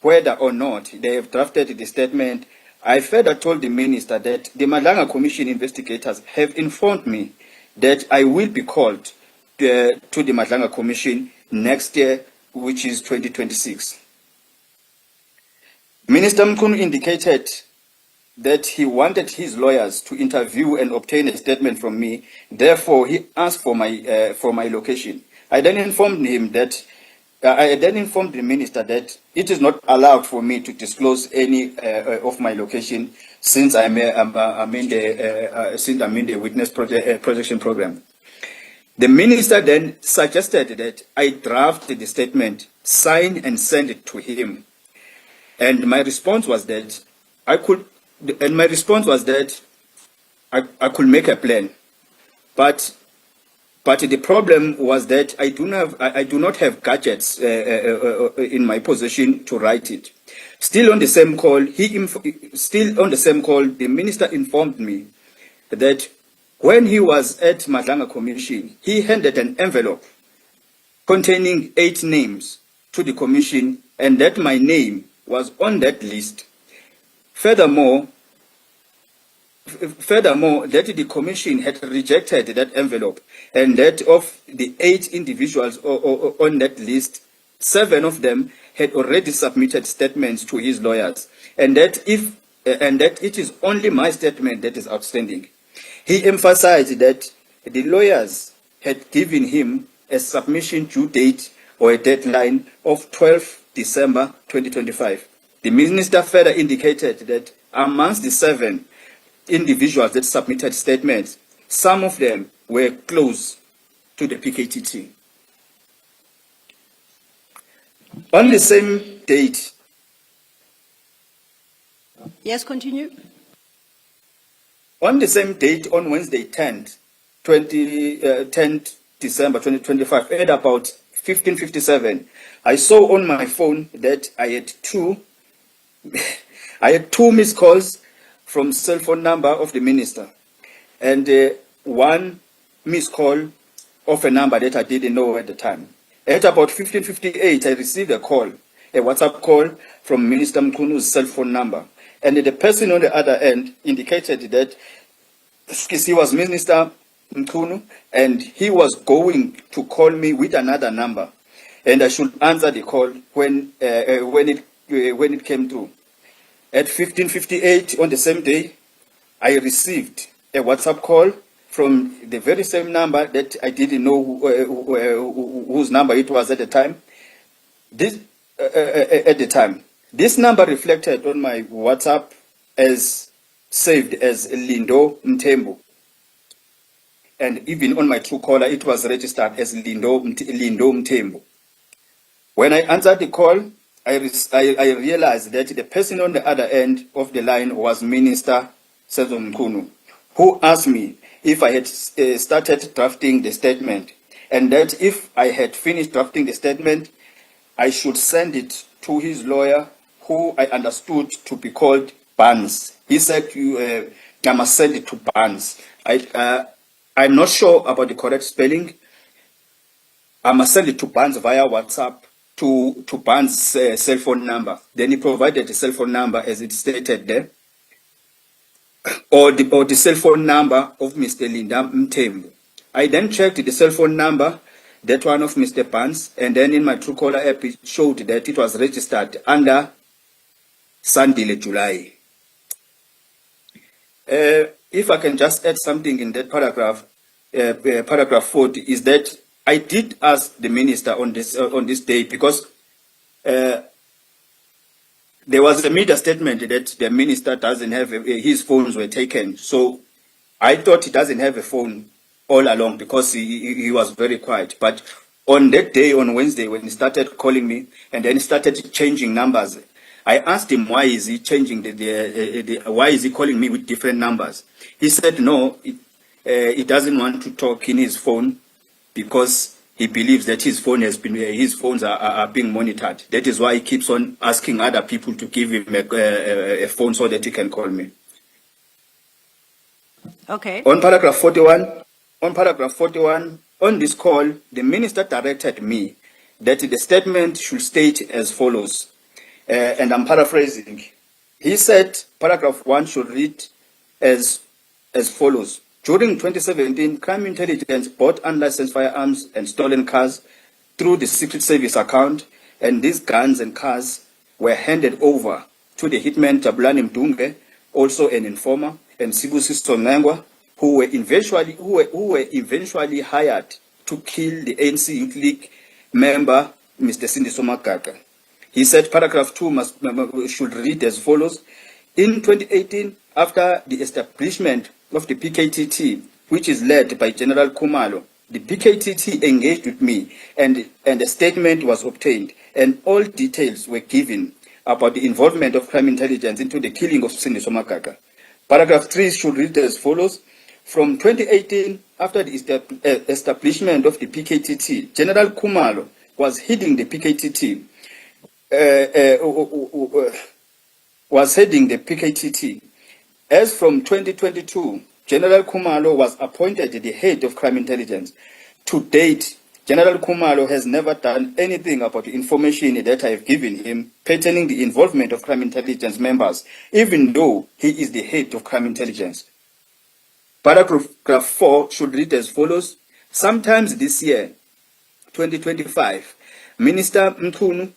whether or not they have drafted the statement. I further told the minister that the Madlanga Commission investigators have informed me that I will be called to the Madlanga Commission next year, which is 2026. Minister Mchunu indicated that he wanted his lawyers to interview and obtain a statement from me. Therefore, he asked for my location. I then informed him that informed the minister that it is not allowed for me to disclose any of my location since I'm in the witness protection program. The minister then suggested that I draft the statement, sign and send it to him. And my response was that I could make a plan, but the problem was that I do not have gadgets in my possession to write it. Still on the same call, the minister informed me that when he was at Madlanga Commission, he handed an envelope containing 8 names to the commission, and that my name was on that list. Furthermore, that the commission had rejected that envelope, and that of the 8 individuals on that list, 7 of them had already submitted statements to his lawyers, and that it is only my statement that is outstanding. He emphasized that the lawyers had given him a submission due date or a deadline of 12 December 2025. The minister further indicated that amongst the 7 individuals that submitted statements, some of them were close to the PKTT. On the same date. Yes, continue. On the same date, on Wednesday, 10th December 2025, at about 15:57, I saw on my phone that I had two missed calls from cell phone number of the minister, and one missed call of a number that I didn't know at the time. At about 15:58, I received a WhatsApp call from Minister Mkunu's cell phone number, and the person on the other end indicated that he was Minister Mkunu, and he was going to call me with another number, and I should answer the call when it came through. At 15:58 on the same day, I received a WhatsApp call from the very same number that I didn't know whose number it was at the time. This number reflected on my WhatsApp as saved as Lindo Mtembu. And even on my Truecaller, it was registered as Lindo Mtembu. When I answered the call, I realized that the person on the other end of the line was Minister Sezo Mkunu, who asked me if I had started drafting the statement, and that if I had finished drafting the statement, I should send it to his lawyer, who I understood to be called Barnes. He said, I must send it to Barnes. I'm not sure about the correct spelling. I must send it to Barnes via WhatsApp to Barnes' cell phone number. Then he provided the cell phone number as it stated there, or the cell phone number of Mr. Linda Mtembu. I then checked the cell phone number, that one of Mr. Barnes, and then in my Truecaller app it showed that it was registered under Sandile July. If I can just add something in that paragraph, paragraph 40, is that I did ask the minister on this day, because there was a media statement that the minister doesn't have his phones were taken. So I thought he doesn't have a phone all along, because he was very quiet. But on that day, on Wednesday, when he started calling me and then he started changing numbers, I asked him, why is he changing why is he calling me with different numbers? He said no, he doesn't want to talk in his phone because he believes that his phones are being monitored. That is why he keeps on asking other people to give him a phone so that he can call me. Okay. On paragraph 41, on this call, the minister directed me that the statement should state as follows, and I'm paraphrasing. He said paragraph 1 should read as follows. During 2017, crime intelligence bought unlicensed firearms and stolen cars through the Secret Service account, and these guns and cars were handed over to the hitman Jabulani Mdunge, also an informer, and Sibusiso Nangwa, who were eventually hired to kill the ANC Youth League member, Mr. Sindiso Magaga. He said paragraph 2 should read as follows. In 2018, after the establishment of the PKTT, which is led by General Kumalo, the PKTT engaged with me, and a statement was obtained, and all details were given about the involvement of crime intelligence into the killing of Sindiso Magaga. Paragraph 3 should read as follows. From 2018, after the establishment of the PKTT, General Kumalo was heading the PKTT. As from 2022, General Kumalo was appointed the head of crime intelligence. To date, General Kumalo has never done anything about the information that I have given him pertaining the involvement of crime intelligence members, even though he is the head of crime intelligence. Paragraph 4 should read as follows. Sometimes this year, 2025, Minister Mkunu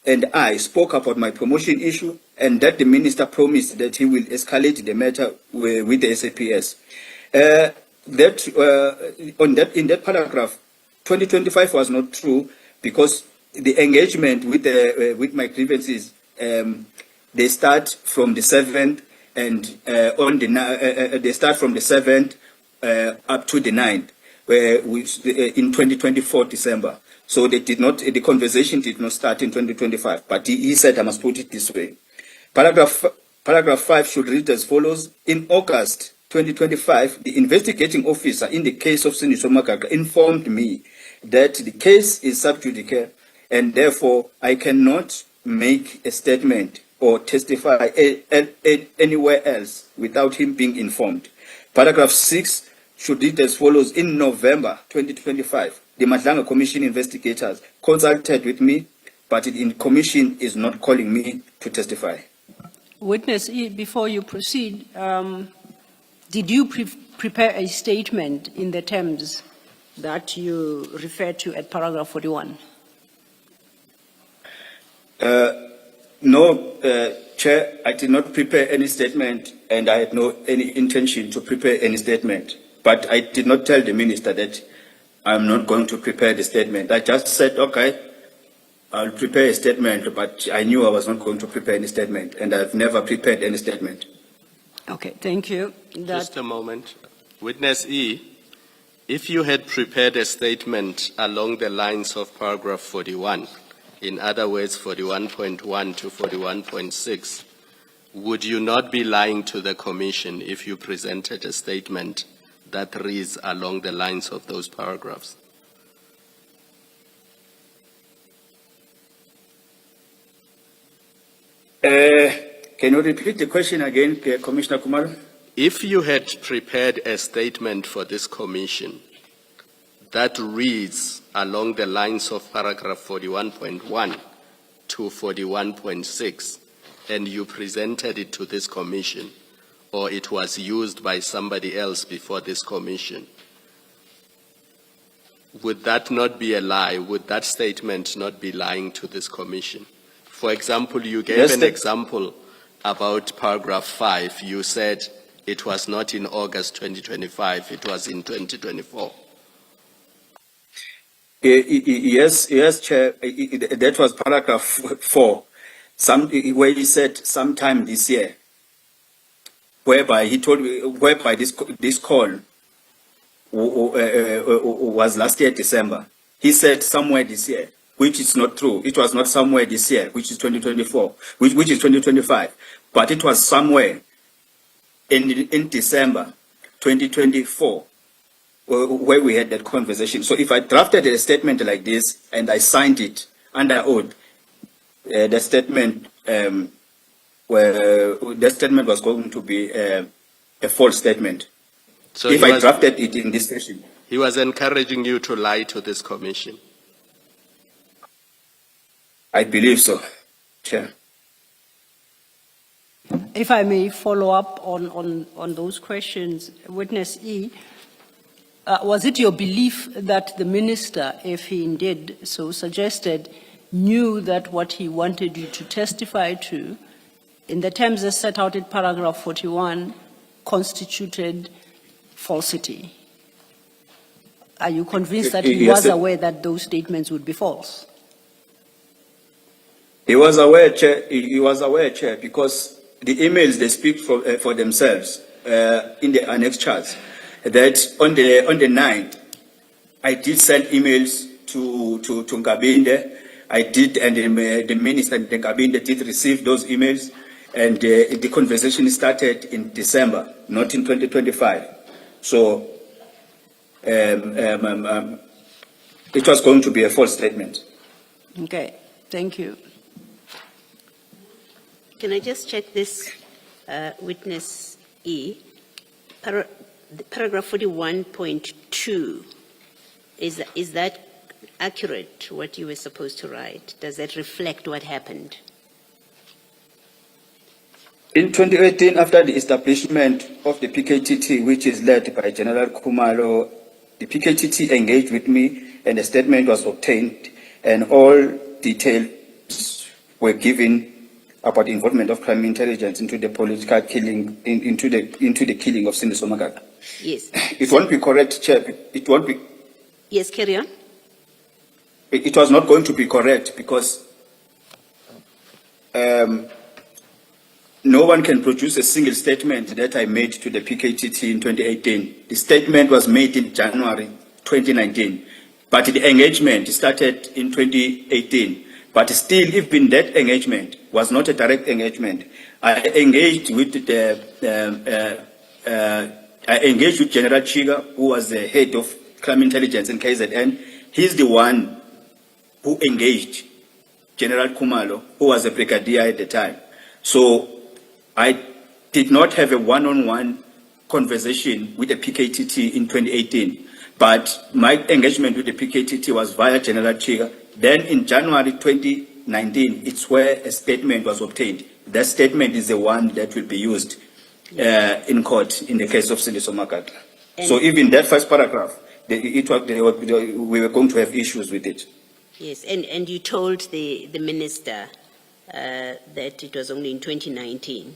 and I spoke about my promotion issue, and that the minister promised that he will escalate the matter with the SAPS. In that paragraph, 2025 was not true, because the engagement with my grievances, they start from the 7th, and they start from the 7th up to the 9th, in 2024 December. So the conversation did not start in 2025, but he said I must put it this way. Paragraph 5 should read as follows. In August 2025, the investigating officer in the case of Sindiso Magaga informed me that the case is sub judice, and therefore I cannot make a statement or testify anywhere else without him being informed. Paragraph 6 should read as follows. In November 2025, the Madlanga Commission investigators consulted with me, but the commission is not calling me to testify. Witness E, before you proceed, did you prepare a statement in the terms that you refer to at paragraph 41? No, Chair, I did not prepare any statement, and I had no any intention to prepare any statement. But I did not tell the minister that I'm not going to prepare the statement. I just said, okay, I'll prepare a statement, but I knew I was not going to prepare any statement, and I've never prepared any statement. Okay, thank you. Just a moment. Witness E, if you had prepared a statement along the lines of paragraph 41, in other words, 41.1 to 41.6, would you not be lying to the Commission if you presented a statement that reads along the lines of those paragraphs? Can you repeat the question again, Commissioner Kumar? If you had prepared a statement for this Commission that reads along the lines of paragraph 41.1 to 41.6, and you presented it to this Commission, or it was used by somebody else before this Commission, would that not be a lie? Would that statement not be lying to this Commission? For example, you gave an example about paragraph 5. You said it was not in August 2025, it was in 2024. Yes, Chair. That was paragraph 4, where he said sometime this year, whereby he told me, whereby this call was last year, December. He said somewhere this year, which is not true. It was not somewhere this year, which is 2024, which is 2025, but it was somewhere in December 2024. Where we had that conversation. So if I drafted a statement like this and I signed it under oath, the statement was going to be a false statement. So if I drafted it in this fashion. He was encouraging you to lie to this Commission. I believe so, Chair. If I may follow up on those questions, Witness E, was it your belief that the minister, if he indeed so suggested, knew that what he wanted you to testify to, in the terms as set out in paragraph 41, constituted falsity? Are you convinced that he was aware that those statements would be false? He was aware, Chair. He was aware, Chair, because the emails, they speak for themselves in the annex charts. That on the 9th, I did send emails to Ngabinde. I did, and the minister and Ngabinde did receive those emails, and the conversation started in December, not in 2025. So it was going to be a false statement. Okay, thank you. Can I just check this, Witness E? Paragraph 41.2, is that accurate, what you were supposed to write? Does that reflect what happened? In 2018, after the establishment of the PKTT, which is led by General Kumalo, the PKTT engaged with me and a statement was obtained, and all details were given about the involvement of crime intelligence into the political killing, into the killing of Cindy Somagaga. Yes. It won't be correct, Chair. It won't be. Yes, carry on. It was not going to be correct because no one can produce a single statement that I made to the PKTT in 2018. The statement was made in January 2019, but the engagement started in 2018. But still, even that engagement was not a direct engagement. I engaged with General Chiga, who was the head of crime intelligence in KZN, he's the one who engaged General Kumalo, who was a brigadier at the time. So I did not have a one-on-one conversation with the PKTT in 2018, but my engagement with the PKTT was via General Chiga. Then in January 2019, it's where a statement was obtained. That statement is the one that will be used in court in the case of Sindiso Makata. So even that first paragraph, we were going to have issues with it. Yes, and you told the minister that it was only in 2019.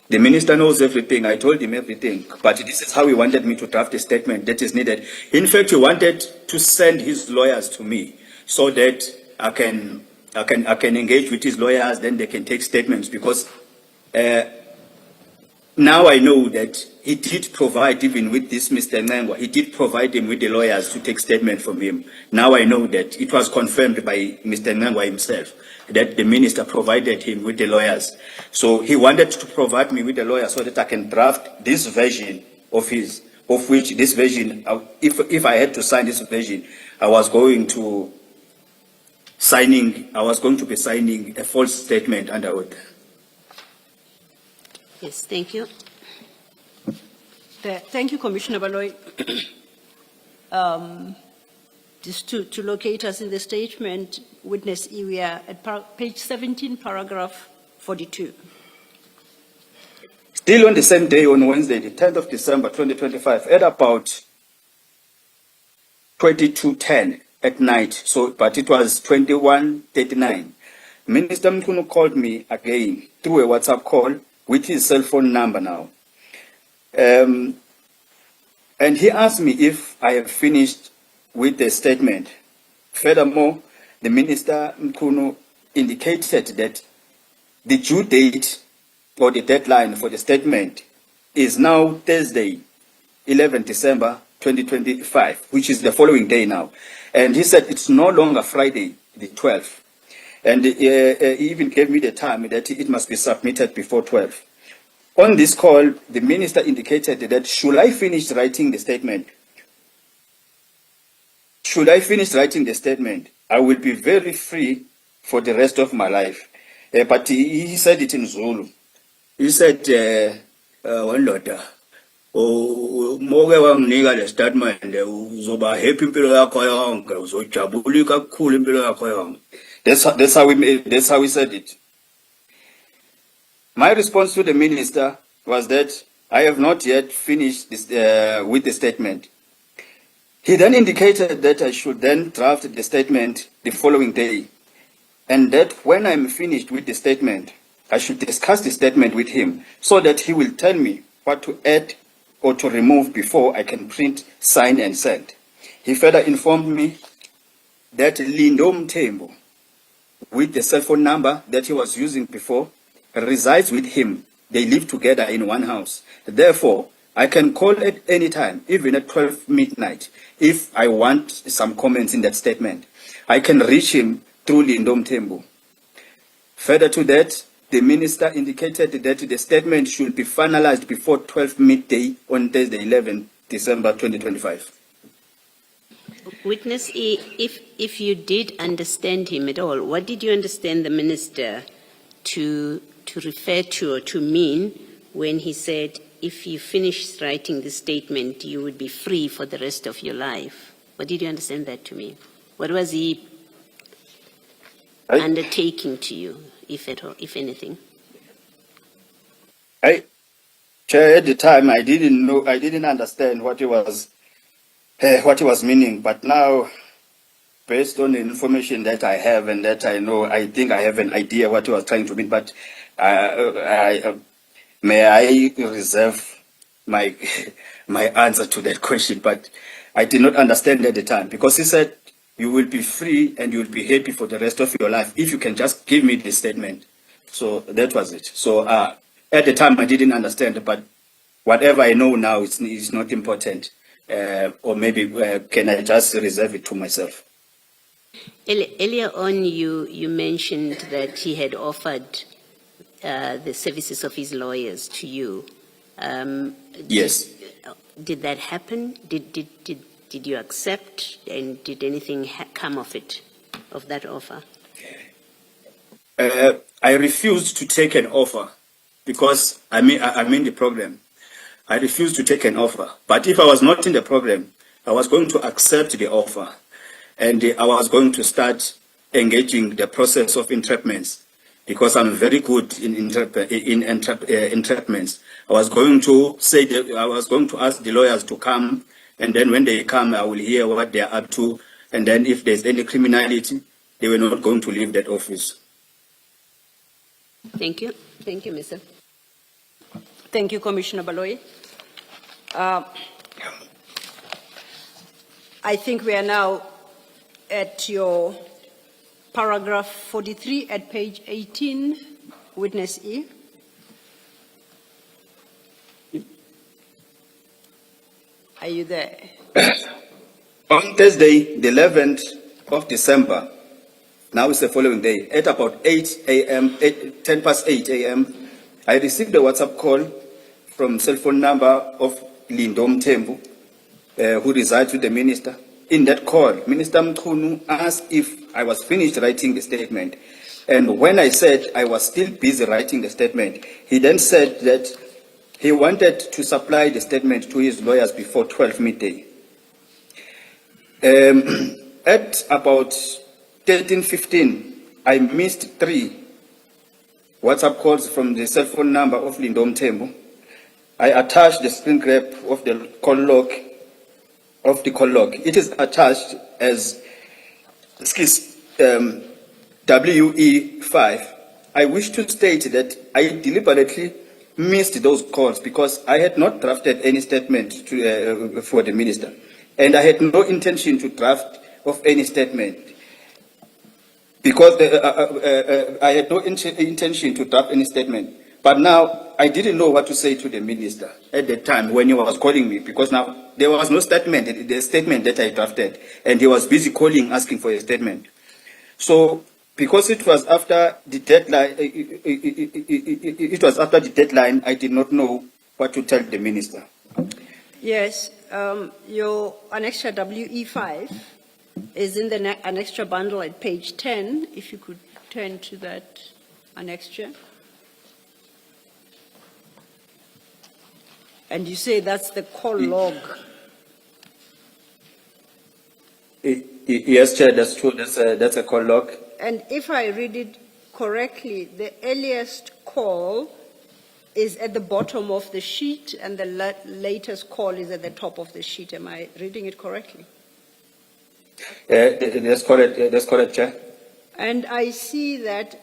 The minister knows everything. I told him everything. But this is how he wanted me to draft a statement that is needed. In fact, he wanted to send his lawyers to me so that I can engage with his lawyers, then they can take statements, because now I know that he did provide, even with this Mr. Ngangwa, he did provide him with the lawyers to take statement from him. Now I know that it was confirmed by Mr. Ngangwa himself that the minister provided him with the lawyers. So he wanted to provide me with the lawyers so that I can draft this version of his, of which this version, if I had to sign this version, I was going to be signing a false statement under oath. Yes, thank you. Thank you, Commissioner Baloy. Just to locate us in the statement, witness E, we are at page 17, paragraph 42. Still on the same day, on Wednesday, the 10th of December, 2025, at about 22:10 at night, but it was 21:39, Minister Mkunu called me again through a WhatsApp call with his cell phone number now. And he asked me if I have finished with the statement. Furthermore, the Minister Mkunu indicated that the due date or the deadline for the statement is now Thursday, 11 December 2025, which is the following day now. And he said it's no longer Friday, the 12th. And he even gave me the time that it must be submitted before 12. On this call, the minister indicated that should I finish writing the statement, I will be very free for the rest of my life. But he said it in Zulu. He said, one daughter, moke wanginika le statement uzoba happy impilo yakho yonke, uzojabula kakhulu impilo yakho yonke. That's how he said it. My response to the minister was that I have not yet finished this, with the statement. He then indicated that I should then draft the statement the following day, and that when I'm finished with the statement, I should discuss the statement with him so that he will tell me what to add or to remove before I can print, sign, and send. He further informed me that Lindom Tembo, with the cell phone number that he was using before, resides with him. They live together in one house. Therefore, I can call at any time, even at 12 midnight, if I want some comments in that statement. I can reach him through Lindom Tembo. Further to that, the minister indicated that the statement should be finalized before 12 midday on Thursday, 11 December 2025. Witness E, if you did understand him at all, what did you understand the minister to refer to or to mean when he said, if you finish writing the statement, you would be free for the rest of your life? What did you understand that to mean? What was he undertaking to you, if at all, if anything? Chair, at the time, I didn't understand what he was meaning, but now, based on the information that I have and that I know, I think I have an idea what he was trying to mean, but may I reserve my answer to that question, but I did not understand at the time, because he said you will be free and you will be happy for the rest of your life if you can just give me the statement. So that was it. So at the time I didn't understand, but whatever I know now is not important. Or maybe can I just reserve it to myself? Earlier on, you mentioned that he had offered the services of his lawyers to you. Yes. Did that happen? Did Did you accept, and did anything come of it, of that offer? I refused to take an offer because I'm in the program. I refused to take an offer. But if I was not in the program, I was going to accept the offer, and I was going to start engaging the process of entrapments because I'm very good in entrapments. I was going to say that I was going to ask the lawyers to come, and then when they come, I will hear what they are up to, and then if there's any criminality, they were not going to leave that office. Thank you. Thank you, Mr. Thank you, Commissioner Baloyi. I think we are now at your paragraph 43 at page 18, witness E. Are you there? On Thursday, the 11th of December, now it's the following day, at about 8 a.m., 10 past 8 a.m., I received a WhatsApp call from cell phone number of Lindom Tembu, who resides with the minister. In that call, Minister Mkhunu asked if I was finished writing the statement. And when I said I was still busy writing the statement, he then said that he wanted to supply the statement to his lawyers before 12 midday. At about 13:15, I missed 3 WhatsApp calls from the cell phone number of Lindom Tembu. I attached the screen grab of the call log. It is attached as WE5. I wish to state that I deliberately missed those calls because I had not drafted any statement for the minister, and I had no intention to draft of any statement because I had no intention to draft any statement. But now I didn't know what to say to the minister at the time when he was calling me, because now there was no statement, the statement that I drafted, and he was busy calling, asking for a statement. So because it was after the deadline, I did not know what to tell the minister. Yes, your annexure WE5 is in the annexure bundle at page 10. If you could turn to that annexure. And you say that's the call log. Yes, Chair, that's true. That's a call log. And if I read it correctly, the earliest call is at the bottom of the sheet and the latest call is at the top of the sheet. Am I reading it correctly? That's correct, Chair. And I see that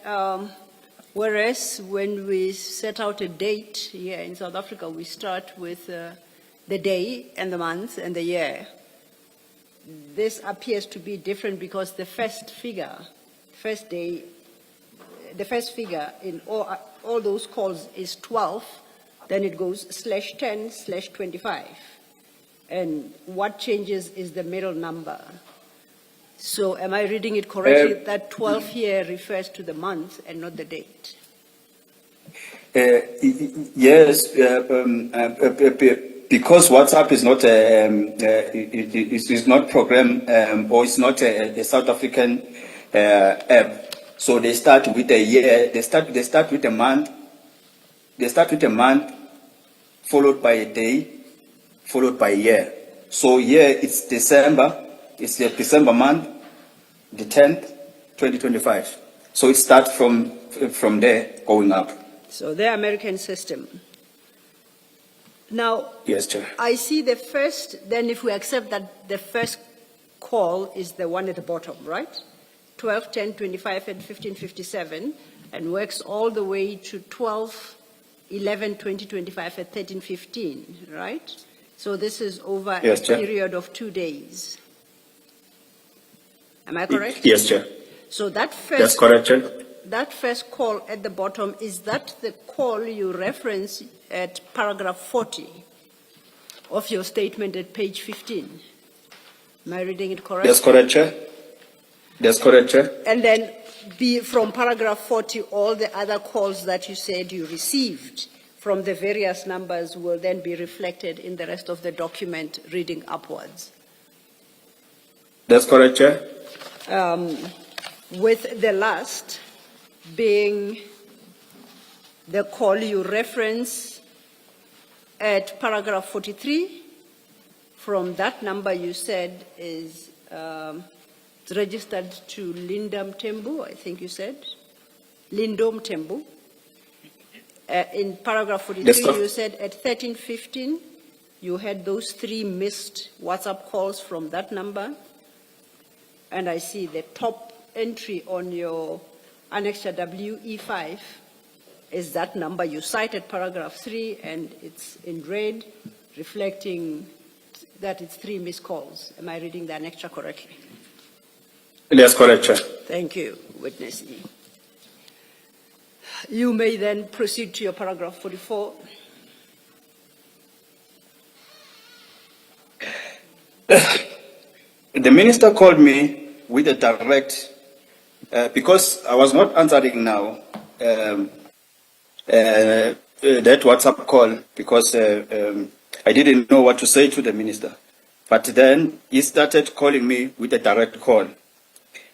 whereas when we set out a date here in South Africa, we start with the day and the month and the year. This appears to be different because the first figure in all those calls is 12, then it goes /10/25. And what changes is the middle number. So am I reading it correctly that 12 here refers to the month and not the date? Yes, because WhatsApp is not is not program or it's not a South African app. So they start with a year. They start with a month. They start with a month, followed by a day, followed by a year. So here it's December. It's the December month, the 10th, 2025. So it starts from there going up. So the American system. Now, yes, Chair. I see the first, then if we accept that the first call is the one at the bottom, right? 12, 10, 25, and 1557, and works all the way to 12, 11, 20, 25, and 13, 15, right? So this is over yes, a Chair. period of 2 days. Am I correct? Yes, Chair. So that first, that's correct, Chair. That first call at the bottom, is that the call you reference at paragraph 40 of your statement at page 15? Am I reading it correctly? That's correct, Chair. That's correct, Chair. And then from paragraph 40, all the other calls that you said you received from the various numbers will then be reflected in the rest of the document reading upwards. That's correct, Chair. With the last being the call you reference at paragraph 43. From that number you said is registered to Lindam Tembu, I think you said. Lindom Tembu. In paragraph 43, you said at 13:15, you had those 3 missed WhatsApp calls from that number. And I see the top entry on your annexure WE5 is that number. You cited paragraph 3, and it's in red, reflecting that it's 3 missed calls. Am I reading the annexure correctly? That's correct, Chair. Thank you, Witness E. You may then proceed to your paragraph 44. The minister called me with a direct, because I was not answering now that WhatsApp call because I didn't know what to say to the minister. But then he started calling me with a direct call.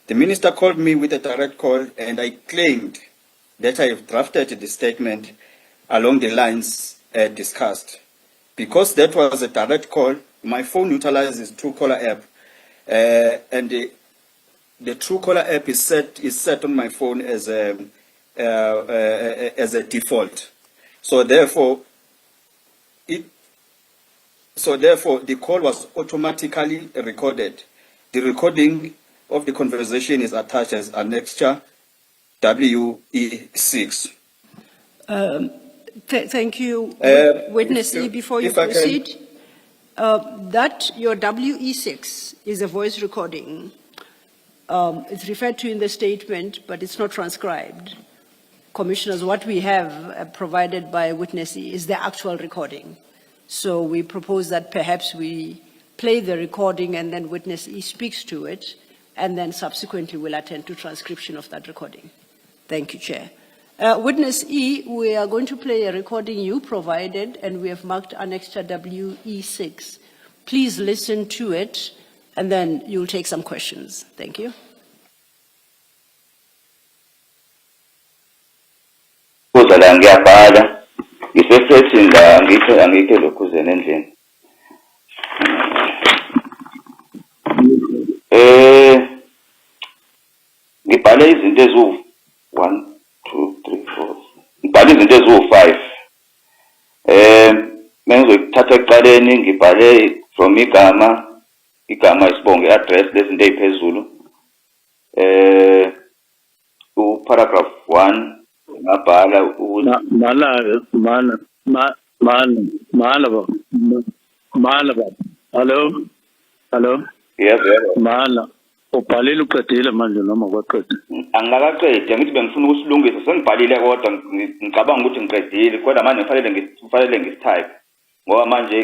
The minister called me with a direct call, and I claimed that I have drafted the statement along the lines discussed. Because that was a direct call, my phone utilizes Truecaller app, and the Truecaller app is set on my phone as a default. So therefore, the call was automatically recorded. The recording of the conversation is attached as annexure WE6. Thank you, Witness E. Before you proceed, that your WE6 is a voice recording. It's referred to in the statement, but it's not transcribed. Commissioners, what we have provided by Witness E is the actual recording. So we propose that perhaps we play the recording and then Witness E speaks to it, and then subsequently we'll attend to transcription of that recording. Thank you, Chair. Witness E, we are going to play a recording you provided, and we have marked annexure WE6. Please listen to it, and then you'll take some questions. Thank you. Ngiyabhala ngisesethi la angikhe lokhu zenendlini ngibhale izinto eziwu 1 2 3 4 ngibhale izinto eziwu 5 mengizokuthatha ekuqaleni ngibhale from igama isibongo address lezinto eziphezulu paragraph 1 ngabhala hello yes mana ubhalile uqedile manje noma kwaqeda angakaqedi ngithi bengifuna ukusilungisa sengibhalile kodwa ngicabanga ukuthi ngiqedile kodwa manje kufanele ngistype ngoba manje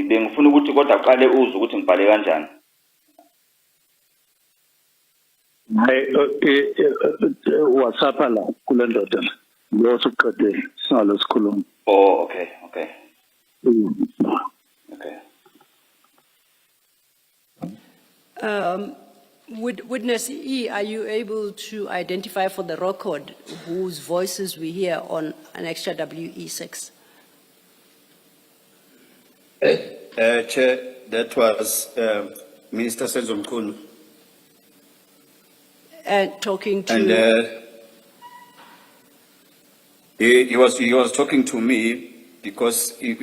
bengifuna ukuthi kodwa aqale uzwe ukuthi ngibhale kanjani WhatsApp la kule ndoda lo soqedile singalo sikhuluma. Oh, okay. Witness E, are you able to identify for the record whose voices we hear on annexure WE6? Chair, that was Minister Senzo Mkhunu. Talking to... And he was talking to me because he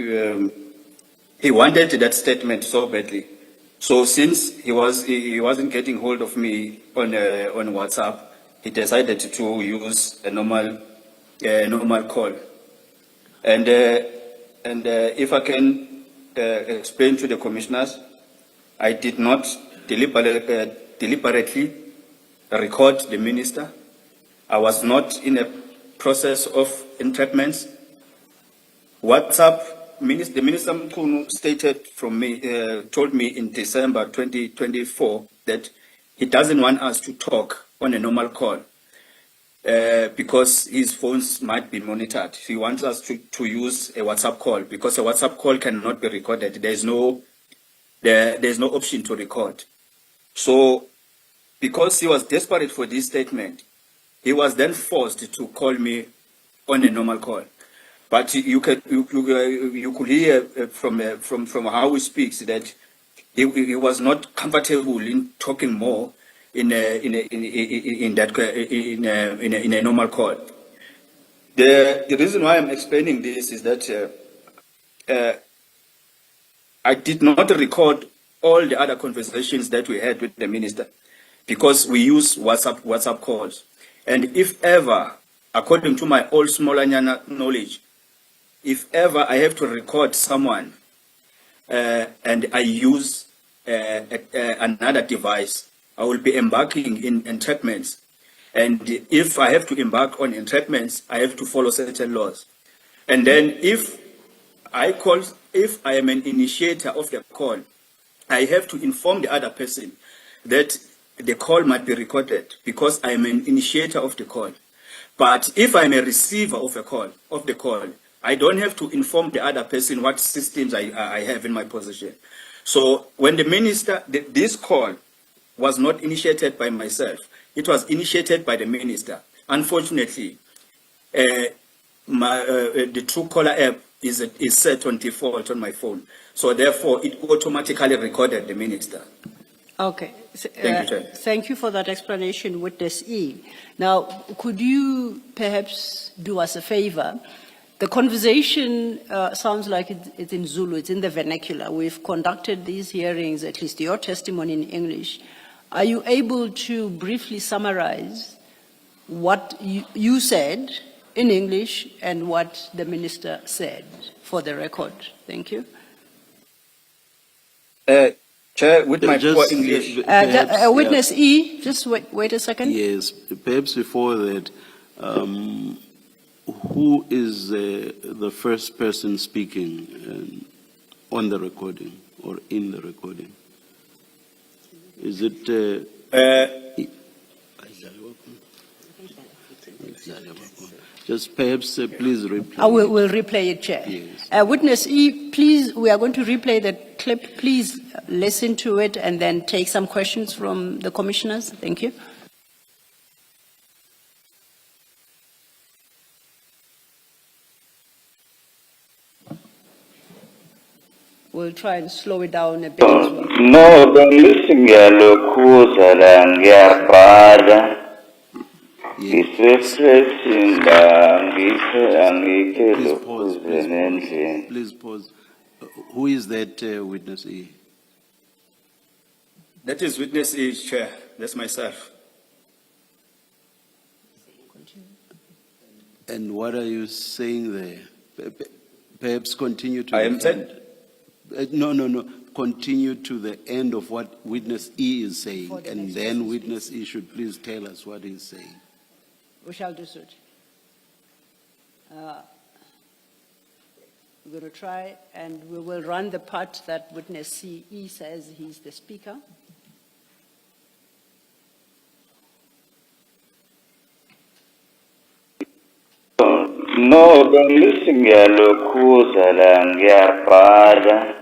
wanted that statement so badly. So since he wasn't getting hold of me on WhatsApp, he decided to use a normal call. And if I can explain to the commissioners, I did not deliberately record the minister. I was not in a process of entrapments. WhatsApp, the Minister Mkhunu told me in December 2024 that he doesn't want us to talk on a normal call because his phones might be monitored. He wants us to use a WhatsApp call because a WhatsApp call cannot be recorded. There's no option to record. So, because he was desperate for this statement, he was then forced to call me on a normal call. But you could hear from how he speaks that he was not comfortable in talking more in a normal call. The reason why I'm explaining this is that I did not record all the other conversations that we had with the minister because we use WhatsApp calls. And if ever, according to my old Smolanyana knowledge, if ever I have to record someone and I use another device, I will be embarking in entrapments. And if I have to embark on entrapments, I have to follow certain laws. And then if I am an initiator of the call, I have to inform the other person that the call might be recorded because I am an initiator of the call. But if I'm a receiver of the call, I don't have to inform the other person what systems I have in my possession. So when the minister, this call was not initiated by myself, it was initiated by the minister. Unfortunately, the Truecaller app is set on default on my phone. So therefore, it automatically recorded the minister. Okay. Thank you, Chair. Thank you for that explanation, Witness E. Now, could you perhaps do us a favor? The conversation sounds like it's in Zulu, it's in the vernacular. We've conducted these hearings, at least your testimony in English. Are you able to briefly summarize what you said in English and what the minister said for the record? Thank you. Chair, with my poor English. Witness E, just wait a second. Yes, perhaps before that, who is the first person speaking on the recording or in the recording? Is it? Just perhaps please replay. I will replay it, Chair. Yes. Witness E, please, we are going to replay the clip. Please listen to it and then take some questions from the commissioners. Thank you. We'll try and slow it down a bit as well. No, Yes. Please pause. Who is that witness E? That is Witness E, Chair. That's myself. And what are you saying there? Perhaps continue to. I am saying. No. Continue to the end of what Witness E is saying, and then Witness E should please tell us what he's saying. We shall do so. We're going to try, and we will run the part that Witness E says he's the speaker. No, ngiyalokhuza la ngiyabhala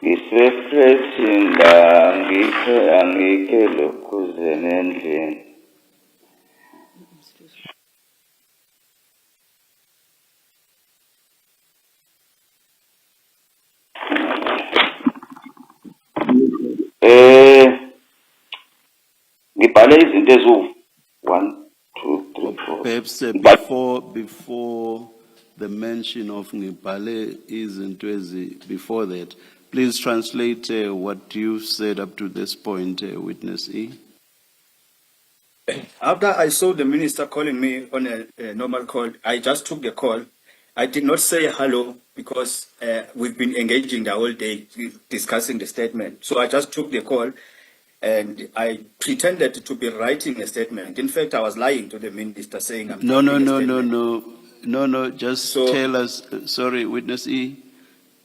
ngisefreshini la angikhe lokhuze nendlini. Ngibhale izinto eziwu 1, 2, 3, 4. Perhaps before the mention of Ngibale is before that, please translate what you said up to this point, Witness E. After I saw the minister calling me on a normal call, I just took the call. I did not say hello because we've been engaging the whole day discussing the statement. So I just took the call and I pretended to be writing a statement. In fact, I was lying to the minister saying I'm No, just tell us, sorry, Witness E,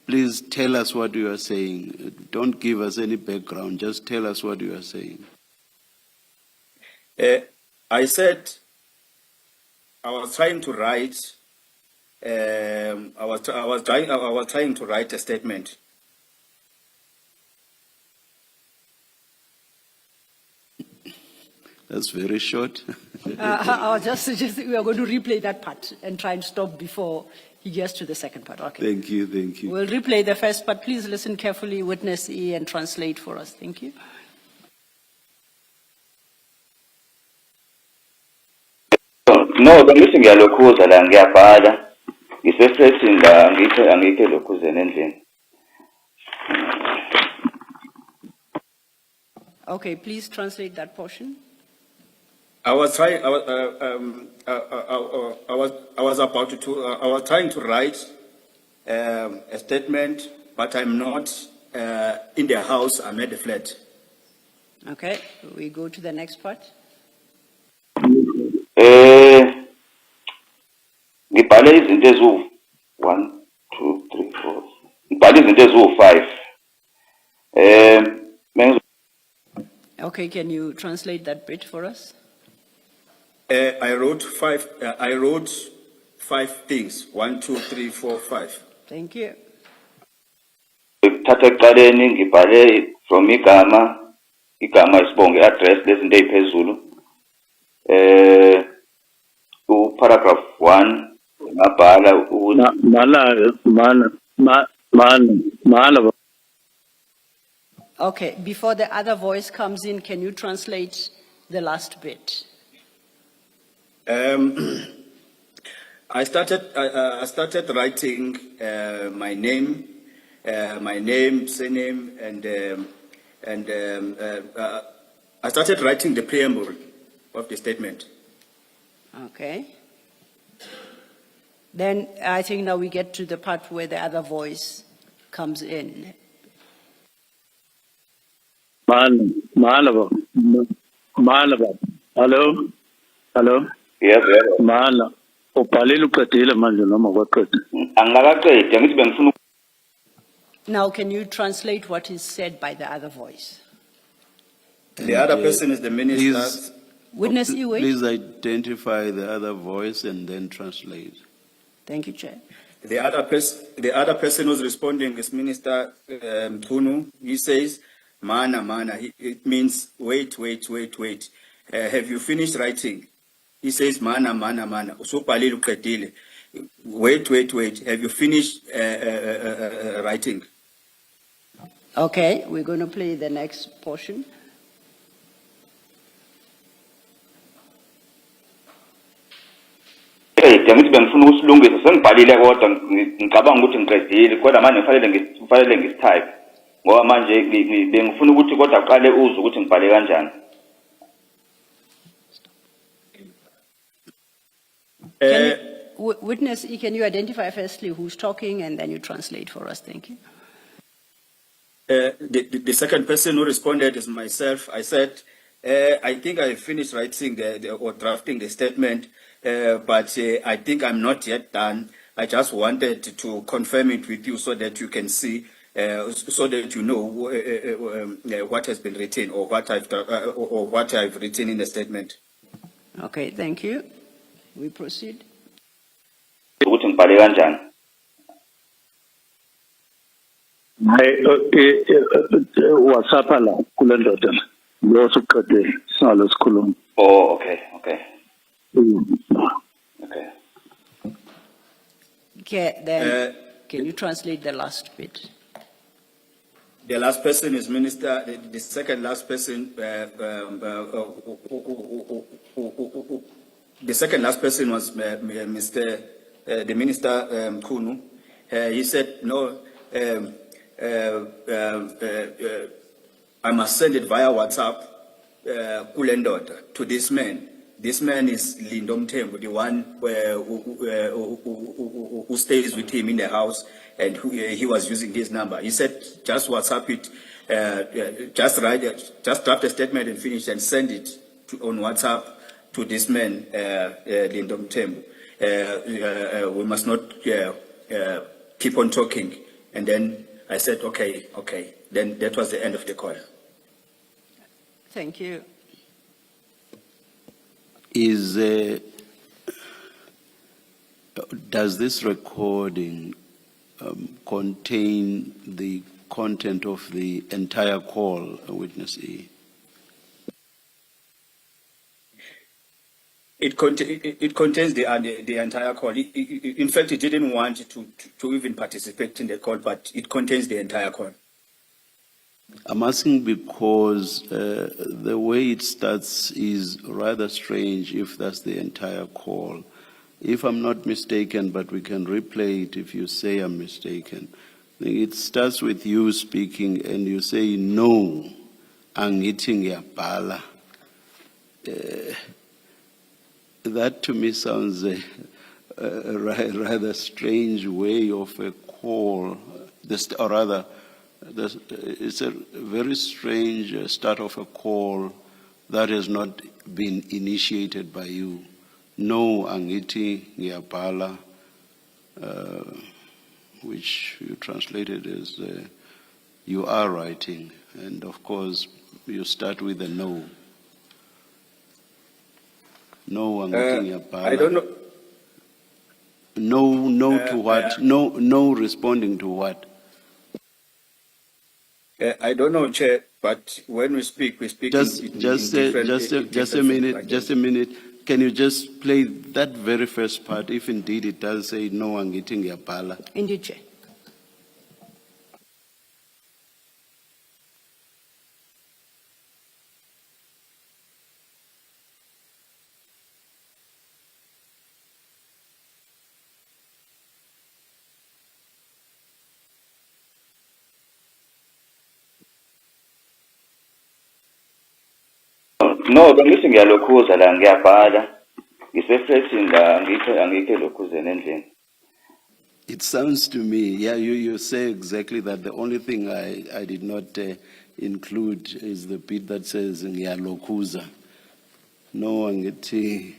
please tell us what you are saying. Don't give us any background, just tell us what you are saying. I said I was trying to write. I was trying to write a statement. That's very short. I was just suggesting we are going to replay that part and try and stop before he gets to the second part. Okay. Thank you, thank you. We'll replay the first part. Please listen carefully, witness E, and translate for us. Thank you. No, bengithi ngiyalokhuza la ngiyabhala. Ngisefreshini la angikho lokhuze nendlini. Okay, please translate that portion. I was trying. I was trying to write a statement, but I'm not in the house. I'm at the flat. Okay, we go to the next part. Ngibhale izinto eziwu 1, 2, 3, 4. Ngibhale izinto eziwu 5. Okay, can you translate that bit for us? I wrote 5. I wrote 5 things. 1, 2, 3, 4, 5. Thank you. Thatha ekuqaleni ngibhale from igama isibonge address lezinto eziphezulu. Paragraph 1 ngabhala Okay, before the other voice comes in, can you translate the last bit? I started writing my name, surname, and I started writing the preamble of the statement. Okay. Then I think now we get to the part where the other voice comes in. Hello? Hello? Yes. Ubhalile uqedile manje noma kwaqeda? Angakaqedi ngithi bengifuna Now, can you translate what is said by the other voice? The other person is the minister. Witness Iwe. Please identify the other voice and then translate. Thank you, Chair. The other person who's responding is Minister Tunu. He says, mana. It means wait. Have you finished writing? He says, mana. Usubhalile uqedile. Wait. Have you finished writing? Okay, we're going to play the next portion. ngithi bengifuna usilungisa sengibhalile kodwa ngicabanga ukuthi ngiqedile kodwa manje kufanele ngistype ngoba manje bengifuna ukuthi kodwa aqale uzwe ukuthi ngibhale kanjani. Witness, can you identify firstly who's talking and then you translate for us? Thank you. The second person who responded is myself. I said, I think I finished writing or drafting the statement, but I think I'm not yet done. I just wanted to confirm it with you so that you can see, so that you know what has been written or what I've written in the statement. Okay, thank you. We proceed. Ukuthi ngibhale kanjani. WhatsApp la kule ndoda lo suqedile singalo sikhuluma. Oh, okay. Okay, then can you translate the last bit? The last person is Minister. The second last person. The second last person was Mr. The Minister Kunu. He said, no, I must send it via WhatsApp, Kulendota, to this man. This man is Lindom Tembo, the one who stays with him in the house, and he was using his number. He said, just WhatsApp it, just draft a statement and finish and send it on WhatsApp to this man, Lindom Tembo. We must not keep on talking. And then I said, okay. Then that was the end of the call. Thank you. Does this recording contain the content of the entire call, Witness E? It contains the entire call. In fact, it didn't want to even participate in the call, but it contains the entire call. I'm asking because the way it starts is rather strange if that's the entire call. If I'm not mistaken, but we can replay it if you say I'm mistaken. It starts with you speaking and you say, no, angithi ngiyabhala. That to me sounds a rather strange way of a call, or rather, it's a very strange start of a call that has not been initiated by you. No, angithi ngiyabhala, which you translated as you are writing, and of course you start with a no. No, angithi ngiyabhala. I don't know. No to what? No responding to what? I don't know, Chair, but when we speak Just a minute. Can you just play that very first part, if indeed it does say no angithi ngiyabhala? Indeed, Chair. No, bengithi ngiyalokhuza la ngiyabhala. Ngisefreshini la angikho lokhuzeni endlini. It sounds to me, yeah, you say exactly that. The only thing I did not include is the bit that says ngiyalokhuza. No angithi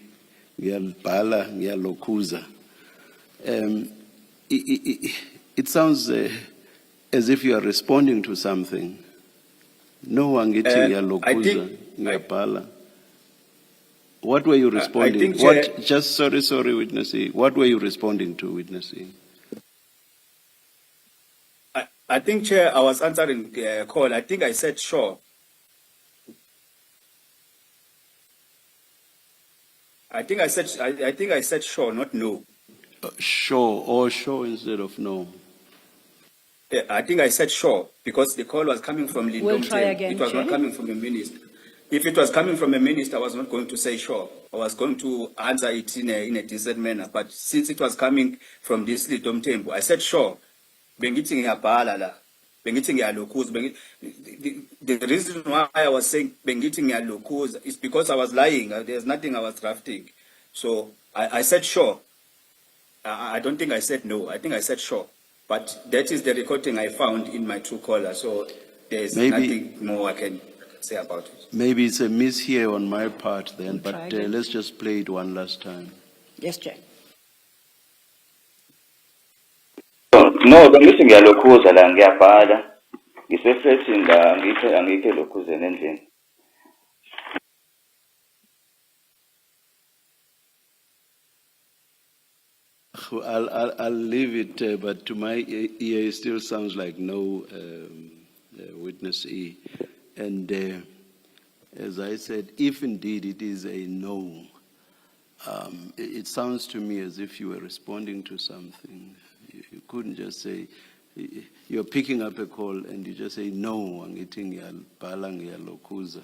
ngiyabhala ngiyalokhuza. It sounds as if you are responding to something. No angithi ngiyalokhuza ngiyabhala. What were you responding? Sorry, witnessee. What were you responding to, witnessee? I think, Chair, I was answering the call. I think I said sure. I think I said sure, not no. Sure, or sure instead of no. Yeah, I think I said sure because the call was coming from Lindom. We'll try again, it was not coming from a minister. If it was coming from a minister, I was not going to say sure. I was going to answer it in a decent manner. But since it was coming from this Lindom temple, I said sure. Bengithi ngiyabhala la. Bengithi ngiyalokhuza. The reason why I was saying bengithi ngiyalokhuza is because I was lying. There's nothing I was drafting. So I said sure. I don't think I said no. I think I said sure. But that is the recording I found in my Truecaller. So there's nothing more I can say about it. Maybe it's a miss here on my part then, but let's just play it one last time. Yes, Chair. No, bengithi ngiyalokhuza la ngiyabhala. Ngisefreshini la angikho lokhuzeni endlini. I'll leave it, but to my ear, it still sounds like no, witness E. And as I said, if indeed it is a no, it sounds to me as if you were responding to something. You couldn't just say, you're picking up a call and you just say, no, angithi ngiyabhala ngiyalokhuza.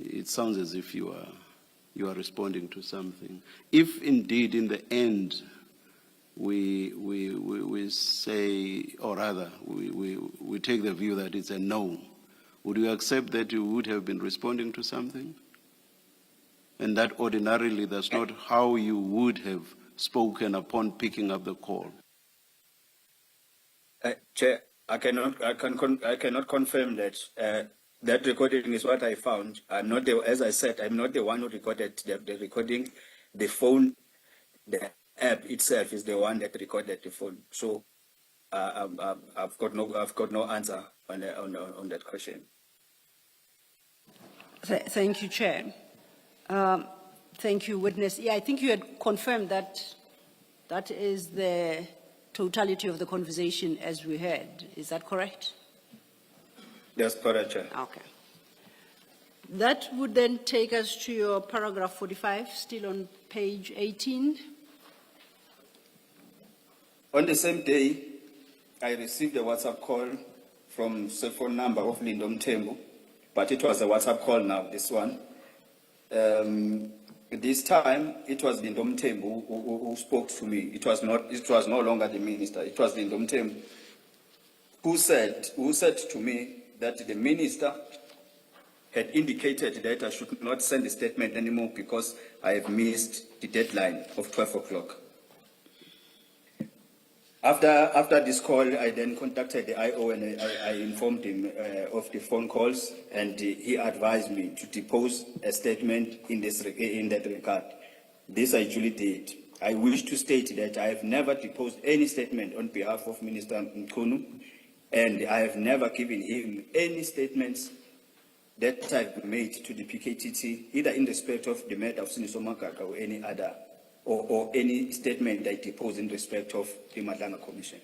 It sounds as if you are responding to something. If indeed in the end, we say, or rather, we take the view that it's a no, would you accept that you would have been responding to something? And that ordinarily that's not how you would have spoken upon picking up the call? Chair, I cannot confirm that. That recording is what I found. I'm not as I said, I'm not the one who recorded the recording. The phone, the app itself is the one that recorded the phone. So I've got no answer on that question. Thank you, Chair. Thank you, witness. Yeah, I think you had confirmed that that is the totality of the conversation as we heard. Is that correct? That's correct, Chair. Okay. That would then take us to your paragraph 45, still on page 18. On the same day, I received a WhatsApp call from cell phone number of Lindom Tembu, but it was a WhatsApp call now, this one. This time, it was Lindom Tembu who spoke to me. It was no longer the minister. It was Lindom Tembu who said to me that the minister had indicated that I should not send a statement anymore because I have missed the deadline of 12 o'clock. After this call, I then contacted the IO and I informed him of the phone calls, and he advised me to depose a statement in that regard. This I duly did. I wish to state that I have never deposed any statement on behalf of Minister Mkhunu, and I have never given him any statements that I've made to the PKTT, either in respect of the matter of Siniso Magaga or any other, or any statement I depose in respect of the Madlanga Commission.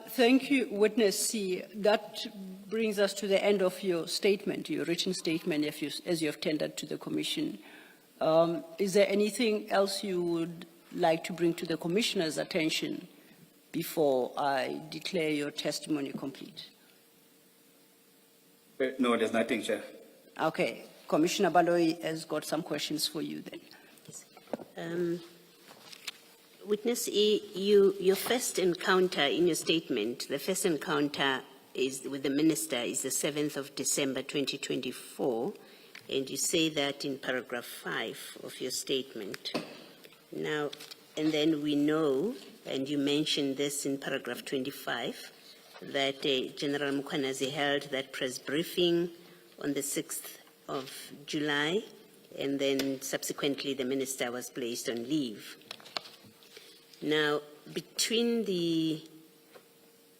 Thank you, Witness C. That brings us to the end of your statement, your written statement, as you have tendered to the Commission. Is there anything else you would like to bring to the Commissioner's attention before I declare your testimony complete? No, there's nothing, Chair. Okay. Commissioner Baloyi has got some questions for you then. Witness E, your first encounter in your statement, the first encounter is with the minister is the 7th of December 2024, and you say that in paragraph 5 of your statement. Now, and then we know, and you mentioned this in paragraph 25, that General Mkhwanazi held that press briefing on the 6th of July, and then subsequently the minister was placed on leave. Now, between the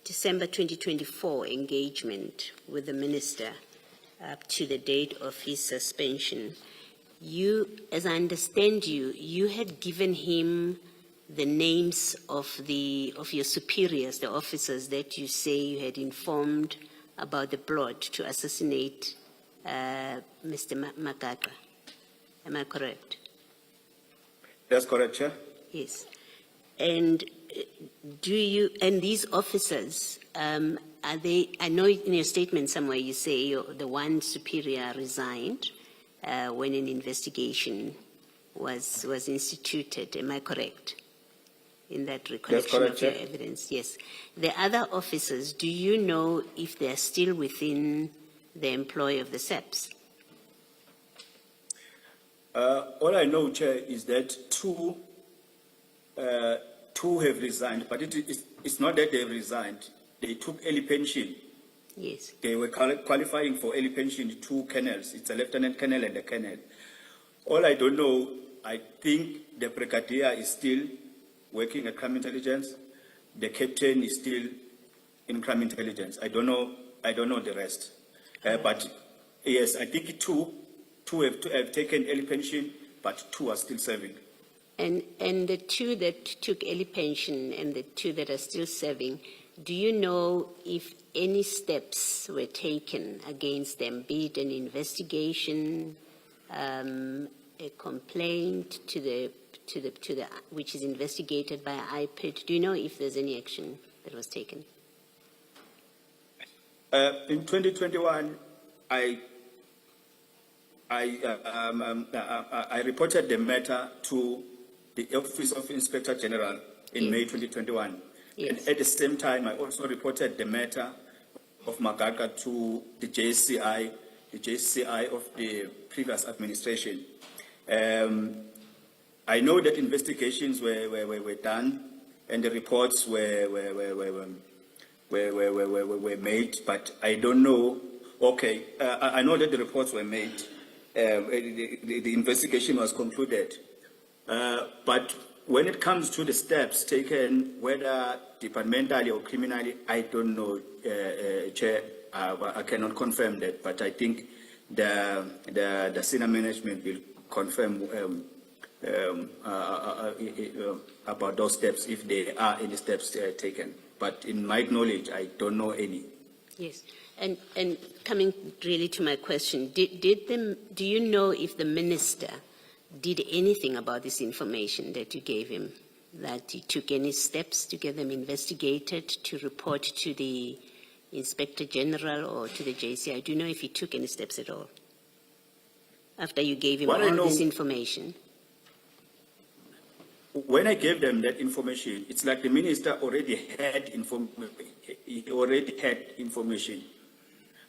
December 2024 engagement with the minister up to the date of his suspension, you, as I understand you, you had given him the names of your superiors, the officers that you say you had informed about the plot to assassinate Mr. Magaga. Am I correct? That's correct, Chair. Yes. And and these officers, are they, I know in your statement somewhere you say the one superior resigned when an investigation was instituted. Am I correct? In that recollection of your evidence? Yes. The other officers, do you know if they're still within the employ of the SEPs? All I know, Chair, is that two have resigned, but it's not that they've resigned. They took early pension. Yes. They were qualifying for early pension, 2 colonels. It's a lieutenant colonel and a colonel. All I don't know, I think the brigadier is still working at crime intelligence. The captain is still in crime intelligence. I don't know the rest. But yes, I think two have taken early pension, but 2 are still serving. And the 2 that took early pension and the 2 that are still serving, do you know if any steps were taken against them, be it an investigation, a complaint to the which is investigated by IPID? Do you know if there's any action that was taken? In 2021, I reported the matter to the Office of Inspector General in May 2021. Yes. And at the same time, I also reported the matter of Magaga to the JCI of the previous administration. I know that investigations were done and the reports were made, but I don't know. Okay, I know that the reports were made. The investigation was concluded. But when it comes to the steps taken, whether departmentally or criminally, I don't know, Chair. I cannot confirm that, but I think the senior management will confirm about those steps if there are any steps taken. But in my knowledge, I don't know any. Yes. And coming really to my question, do you know if the minister did anything about this information that you gave him? That he took any steps to get them investigated, to report to the Inspector General or to the JCI? Do you know if he took any steps at all after you gave him all this information? When I gave them that information, it's like the minister already had information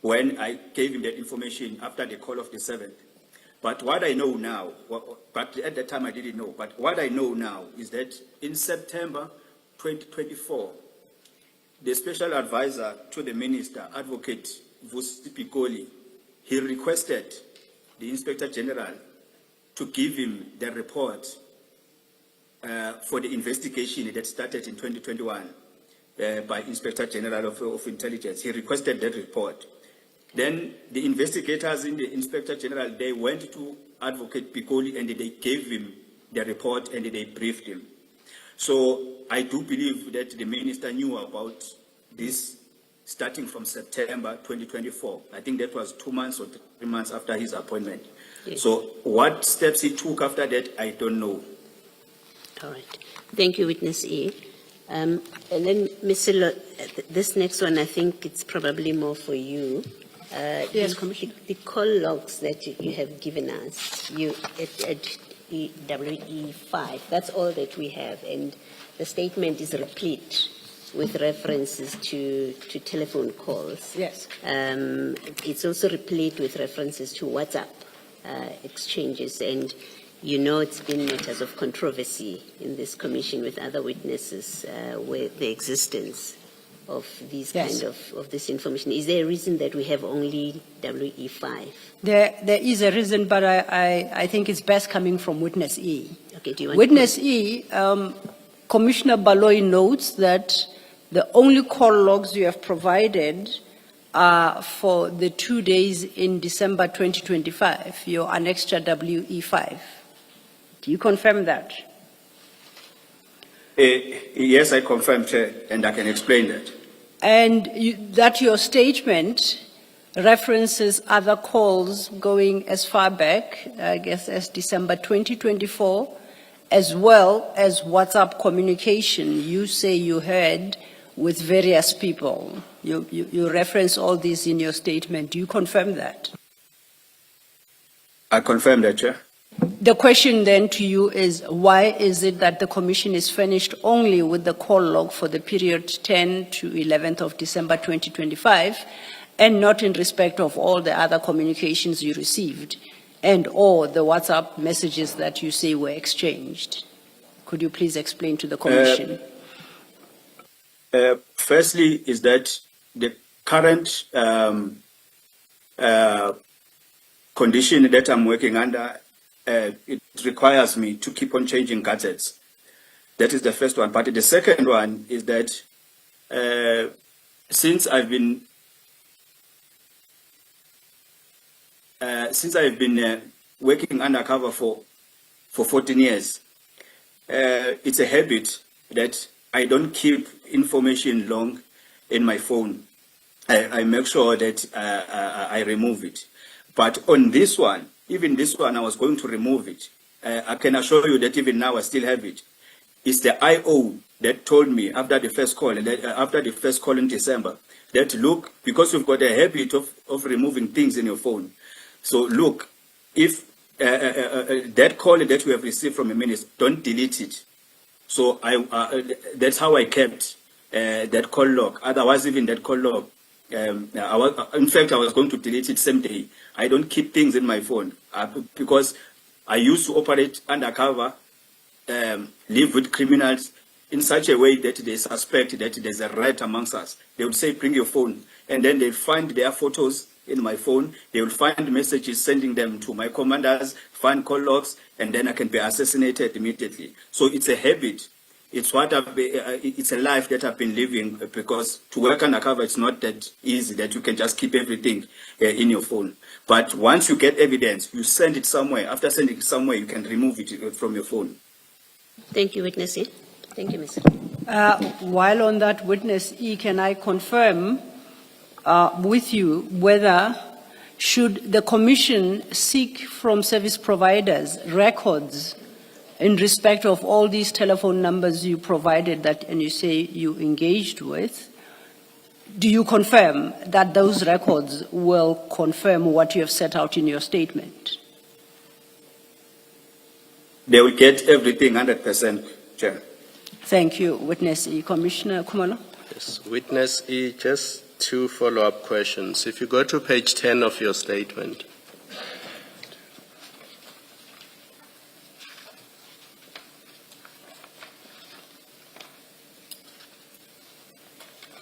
when I gave him that information after the call of the 7th. But what I know now, but at that time I didn't know, but what I know now is that in September 2024, the special advisor to the minister, Advocate Vusi Pikoli, he requested the Inspector General to give him the report for the investigation that started in 2021 by Inspector General of Intelligence. He requested that report. Then the investigators in the Inspector General, they went to Advocate Pikoli and they gave him the report and they briefed him. So I do believe that the minister knew about this starting from September 2024. I think that was 2 months or 3 months after his appointment. Yes. So what steps he took after that, I don't know. All right. Thank you, Witness E. And then, Mr. This next one, I think it's probably more for you. Yes, Commissioner. The call logs that you have given us, at WE5, that's all that we have, and the statement is replete with references to telephone calls. Yes. It's also replete with references to WhatsApp exchanges, and you know it's been matters of controversy in this commission with other witnesses with the existence of these Yes. kind of this information. Is there a reason that we have only WE5? There is a reason, but I think it's best coming from Witness E. Okay, do you want Witness E, Commissioner Baloyi notes that the only call logs you have provided are for the 2 days in December 2025, your annexed WE5. Do you confirm that? Yes, I confirm, Chair, and I can explain that. And that your statement references other calls going as far back, I guess, as December 2024, as well as WhatsApp communication you say you had with various people. You reference all this in your statement. Do you confirm that? I confirm that, Chair. The question then to you is, why is it that the Commission is furnished only with the call log for the period 10 to 11th of December 2025, and not in respect of all the other communications you received, and or the WhatsApp messages that you say were exchanged? Could you please explain to the Commission? Firstly, is that the current condition that I'm working under, it requires me to keep on changing gadgets. That is the first one. But the second one is that since I've been working undercover for 14 years, it's a habit that I don't keep information long in my phone. I make sure that I remove it. But on this one, even this one, I was going to remove it. I can assure you that even now I still have it. It's the IO that told me after the first call, in December, that look, because you've got a habit of removing things in your phone. So look, if that call that we have received from a minister, don't delete it. So that's how I kept that call log. Otherwise, even that call log, in fact, I was going to delete it same day. I don't keep things in my phone because I used to operate undercover, live with criminals in such a way that they suspect that there's a riot amongst us. They would say, bring your phone. And then they find their photos in my phone. They will find messages, sending them to my commanders, find call logs, and then I can be assassinated immediately. So it's a habit. It's it's a life that I've been living, because to work undercover, it's not that easy that you can just keep everything in your phone. But once you get evidence, you send it somewhere. After sending it somewhere, you can remove it from your phone. Thank you, Witness E. Thank you, Mr. While on that, Witness E, can I confirm with you whether should the Commission seek from service providers records in respect of all these telephone numbers you provided that and you say you engaged with. Do you confirm that those records will confirm what you have set out in your statement? They will get everything 100%, Chair. Thank you. Witness E. Commissioner Kumalo. Yes, Witness E, just 2 follow-up questions. If you go to page 10 of your statement.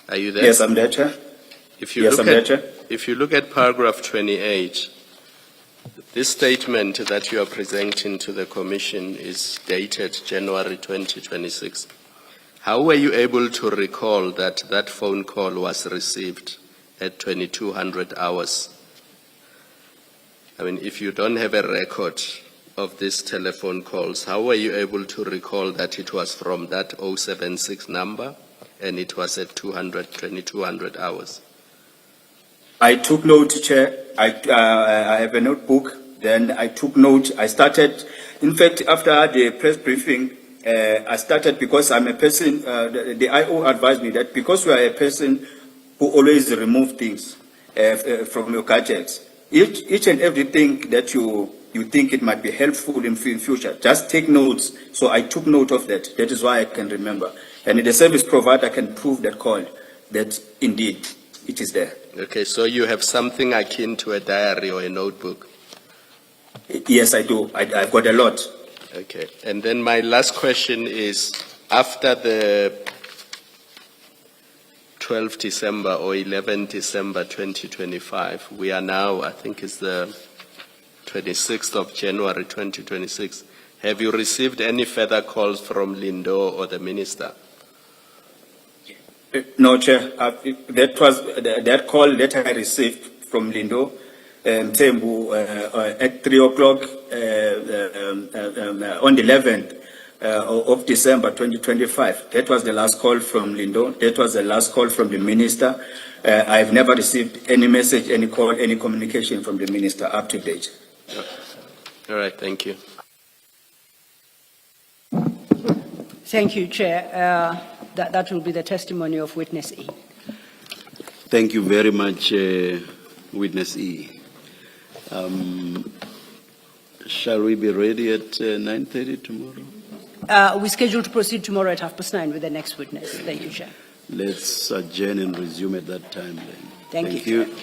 Are you there? Yes, I'm there, Chair. If you Yes, look I'm there, at, Chair. if you look at paragraph 28, this statement that you are presenting to the Commission is dated January 2026. How were you able to recall that that phone call was received at 2200 hours? I mean, if you don't have a record of these telephone calls, how were you able to recall that it was from that 076 number and it was at 2200 hours? I took note, Chair. I have a notebook. Then I took note. I started, in fact, after the press briefing, I started because I'm a person, the IO advised me that because we are a person who always remove things from your gadgets, each and everything that you think it might be helpful in future, just take notes. So I took note of that. That is why I can remember. And the service provider can prove that call, that indeed it is there. Okay, so you have something akin to a diary or a notebook? Yes, I do. I've got a lot. Okay, and then my last question is, after the 12 December or 11 December 2025, we are now, I think it's the 26th of January 2026. Have you received any further calls from Lindo or the Minister? No, Chair. That was that call that I received from Lindo Tembu at 3 o'clock on the 11th of December 2025. That was the last call from Lindo. That was the last call from the Minister. I've never received any message, any call, any communication from the Minister up to date. All right, thank you. Thank you, Chair. That will be the testimony of Witness E. Thank you very much, Witness E. Shall we be ready at 9:30 tomorrow? We're scheduled to proceed tomorrow at 9:30 with the next witness. Thank you, Chair. Let's adjourn and resume at that time then. Thank you, Chair.